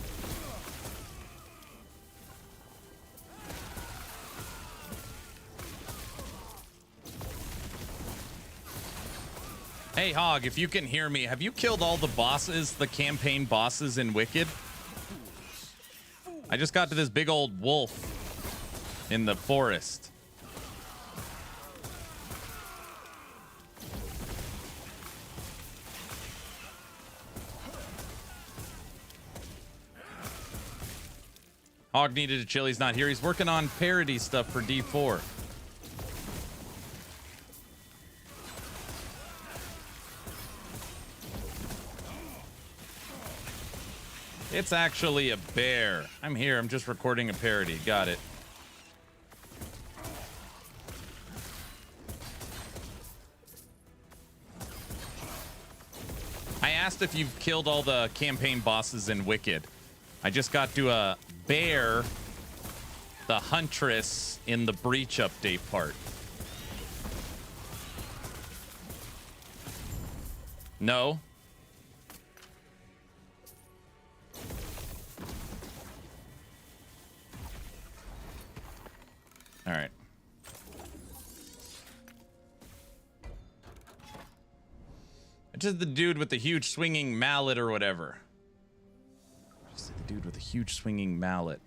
Hey, Hog, if you can hear me, have you killed all the bosses, the campaign bosses in Wicked? I just got to this big old wolf in the forest. Hog needed a chill. He's not here. He's working on parody stuff for D4. It's actually a bear. I'm here. I'm just recording a parody. Got it. I asked if you've killed all the campaign bosses in Wicked. I just got to a bear, the huntress in the Breach update part. No. All right. Just the dude with the huge swinging mallet or whatever. Just the dude with the huge swinging mallet.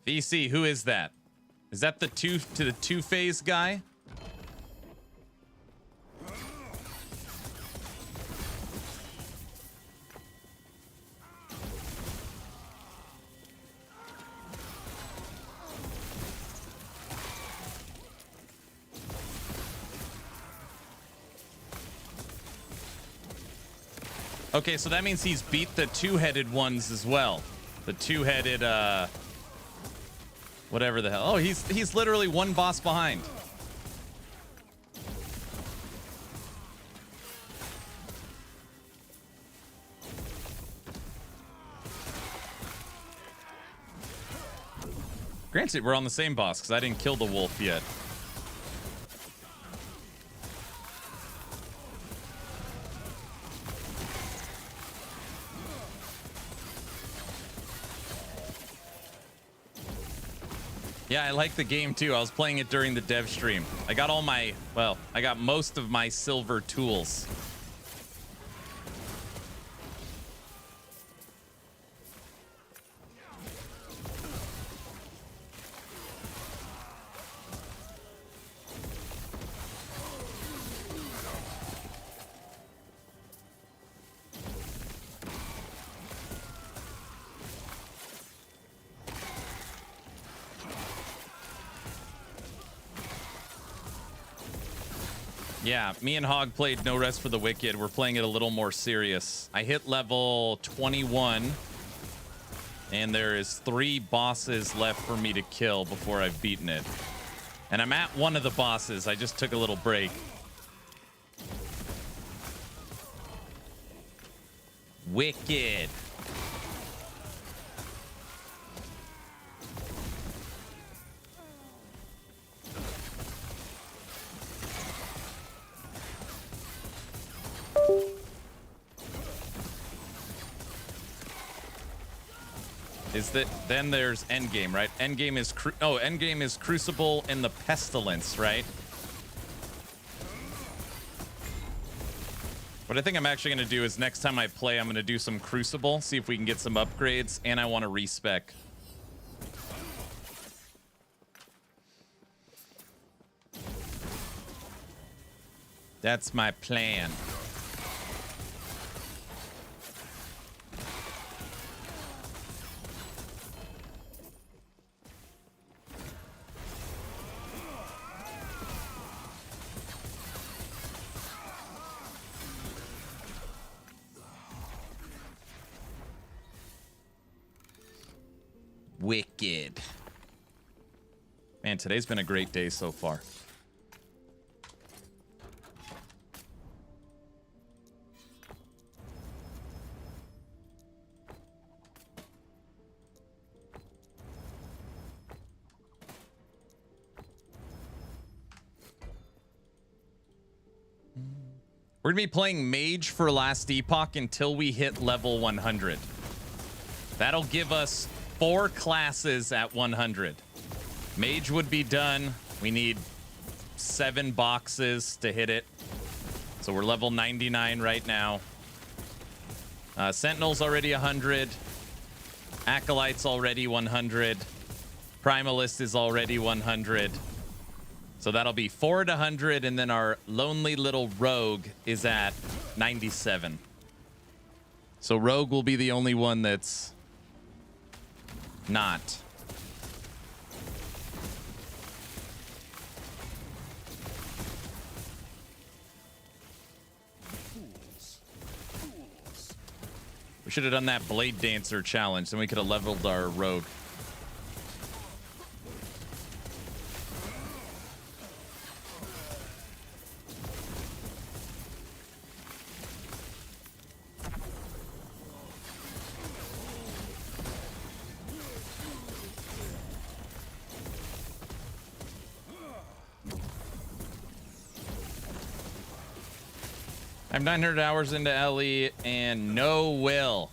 VC, who is that? Is that the two-phase guy? Okay, so that means he's beat the two-headed ones as well. The two-headed, whatever the hell. Oh, he's literally one boss behind. Granted, we're on the same boss because I didn't kill the wolf yet. Yeah, I like the game too. I was playing it during the dev stream. I got all my, well, I got most of my silver tools. Yeah, me and Hog played No Rest for the Wicked. We're playing it a little more serious. I hit level 21, and there is 3 bosses left for me to kill before I've beaten it. And I'm at one of the bosses. I just took a little break. Wicked. Is that then there's Endgame, right? Endgame is Crucible and the Pestilence, right? What I think I'm actually going to do is next time I play, I'm going to do some Crucible, see if we can get some upgrades, and I want to respec. That's my plan. Wicked. Man, today's been a great day so far. We're gonna be playing Mage for last Epoch until we hit level 100. That'll give us 4 classes at 100. Mage would be done. We need 7 boxes to hit it. So we're level 99 right now. Sentinel's already 100. Acolyte's already 100. Primalist is already 100. So that'll be 4 at 100, and then our lonely little rogue is at 97. So rogue will be the only one that's not. We should have done that Blade Dancer challenge, then we could have leveled our rogue. I'm 900 hours into LE and no will.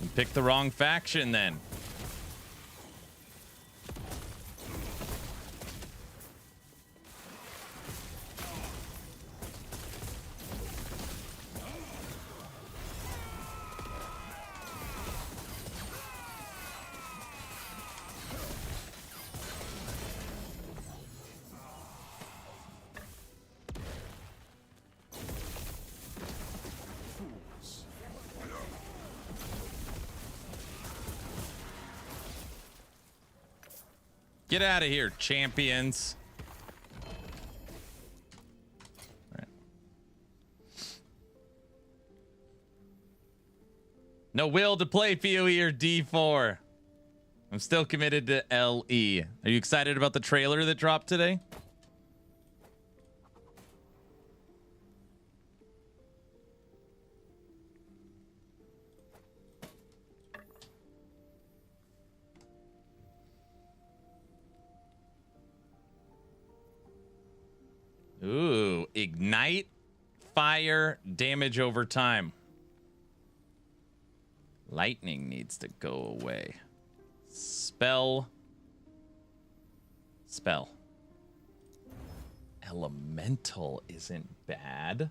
You picked the wrong faction then. Get out of here, champions. All right. No will to play PoE or D4. I'm still committed to LE. Are you excited about the trailer that dropped today? Ooh, ignite, fire, damage over time. Lightning needs to go away. Spell. Elemental isn't bad.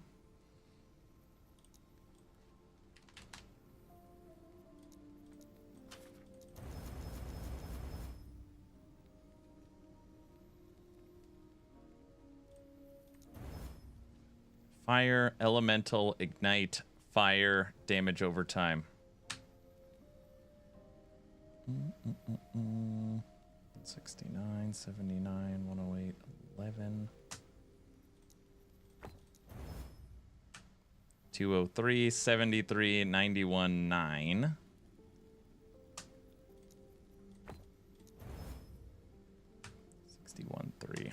Fire, elemental, ignite, fire, damage over time. 69, 79, 108, 11. 203, 73, 91, 9. 61, 3.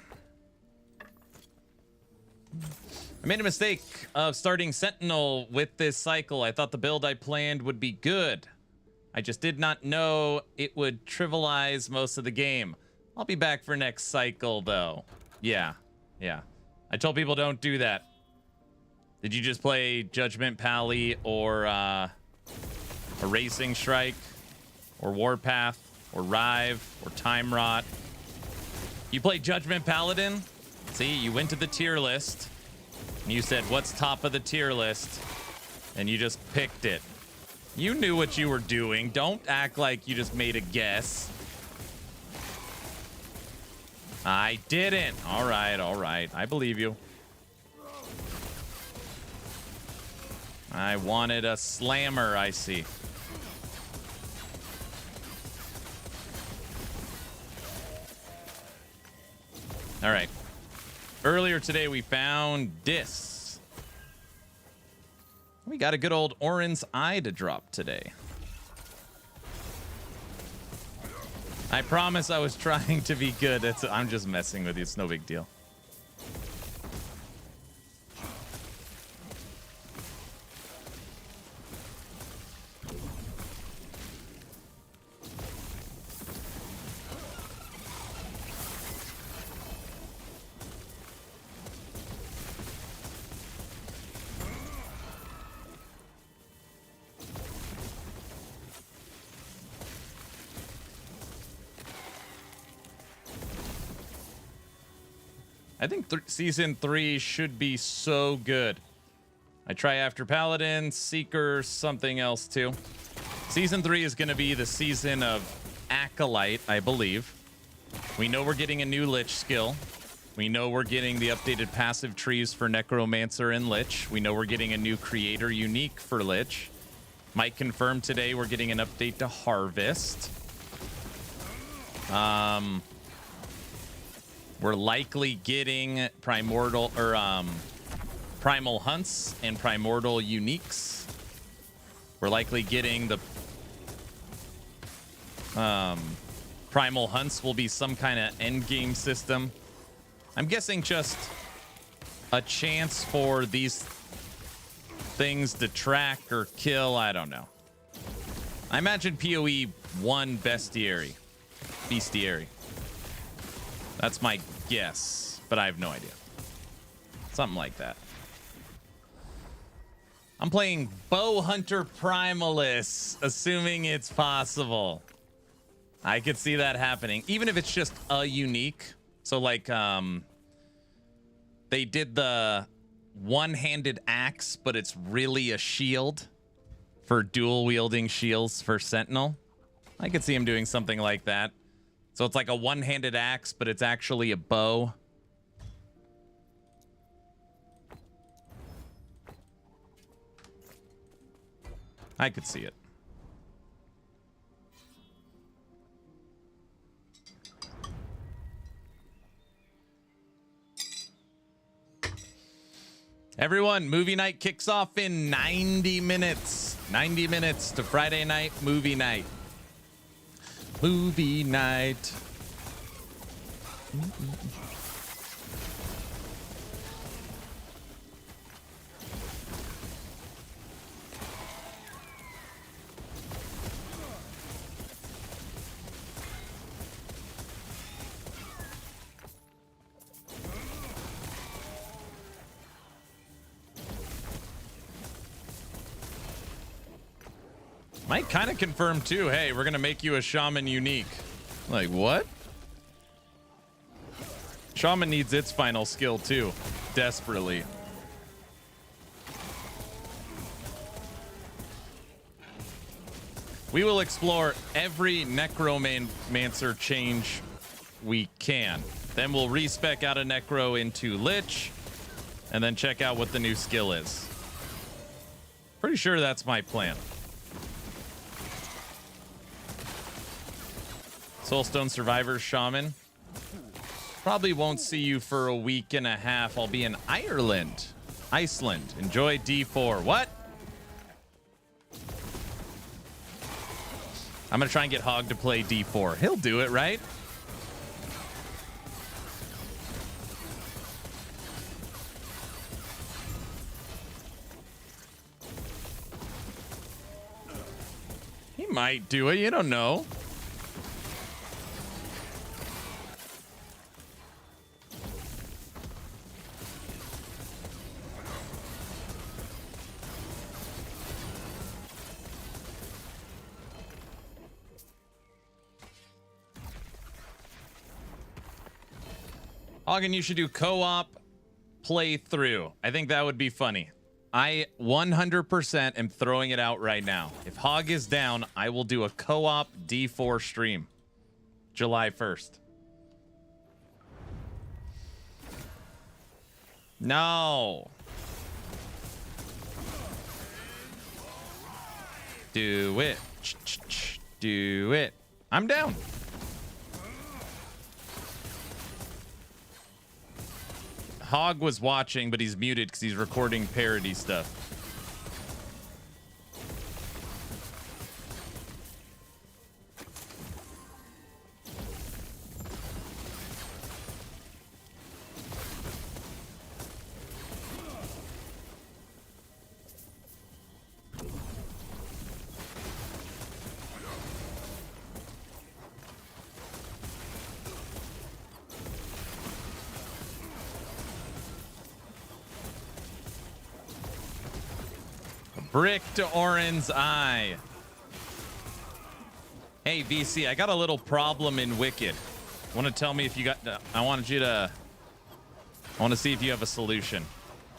I made a mistake of starting Sentinel with this cycle. I thought the build I planned would be good. I just did not know it would trivialize most of the game. I'll be back for next cycle, though. Yeah. I told people don't do that. Did you just play Judgment Pally or a Racing Strike or Warpath or Rive or Time Rot? You played Judgment Paladin? See, you went to the tier list. And you said, what's top of the tier list? And you just picked it. You knew what you were doing. Don't act like you just made a guess. I didn't. All right. I believe you. I wanted a slammer, I see. All right. Earlier today, we found this. We got a good old Orin's Eye to drop today. I promise I was trying to be good. I'm just messing with you. It's no big deal. I think season 3 should be so good. I try after Paladin, Seeker, something else too. Season 3 is going to be the season of Acolyte, I believe. We know we're getting a new Lich skill. We know we're getting the updated passive trees for Necromancer and Lich. We know we're getting a new creator unique for Lich. Might confirm today we're getting an update to Harvest. We're likely getting Primal Hunts and Primordial Uniques. We're likely getting the Primal Hunts will be some kind of end game system. I'm guessing just a chance for these things to track or kill. I don't know. I imagine PoE 1 Bestiary. That's my guess, but I have no idea. Something like that. I'm playing Bow Hunter Primalist, assuming it's possible. I could see that happening, even if it's just a unique. So like, they did the one-handed axe, but it's really a shield for dual wielding shields for Sentinel. I could see him doing something like that. So it's like a one-handed axe, but it's actually a bow. I could see it. Everyone, movie night kicks off in 90 minutes. 90 minutes to Friday night movie night. Movie night. Might kind of confirm too, hey, we're gonna make you a shaman unique. Like, what? Shaman needs its final skill too, desperately. We will explore every Necromancer change we can. Then we'll respec out a Necro into Lich, and then check out what the new skill is. Pretty sure that's my plan. Soulstone Survivor Shaman. Probably won't see you for a week and a half. I'll be in Iceland. Enjoy D4. What? I'm gonna try and get Hog to play D4. He'll do it, right? He might do it. You don't know. Hagen, you should do co-op playthrough. I think that would be funny. I 100% am throwing it out right now. If Hog is down, I will do a co-op D4 stream. July 1st. No. Do it. Do it. I'm down. Hog was watching, but he's muted because he's recording parody stuff. Brick to Orin's eye. Hey, VC, I got a little problem in Wicked. Want to tell me if you got... I wanted you to I want to see if you have a solution.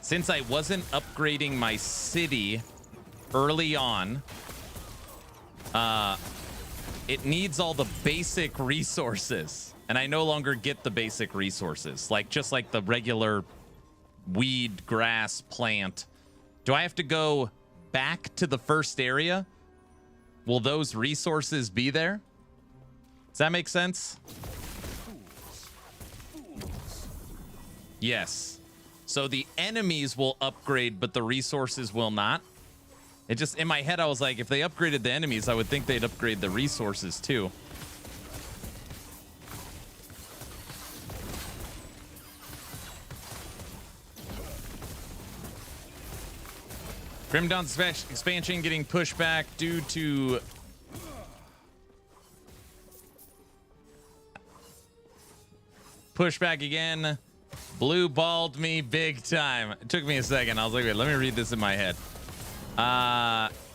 Since I wasn't upgrading my city early on, it needs all the basic resources, and I no longer get the basic resources, like just like the regular weed, grass, plant. Do I have to go back to the first area? Will those resources be there? Does that make sense? Yes. So the enemies will upgrade, but the resources will not. It just, in my head, I was like, if they upgraded the enemies, I would think they'd upgrade the resources too. Grim Dawn's expansion getting pushed back due to pushback again. Blue balled me big time. It took me a second. I was like, wait, let me read this in my head.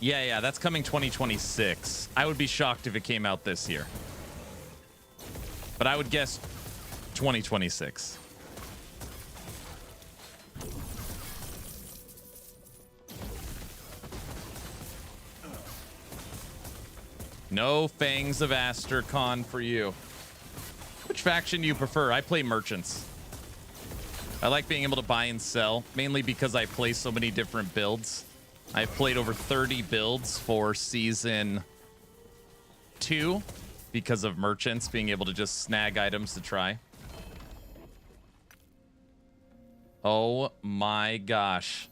Yeah, that's coming 2026. I would be shocked if it came out this year. But I would guess 2026. No Fangs of Astercon for you. Which faction do you prefer? I play merchants. I like being able to buy and sell, mainly because I play so many different builds. I've played over 30 builds for season 2 because of merchants being able to just snag items to try. Oh my gosh.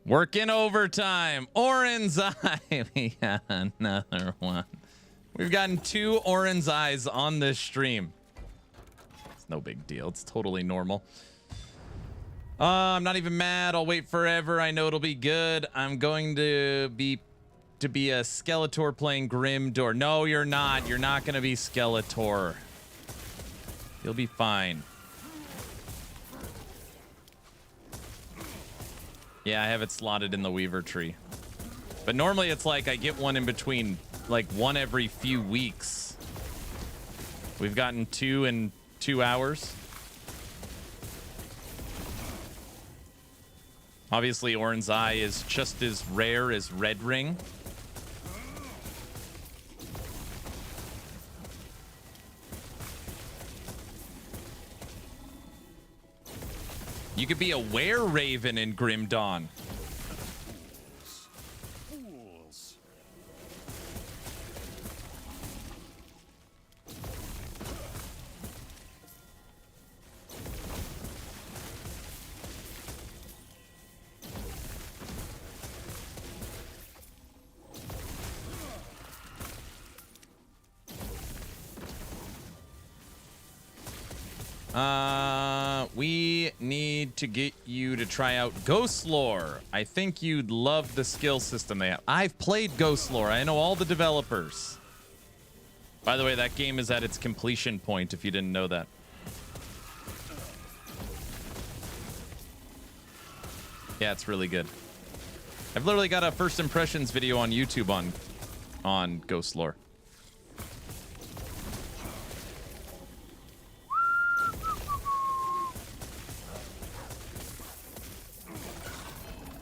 Working overtime. Orin's Eye. We got another one. We've gotten 2 Orin's Eyes on this stream. It's no big deal. It's totally normal. I'm not even mad. I'll wait forever. I know it'll be good. I'm going to be a Skeletor playing Grimdor. No, you're not. You're not going to be Skeletor. You'll be fine. Yeah, I have it slotted in the Weaver tree. But normally it's like I get one in between, like one every few weeks. We've gotten 2 in 2 hours. Obviously, Orin's Eye is just as rare as Red Ring. You could be a Were-Raven in Grim Dawn. We need to get you to try out Ghost Lore. I think you'd love the skill system they have. I've played Ghost Lore. I know all the developers. By the way, that game is at its completion point, if you didn't know that. Yeah, it's really good. I've literally got a first impressions video on YouTube on Ghost Lore.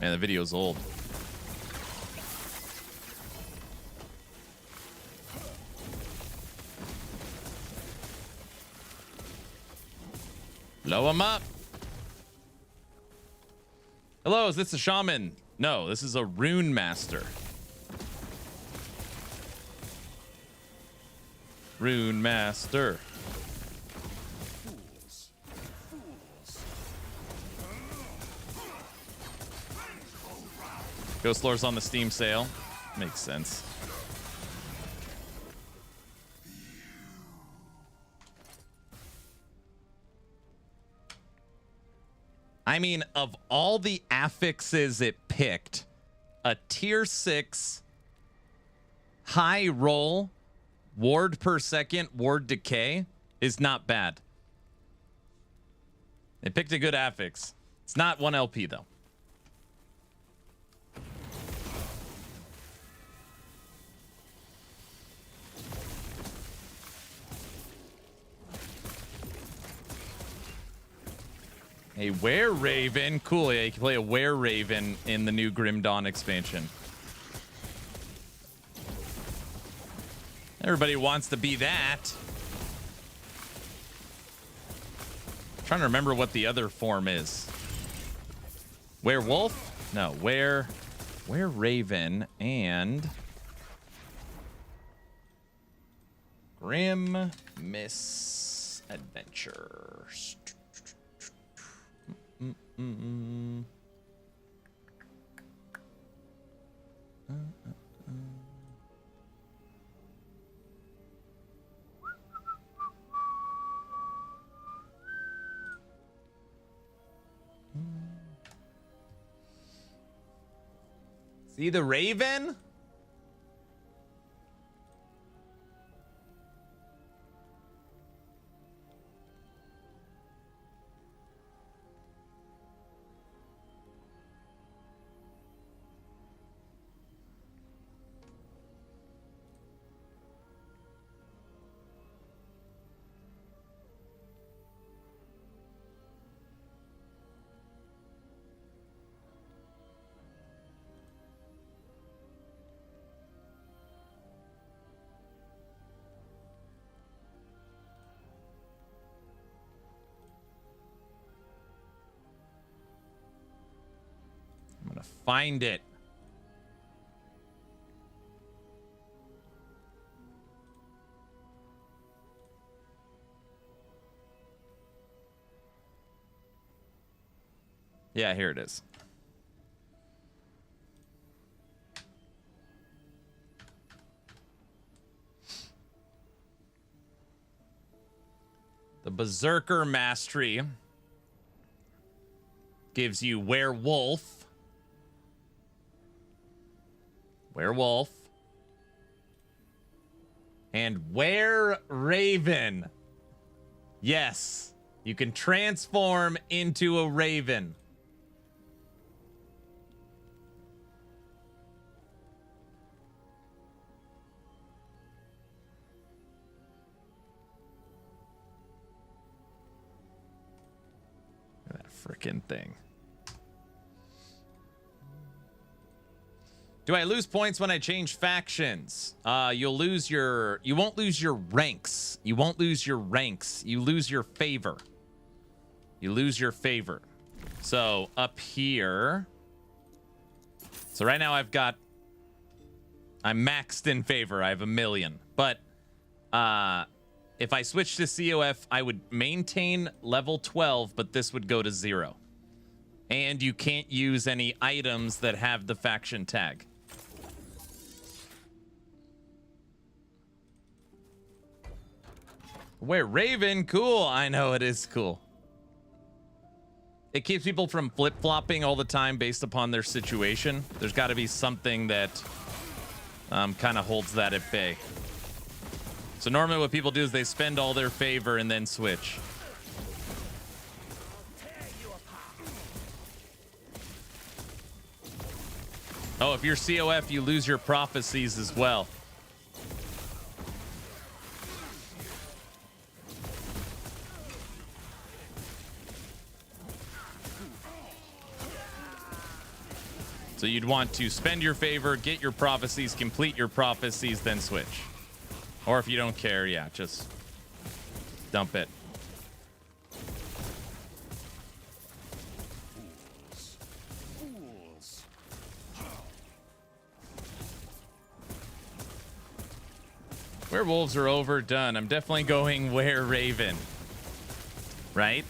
Man, the video's old. Blow him up. Hello, is this a shaman? No, this is a rune master. Rune master. Ghost Lore's on the Steam sale. Makes sense. I mean, of all the affixes it picked, a tier 6 high roll, ward per second, ward decay is not bad. They picked a good affix. It's not 1 LP though. A were-raven. Cool. Yeah, you can play a were-raven in the new Grim Dawn expansion. Everybody wants to be that. I'm trying to remember what the other form is. Werewolf? No, were-raven and Grim Misadventures. See the raven? I'm gonna find it. Yeah, here it is. The Berserker Mastery gives you Werewolf, and Were-Raven. Yes, you can transform into a raven. Look at that frickin' thing. Do I lose points when I change factions? You won't lose your ranks. You won't lose your ranks. You lose your favor. You lose your favor. So up here. So right now I'm maxed in favor. I have 1 million. But if I switch to COF, I would maintain level 12, but this would go to 0. And you can't use any items that have the faction tag. Where Raven, cool. I know it is cool. It keeps people from flip-flopping all the time based upon their situation. There's got to be something that kind of holds that at bay. So normally what people do is they spend all their favor and then switch. Oh, if you're COF, you lose your prophecies as well. So you'd want to spend your favor, get your prophecies, complete your prophecies, then switch. Or if you don't care, yeah, just dump it. Werewolves are overdone. I'm definitely going Were-Raven. Right?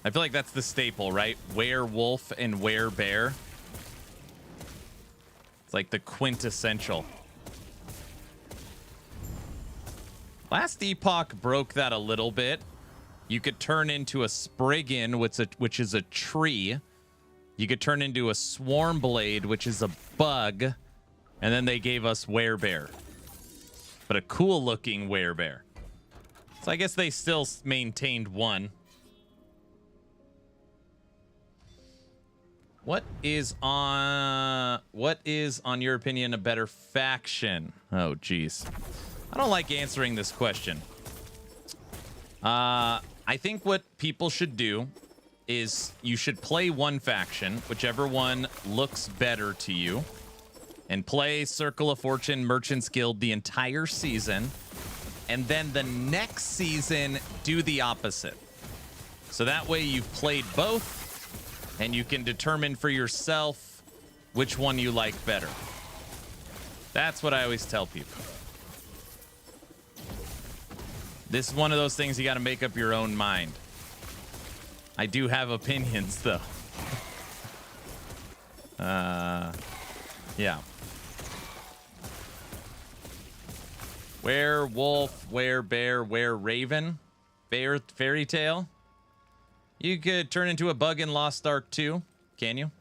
I feel like that's the staple, right? Werewolf and Werebear. It's like the quintessential. Last Epoch broke that a little bit. You could turn into a Spriggan, which is a tree. You could turn into a Swarmblade, which is a bug. And then they gave us Werebear. But a cool-looking Werebear. So I guess they still maintained one. What is on your opinion a better faction? Oh geez. I don't like answering this question. I think what people should do is you should play one faction, whichever one looks better to you, and play Circle of Fortune Merchants Guild the entire season, and then the next season do the opposite. So that way you've played both, and you can determine for yourself which one you like better. That's what I always tell people. This is one of those things you got to make up your own mind. I do have opinions, though. Yeah. Werewolf, werebear, wereraven, fairy tale. You could turn into a bug in Lost Ark too, can you?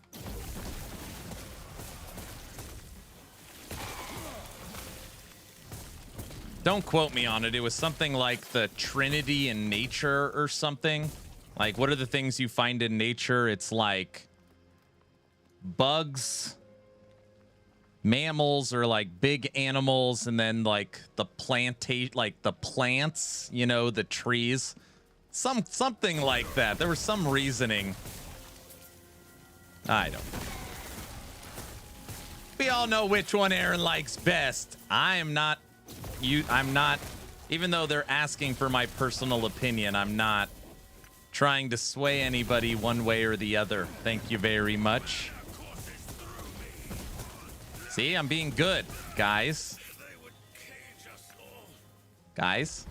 Don't quote me on it. It was something like the Trinity in nature or something. Like, what are the things you find in nature? It's like bugs, mammals, or like big animals, and then like the plants, you know, the trees. Something like that. There was some reasoning. I don't know. We all know which one Aaron likes best. I'm not, even though they're asking for my personal opinion, I'm not trying to sway anybody one way or the other. Thank you very much. See, I'm being good, guys. Guys.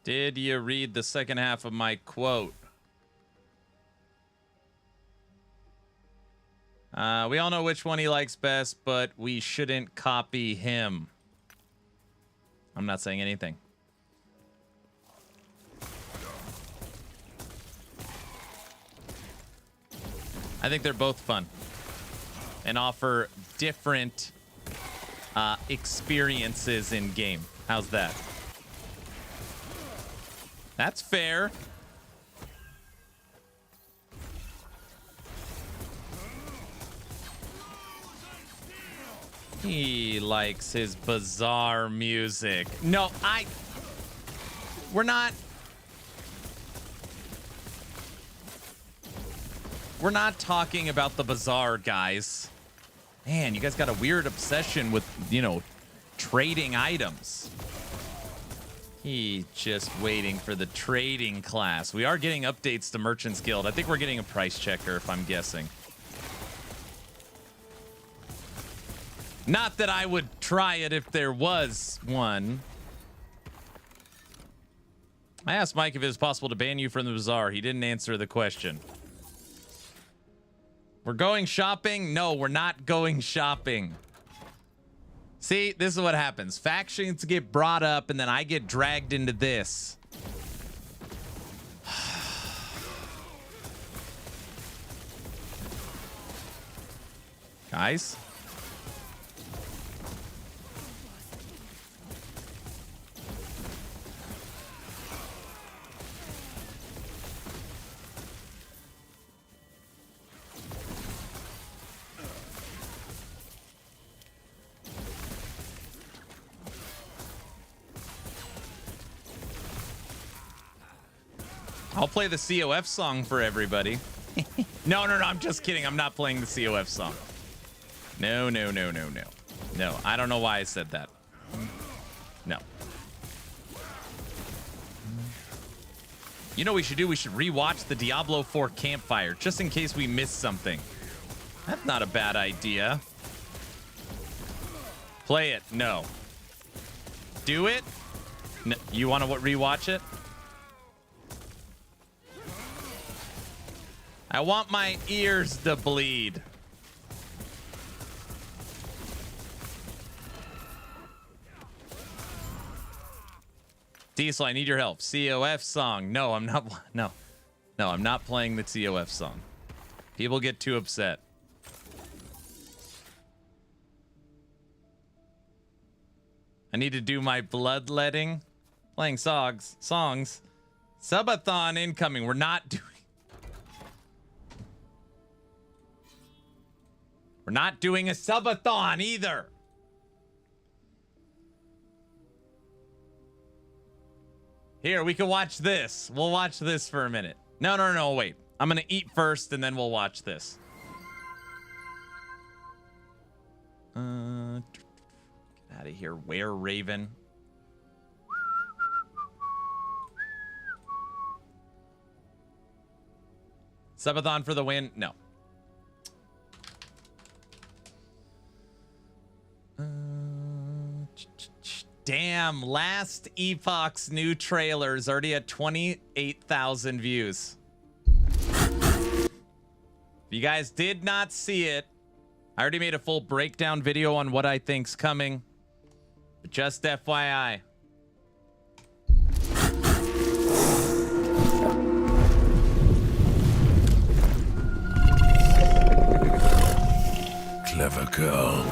Did you read the second half of my quote? We all know which one he likes best, but we shouldn't copy him. I'm not saying anything. I think they're both fun and offer different experiences in game. How's that? That's fair. He likes his bizarre music. No, we're not talking about the bizarre, guys. Man, you guys got a weird obsession with, you know, trading items. He just waiting for the trading class. We are getting updates to Merchants Guild. I think we're getting a price checker, if I'm guessing. Not that I would try it if there was one. I asked Mike if it was possible to ban you from the bazaar. He didn't answer the question. We're going shopping? No, we're not going shopping. See, this is what happens. Factions get brought up, and then I get dragged into this. Guys? I'll play the COF song for everybody. No, I'm just kidding. I'm not playing the COF song. No. No, I don't know why I said that. No. You know what we should do? We should rewatch the Diablo 4 Campfire, just in case we missed something. That's not a bad idea. Play it. No. Do it? No. You want to rewatch it? I want my ears to bleed. Diesel, I need your help. COF song. No, I'm not. No. No, I'm not playing the TOF song. People get too upset. I need to do my bloodletting. Playing songs. Subathon incoming. We're not doing a subathon either. Here, we can watch this. We'll watch this for a minute. No, wait. I'm gonna eat first and then we'll watch this. Get out of here, Were Raven. Subathon for the win? No. Damn, last Epoch's new trailer is already at 28,000 views. If you guys did not see it, I already made a full breakdown video on what I think's coming. But just FYI. Clever girl.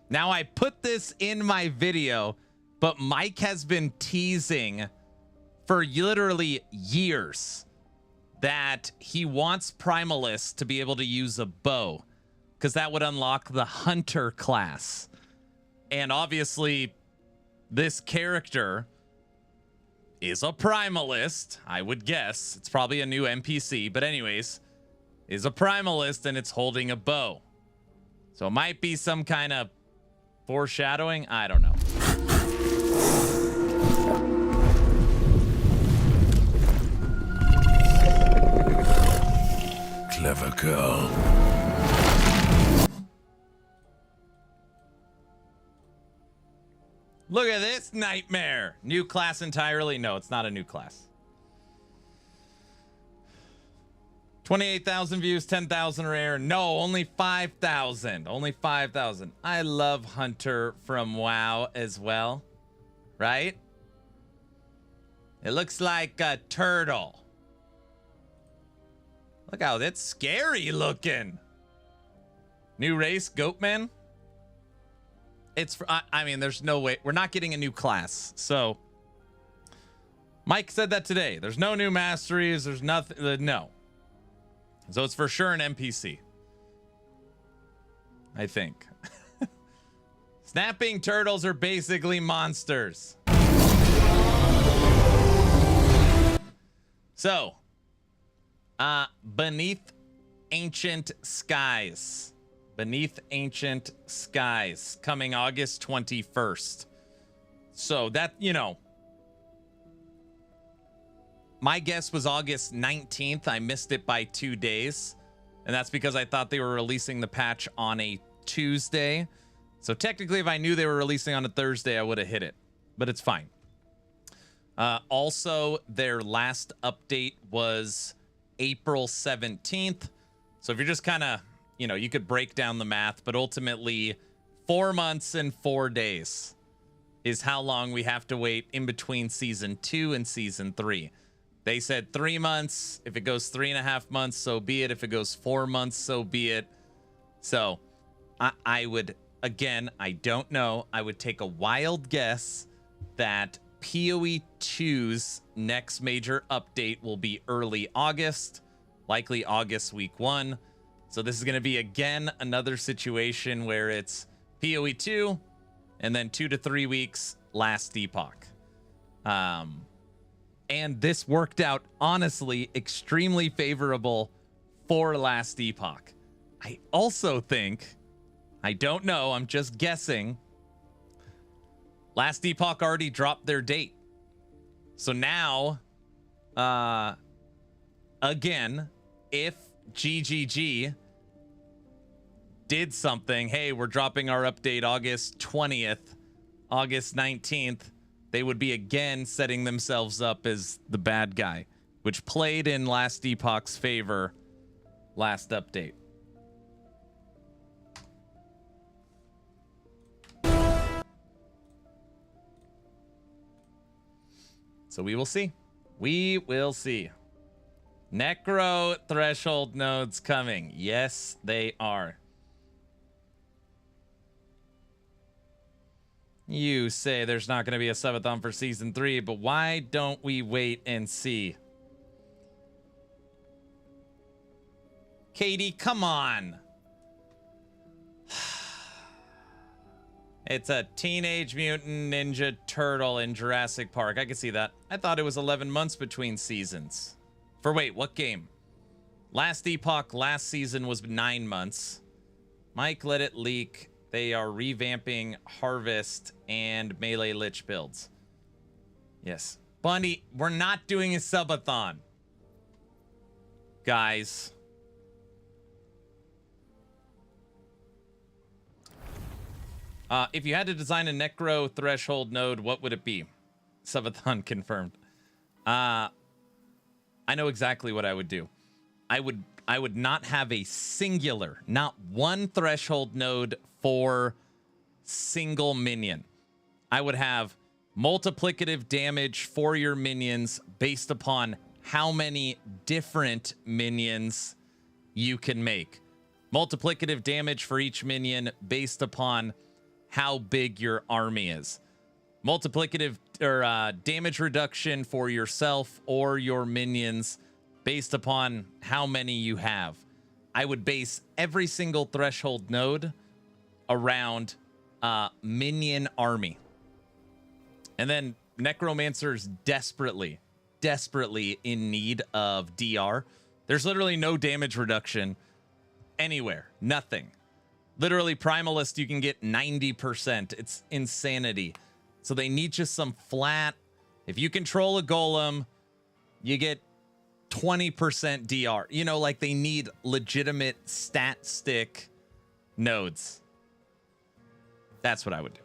Now, I put this in my video, but Mike has been teasing for literally years that he wants Primalist to be able to use a bow, because that would unlock the Hunter class. And obviously, this character is a Primalist, I would guess. It's probably a new NPC, but anyways, is a Primalist and it's holding a bow. So it might be some kind of foreshadowing? I don't know. Clever girl. Look at this nightmare. New class entirely? No, it's not a new class. 28,000 views, 10,000 rare. No, only 5,000. Only 5,000. I love Hunter from WoW as well. Right? It looks like a turtle. Look how that's scary looking. New race, Goatman. It's for, I mean, there's no way. We're not getting a new class. So, Mike said that today. There's no new masteries. There's nothing. No. So it's for sure an NPC. I think. Snapping turtles are basically monsters. So, Beneath Ancient Skies. Beneath Ancient Skies. Coming August 21st. So that, you know. My guess was August 19th. I missed it by 2 days. And that's because I thought they were releasing the patch on a Tuesday. So technically, if I knew they were releasing on a Thursday, I would have hit it. But it's fine. Also, their last update was April 17th. So if you're just kind of, you know, you could break down the math. But ultimately, 4 months and 4 days is how long we have to wait in between Season 2 and Season 3. They said 3 months. If it goes 3.5 months, so be it. If it goes 4 months, so be it. So I would, again, I don't know. I would take a wild guess that PoE 2's next major update will be early August, likely August week 1. So this is going to be, again, another situation where it's PoE 2 and then 2 to 3 weeks last Epoch. And this worked out, honestly, extremely favorable for last Epoch. I also think, I don't know, I'm just guessing, last Epoch already dropped their date. So now, again, if GGG did something, hey, we're dropping our update August 20th, August 19th, they would be again setting themselves up as the bad guy, which played in last Epoch's favor last update. So we will see. We will see. Necro threshold nodes coming. Yes, they are. You say there's not going to be a subathon for season 3, but why don't we wait and see? Katie, come on. It's a Teenage Mutant Ninja Turtle in Jurassic Park. I can see that. I thought it was 11 months between seasons. For wait, what game? Last Epoch, last season was 9 months. Mike let it leak. They are revamping Harvest and Melee Lich builds. Yes. Bunny, we're not doing a subathon. Guys. If you had to design a Necro threshold node, what would it be? Subathon confirmed. I know exactly what I would do. I would not have a singular, not one threshold node for single minion. I would have multiplicative damage for your minions based upon how many different minions you can make. Multiplicative damage for each minion based upon how big your army is. Multiplicative or damage reduction for yourself or your minions based upon how many you have. I would base every single threshold node around minion army. And then Necromancer's desperately in need of DR. There's literally no damage reduction anywhere. Nothing. Literally, Primalist, you can get 90%. It's insanity. So they need just some flat. If you control a golem, you get 20% DR. You know, like they need legitimate stat stick nodes. That's what I would do.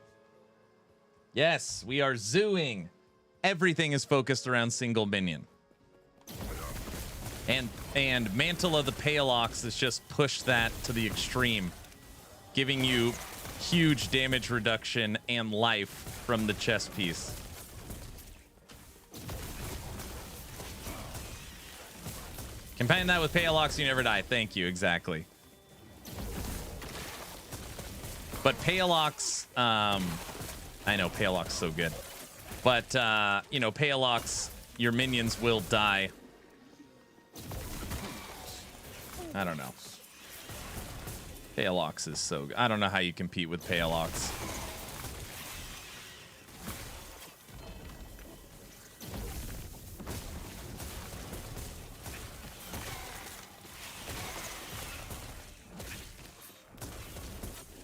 Yes, we are zooing. Everything is focused around single minion. And Mantle of the Pale Ox has just pushed that to the extreme, giving you huge damage reduction and life from the chess piece. Combine that with Pale Ox, you never die. Thank you, exactly. But Pale Ox, I know Pale Ox so good. But, you know, Pale Ox, your minions will die. I don't know. Pale Ox is so good. I don't know how you compete with Pale Ox.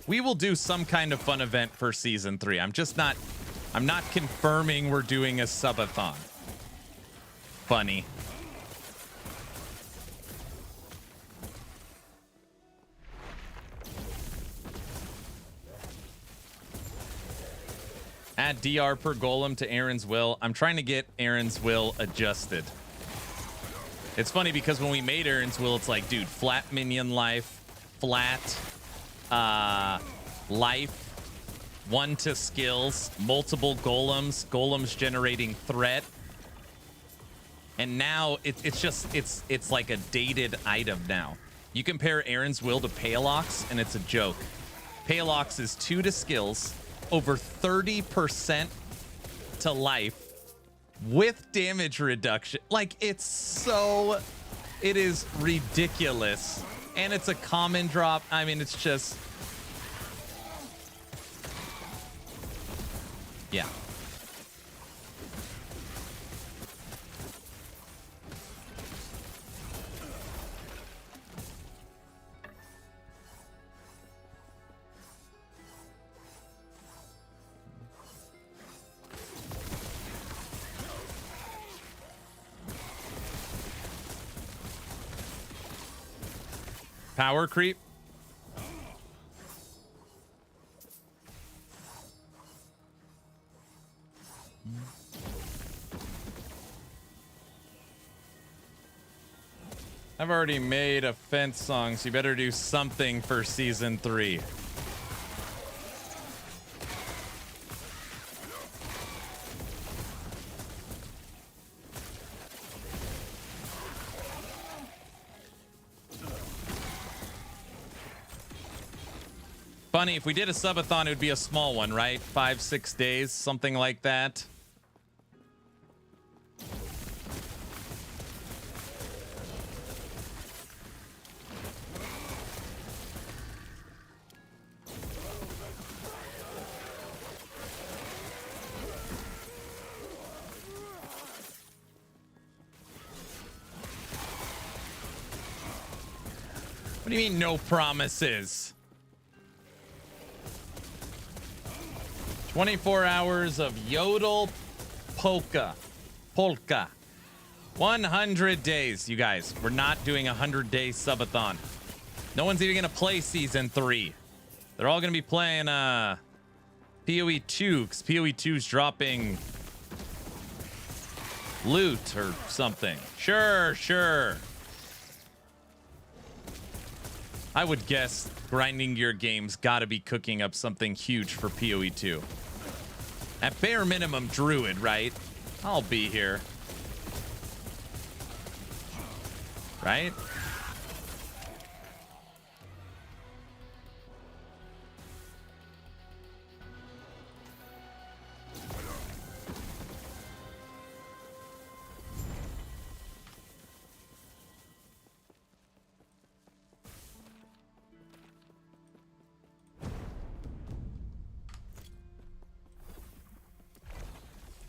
We will do some kind of fun event for season 3. I'm not confirming we're doing a subathon. Funny. Add DR per golem to Aaron's will. I'm trying to get Aaron's will adjusted. It's funny because when we made Aaron's will, it's like, dude, flat minion life, flat life, 1 to skills, multiple golems generating threat. And now it's like a dated item now. You compare Aaron's will to Pale Ox and it's a joke. Pale Ox is 2 to skills, over 30% to life with damage reduction. Like, it is ridiculous. And it's a common drop. I mean, it's just, yeah. Power creep. I've already made a fence song, so you better do something for season 3. Funny, if we did a subathon, it would be a small one, right? 5-6 days, something like that. What do you mean, no promises? 24 hours of Yodel Polka. 100 days, you guys. We're not doing a 100-day subathon. No one's even going to play Season 3. They're all going to be playing PoE 2, because PoE 2 is dropping loot or something. Sure. I would guess grinding your game's got to be cooking up something huge for PoE 2. At bare minimum, Druid, right? I'll be here. Right?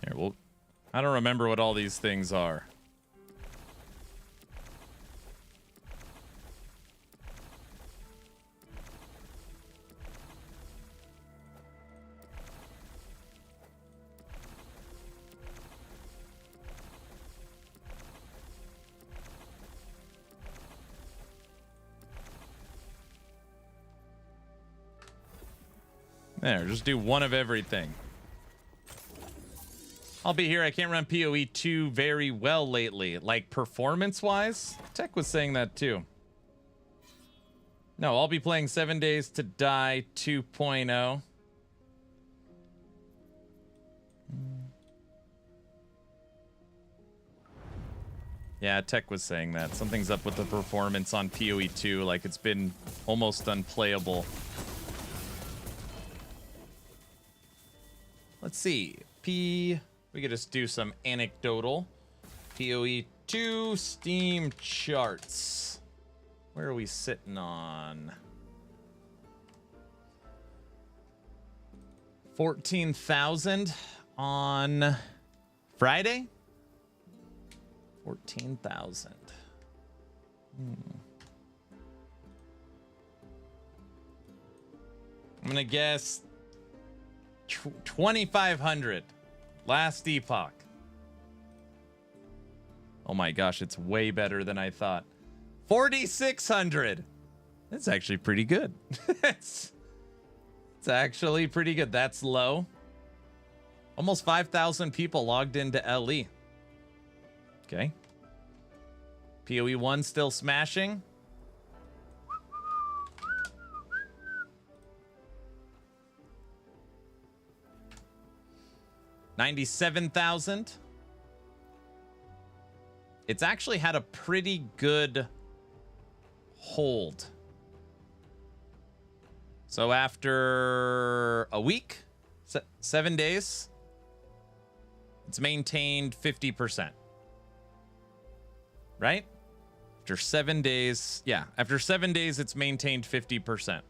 Here, well, I don't remember what all these things are. There, just do one of everything. I'll be here. I can't run PoE 2 very well lately. Like, performance-wise? Tech was saying that, too. No, I'll be playing 7 Days to Die 2.0. Yeah, Tech was saying that. Something's up with the performance on PoE 2. Like, it's been almost unplayable. Let's see. We could just do some anecdotal. PoE 2 Steam charts. Where are we sitting on? 14,000 on Friday? 14,000. I'm gonna guess 2,500. Last Epoch. Oh my gosh, it's way better than I thought. 4,600. That's actually pretty good. it's actually pretty good. That's low. Almost 5,000 people logged into LE. Okay. PoE 1 still smashing. $97,000. It's actually had a pretty good hold. So after a week, 7 days, it's maintained 50%. Right? After 7 days, yeah, after 7 days, it's maintained 50%.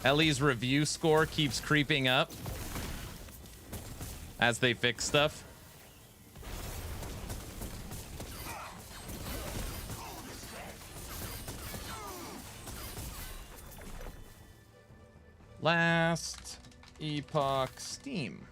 Ellie's review score keeps creeping up as they fix stuff. Last Epoch Steam.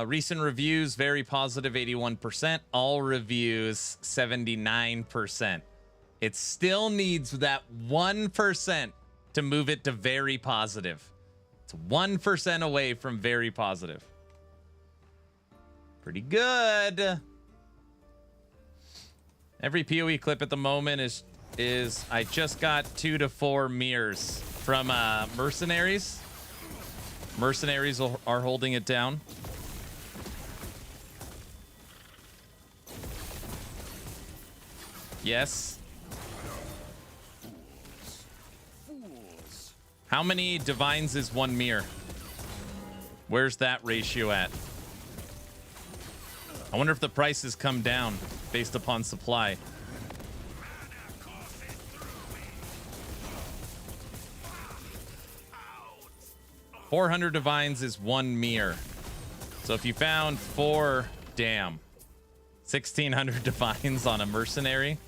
Recent reviews, very positive, 81%. All reviews, 79%. It still needs that 1% to move it to very positive. It's 1% away from very positive. Pretty good. Every PoE clip at the moment is is I just got 2 to 4 mirrors from mercenaries. Mercenaries are holding it down. Yes. How many divines is 1 mirror? Where's that ratio at? I wonder if the prices come down based upon supply. $400 divines is 1 mirror. So if you found 4, damn, 1,600 divines on a mercenary.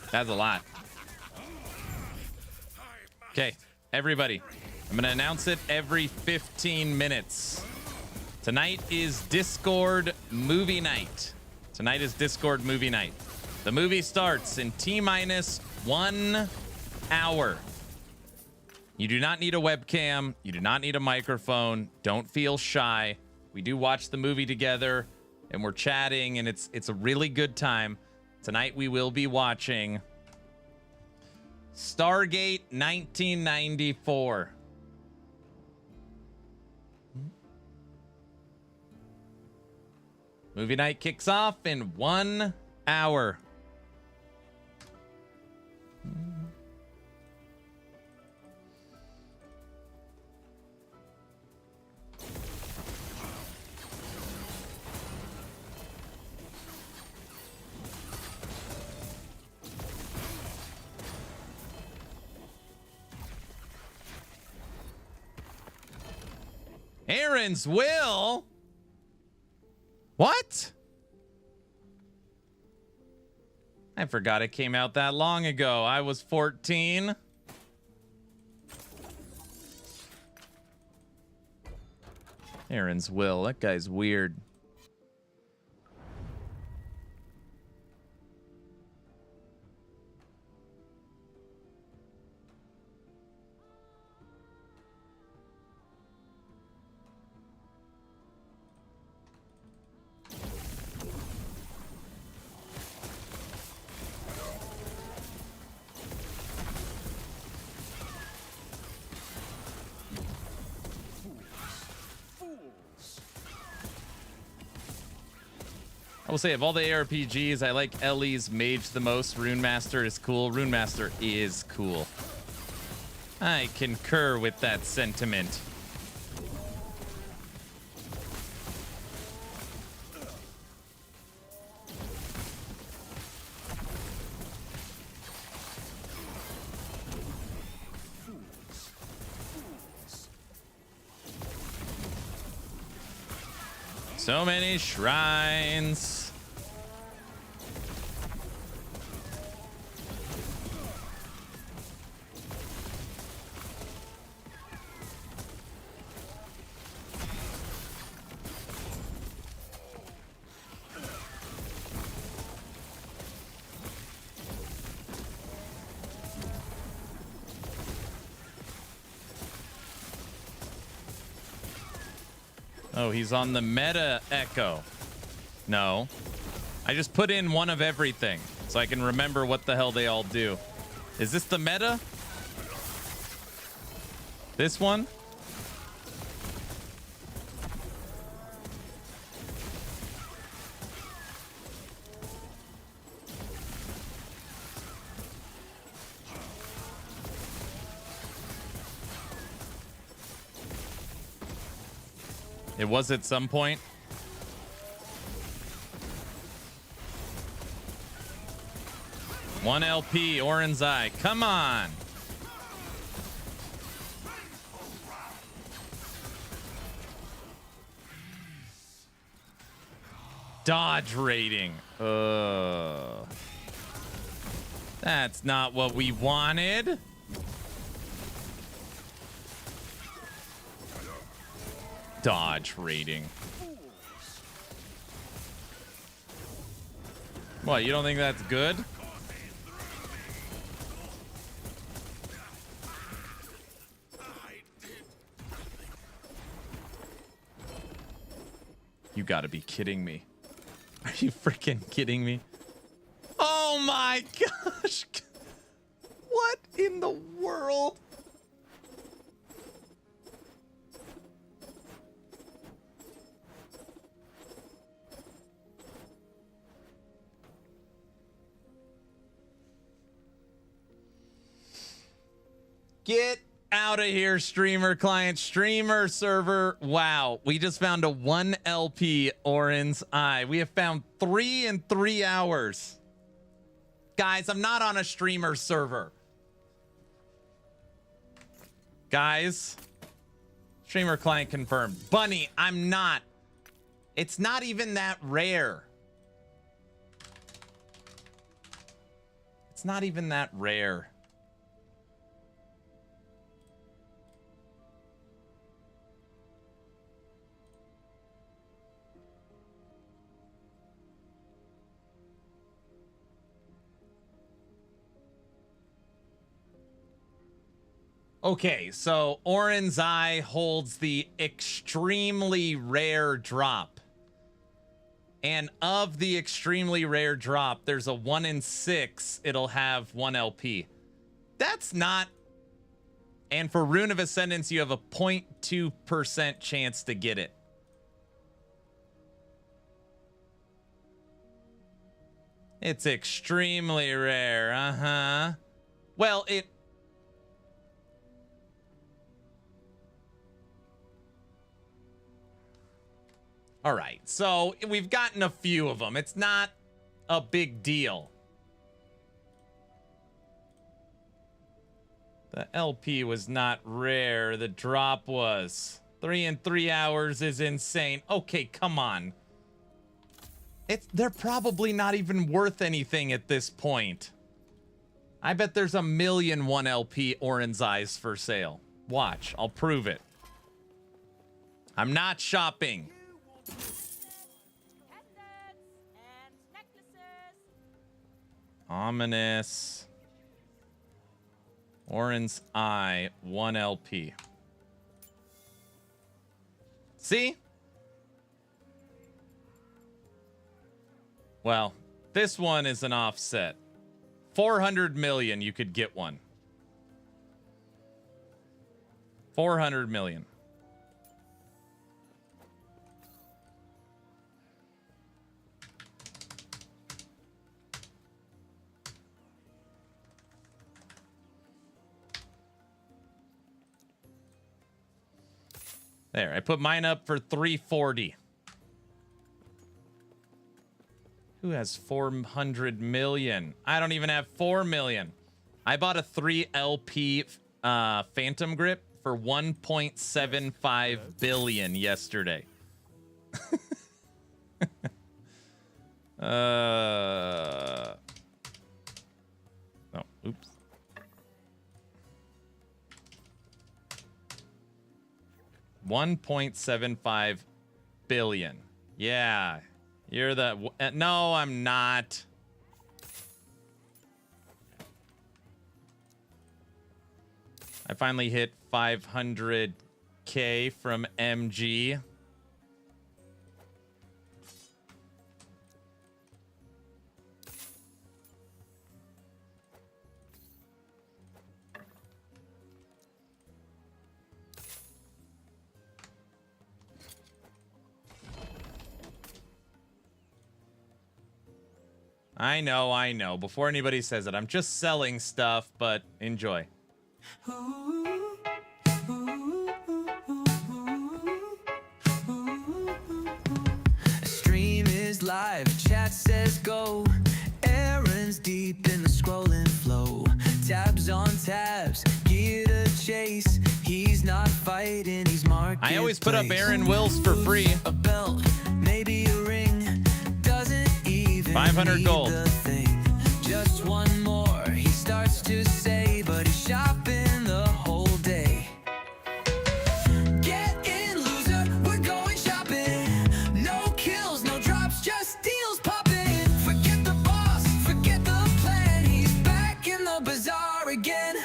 That's a lot. Okay, everybody. I'm going to announce it every 15 minutes. Tonight is Discord movie night. Tonight is Discord movie night. The movie starts in T-minus 1 hour. You do not need a webcam. You do not need a microphone. Don't feel shy. We do watch the movie together, and we're chatting, and it's a really good time. Tonight we will be watching Stargate 1994. Movie night kicks off in 1 hour. Aaron's will? What? I forgot it came out that long ago. I was 14. Aaron's will. That guy's weird. I will say, of all the ARPGs, I like Ellie's Mage the most. Runemaster is cool. Runemaster is cool. I concur with that sentiment. So many shrines. Oh, he's on the meta echo. No. I just put in one of everything so I can remember what the hell they all do. Is this the meta? This one? It was at some point. One LP, Oren's Eye. Come on. Dodge rating. That's not what we wanted. Dodge rating. What, you don't think that's good? You gotta be kidding me. Are you freaking kidding me? Oh my gosh. What in the world? Get out of here, streamer client, streamer server. Wow, we just found a 1 LP Orin's Eye. We have found 3 in 3 hours. Guys, I'm not on a streamer server. Guys, streamer client confirmed. Bunny, I'm not. It's not even that rare. It's not even that rare. Okay, so Orin's Eye holds the extremely rare drop. And of the extremely rare drop, there's a 1 in 6. It'll have 1 LP. That's not... And for Rune of Ascendance, you have a 0.2% chance to get it. It's extremely rare, uh-huh. Well, it... All right, so we've gotten a few of them. It's not a big deal. The LP was not rare. The drop was. 3 in 3 hours is insane. Okay, come on. They're probably not even worth anything at this point. I bet there's 1 million 1 LP Orin's Eyes for sale. Watch, I'll prove it. I'm not shopping. Ominous. Orin's Eye, 1 LP. See? Well, this one is an offset. 400 million, you could get one. 400 million. There, I put mine up for 340. Who has 400 million? I don't even have 4 million. I bought a 3 LP Phantom Grip for 1.75 billion yesterday. Oh, oops. $1.75 billion. Yeah, you're the... no, I'm not. I finally hit 500K from MG. I know. Before anybody says it, I'm just selling stuff, but enjoy. Stream is live, chat says go. Aaron's deep in the scrolling flow. Tabs on tabs, gear to chase. He's not fighting, he's marked. I always put up Aaron Wills for free. A belt, maybe a ring. Doesn't even 500 gold. need the thing. Just one more, he starts to say, but he's shopping the whole day. Get in, loser, we're going shopping. No kills, no drops, just deals popping. Forget the boss, forget the plan. He's back in the bazaar again.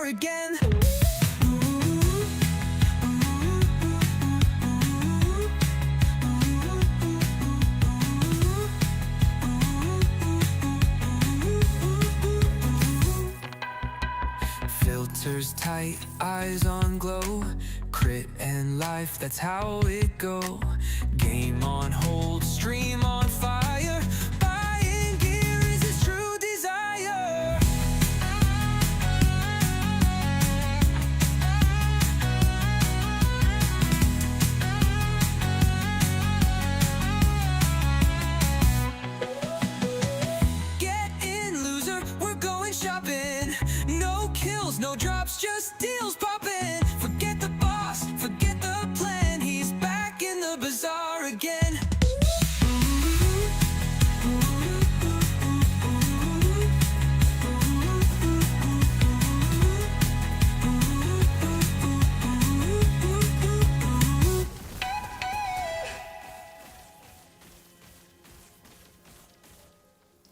again. Filters tight, eyes on glow, crit and life, that's how it go. Game on hold, stream on fire, buying gear is his true desire. Get in, loser, we're going shopping. No kills, no drops, just deals poppin'. Forget the boss, forget the plan. He's back in the bazaar again.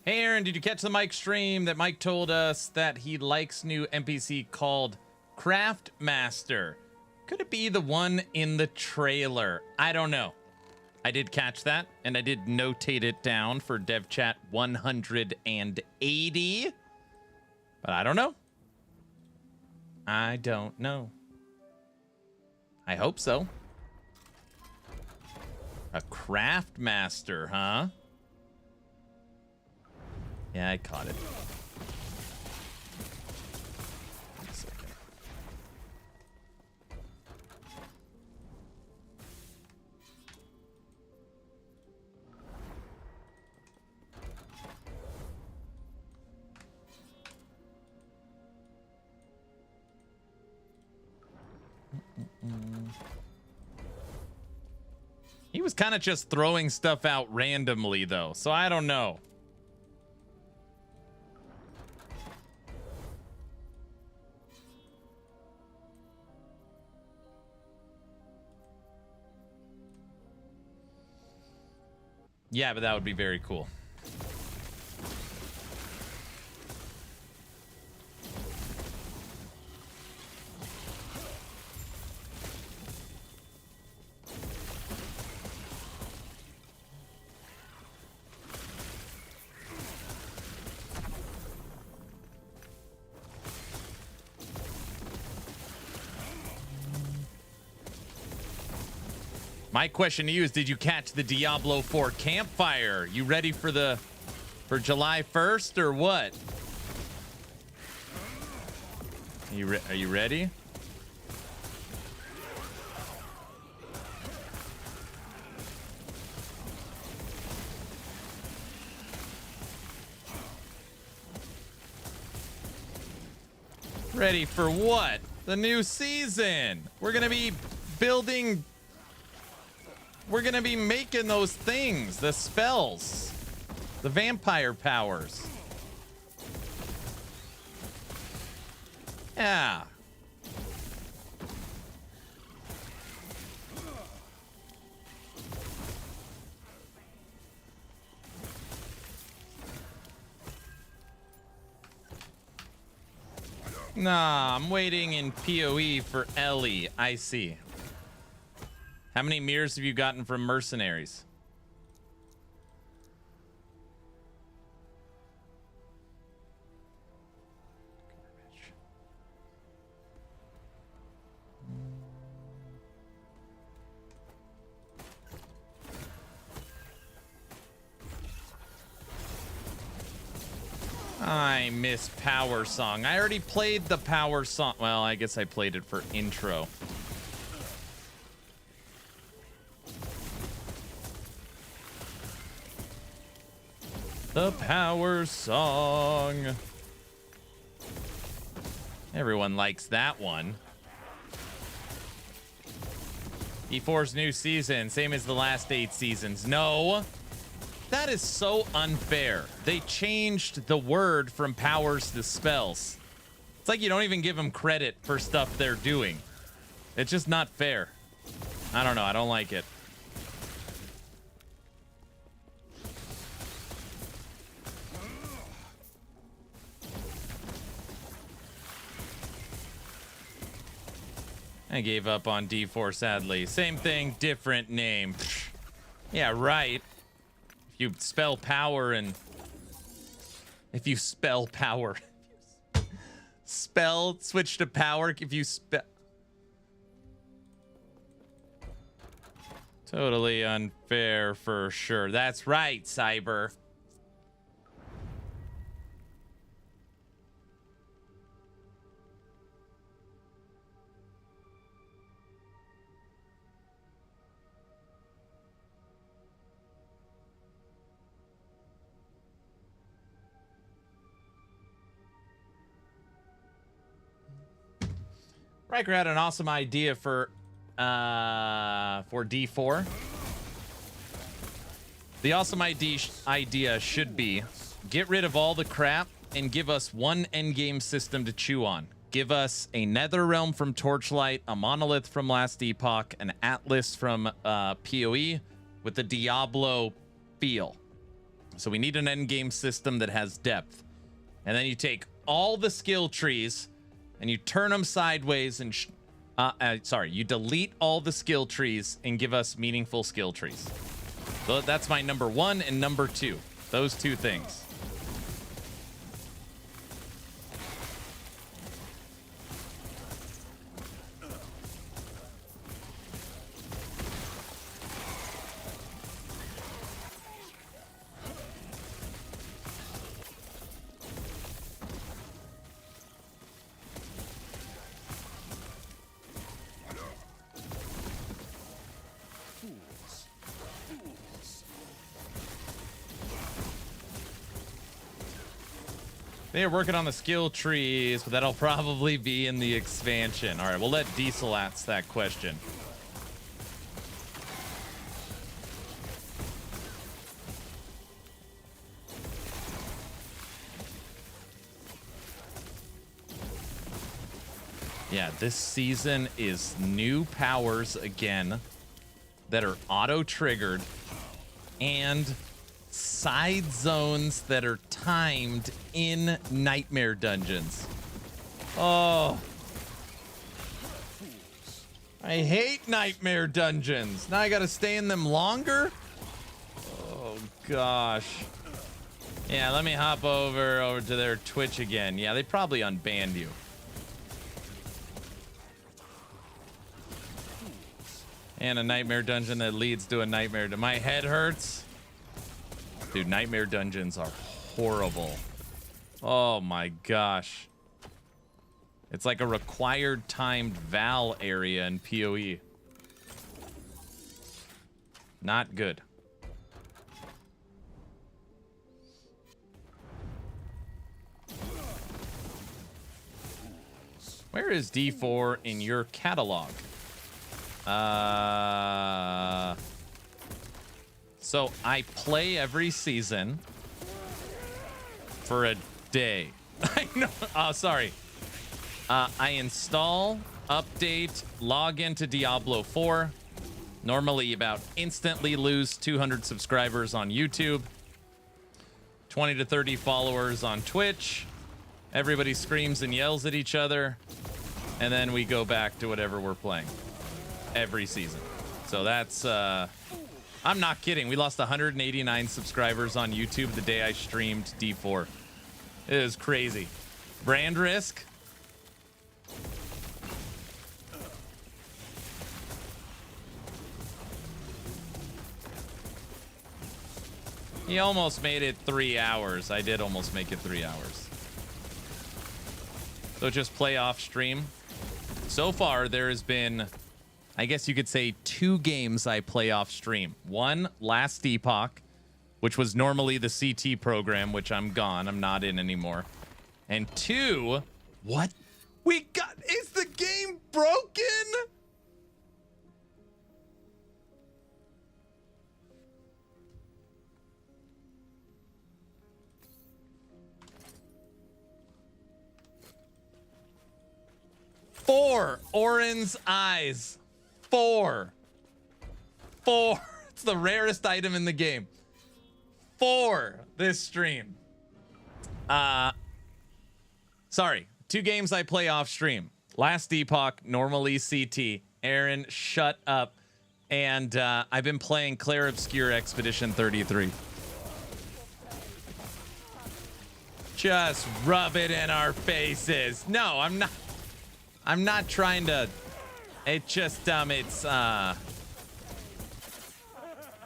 Hey Aaron, did you catch the Mike stream that Mike told us that he likes new NPC called Craft Master? Could it be the one in the trailer? I don't know. I did catch that, and I did notate it down for Dev Chat 180. But I don't know. I don't know. I hope so. A Craft Master, huh? Yeah, I caught it. Wait a second. He was kind of just throwing stuff out randomly, though, so I don't know. Yeah, but that would be very cool. My question to you is, did you catch the Diablo 4 Campfire? You ready for July 1st or what? Are you ready? Ready for what? The new season. We're gonna be building. We're gonna be making those things, the spells, the vampire powers. Yeah. Nah, I'm waiting in PoE for Ellie. I see. How many mirrors have you gotten from mercenaries? I miss Power Song. I already played the Power Song. Well, I guess I played it for intro. The Power Song. Everyone likes that one. E4's new season, same as the last 8 seasons. No, that is so unfair. They changed the word from powers to spells. It's like you don't even give them credit for stuff they're doing. It's just not fair. I don't know. I don't like it. I gave up on D4, sadly. Same thing, different name. Yeah, right. If you spell power and... If you spell power... Spell, switch to power, if you spell... Totally unfair for sure. That's right, Cyber. Riker had an awesome idea for D4. The awesome idea should be get rid of all the crap and give us one endgame system to chew on. Give us a Netherrealm from Torchlight, a Monolith from Last Epoch, an Atlas from PoE with the Diablo feel. So we need an endgame system that has depth. And then you take all the skill trees and you turn them sideways and you delete all the skill trees and give us meaningful skill trees. So that's my number 1 and number 2. Those two things. They're working on the skill trees, but that'll probably be in the expansion. All right, we'll let Diesel ask that question. Yeah, this season is new powers again that are auto-triggered and side zones that are timed in nightmare dungeons. Oh, I hate nightmare dungeons. Now I gotta stay in them longer. Oh gosh. Yeah, let me hop over to their Twitch again. Yeah, they probably unbanned you. And a nightmare dungeon that leads to a nightmare. My head hurts. Dude, nightmare dungeons are horrible. Oh my gosh. It's like a required timed Val area in PoE. Not good. Where is D4 in your catalog? So I play every season for a day. I know. Oh, sorry. I install, update, log into Diablo 4. Normally about instantly lose 200 subscribers on YouTube. 20 to 30 followers on Twitch. Everybody screams and yells at each other. And then we go back to whatever we're playing. Every season. So that's... I'm not kidding. We lost 189 subscribers on YouTube the day I streamed D4. It is crazy. Brand risk. He almost made it 3 hours. I did almost make it 3 hours. So just play off stream. So far, there has been... I guess you could say 2 games I play off stream. One, Last Epoch, which was normally the CT program, which I'm gone. I'm not in anymore. And 2, what? Is the game broken? Four Orin's eyes. 4. It's the rarest item in the game. 4 this stream. Sorry, 2 games I play off stream. Last Epoch, normally CT. Aaron, shut up. And I've been playing Clair Obscure Expedition 33. Just rub it in our faces. No, I'm not. I'm not trying to. It's just it's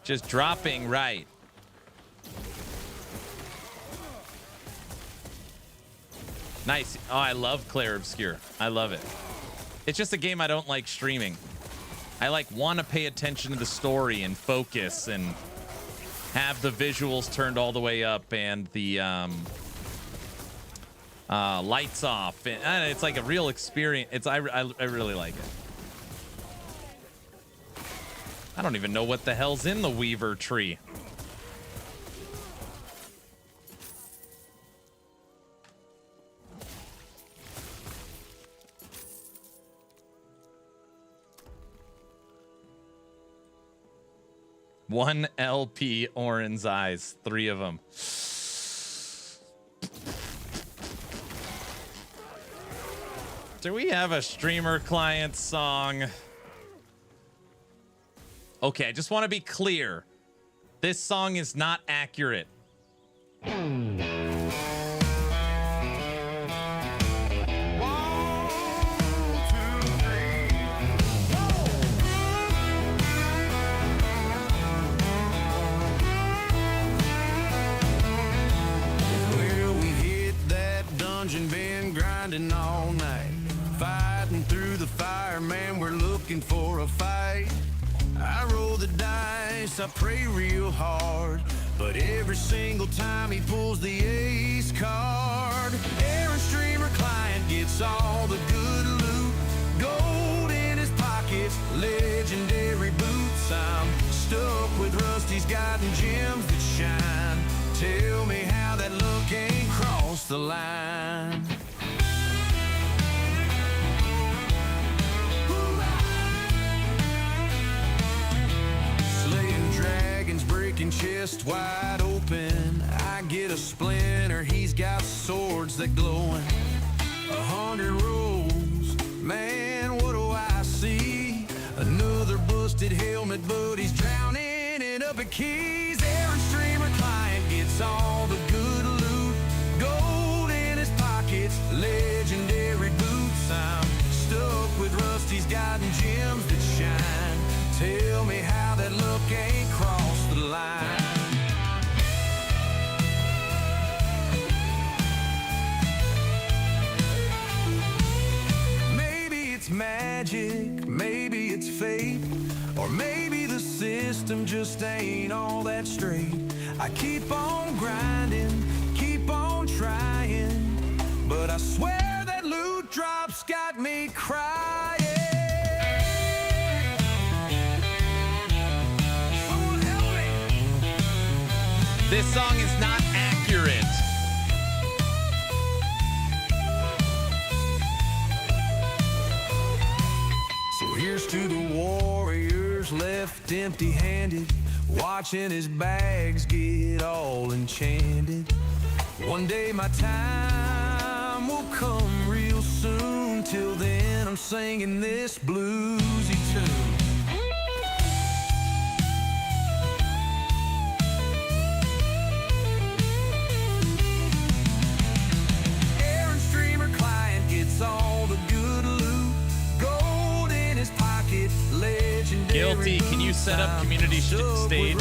just dropping right. Nice. Oh, I love Clair Obscure. I love it. It's just a game I don't like streaming. I want to pay attention to the story and focus and have the visuals turned all the way up and the lights off. And it's like a real experience. I really like it. I don't even know what the hell's in the Weaver tree. One LP Orin's eyes, 3 of them. Do we have a streamer client song? Okay, I just want to be clear. This song is not accurate. Been grinding all night, fighting through the fire, man, we're looking for a fight. I roll the dice, I pray real hard, but every single time he pulls the ace card. Aaron streamer client gets all the good loot, gold in his pockets, legendary boots. I'm stuck with Rusty's guiding gems that shine. Tell me how that look ain't crossed the line. Slaying dragons, breaking chests wide open. I get a splinter, he's got swords that glowing. 100 rolls, man, what do I see? Another busted helmet, but he's drowning in upper keys. Aaron streamer client gets all the good loot, gold in his pockets, legendary boots. I'm stuck with Rusty's guiding gems that shine. Tell me how that look ain't crossed the line. Maybe it's magic, maybe it's fate, or maybe the system just ain't all that straight. I keep on grinding, keep on trying, but I swear that loot drop's got me crying. Someone help me! This song is not accurate. So here's to the warriors left empty-handed, watching his bags get all enchanted. One day my time will come real soon. Till then I'm singing this bluesy tune. Aaron streamer client gets all the good loot, gold in his pocket, legendary. Guilty, can you set up community stage?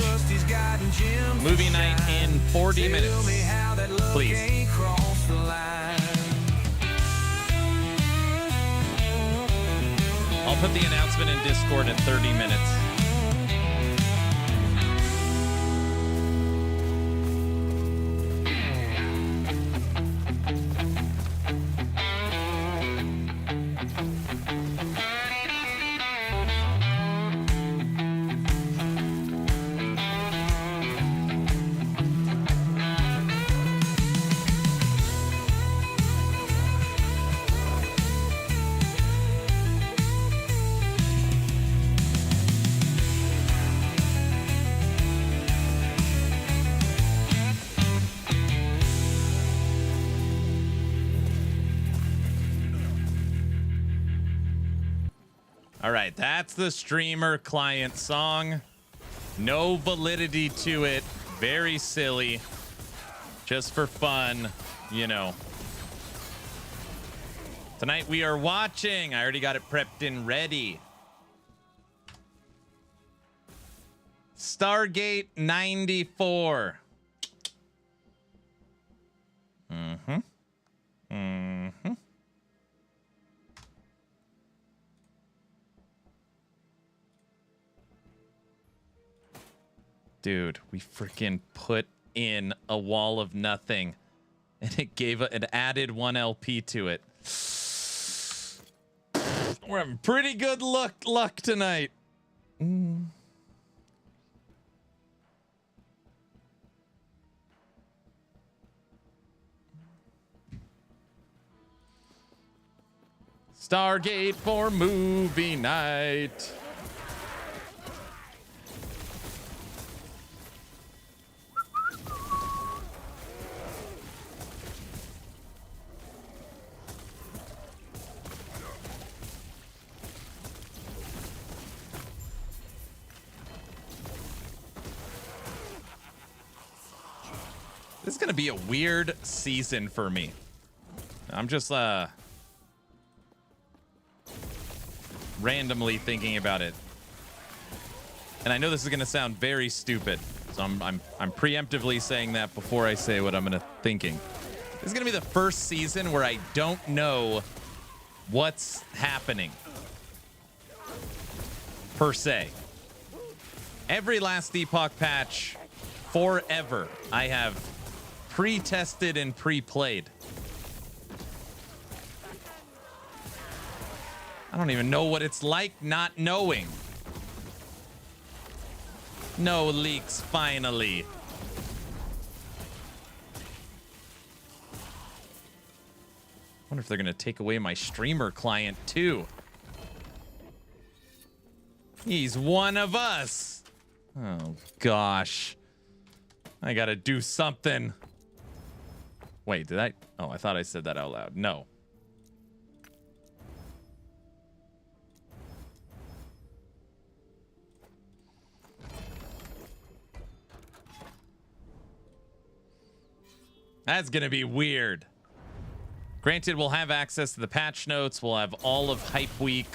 Movie night in 40 minutes. Please. I'll put the announcement in Discord in 30 minutes. All right, that's the streamer client song. No validity to it. Very silly. Just for fun, you know. Tonight we are watching. I already got it prepped and ready. Stargate 94. Dude, we freaking put in a wall of nothing, and it gave an added 1 LP to it. We're having pretty good luck tonight. Stargate for movie night. This is gonna be a weird season for me. I'm just randomly thinking about it, and I know this is gonna sound very stupid, so I'm preemptively saying that before I say what I'm thinking. This is gonna be the first season where I don't know what's happening per se. Every last Epoch patch forever, I have pre-tested and pre-played. I don't even know what it's like not knowing. No leaks, finally. Wonder if they're gonna take away my streamer client too. He's one of us. Oh gosh. I gotta do something. Wait, did I? Oh, I thought I said that out loud. No. That's gonna be weird. Granted, we'll have access to the patch notes. We'll have all of Hype Week.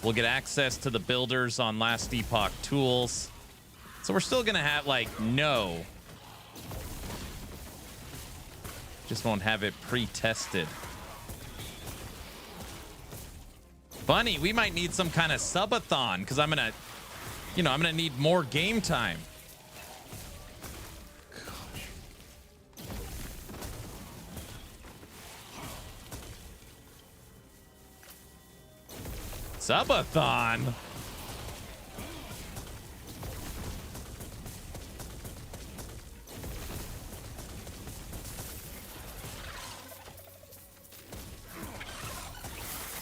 We'll get access to the builders on Last Epoch tools. So we're still gonna have, like, no. Just won't have it pre-tested. Funny, we might need some kind of subathon, because I'm gonna, I'm gonna need more game time. Subathon?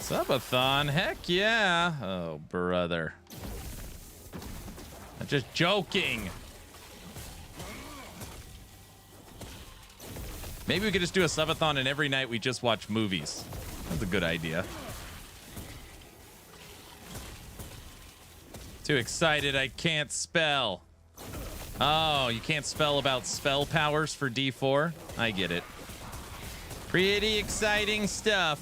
Subathon? Heck yeah. Oh, brother. I'm just joking. Maybe we could just do a subathon and every night we just watch movies. That's a good idea. Too excited, I can't spell. Oh, you can't spell about spell powers for D4? I get it. Pretty exciting stuff.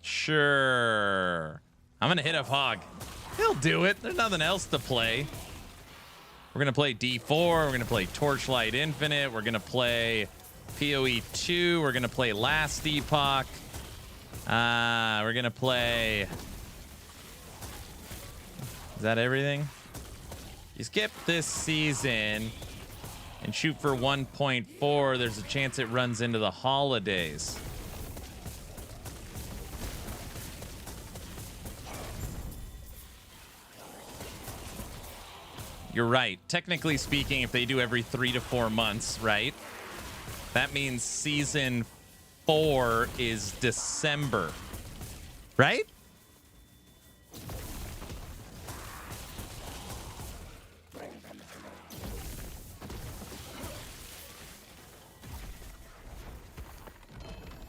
Sure. I'm gonna hit up Hog. He'll do it. There's nothing else to play. We're gonna play D4. We're gonna play Torchlight Infinite. We're gonna play PoE 2. We're gonna play Last Epoch. We're gonna play. Is that everything? You skip this season and shoot for 1.4. There's a chance it runs into the holidays. You're right. Technically speaking, if they do every 3 to 4 months, right? That means season 4 is December, right?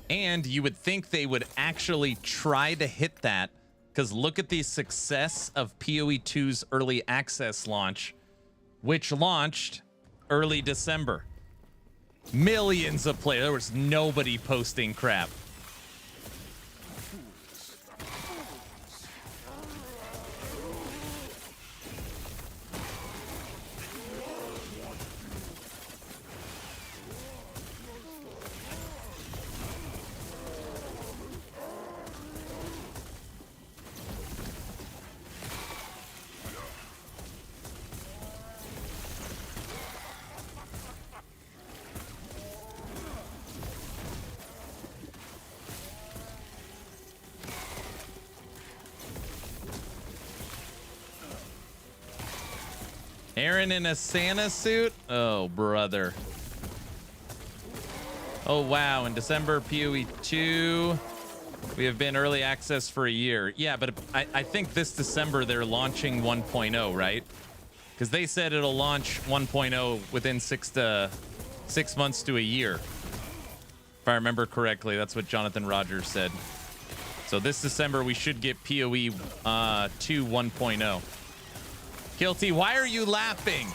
And you would think they would actually try to hit that, because look at the success of PoE 2's early access launch, which launched early December. Millions of players. There was nobody posting crap. Aaron in a Santa suit? Oh, brother. Oh, wow. In December, PoE 2, we have been early access for a year. Yeah, but I think this December they're launching 1.0, right? Because they said it'll launch 1.0 within 6 months to a year. If I remember correctly, that's what Jonathan Rogers said. So this December, we should get PoE 2 1.0. Guilty, why are you laughing?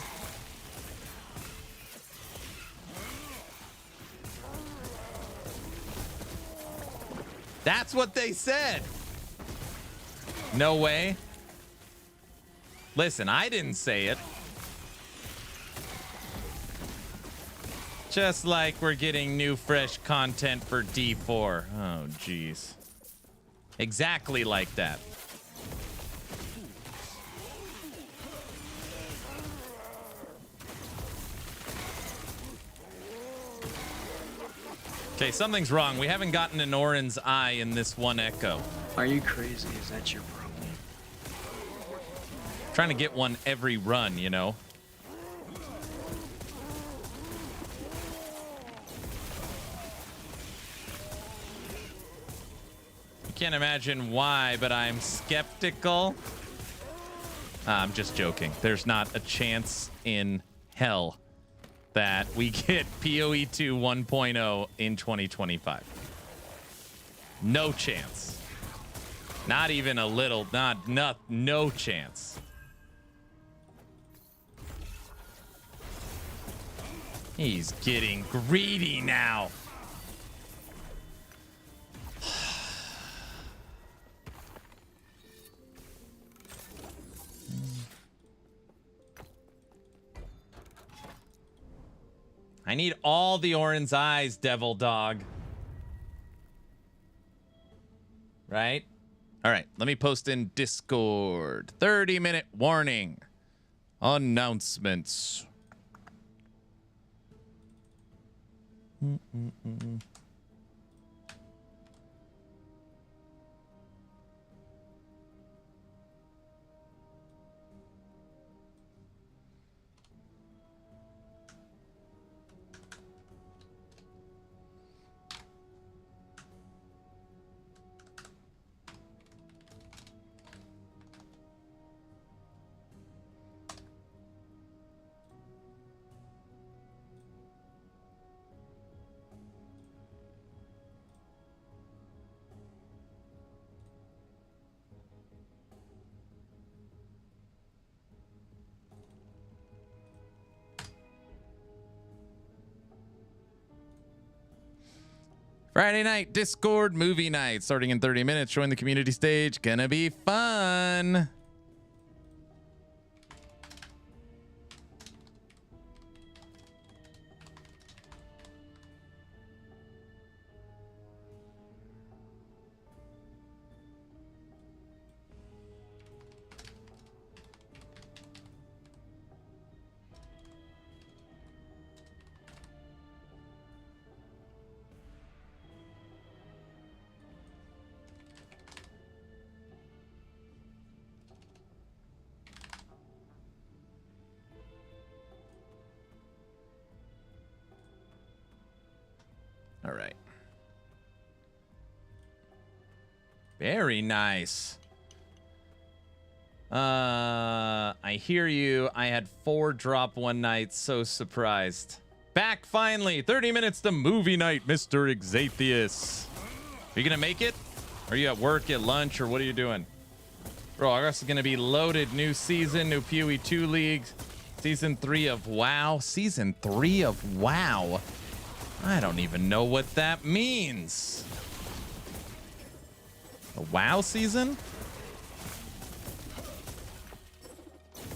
That's what they said. No way. Listen, I didn't say it. Just like we're getting new fresh content for D4. Oh, jeez. Exactly like that. Okay, something's wrong. We haven't gotten an Orin's eye in this one echo. Are you crazy? Is that your problem? Trying to get one every run, you know? You can't imagine why, but I'm skeptical. I'm just joking. There's not a chance in hell that we get PoE 2 1.0 in 2025. No chance. Not even a little, no chance. He's getting greedy now. I need all the Orin's eyes, devil dog. Right? All right, let me post in Discord. 30-minute warning. Announcements. Friday night Discord movie night starting in 30 minutes. Join the community stage. Gonna be fun. All right. Very nice. I hear you. I had 4 drop one night. So surprised. Back finally. 30 minutes to movie night, Mr. Exathius. Are you going to make it? Are you at work, at lunch, or what are you doing? Bro, August is going to be loaded. New season, new PoE 2 League. Season 3 of WoW. Season 3 of WoW. I don't even know what that means. A WoW season?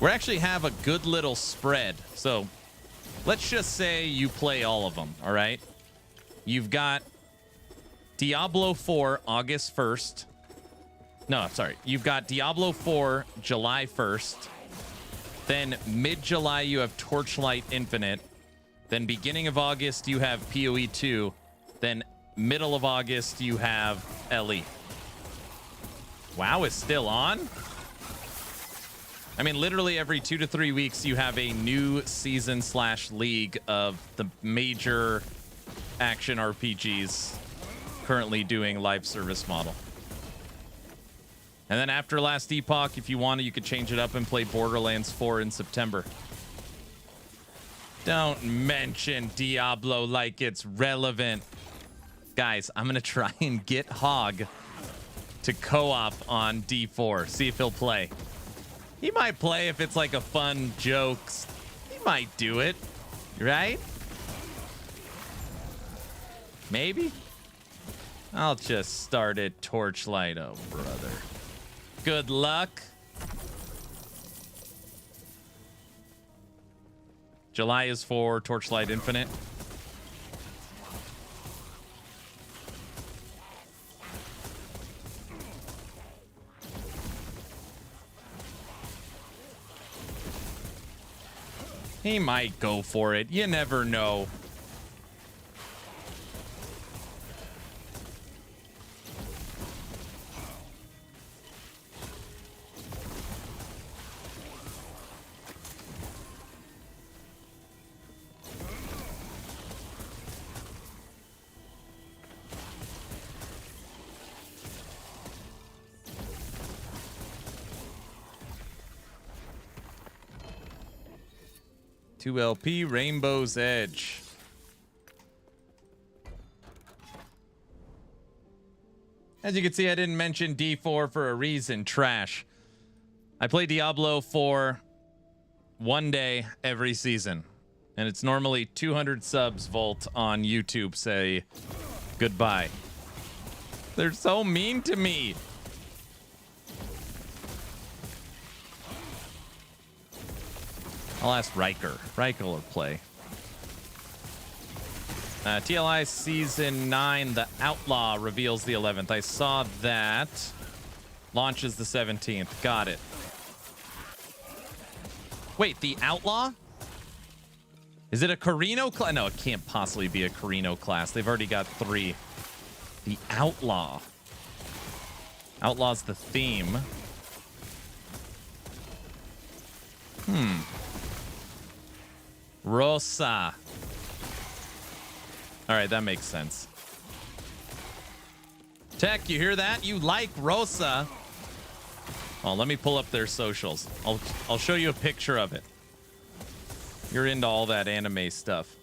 We actually have a good little spread. So let's just say you play all of them, all right? You've got Diablo 4 August 1st. No, sorry. You've got Diablo 4 July 1st. Then mid-July, you have Torchlight Infinite. Then beginning of August, you have PoE 2. Then middle of August, you have LE. WoW is still on? I mean, literally every 2 to 3 weeks, you have a new season / league of the major action RPGs currently doing live service model. And then after last Epoch, if you wanted, you could change it up and play Borderlands 4 in September. Don't mention Diablo like it's relevant. Guys, I'm going to try and get Hog to co-op on D4. See if he'll play. He might play if it's like a fun joke. He might do it, right? Maybe? I'll just start at Torchlight. Oh, brother. Good luck. July is for Torchlight Infinite. He might go for it. You never know. LP Rainbow's Edge. As you can see, I didn't mention D4 for a reason. Trash. I play Diablo for 1 day every season, and it's normally 200 subs. Volt on YouTube say goodbye. They're so mean to me. I'll ask Riker. Riker will play. TLI Season 9, The Outlaw reveals the 11th. I saw that. Launches the 17th. Got it. Wait, The Outlaw? Is it a Carino class? No, it can't possibly be a Carino class. They've already got 3. The Outlaw. Outlaw's the theme. Rosa. All right, that makes sense. Tech, you hear that? You like Rosa. Oh, let me pull up their socials. I'll show you a picture of it. You're into all that anime stuff.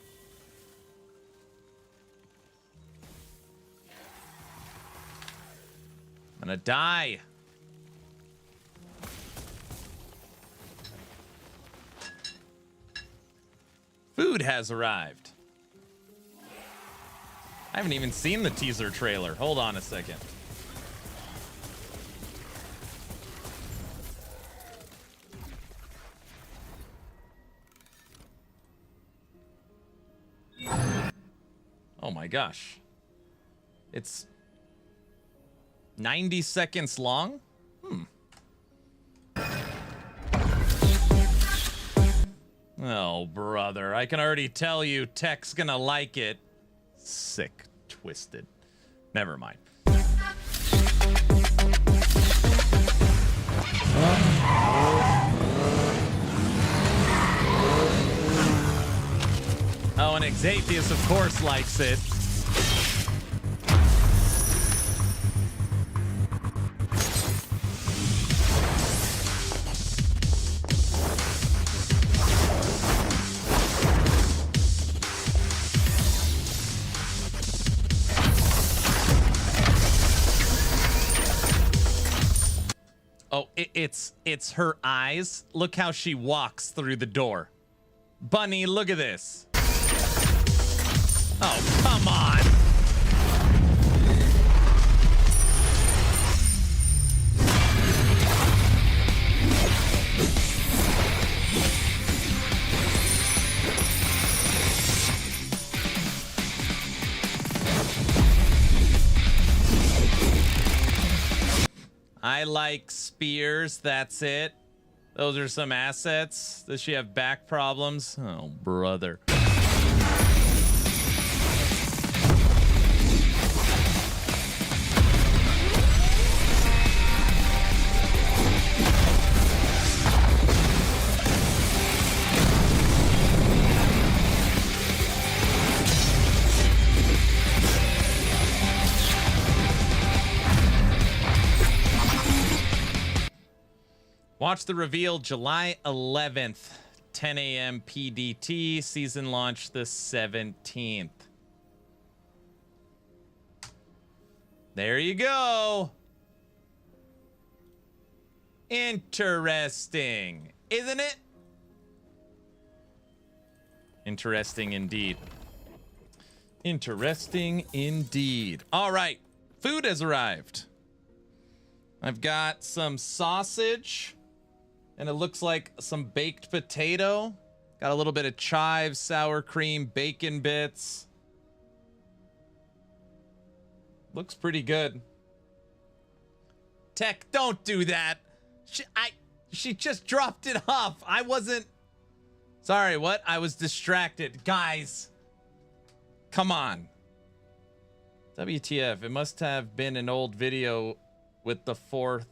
I'm gonna die. Food has arrived. I haven't even seen the teaser trailer. Hold on a second. Oh my gosh. It's 90 seconds long? Oh, brother. I can already tell you Tech's gonna like it. Sick. Twisted. Never mind. Oh, and Exathius, of course, likes it. it's her eyes. Look how she walks through the door. Bunny, look at this. Oh, come on. I like spears, that's it. Those are some assets. Does she have back problems? Oh, brother. Watch the reveal July 11th, 10 a.m. PDT. Season launch the 17th. There you go. Interesting, isn't it? Interesting indeed. Interesting indeed. All right, food has arrived. I've got some sausage. And it looks like some baked potato. Got a little bit of chives, sour cream, bacon bits. Looks pretty good. Tech, don't do that. She just dropped it off. I wasn't... Sorry, what? I was distracted. Guys, come on. WTF, it must have been an old video with the 4th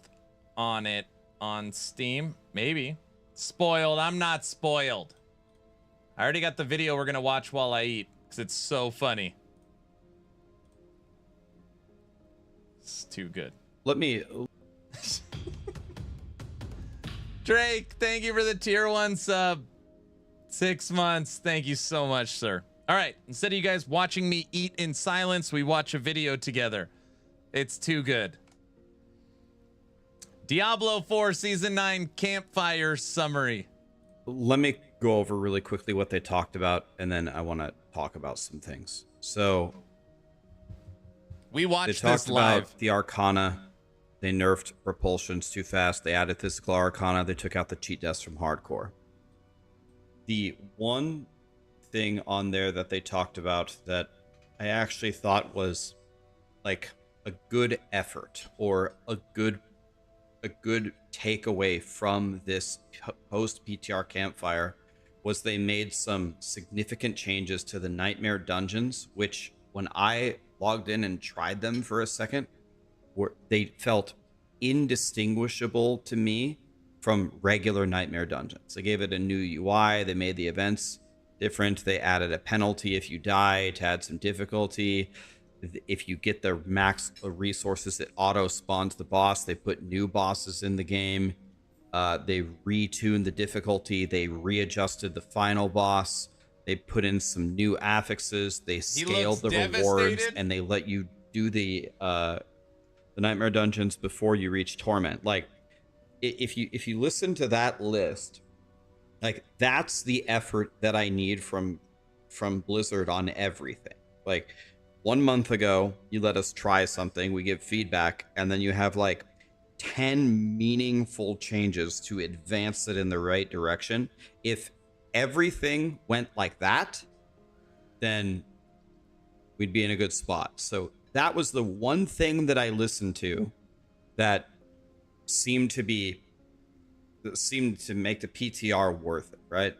on it. On Steam, maybe. Spoiled. I'm not spoiled. I already got the video we're gonna watch while I eat because it's so funny. It's too good. Let me. Drake, thank you for the tier 1 sub. 6 months. Thank you so much, sir. All right. Instead of you guys watching me eat in silence, we watch a video together. It's too good. Diablo 4 Season 9 Campfire Summary. Let me go over really quickly what they talked about, and then I want to talk about some things. So, we watched they talked this live. about the Arcana. They nerfed Propulsions too fast. They added Physical Arcana. They took out the cheat deaths from Hardcore. The one thing on there that they talked about that I actually thought was like a good effort or a good takeaway from this post PTR Campfire was they made some significant changes to the Nightmare dungeons, which when I logged in and tried them for a second, they felt indistinguishable to me from regular Nightmare dungeons. They gave it a new UI. They made the events different. They added a penalty if you die to add some difficulty. If you get the max resources, it auto spawns the boss. They put new bosses in the game. They retuned the difficulty. They readjusted the final boss. They put in some new affixes. They scaled the rewards, and they let you do the Nightmare dungeons before you reach Torment. Like, if you listen to that list, like that's the effort that I need from Blizzard on everything. Like, 1 month ago, you let us try something, we give feedback, and then you have like 10 meaningful changes to advance it in the right direction. If everything went like that, then we'd be in a good spot. So that was the one thing that I listened to that seemed to make the PTR worth it, right?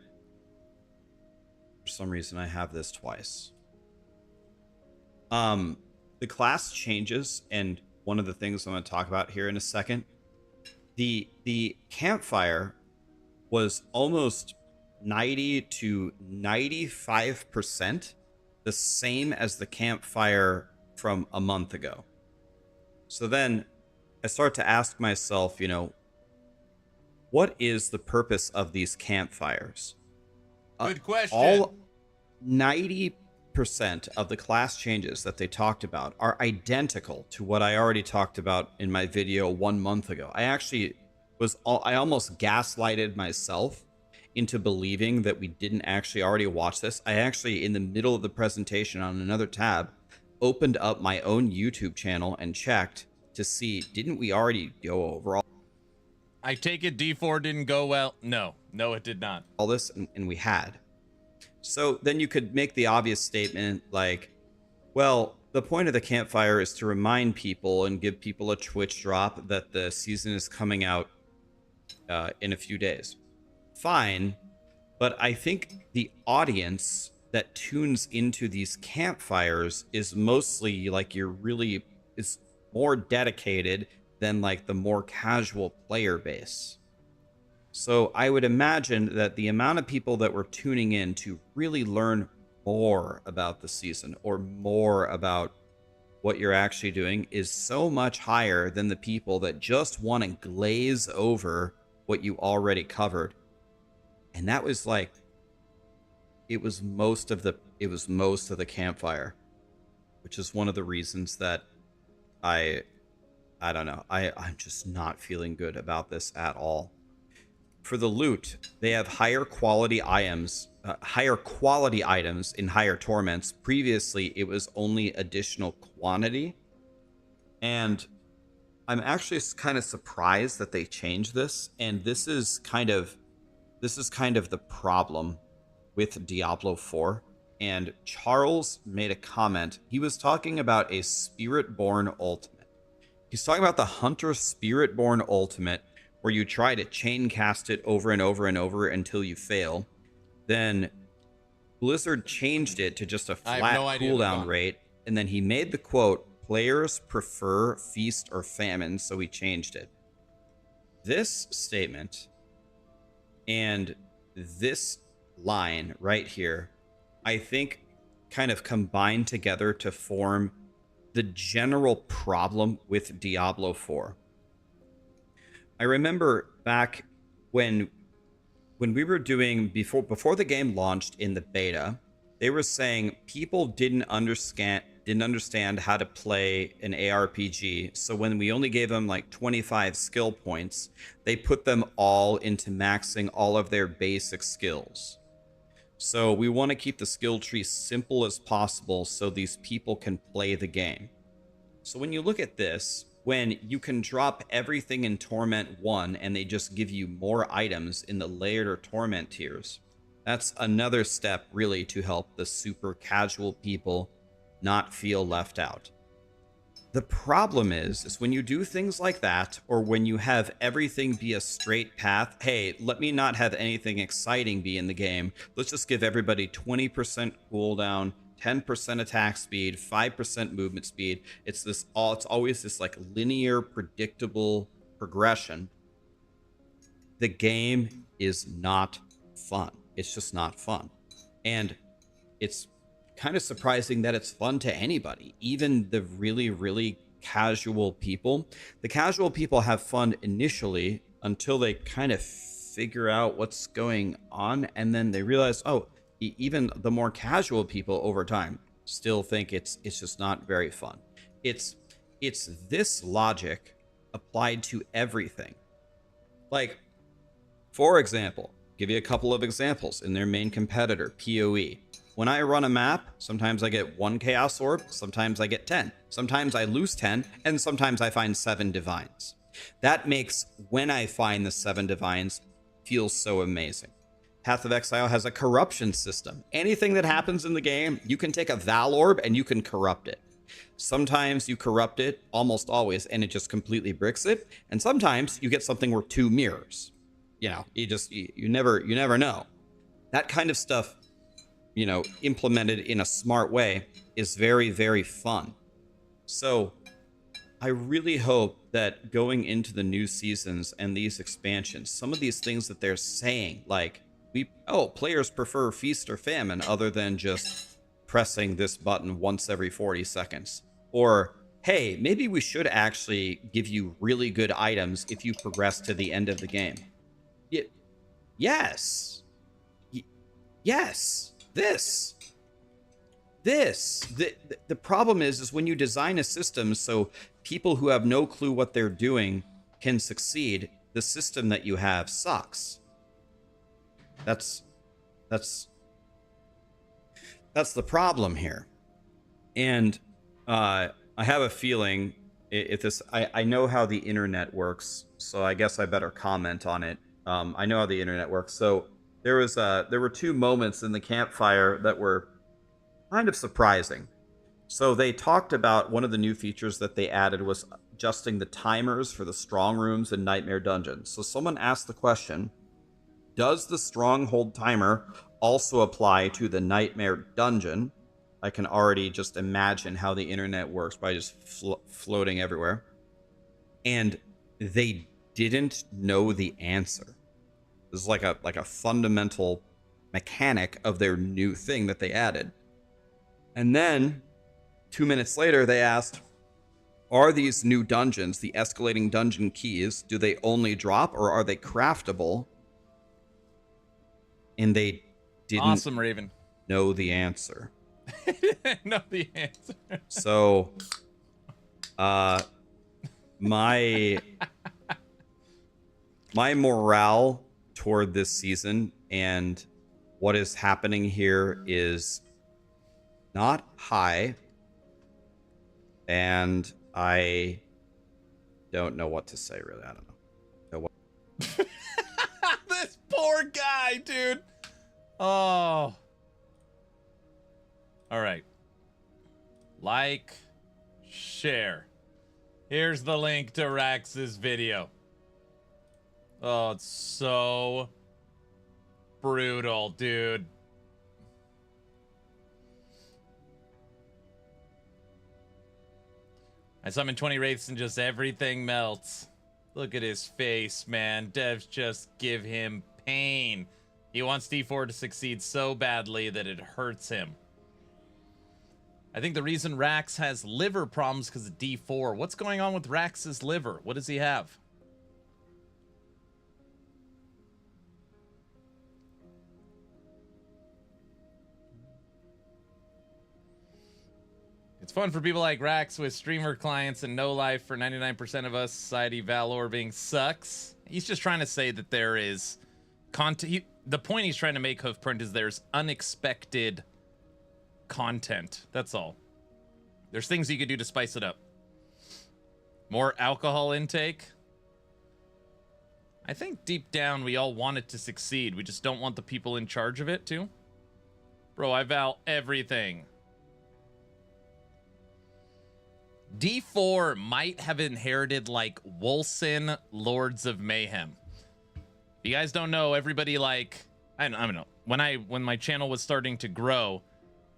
For some reason, I have this twice. The class changes, and one of the things I'm going to talk about here in a second, the Campfire was almost 90 to 95% the same as the Campfire from a month ago. So then I start to ask myself, what is the purpose of these campfires? Good question. All 90% of the class changes that they talked about are identical to what I already talked about in my video 1 month ago. I actually I almost gaslighted myself into believing that we didn't actually already watch this. I actually, in the middle of the presentation on another tab, opened up my own YouTube channel and checked to see, didn't we already go over I take it D4 didn't go well. No, it did not. all this? And we had. So then you could make the obvious statement like, well, the point of the campfire is to remind people and give people a Twitch drop that the season is coming out in a few days. Fine, but I think the audience that tunes into these campfires is mostly like is more dedicated than like the more casual player base. So I would imagine that the amount of people that were tuning in to really learn more about the season or more about what you're actually doing is so much higher than the people that just want to glaze over what you already covered. And that was like, it was most of the campfire, which is one of the reasons that I don't know. I'm just not feeling good about this at all. For the loot, they have higher quality items in higher torments. Previously, it was only additional quantity. And I'm actually kind of surprised that they changed this. And this is kind of the problem with Diablo 4. And Charles made a comment. He was talking about a Spiritborn ultimate. He's talking about the Hunter Spiritborn ultimate, where you try to chain cast it over and over and over until you fail. Then Blizzard changed it to just a flat cooldown rate, and then he made the quote, "Players prefer feast or famine," so he changed it. This statement and this line right here, I think, kind of combined together to form the general problem with Diablo 4. I remember back when we were doing before the game launched in the beta, they were saying people didn't understand how to play an ARPG. So when we only gave them like 25 skill points, they put them all into maxing all of their basic skills. So we want to keep the skill tree simple as possible so these people can play the game. So when you look at this, when you can drop everything in Torment 1 and they just give you more items in the layered or Torment tiers, that's another step really to help the super casual people not feel left out. The problem is when you do things like that, or when you have everything be a straight path, hey, let me not have anything exciting be in the game. Let's just give everybody 20% cooldown, 10% attack speed, 5% movement speed. It's always this like linear, predictable progression. The game is not fun. It's just not fun. And it's kind of surprising that it's fun to anybody, even the really, really casual people. The casual people have fun initially until they kind of figure out what's going on, and then they realize, oh, even the more casual people over time still think it's just not very fun. It's this logic applied to everything. Like, for example, give you a couple of examples in their main competitor, PoE. When I run a map, sometimes I get 1 Chaos Orb, sometimes I get 10. Sometimes I lose 10, and sometimes I find 7 Divines. That makes when I find the 7 Divines feel so amazing. Path of Exile has a corruption system. Anything that happens in the game, you can take a Val Orb and you can corrupt it. Sometimes you corrupt it, almost always, and it just completely bricks it. And sometimes you get something worth 2 mirrors. You know, you never know. That kind of stuff, you know, implemented in a smart way is very, very fun. So I really hope that going into the new seasons and these expansions, some of these things that they're saying, like, players prefer feast or famine, other than just pressing this button once every 40 seconds. Or, hey, maybe we should actually give you really good items if you progress to the end of the game. Yes. Yes. The problem is when you design a system so people who have no clue what they're doing can succeed, the system that you have sucks. That's the problem here. And I have a feeling if this, I know how the internet works, so I guess I better comment on it. I know how the internet works. So there were two moments in the campfire that were kind of surprising. So they talked about one of the new features that they added was adjusting the timers for the strong rooms and nightmare dungeons. So someone asked the question, does the stronghold timer also apply to the nightmare dungeon? I can already just imagine how the internet works by just floating everywhere. And they didn't know the answer. This is like a fundamental mechanic of their new thing that they added. And then 2 minutes later, they asked, are these new dungeons, the escalating dungeon keys, do they only drop or are they craftable? And they didn't Awesome, Raven. know the answer. Know the answer. So, my morale toward this season and what is happening here is not high, and I don't know what to say, really. I don't know. This poor guy, dude. Oh. All right. Like, share. Here's the link to Rax's video. Oh, it's so brutal, dude. I summon 20 wraiths and just everything melts. Look at his face, man. Devs just give him pain. He wants D4 to succeed so badly that it hurts him. I think the reason Rax has liver problems because of D4. What's going on with Rax's liver? What does he have? It's fun for people like Rax with streamer clients and no life for 99% of us. Society Valor being sucks. He's just trying to say that there is content. The point he's trying to make, Hoofprint, is there's unexpected content. That's all. There's things you could do to spice it up. More alcohol intake. I think deep down we all want it to succeed. We just don't want the people in charge of it to. Bro, I vow everything. D4 might have inherited like Wolson Lords of Mayhem. If you guys don't know, everybody like I don't know. When my channel was starting to grow,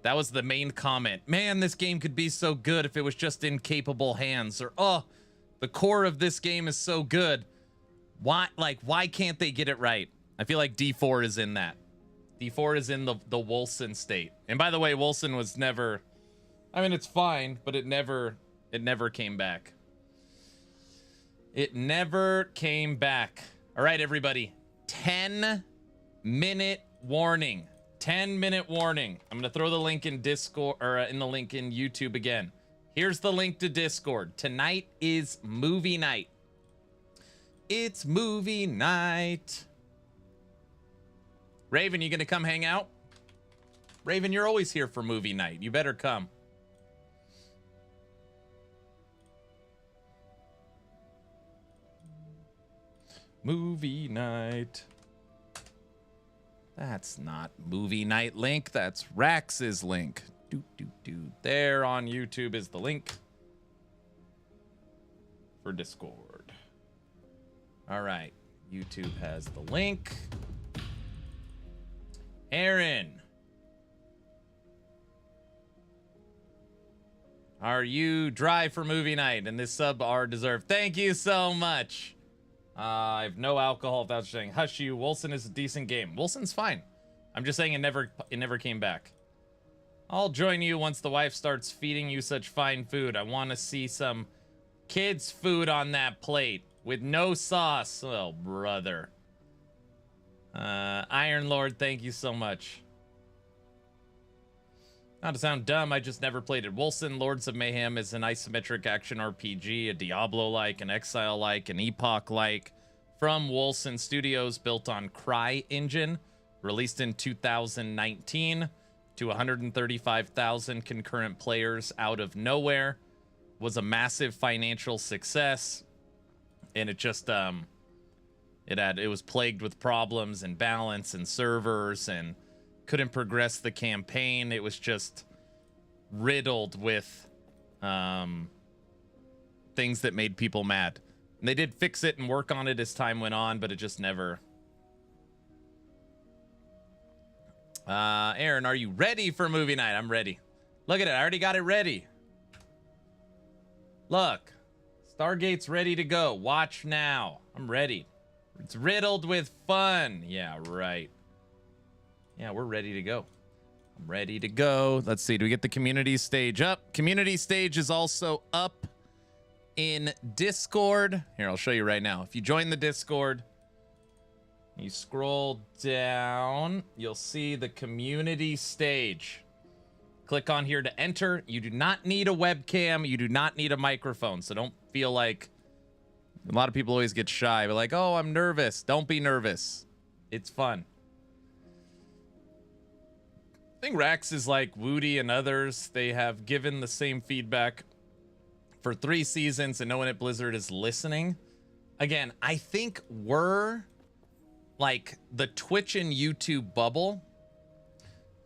that was the main comment. Man, this game could be so good if it was just in capable hands. Or oh, the core of this game is so good. Why can't they get it right? I feel like D4 is in that. D4 is in the Wolson state. And by the way, Wolson was never, I mean, it's fine, but it never came back. It never came back. All right, everybody. 10-minute warning. 10-minute warning. I'm going to throw the link in Discord, or in the link in YouTube again. Here's the link to Discord. Tonight is movie night. It's movie night. Raven, you going to come hang out? Raven, you're always here for movie night. You better come. Movie night. That's not movie night link. That's Rax's link. There on YouTube is the link for Discord. All right. YouTube has the link. Aaron. Are you dry for movie night? And this sub are deserved. Thank you so much. I have no alcohol without saying hush you. Wolson is a decent game. Wolson's fine. I'm just saying it never came back. I'll join you once the wife starts feeding you such fine food. I want to see some kids' food on that plate with no sauce. Oh, brother. Iron Lord, thank you so much. Not to sound dumb, I just never played it. Wolson Lords of Mayhem is an isometric action RPG, a Diablo-like, an Exile-like, an Epoch-like, from Wolcen Studios, built on Cry Engine, released in 2019 to 135,000 concurrent players out of nowhere. Was a massive financial success, and it just it was plagued with problems and balance and servers, and couldn't progress the campaign. It was just riddled with things that made people mad. And they did fix it and work on it as time went on, but it just never. Aaron, are you ready for movie night? I'm ready. Look at it. I already got it ready. Look. Stargate's ready to go. Watch now. I'm ready. It's riddled with fun. Yeah, right. Yeah, we're ready to go. I'm ready to go. Let's see. Do we get the community stage up? Community stage is also up in Discord. Here, I'll show you right now. If you join the Discord, you scroll down, you'll see the community stage. Click on here to enter. You do not need a webcam. You do not need a microphone. So don't feel like, a lot of people always get shy. They're like, oh, I'm nervous. Don't be nervous. It's fun. I think Rax is like Woody and others. They have given the same feedback for 3 seasons, and no one at Blizzard is listening. Again, I think we're like the Twitch and YouTube bubble.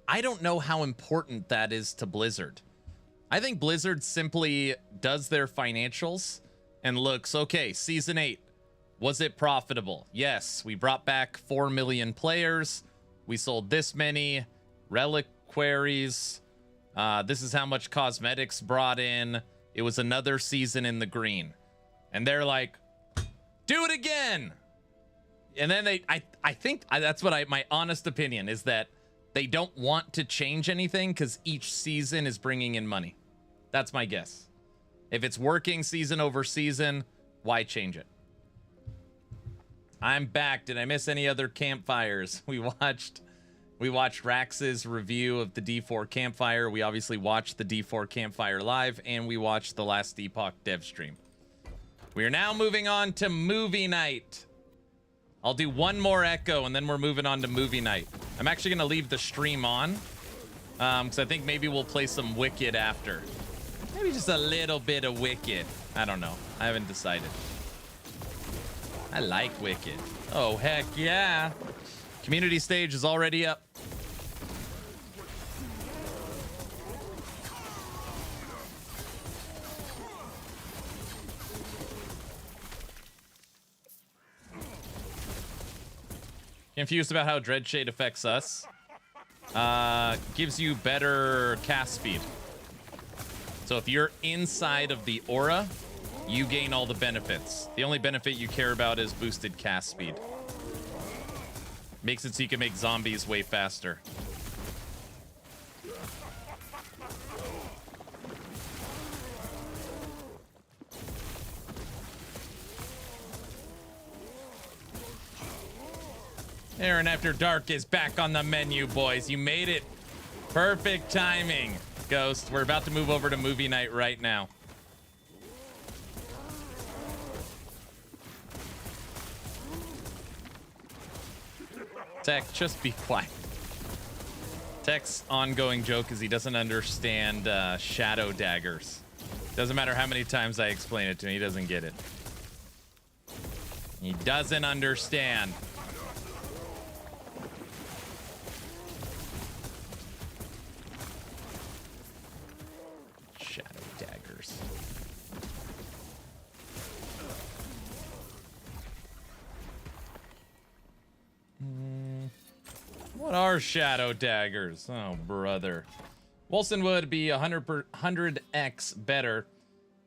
I don't know how important that is to Blizzard. I think Blizzard simply does their financials and looks, okay, season 8, was it profitable? Yes, we brought back 4 million players. We sold this many reliquaries. This is how much cosmetics brought in. It was another season in the green. And they're like, do it again. And then I think that's what my honest opinion is, that they don't want to change anything because each season is bringing in money. That's my guess. If it's working season over season, why change it? I'm back. Did I miss any other campfires? We watched Rax's review of the D4 Campfire. We obviously watched the D4 Campfire live, and we watched the last Epoch dev stream. We are now moving on to movie night. I'll do one more echo, and then we're moving on to movie night. I'm actually going to leave the stream on, because I think maybe we'll play some Wicked after. Maybe just a little bit of Wicked. I don't know. I haven't decided. I like Wicked. Oh, heck yeah. Community stage is already up. Confused about how Dreadshade affects us. Gives you better cast speed. So if you're inside of the aura, you gain all the benefits. The only benefit you care about is boosted cast speed. Makes it so you can make zombies way faster. Aaron After Dark is back on the menu, boys. You made it. Perfect timing, Ghost. We're about to move over to movie night right now. Tech, just be quiet. Tech's ongoing joke is he doesn't understand shadow daggers. Doesn't matter how many times I explain it to him, he doesn't get it. He doesn't understand. Shadow daggers. What are shadow daggers? Oh, brother. Wolcen would be 100x better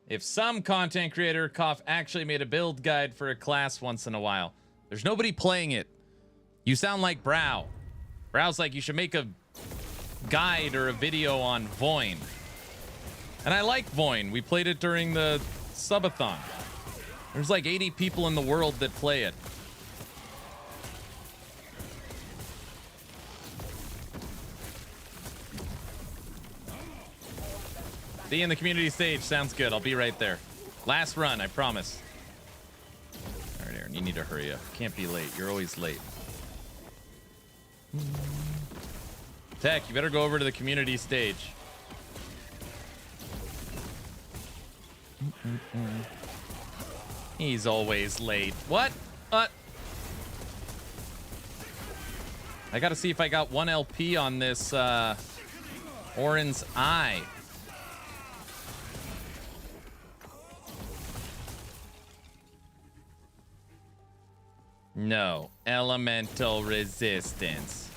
if some content creator actually made a build guide for a class once in a while. There's nobody playing it. You sound like Brow. Brow's like, you should make a guide or a video on Voin. And I like Voin. We played it during the subathon. There's like 80 people in the world that play it. Be in the community stage. Sounds good. I'll be right there. Last run, I promise. All right, Aaron. You need to hurry up. Can't be late. You're always late. Tech, you better go over to the community stage. He's always late. What? What? I gotta see if I got 1 LP on this Orin's eye. No. Elemental resistance.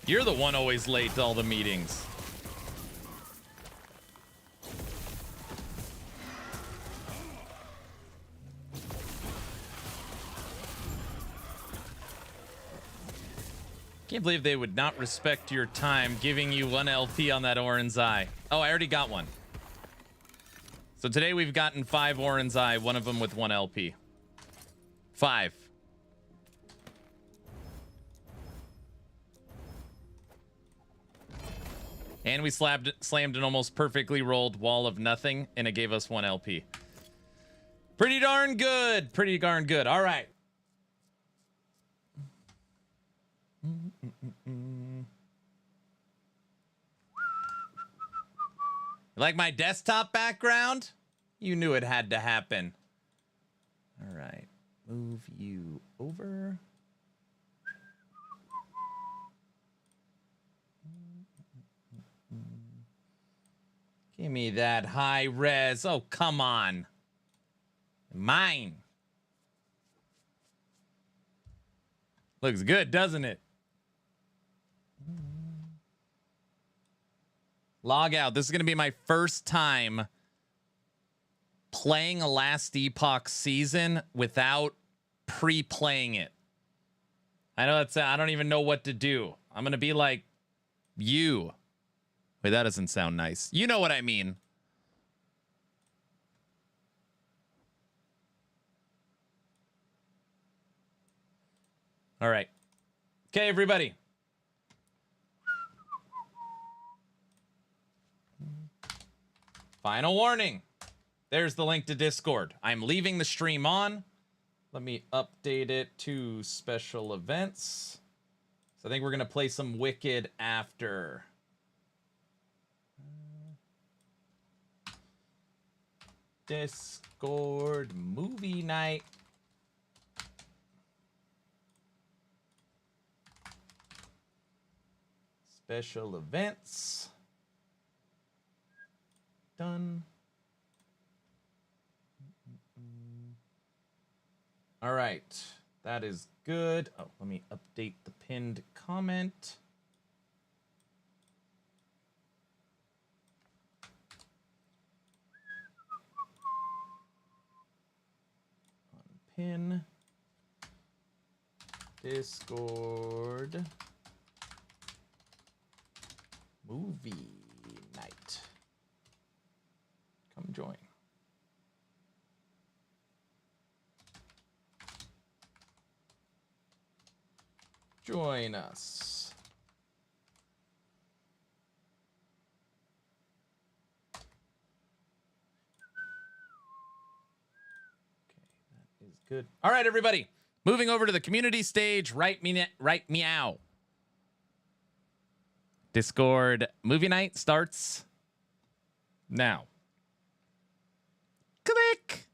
You're the one always late to all the meetings. Can't believe they would not respect your time giving you 1 LP on that Orin's eye. Oh, I already got one. So today we've gotten 5 Orin's eye, one of them with 1 LP. 5. And we slammed an almost perfectly rolled wall of nothing, and it gave us 1 LP. Pretty darn good. Pretty darn good. All right. Like my desktop background? You knew it had to happen. All right. Move you over. Give me that high res. Oh, come on. Mine. Looks good, doesn't it? Log out. This is going to be my first time playing a Last Epoch season without pre-playing it. I know that's, I don't even know what to do. I'm going to be like you. Wait, that doesn't sound nice. You know what I mean. All right. Okay, everybody. Final warning. There's the link to Discord. I'm leaving the stream on. Let me update it to special events. So I think we're going to play some Wicked after. Discord movie night. Special events. Done. All right, that is good. Oh, let me update the pinned comment. Unpin. Discord. Movie night. Come join. Join us. Okay, that is good. All right, everybody. Moving over to the community stage. Right meow. Discord movie night starts now. Click.